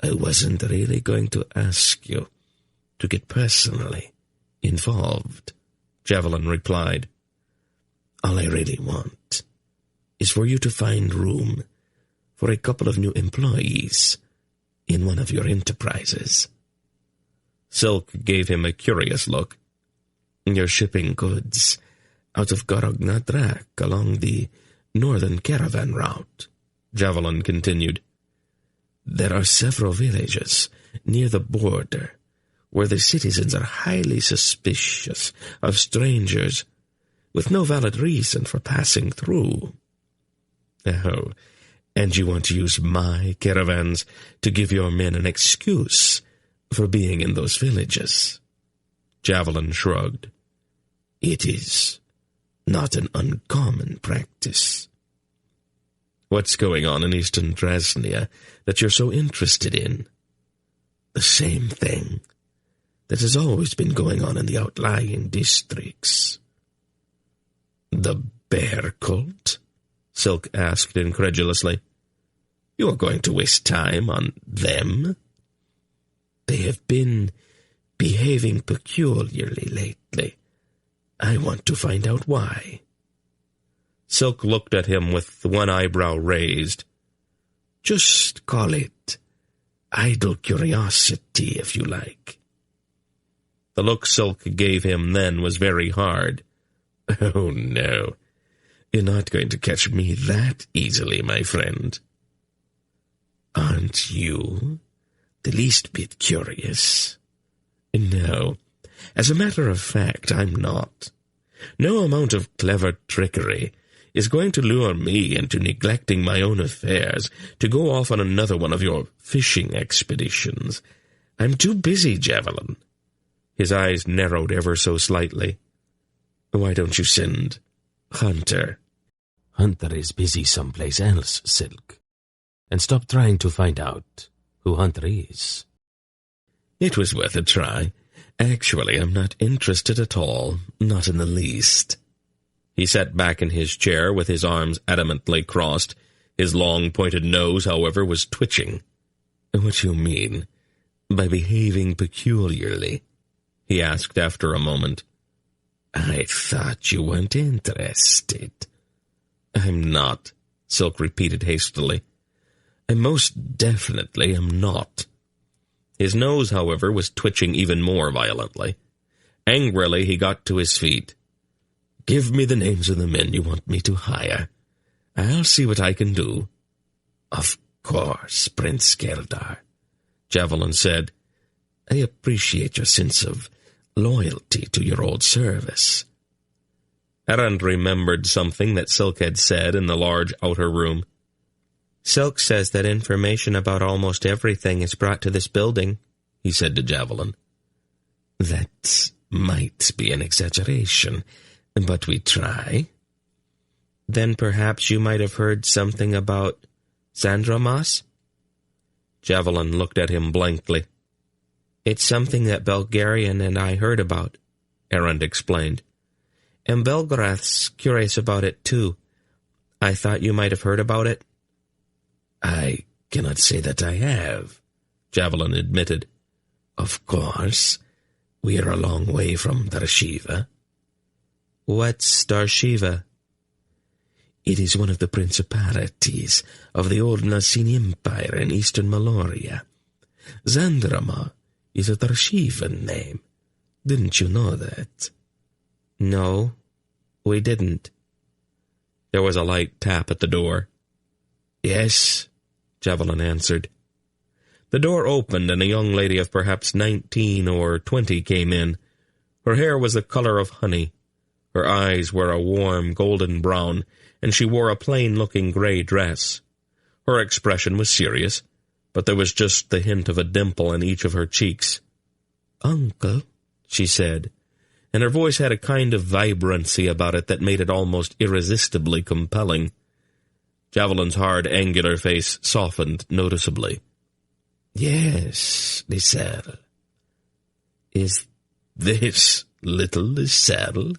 "I wasn't really going to ask you to get personally involved," Javelin replied. "All I really want is for you to find room for a couple of new employees in one of your enterprises." Silk gave him a curious look. "You're shipping goods out of Gorog-Nadrak along the northern caravan route," Javelin continued. "There are several villages near the border where the citizens are highly suspicious of strangers with no valid reason for passing through." "Oh, and you want to use my caravans to give your men an excuse for being in those villages?" Javelin shrugged. "It is not an uncommon practice." "What's going on in eastern Drasnia that you're so interested in?" "The same thing that has always been going on in the outlying districts." "The bear cult?" Silk asked incredulously. "You are going to waste time on them?" "They have been behaving peculiarly lately. I want to find out why." Silk looked at him with one eyebrow raised. "Just call it idle curiosity, if you like." The look Silk gave him then was very hard. "Oh, no. You're not going to catch me that easily, my friend." "Aren't you the least bit curious?" "No. As a matter of fact, I'm not. No amount of clever trickery is going to lure me into neglecting my own affairs to go off on another one of your fishing expeditions. I'm too busy, Javelin." His eyes narrowed ever so slightly. "Why don't you send Hunter?" "Hunter is busy someplace else, Silk. And stop trying to find out who Hunter is." "It was worth a try. Actually, I'm not interested at all, not in the least." He sat back in his chair with his arms adamantly crossed. His long, pointed nose, however, was twitching. "What do you mean by behaving peculiarly?" he asked after a moment. "I thought you weren't interested." "I'm not," Silk repeated hastily. "I most definitely am not." His nose, however, was twitching even more violently. Angrily, he got to his feet. "Give me the names of the men you want me to hire. I'll see what I can do." "Of course, Prince Geldar," Javelin said. "I appreciate your sense of loyalty to your old service." Erend remembered something that Silk had said in the large outer room. "Silk says that information about almost everything is brought to this building," he said to Javelin. "That might be an exaggeration, but we try." "Then perhaps you might have heard something about Xandromas?" Javelin looked at him blankly. "It's something that Belgarian and I heard about," Erend explained. "And Belgarath's curious about it, too. I thought you might have heard about it." "I cannot say that I have," Javelin admitted. "Of course, we are a long way from Darshiva." "What's Darshiva?" "It is one of the principalities of the old Nasini Empire in eastern Malloreon. Xandrama is a Darshivan name. Didn't you know that?" "No, we didn't." There was a light tap at the door. "Yes," Javelin answered. The door opened, and a young lady of perhaps 19 or 20 came in. Her hair was the color of honey. Her eyes were a warm golden brown, and she wore a plain-looking gray dress. Her expression was serious, but there was just the hint of a dimple in each of her cheeks. "Uncle," she said, and her voice had a kind of vibrancy about it that made it almost irresistibly compelling. Javelin's hard, angular face softened noticeably. "Yes, Liselle." "Is this little Liselle?"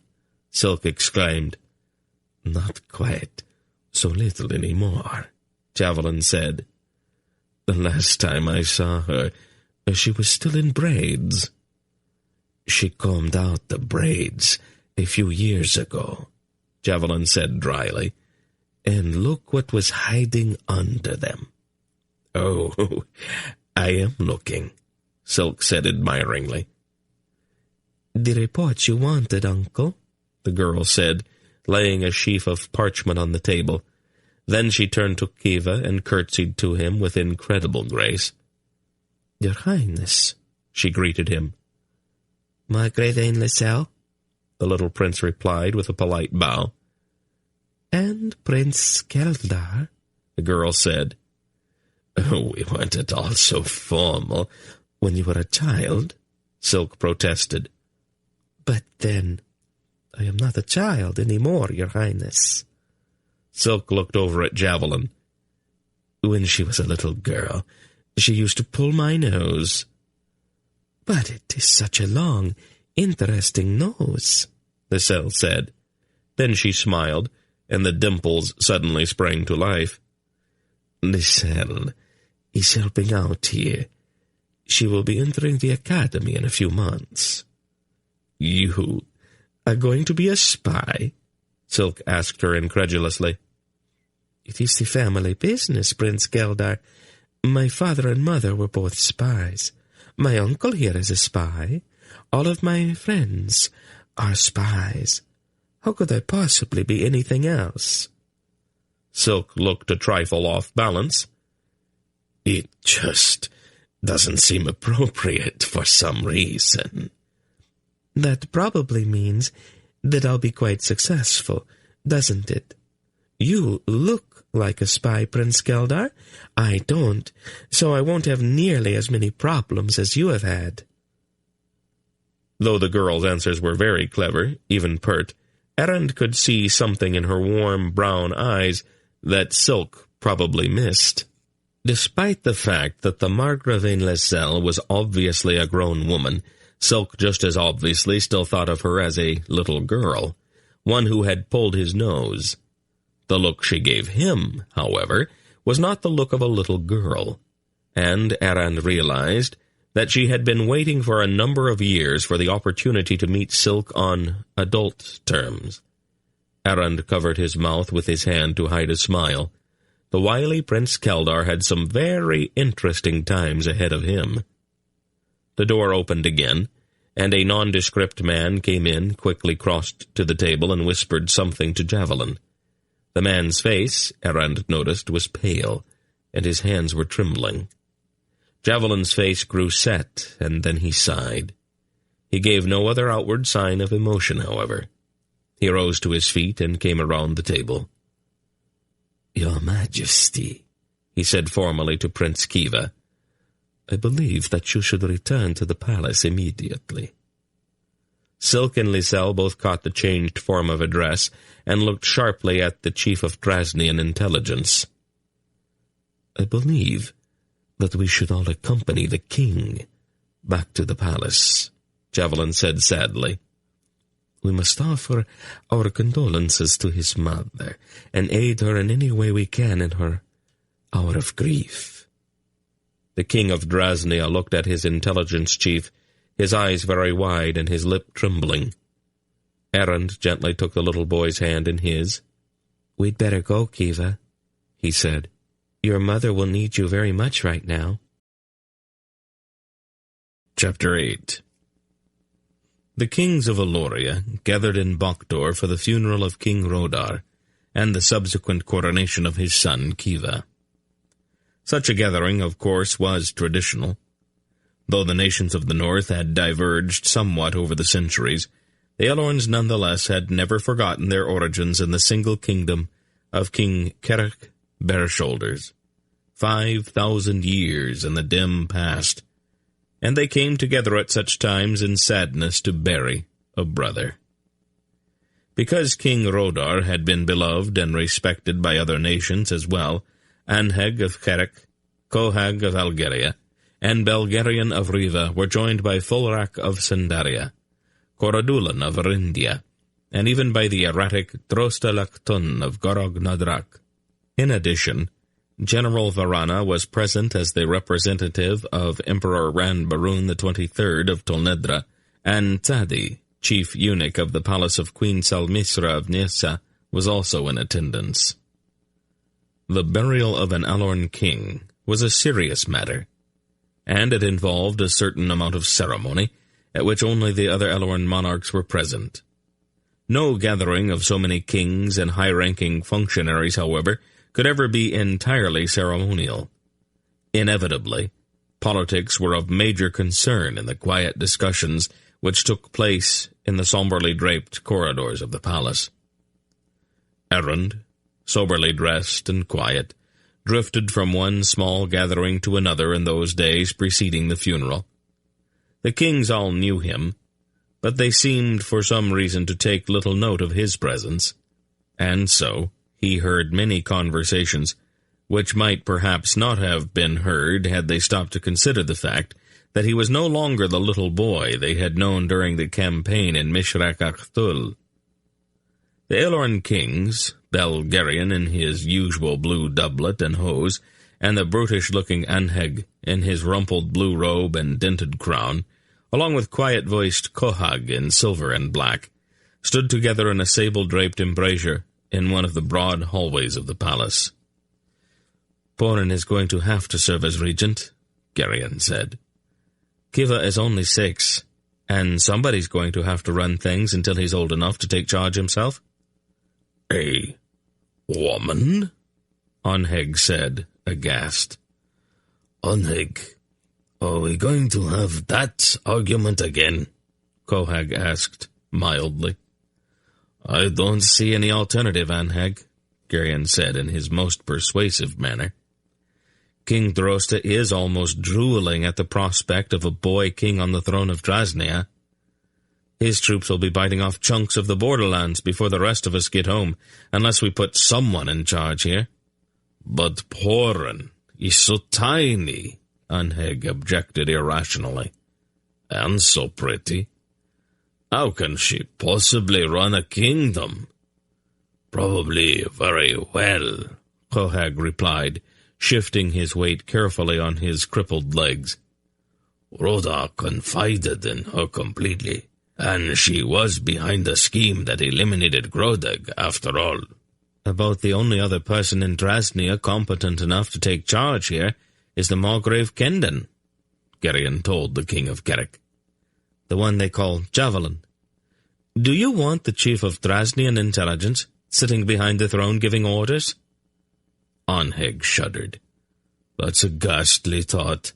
Silk exclaimed. "Not quite so little anymore," Javelin said. "The last time I saw her, she was still in braids." "She combed out the braids a few years ago," Javelin said dryly, "and look what was hiding under them." "Oh, I am looking," Silk said admiringly. "The report you wanted, Uncle," the girl said, laying a sheaf of parchment on the table. Then she turned to Kiva and curtsied to him with incredible grace. "Your Highness," she greeted him. "My great Dane Liselle," the little prince replied with a polite bow. "And Prince Keldar," the girl said. "Oh, we weren't at all so formal when you were a child," Silk protested. "But then, I am not a child any more, Your Highness." Silk looked over at Javelin. "When she was a little girl, she used to pull my nose." "But it is such a long, interesting nose," Liselle said. Then she smiled, and the dimples suddenly sprang to life. "Liselle is helping out here. She will be entering the academy in a few months." "You are going to be a spy?" Silk asked her incredulously. "It is the family business, Prince Keldar. My father and mother were both spies. My uncle here is a spy. All of my friends are spies. How could I possibly be anything else?" Silk looked a trifle off balance. "It just doesn't seem appropriate for some reason." "That probably means that I'll be quite successful, doesn't it? You look like a spy, Prince Keldar. I don't, so I won't have nearly as many problems as you have had." Though the girl's answers were very clever, even pert, Erend could see something in her warm brown eyes that Silk probably missed. Despite the fact that the Margravine Liselle was obviously a grown woman, Silk just as obviously still thought of her as a little girl, one who had pulled his nose. The look she gave him, however, was not the look of a little girl, and Erend realized that she had been waiting for a number of years for the opportunity to meet Silk on adult terms. Erend covered his mouth with his hand to hide a smile. The wily Prince Keldar had some very interesting times ahead of him. The door opened again, and a nondescript man came in, quickly crossed to the table, and whispered something to Javelin. The man's face, Erend noticed, was pale, and his hands were trembling. Javelin's face grew set, and then he sighed. He gave no other outward sign of emotion, however. He rose to his feet and came around the table. "Your Majesty," he said formally to Prince Kiva, "I believe that you should return to the palace immediately." Silk and Liselle both caught the changed form of address and looked sharply at the chief of Drasnian intelligence. "I believe that we should all accompany the king back to the palace," Javelin said sadly. "We must offer our condolences to his mother and aid her in any way we can in her hour of grief." The king of Drasnia looked at his intelligence chief, his eyes very wide and his lip trembling. Erend gently took the little boy's hand in his. "We'd better go, Kiva," he said. "Your mother will need you very much right now." Chapter 8. The kings of Eloria gathered in Bokdor for the funeral of King Rodar and the subsequent coronation of his son Kiva. Such a gathering, of course, was traditional. Though the nations of the north had diverged somewhat over the centuries, the Elorns nonetheless had never forgotten their origins in the single kingdom of King Keric Bareshoulders. 5,000 years in the dim past, and they came together at such times in sadness to bury a brother. Because King Rodar had been beloved and respected by other nations as well, Anheg of Keric, Kohag of Algeria, and Belgarian of Riva were joined by Fulrak of Sendaria, Coradulan of Arindia, and even by the erratic Drostalactun of Gorog Nadrak. In addition, General Varana was present as the representative of Emperor Ranbarun XXIII of Tolnedra, and Tadi, chief eunuch of the palace of Queen Salmisra of Nissa, was also in attendance. The burial of an Alorn king was a serious matter, and it involved a certain amount of ceremony, at which only the other Alorn monarchs were present. No gathering of so many kings and high-ranking functionaries, however, could ever be entirely ceremonial. Inevitably, politics were of major concern in the quiet discussions which took place in the somberly draped corridors of the palace. Errand, soberly dressed and quiet, drifted from one small gathering to another in those days preceding the funeral. The kings all knew him, but they seemed for some reason to take little note of his presence, and so he heard many conversations which might perhaps not have been heard had they stopped to consider the fact that he was no longer the little boy they had known during the campaign in Mishrak Arthul. The Elorn kings, Belgarian in his usual blue doublet and hose, and the brutish-looking Anheg in his rumpled blue robe and dented crown, along with quiet-voiced Kohag in silver and black, stood together in a sable-draped embrasure in one of the broad hallways of the palace. "Porin is going to have to serve as regent," Garion said. "Kiva is only 6, and somebody's going to have to run things until he's old enough to take charge himself." "A woman?" Onheg said, aghast. "Onheg, are we going to have that argument again?" Kohag asked, mildly. "I don't see any alternative, Anheg," Garion said in his most persuasive manner. "King Drosta is almost drooling at the prospect of a boy king on the throne of Drasnia. His troops will be biting off chunks of the borderlands before the rest of us get home, unless we put someone in charge here." "But Porin is so tiny," Anheg objected irrationally. "And so pretty. How can she possibly run a kingdom?" "Probably very well," Kohag replied, shifting his weight carefully on his crippled legs. "Rodar confided in her completely, and she was behind the scheme that eliminated Grodeg, after all." "About the only other person in Drasnia competent enough to take charge here is the Margrave Kenden," Garion told the king of Keric. "The one they call Javelin. Do you want the chief of Drasnian intelligence sitting behind the throne giving orders?" Onheg shuddered. "That's a ghastly thought.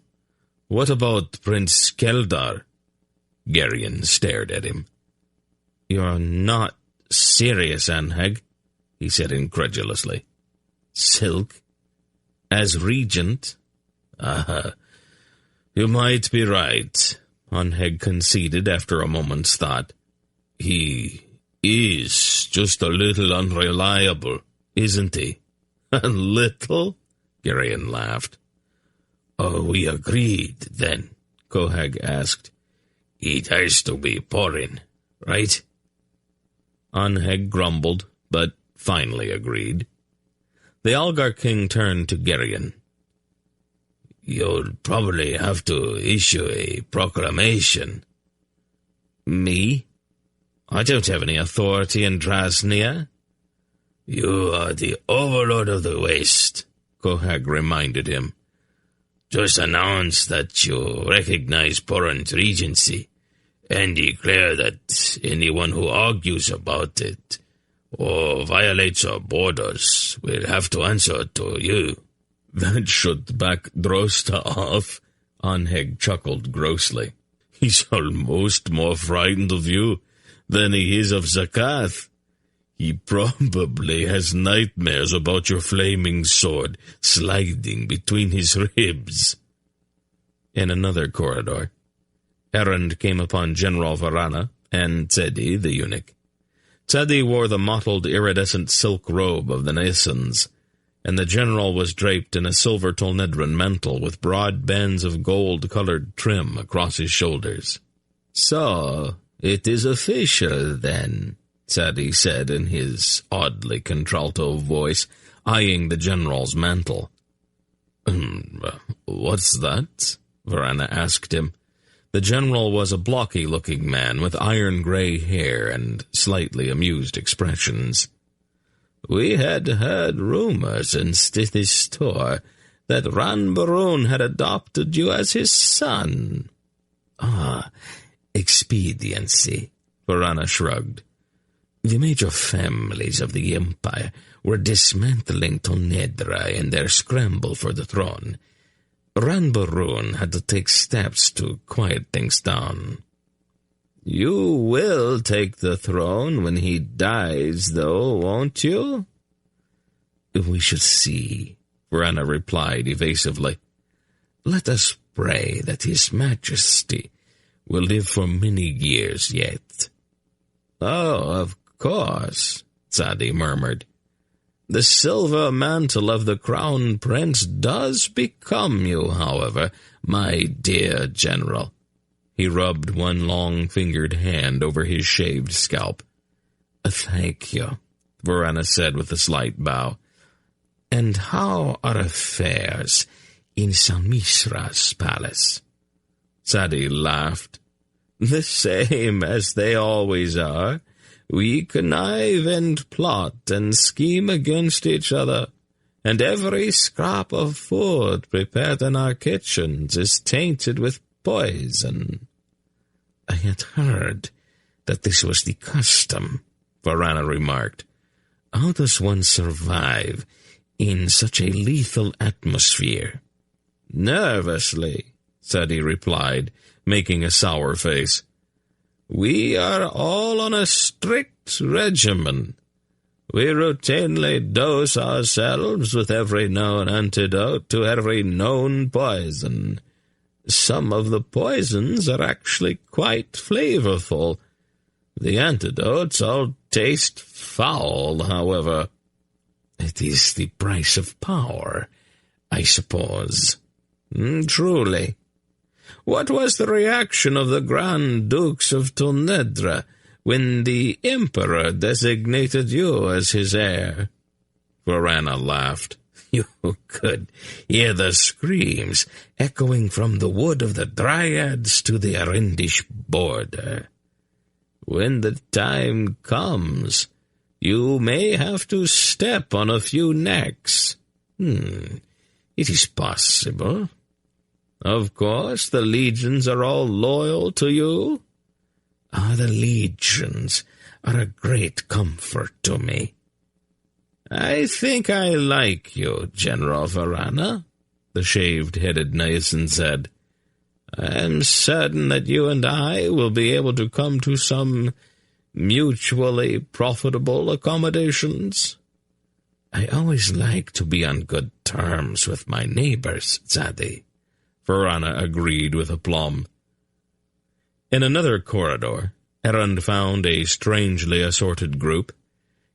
What about Prince Keldar?" Garion stared at him. "You're not serious, Anheg," he said incredulously. "Silk? As regent?" You might be right," Onheg conceded after a moment's thought. "He is just a little unreliable, isn't he?" "A little?" Garion laughed. "Are we agreed, then?" Kohag asked. "It has to be Porin, right?" Onheg grumbled, but finally agreed. The Algar king turned to Garion. "You'll probably have to issue a proclamation." "Me? I don't have any authority in Drasnia." "You are the overlord of the West," Kohag reminded him. "Just announce that you recognize Porin's regency, and declare that anyone who argues about it or violates our borders will have to answer to you. That should back Drosta off, Onheg chuckled grossly. He's almost more frightened of you than he is of Zakath. He probably has nightmares about your flaming sword sliding between his ribs. In another corridor, Erend came upon General Varana and Tzedi, the eunuch. Tzedi wore the mottled, iridescent silk robe of the Naysans, and the general was draped in a silver Tolnedran mantle with broad bands of gold-colored trim across his shoulders. "So, it is official, then," Tzedi said in his oddly contralto voice, eyeing the general's mantle. What's that?" Varana asked him. The general was a blocky-looking man with iron-gray hair and slightly amused expressions. "We had heard rumors in Stithis Tor that Ranbarun had adopted you as his son." "Ah, expediency," Varana shrugged. "The major families of the Empire were dismantling Tonedra in their scramble for the throne. Ranbarun had to take steps to quiet things down." "You will take the throne when he dies, though, won't you?" "We shall see," Varana replied evasively. "Let us pray that His Majesty will live for many years yet." "Oh, of course," Tzedi murmured. "The silver mantle of the crown prince does become you, however, my dear general." He rubbed one long-fingered hand over his shaved scalp. "Thank you," Varana said with a slight bow. "And how are affairs in Samisra's palace?" Tzedi laughed. "The same as they always are. We connive and plot and scheme against each other, and every scrap of food prepared in our kitchens is tainted with poison." "I had heard that this was the custom," Varana remarked. "How does one survive in such a lethal atmosphere?" "Nervously," Tzedi replied, making a sour face. "We are all on a strict regimen. We routinely dose ourselves with every known antidote to every known poison. Some of the poisons are actually quite flavorful. The antidotes all taste foul, however." "It is the price of power, I suppose." "Truly. What was the reaction of the Grand Dukes of Tonedra when the Emperor designated you as his heir?" Varana laughed. "You could hear the screams echoing from the wood of the Dryads to the Arindish border." "When the time comes, you may have to step on a few necks." It is possible." "Of course, the legions are all loyal to you." "The legions are a great comfort to me." "I think I like you, General Varana," the shaved-headed Naysan said. "I am certain that you and I will be able to come to some mutually profitable accommodations." "I always like to be on good terms with my neighbors, Tzedi," Varana agreed with aplomb. In another corridor, Erend found a strangely assorted group.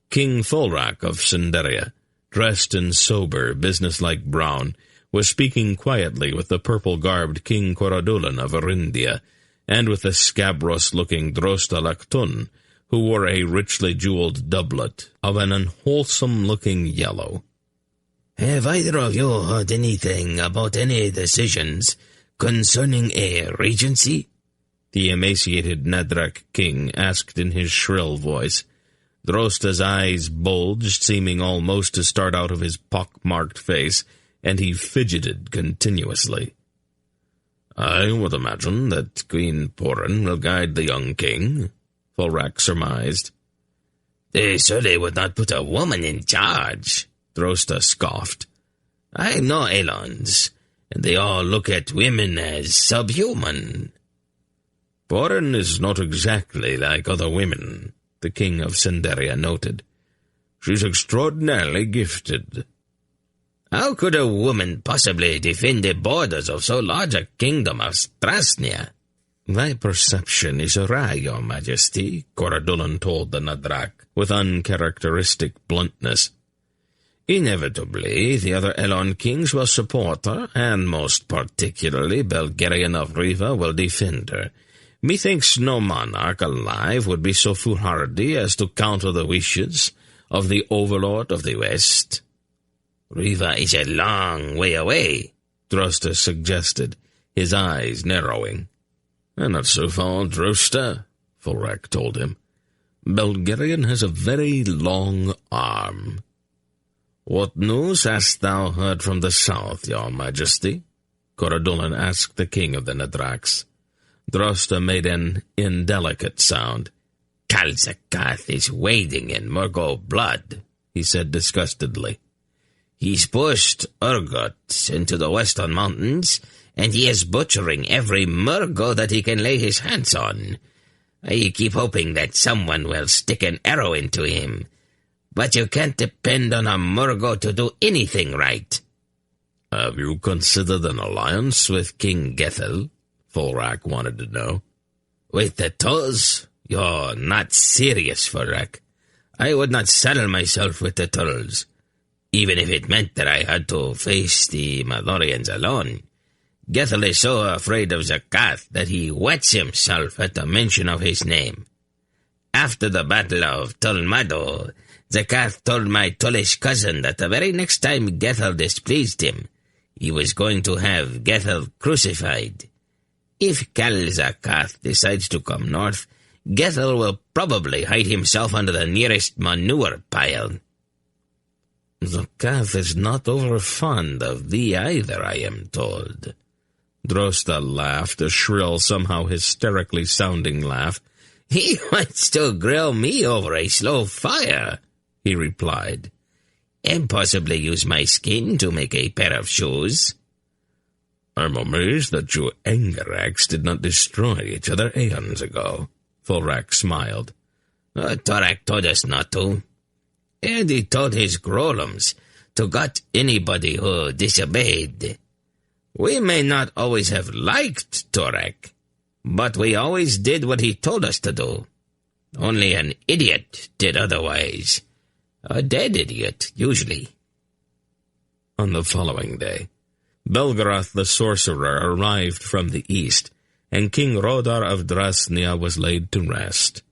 King Fulrak of Cinderia, dressed in sober, businesslike brown, was speaking quietly with the purple-garbed King Coradulan of Arindia, and with the scabrous-looking Drosta Laktun, who wore a richly jeweled doublet of an unwholesome-looking yellow. "Have either of you heard anything about any decisions concerning a regency?" the emaciated Nadrak king asked in his shrill voice. Drosta's eyes bulged, seeming almost to start out of his pock-marked face, and he fidgeted continuously. "I would imagine that Queen Porin will guide the young king," Fulrak surmised. "They surely would not put a woman in charge," Drosta scoffed. I know Elons, and they all look at women as subhuman. Porin is not exactly like other women, the king of Cinderia noted. She's extraordinarily gifted. How could a woman possibly defend the borders of so large a kingdom as Strasnia? Thy perception is awry, your majesty, Coradulan told the Nadrak, with uncharacteristic bluntness. Inevitably, the other Elon kings will support her, and most particularly Belgarian of Riva will defend her. Methinks no monarch alive would be so foolhardy as to counter the wishes of the overlord of the West. Riva is a long way away, Drosta suggested, his eyes narrowing. And not so far, Drosta, Fulrak told him. Belgarian has a very long arm. What news hast thou heard from the south, your majesty? Coradulan asked the king of the Nadraks. Drosta made an indelicate sound. Kalzakath is wading in Murgo blood, he said disgustedly. He's pushed Urgot into the western mountains, and he is butchering every Murgo that he can lay his hands on. I keep hoping that someone will stick an arrow into him, but you can't depend on a Murgo to do anything right. Have you considered an alliance with King Gethel? Fulrak wanted to know. With the Tulls? You're not serious, Fulrak. I would not saddle myself with the Tulls, even if it meant that I had to face the Malloreons alone. Gethel is so afraid of Zakath that he wets himself at the mention of his name. After the Battle of Tulmado, Zakath told my Tullish cousin that the very next time Gethel displeased him, he was going to have Gethel crucified. If Kal Zakath decides to come north, Gethel will probably hide himself under the nearest manure pile. Zakath is not over fond of thee either, I am told. Drosta laughed, a shrill, somehow hysterically sounding laugh. He wants to grill me over a slow fire, he replied, and possibly use my skin to make a pair of shoes. I'm amazed that you Angarax did not destroy each other aeons ago, Fulrak smiled. Torak told us not to, and he told his Grolums to gut anybody who disobeyed. We may not always have liked Torak, but we always did what he told us to do. Only an idiot did otherwise. A dead idiot, usually. On the following day, Belgarath the sorcerer arrived from the east, and King Rodar of Drasnia was laid to rest.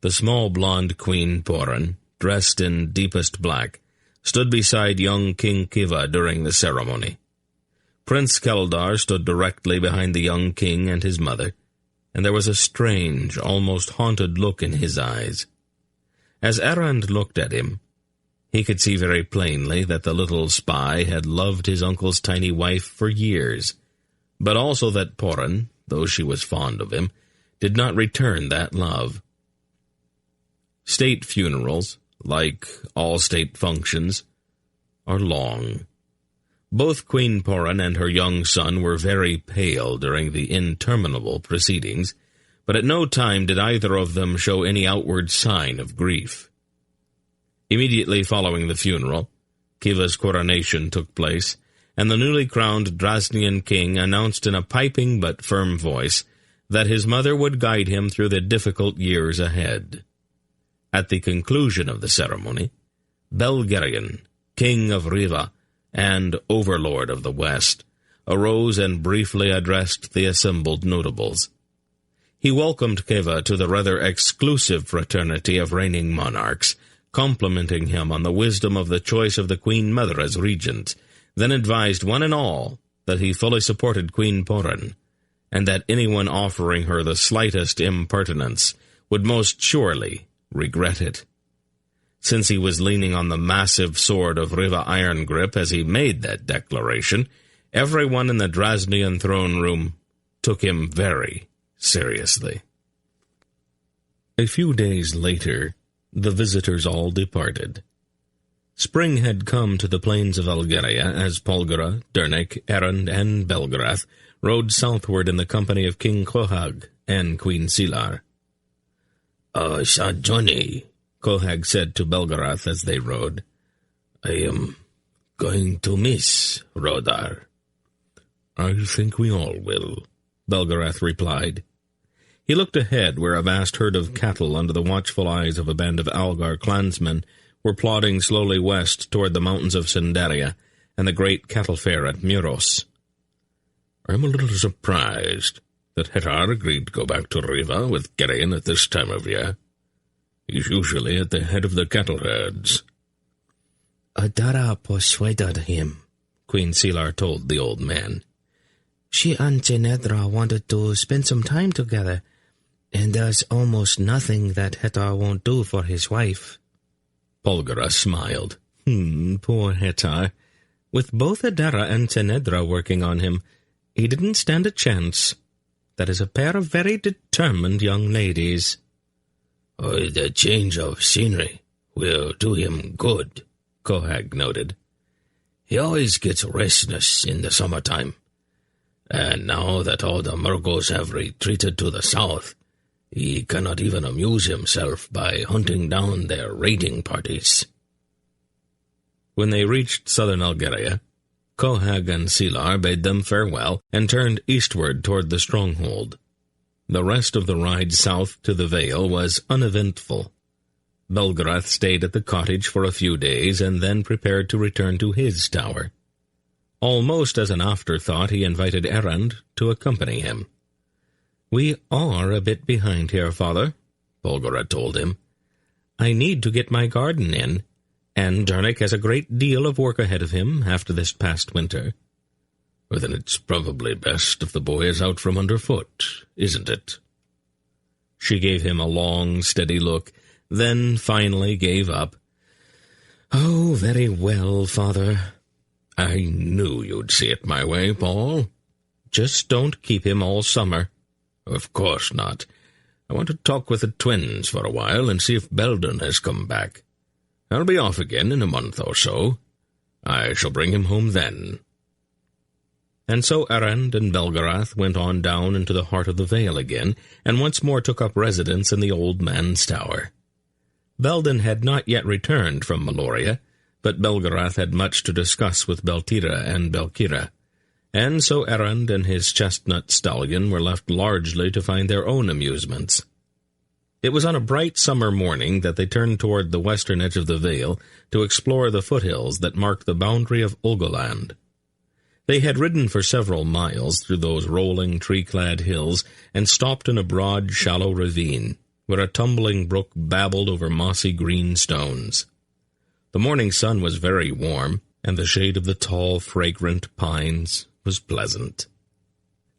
The small blonde Queen Porin, dressed in deepest black, stood beside young King Kiva during the ceremony. Prince Keldar stood directly behind the young king and his mother, and there was a strange, almost haunted look in his eyes. As Errand looked at him, he could see very plainly that the little spy had loved his uncle's tiny wife for years, but also that Porin, though she was fond of him, did not return that love. State funerals, like all state functions, are long. Both Queen Porin and her young son were very pale during the interminable proceedings, but at no time did either of them show any outward sign of grief. Immediately following the funeral, Kiva's coronation took place, and the newly crowned Drasnian king announced in a piping but firm voice that his mother would guide him through the difficult years ahead. At the conclusion of the ceremony, Belgarian, king of Riva, and overlord of the West, arose and briefly addressed the assembled notables. He welcomed Kiva to the rather exclusive fraternity of reigning monarchs, complimenting him on the wisdom of the choice of the Queen Mother as regent, then advised one and all that he fully supported Queen Porin, and that anyone offering her the slightest impertinence would most surely regret it. Since he was leaning on the massive sword of Riva Iron Grip as he made that declaration, everyone in the Drasnian throne room took him very seriously. A few days later, the visitors all departed. Spring had come to the plains of Algeria as Polgara, Durnick, Erend, and Belgarath rode southward in the company of King Cohag and Queen Silar. Sir Johnny, Cohag said to Belgarath as they rode, I am going to miss Rodar. I think we all will, Belgarath replied. He looked ahead where a vast herd of cattle under the watchful eyes of a band of Algar clansmen were plodding slowly west toward the mountains of Sindaria and the great cattle fair at Muros. I'm a little surprised that Hetar agreed to go back to Riva with Geraint at this time of year. He's usually at the head of the cattle herds. Adara persuaded him, Queen Silar told the old man. She and Genedra wanted to spend some time together, and there's almost nothing that Hetar won't do for his wife. Polgara smiled. Poor Hetar. With both Adara and Tenedra working on him, he didn't stand a chance. That is a pair of very determined young ladies. The change of scenery will do him good, Cohag noted. He always gets restless in the summertime. And now that all the Murgos have retreated to the south, he cannot even amuse himself by hunting down their raiding parties. When they reached southern Algeria, Cohag and Silar bade them farewell and turned eastward toward the stronghold. The rest of the ride south to the Vale was uneventful. Belgarath stayed at the cottage for a few days and then prepared to return to his tower. Almost as an afterthought, he invited Erend to accompany him. "We are a bit behind here, Father," Polgara told him. "I need to get my garden in, and Durnick has a great deal of work ahead of him after this past winter." "Well, then it's probably best if the boy is out from underfoot, isn't it?" She gave him a long, steady look, then finally gave up. "Oh, very well, Father." "I knew you'd see it my way, Paul." "Just don't keep him all summer." "Of course not. I want to talk with the twins for a while and see if Belden has come back. I'll be off again in a month or so. I shall bring him home then." And so Erend and Belgarath went on down into the heart of the Vale again, and once more took up residence in the old man's tower. Belden had not yet returned from Malloria, but Belgarath had much to discuss with Beltira and Belkira, and so Erend and his chestnut stallion were left largely to find their own amusements. It was on a bright summer morning that they turned toward the western edge of the Vale to explore the foothills that marked the boundary of Ulgoland. They had ridden for several miles through those rolling, tree-clad hills and stopped in a broad, shallow ravine, where a tumbling brook babbled over mossy green stones. The morning sun was very warm, and the shade of the tall, fragrant pines was pleasant.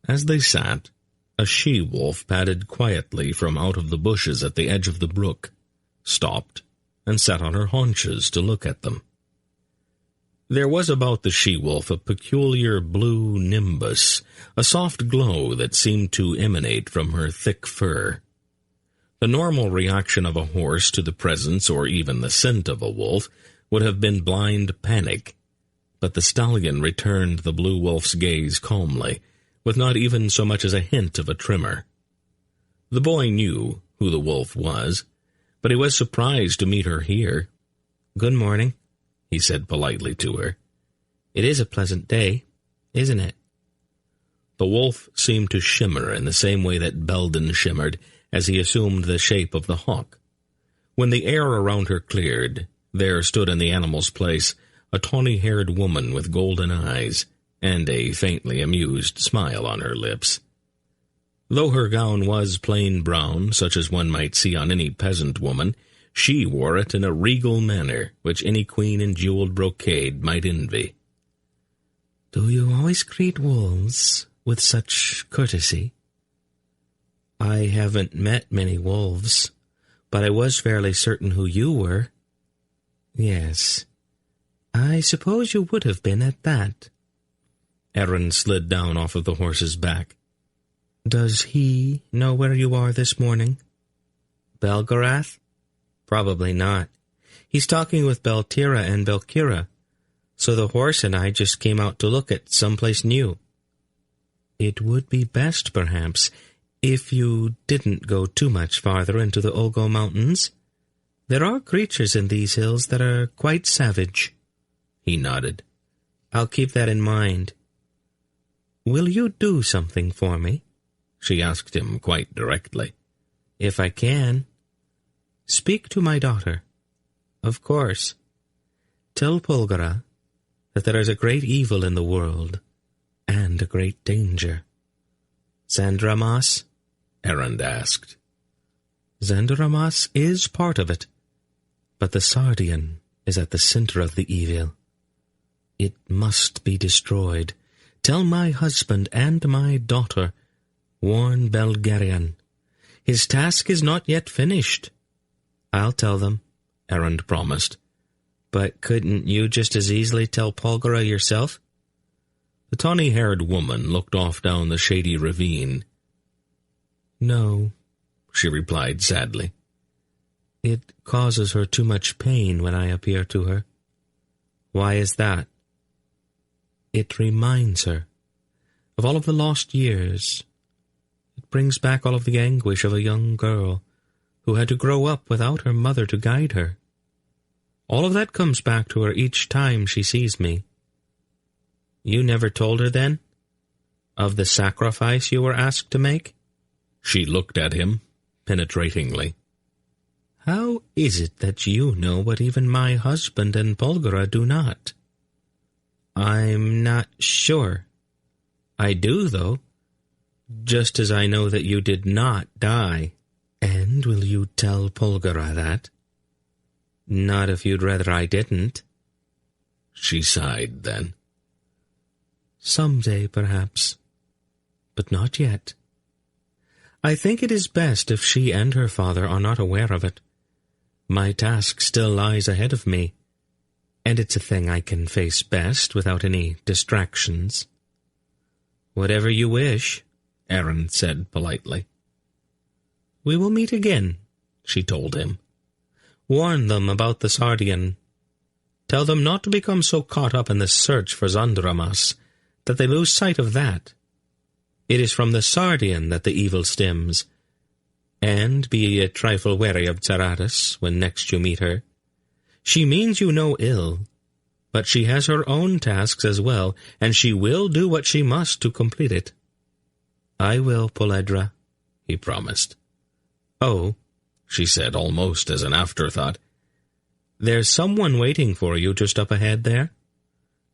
As they sat, a she-wolf padded quietly from out of the bushes at the edge of the brook, stopped, and sat on her haunches to look at them. There was about the she-wolf a peculiar blue nimbus, a soft glow that seemed to emanate from her thick fur. The normal reaction of a horse to the presence or even the scent of a wolf would have been blind panic, but the stallion returned the blue wolf's gaze calmly, with not even so much as a hint of a tremor. The boy knew who the wolf was, but he was surprised to meet her here. "Good morning," he said politely to her. "It is a pleasant day, isn't it?" The wolf seemed to shimmer in the same way that Belden shimmered as he assumed the shape of the hawk. When the air around her cleared, there stood in the animal's place a tawny-haired woman with golden eyes, and a faintly amused smile on her lips. Though her gown was plain brown, such as one might see on any peasant woman, she wore it in a regal manner which any queen in jeweled brocade might envy. "Do you always greet wolves with such courtesy?" "I haven't met many wolves, but I was fairly certain who you were." "Yes, I suppose you would have been at that." Erend slid down off of the horse's back. "Does he know where you are this morning?" "Belgarath? Probably not. He's talking with Beltira and Belkira, so the horse and I just came out to look at someplace new. It would be best, perhaps, if you didn't go too much farther into the Olgo Mountains. There are creatures in these hills that are quite savage." He nodded. "I'll keep that in mind." "Will you do something for me?" she asked him quite directly. "If I can. Speak to my daughter. Of course. Tell Polgara that there is a great evil in the world, and a great danger." "Zandramas?" Erend asked. "Zandramas is part of it, but the Sardian is at the center of the evil. It must be destroyed. Tell my husband and my daughter, warn Belgarian. His task is not yet finished." "I'll tell them," Erend promised. "But couldn't you just as easily tell Polgara yourself?" The tawny-haired woman looked off down the shady ravine. "No," she replied sadly. "It causes her too much pain when I appear to her." "Why is that?" "It reminds her of all of the lost years. It brings back all of the anguish of a young girl who had to grow up without her mother to guide her. All of that comes back to her each time she sees me." "You never told her, then, of the sacrifice you were asked to make?" She looked at him penetratingly. "How is it that you know what even my husband and Polgara do not?" "I'm not sure. I do, though, just as I know that you did not die." "And will you tell Polgara that?" "Not if you'd rather I didn't." She sighed then. "Someday, perhaps, but not yet. I think it is best if she and her father are not aware of it. My task still lies ahead of me, and it's a thing I can face best without any distractions." "Whatever you wish," Erend said politely. "We will meet again," she told him. "Warn them about the Sardian. Tell them not to become so caught up in the search for Zandramas that they lose sight of that. It is from the Sardian that the evil stems. And be a trifle wary of Zaratus when next you meet her. She means you no ill, but she has her own tasks as well, and she will do what she must to complete it." "I will, Poledra," he promised. "Oh," she said almost as an afterthought, "there's someone waiting for you just up ahead there."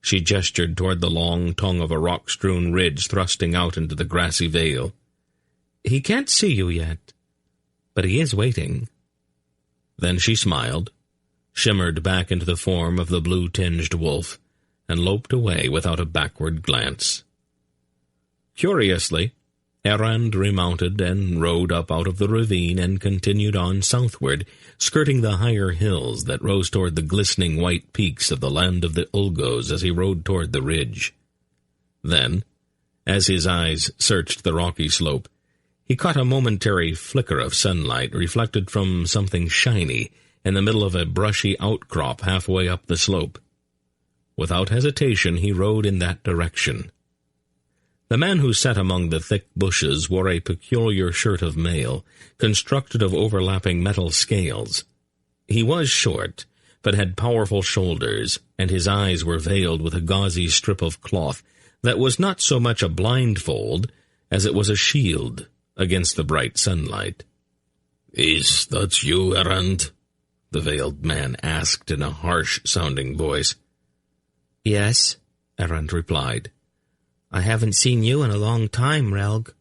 She gestured toward the long tongue of a rock-strewn ridge thrusting out into the grassy vale. "He can't see you yet, but he is waiting." Then she smiled, shimmered back into the form of the blue-tinged wolf, and loped away without a backward glance. Curiously, Erend remounted and rode up out of the ravine and continued on southward, skirting the higher hills that rose toward the glistening white peaks of the land of the Ulgos as he rode toward the ridge. Then, as his eyes searched the rocky slope, he caught a momentary flicker of sunlight reflected from something shiny in the middle of a brushy outcrop halfway up the slope. Without hesitation, he rode in that direction. The man who sat among the thick bushes wore a peculiar shirt of mail, constructed of overlapping metal scales. He was short, but had powerful shoulders, and his eyes were veiled with a gauzy strip of cloth that was not so much a blindfold as it was a shield against the bright sunlight. "Is that you, Erend?" the veiled man asked in a harsh-sounding voice. "Yes," Erend replied. "I haven't seen you in a long time, Relg."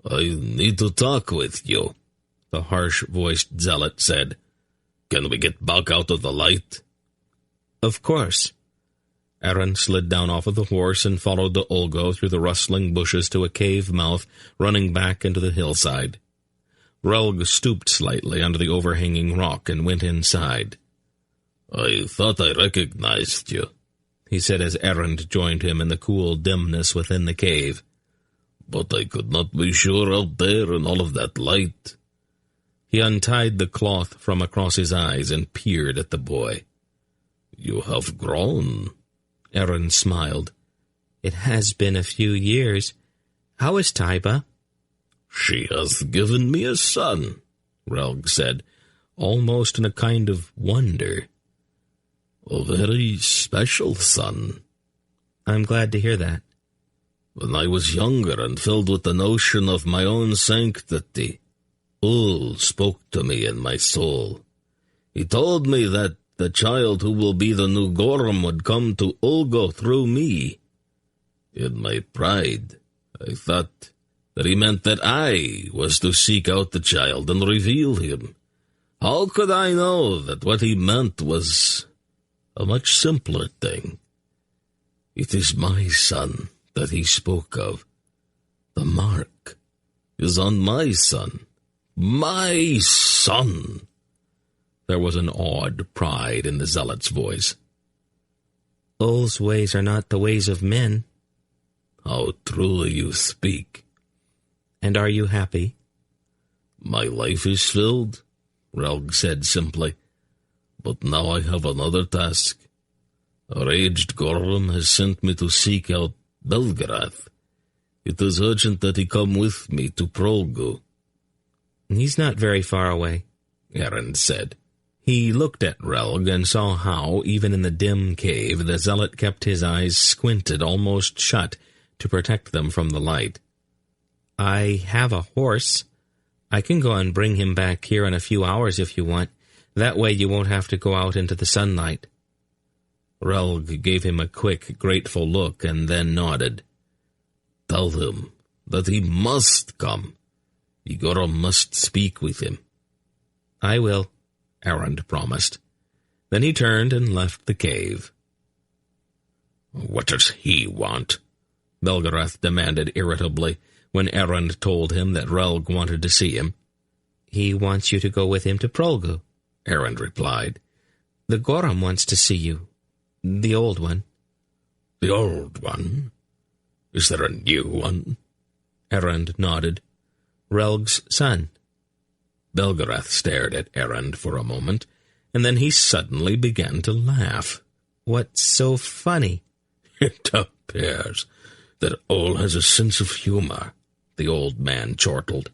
"I need to talk with you," the harsh-voiced zealot said. "Can we get back out of the light?" "Of course." Erend slid down off of the horse and followed the Ulgo through the rustling bushes to a cave mouth running back into the hillside. Relg stooped slightly under the overhanging rock and went inside. "I thought I recognized you," he said as Erend joined him in the cool dimness within the cave. "But I could not be sure out there in all of that light." He untied the cloth from across his eyes and peered at the boy. "You have grown." Aaron smiled. "It has been a few years. How is Taiba?" "She has given me a son," Relg said, almost in a kind of wonder. "A very special son." "I'm glad to hear that." "When I was younger and filled with the notion of my own sanctity, Ul spoke to me in my soul. He told me that the child who will be the new Gorum would come to Ulgo through me. In my pride, I thought that he meant that I was to seek out the child and reveal him. How could I know that what he meant was a much simpler thing? It is my son that he spoke of. The mark is on my son. My son!" There was an awed pride in the zealot's voice. "Ul's ways are not the ways of men." "How truly you speak." "And are you happy?" "My life is filled," Relg said simply. "But now I have another task. Our aged Gorum has sent me to seek out Belgarath. It is urgent that he come with me to Prologue." "He's not very far away," Aaron said. He looked at Relg and saw how, even in the dim cave, the zealot kept his eyes squinted almost shut to protect them from the light. "I have a horse. I can go and bring him back here in a few hours if you want. That way you won't have to go out into the sunlight." Relg gave him a quick, grateful look and then nodded. "Tell him that he must come. Igor must speak with him." "I will," Aaron promised. Then he turned and left the cave. "What does he want?" Belgarath demanded irritably when Aaron told him that Relg wanted to see him. "He wants you to go with him to Prologue," Aaron replied. "The Gorum wants to see you. The old one." "The old one? Is there a new one?" Aaron nodded. "Relg's son." Belgarath stared at Aaron for a moment, and then he suddenly began to laugh. "What's so funny?" "It appears that Ul has a sense of humor," the old man chortled.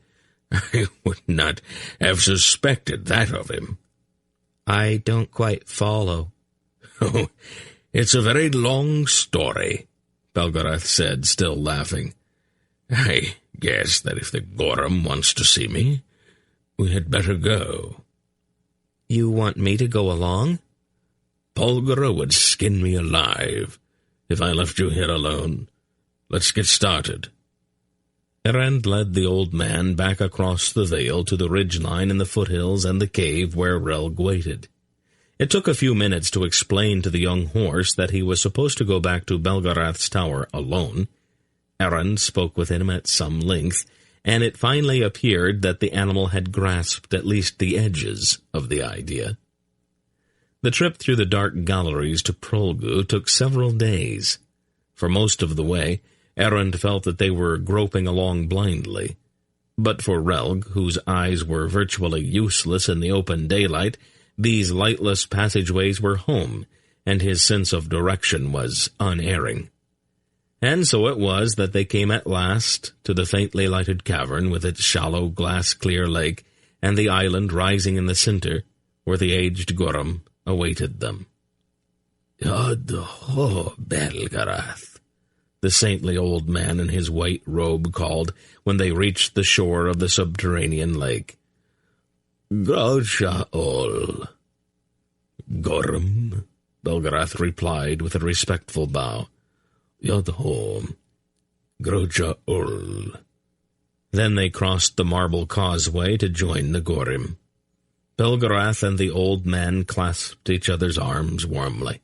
"I would not have suspected that of him." "I don't quite follow." "Oh, it's a very long story," Belgarath said, still laughing. "I guess that if the Gorum wants to see me, we had better go." "You want me to go along?" "Polgara would skin me alive if I left you here alone. Let's get started." Aaron led the old man back across the vale to the ridgeline in the foothills and the cave where Relg waited. It took a few minutes to explain to the young horse that he was supposed to go back to Belgarath's tower alone. Aaron spoke with him at some length, and it finally appeared that the animal had grasped at least the edges of the idea. The trip through the dark galleries to Prologue took several days. For most of the way, Aaron felt that they were groping along blindly. But for Relg, whose eyes were virtually useless in the open daylight, these lightless passageways were home, and his sense of direction was unerring. And so it was that they came at last to the faintly lighted cavern with its shallow glass-clear lake and the island rising in the center, where the aged Gorum awaited them. "Yod-ho, Belgarath," the saintly old man in his white robe called when they reached the shore of the subterranean lake. "Groja Ol." "Gorum," Belgarath replied with a respectful bow. "Yod-ho, Groja Ol." Then they crossed the marble causeway to join the Gorim. Belgarath and the old man clasped each other's arms warmly.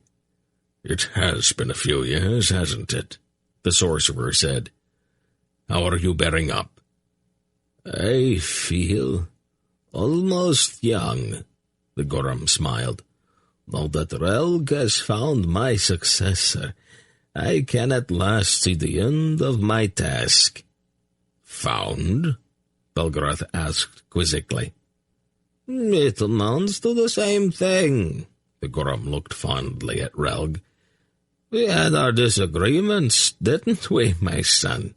"It has been a few years, hasn't it?" the sorcerer said. "How are you bearing up?" "I feel almost young," the Gorum smiled. "Now that Relg has found my successor, I can at last see the end of my task." "Found?" Belgarath asked quizzically. It amounts to the same thing. The Gorum looked fondly at Relg. We had our disagreements, didn't we, my son?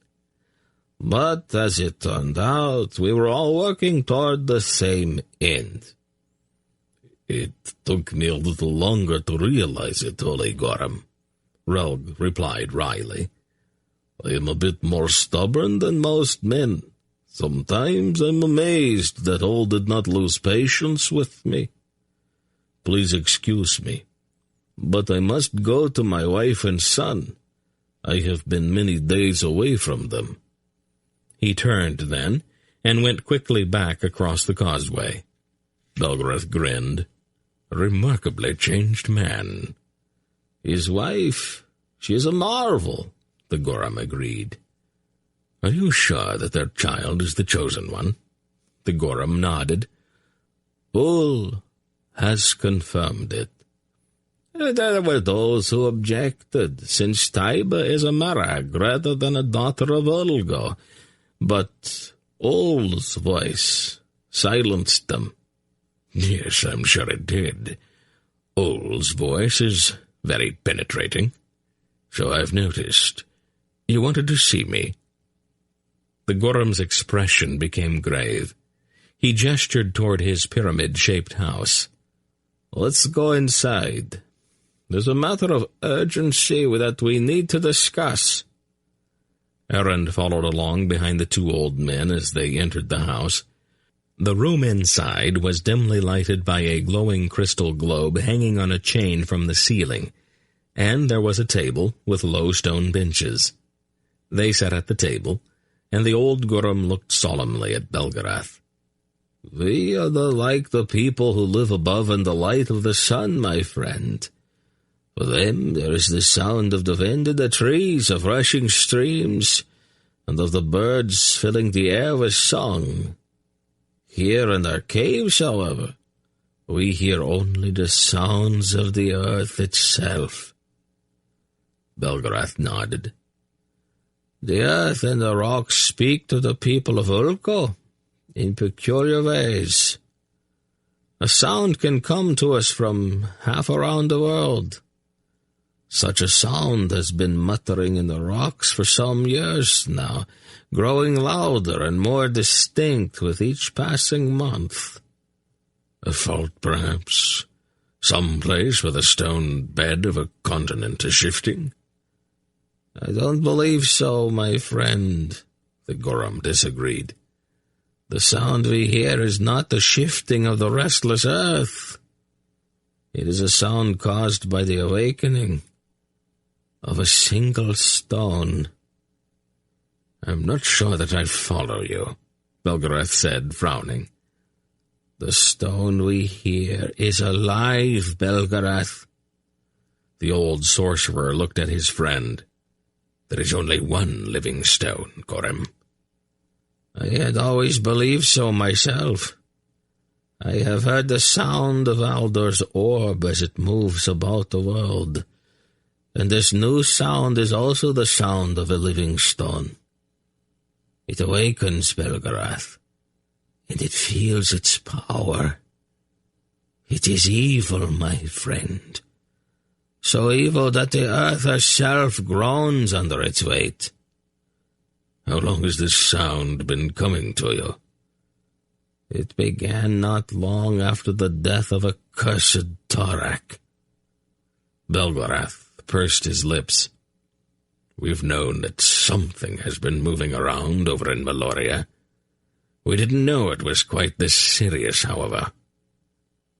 But as it turned out, we were all working toward the same end. It took me a little longer to realize it, Holy Gorum, Relg replied wryly. I am a bit more stubborn than most men. Sometimes I'm amazed that all did not lose patience with me. Please excuse me, but I must go to my wife and son. I have been many days away from them. He turned then, and went quickly back across the causeway. Belgarath grinned. A remarkably changed man. His wife, she is a marvel, the Gorum agreed. Are you sure that their child is the chosen one? The Gorum nodded. Bull has confirmed it. There were those who objected, since Taiba is a Marag rather than a daughter of Ulgo. But Ol's voice silenced them. Yes, I'm sure it did. Ol's voice is very penetrating. So I've noticed. You wanted to see me? The Gorum's expression became grave. He gestured toward his pyramid-shaped house. Let's go inside. There's a matter of urgency that we need to discuss. Errand followed along behind the two old men as they entered the house. The room inside was dimly lighted by a glowing crystal globe hanging on a chain from the ceiling, and there was a table with low stone benches. They sat at the table, and the old Gorum looked solemnly at Belgarath. We are like the people who live above in the light of the sun, my friend. For them there is the sound of the wind in the trees, of rushing streams, and of the birds filling the air with song. Here in our caves, however, we hear only the sounds of the earth itself. Belgarath nodded. The earth and the rocks speak to the people of Ulko in peculiar ways. A sound can come to us from half around the world. Such a sound has been muttering in the rocks for some years now, growing louder and more distinct with each passing month. A fault, perhaps. Some place where the stone bed of a continent is shifting. I don't believe so, my friend, the Gorum disagreed. The sound we hear is not the shifting of the restless earth. It is a sound caused by the awakening of a single stone. I'm not sure that I follow you, Belgarath said, frowning. The stone we hear is alive, Belgarath. The old sorcerer looked at his friend. There is only one living stone, Gorum. I had always believed so myself. I have heard the sound of Aldur's orb as it moves about the world. And this new sound is also the sound of a living stone. It awakens Belgarath, and it feels its power. It is evil, my friend. So evil that the earth herself groans under its weight. How long has this sound been coming to you? It began not long after the death of a cursed Torak. Belgarath pursed his lips. We've known that something has been moving around over in Malloreon. We didn't know it was quite this serious, however.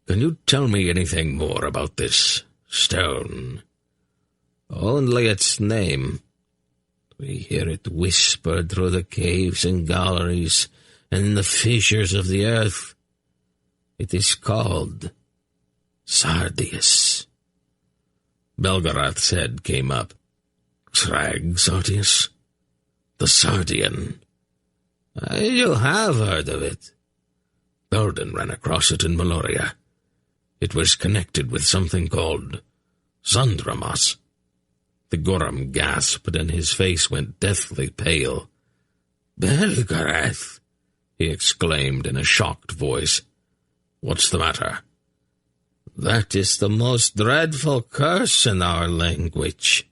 Can you tell me anything more about this stone? Only its name. We hear it whispered through the caves and galleries and in the fissures of the earth. It is called Sardius. Belgarath's head came up. Srag Sardius? The Sardian. You have heard of it. Belden ran across it in Malloreon. It was connected with something called Zandramas. The Gorum gasped and his face went deathly pale. Belgarath, he exclaimed in a shocked voice. What's the matter?" "That is the most dreadful curse in our language."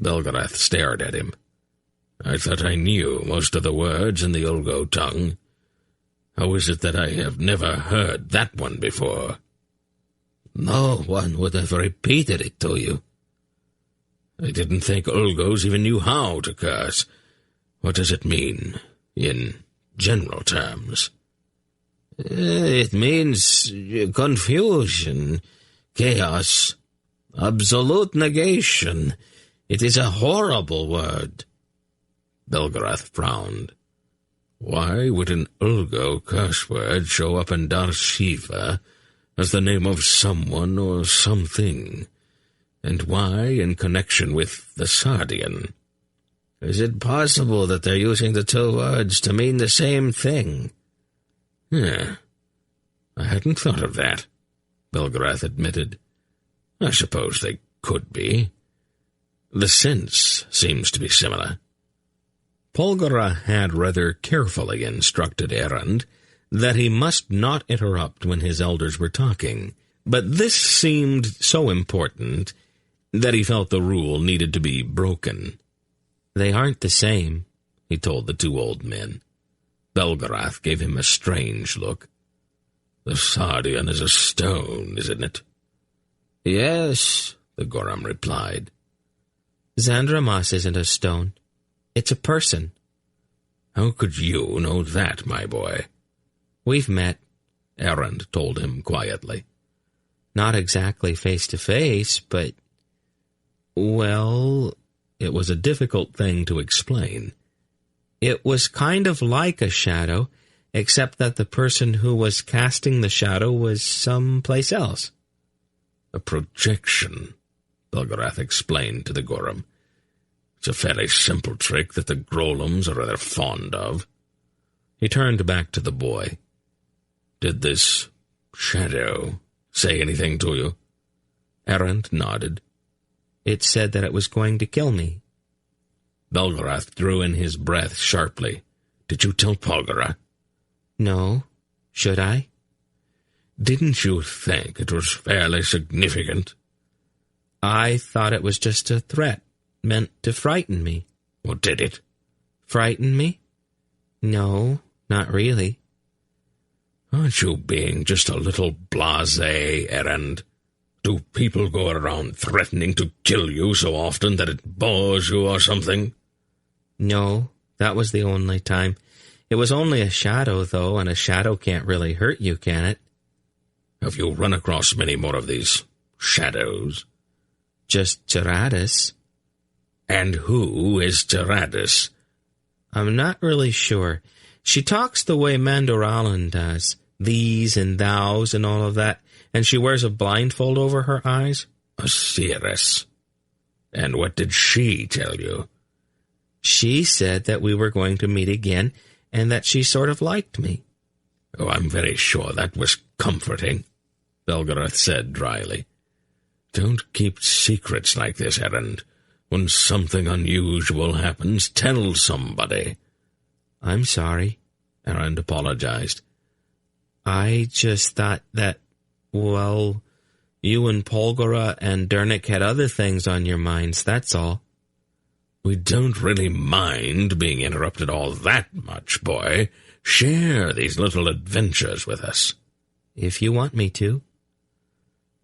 Belgarath stared at him. "I thought I knew most of the words in the Ulgo tongue. How is it that I have never heard that one before?" "No one would have repeated it to you." "I didn't think Ulgos even knew how to curse. What does it mean, in general terms?" "It means confusion, chaos, absolute negation. It is a horrible word." Belgarath frowned. Why would an Ulgo curse word show up in Dar Shiva as the name of someone or something? And why in connection with the Sardian? Is it possible that they're using the two words to mean the same thing? I hadn't thought of that, Belgarath admitted. I suppose they could be. The sense seems to be similar. Polgara had rather carefully instructed Erend that he must not interrupt when his elders were talking, but this seemed so important that he felt the rule needed to be broken. "They aren't the same," he told the two old men. Belgarath gave him a strange look. "The Sardian is a stone, isn't it?" "Yes," the Goram replied. "Zandramas isn't a stone. It's a person." "How could you know that, my boy?" "We've met," Erend told him quietly. "Not exactly face to face, but..." Well, it was a difficult thing to explain. It was kind of like a shadow, except that the person who was casting the shadow was someplace else. "A projection," Belgarath explained to the Goram. "It's a fairly simple trick that the Grolums are rather fond of." He turned back to the boy. "Did this shadow say anything to you?" Erend nodded. "It said that it was going to kill me." Belgarath drew in his breath sharply. "Did you tell Polgara?" "No. Should I?" "Didn't you think it was fairly significant?" "I thought it was just a threat, meant to frighten me." "Well, did it?" "Frighten me? No, not really." "Aren't you being just a little blasé, Erend? Do people go around threatening to kill you so often that it bores you or something?" "No, that was the only time. It was only a shadow, though, and a shadow can't really hurt you, can it?" "Have you run across many more of these shadows?" "Just Geradus." "And who is Geradus?" "I'm not really sure. She talks the way Mandoralan does, these and thous and all of that, and she wears a blindfold over her eyes." "Osiris. And what did she tell you?" "She said that we were going to meet again, and that she sort of liked me." "Oh, I'm very sure that was comforting," Belgarath said dryly. "Don't keep secrets like this, Erend. When something unusual happens, tell somebody." "I'm sorry," Erend apologized. "I just thought that, well, you and Polgara and Dernick had other things on your minds, that's all." "We don't really mind being interrupted all that much, boy. Share these little adventures with us." "If you want me to."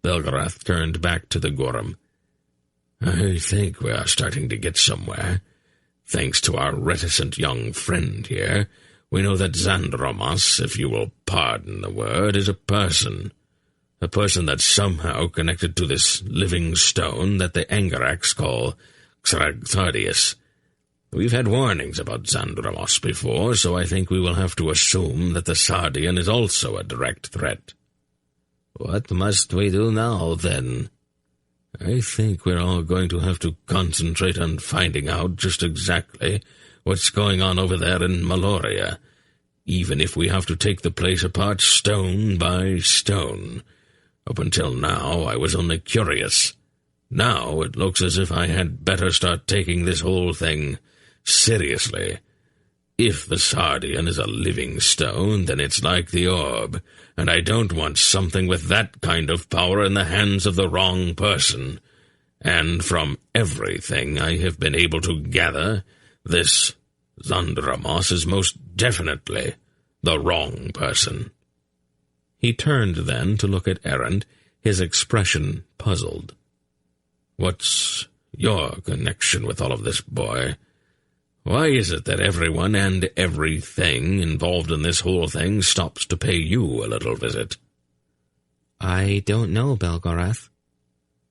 Belgarath turned back to the Goram. "I think we are starting to get somewhere. Thanks to our reticent young friend here, we know that Zandromas, if you will pardon the word, is a person that's somehow connected to this living stone that the Angaraks call Xragthardius. We've had warnings about Zandromas before, so I think we will have to assume that the Sardian is also a direct threat." "What must we do now, then?" "I think we're all going to have to concentrate on finding out just exactly what's going on over there in Malloreon, even if we have to take the place apart stone by stone. Up until now, I was only curious. Now it looks as if I had better start taking this whole thing seriously. If the Sardian is a living stone, then it's like the orb, and I don't want something with that kind of power in the hands of the wrong person. And from everything I have been able to gather, this Zondramus is most definitely the wrong person." He turned then to look at Erend, his expression puzzled. "What's your connection with all of this, boy? Why is it that everyone and everything involved in this whole thing stops to pay you a little visit?" "I don't know, Belgarath,"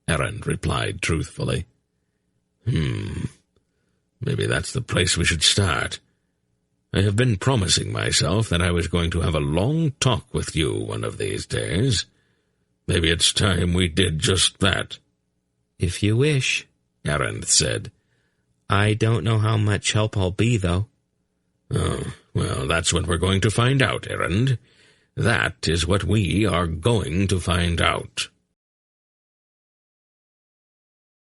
Erend replied truthfully. Maybe that's the place we should start. I have been promising myself that I was going to have a long talk with you one of these days. Maybe it's time we did just that." "If you wish," Erend said. "I don't know how much help I'll be, though." "Oh, well, that's what we're going to find out, Erend. That is what we are going to find out."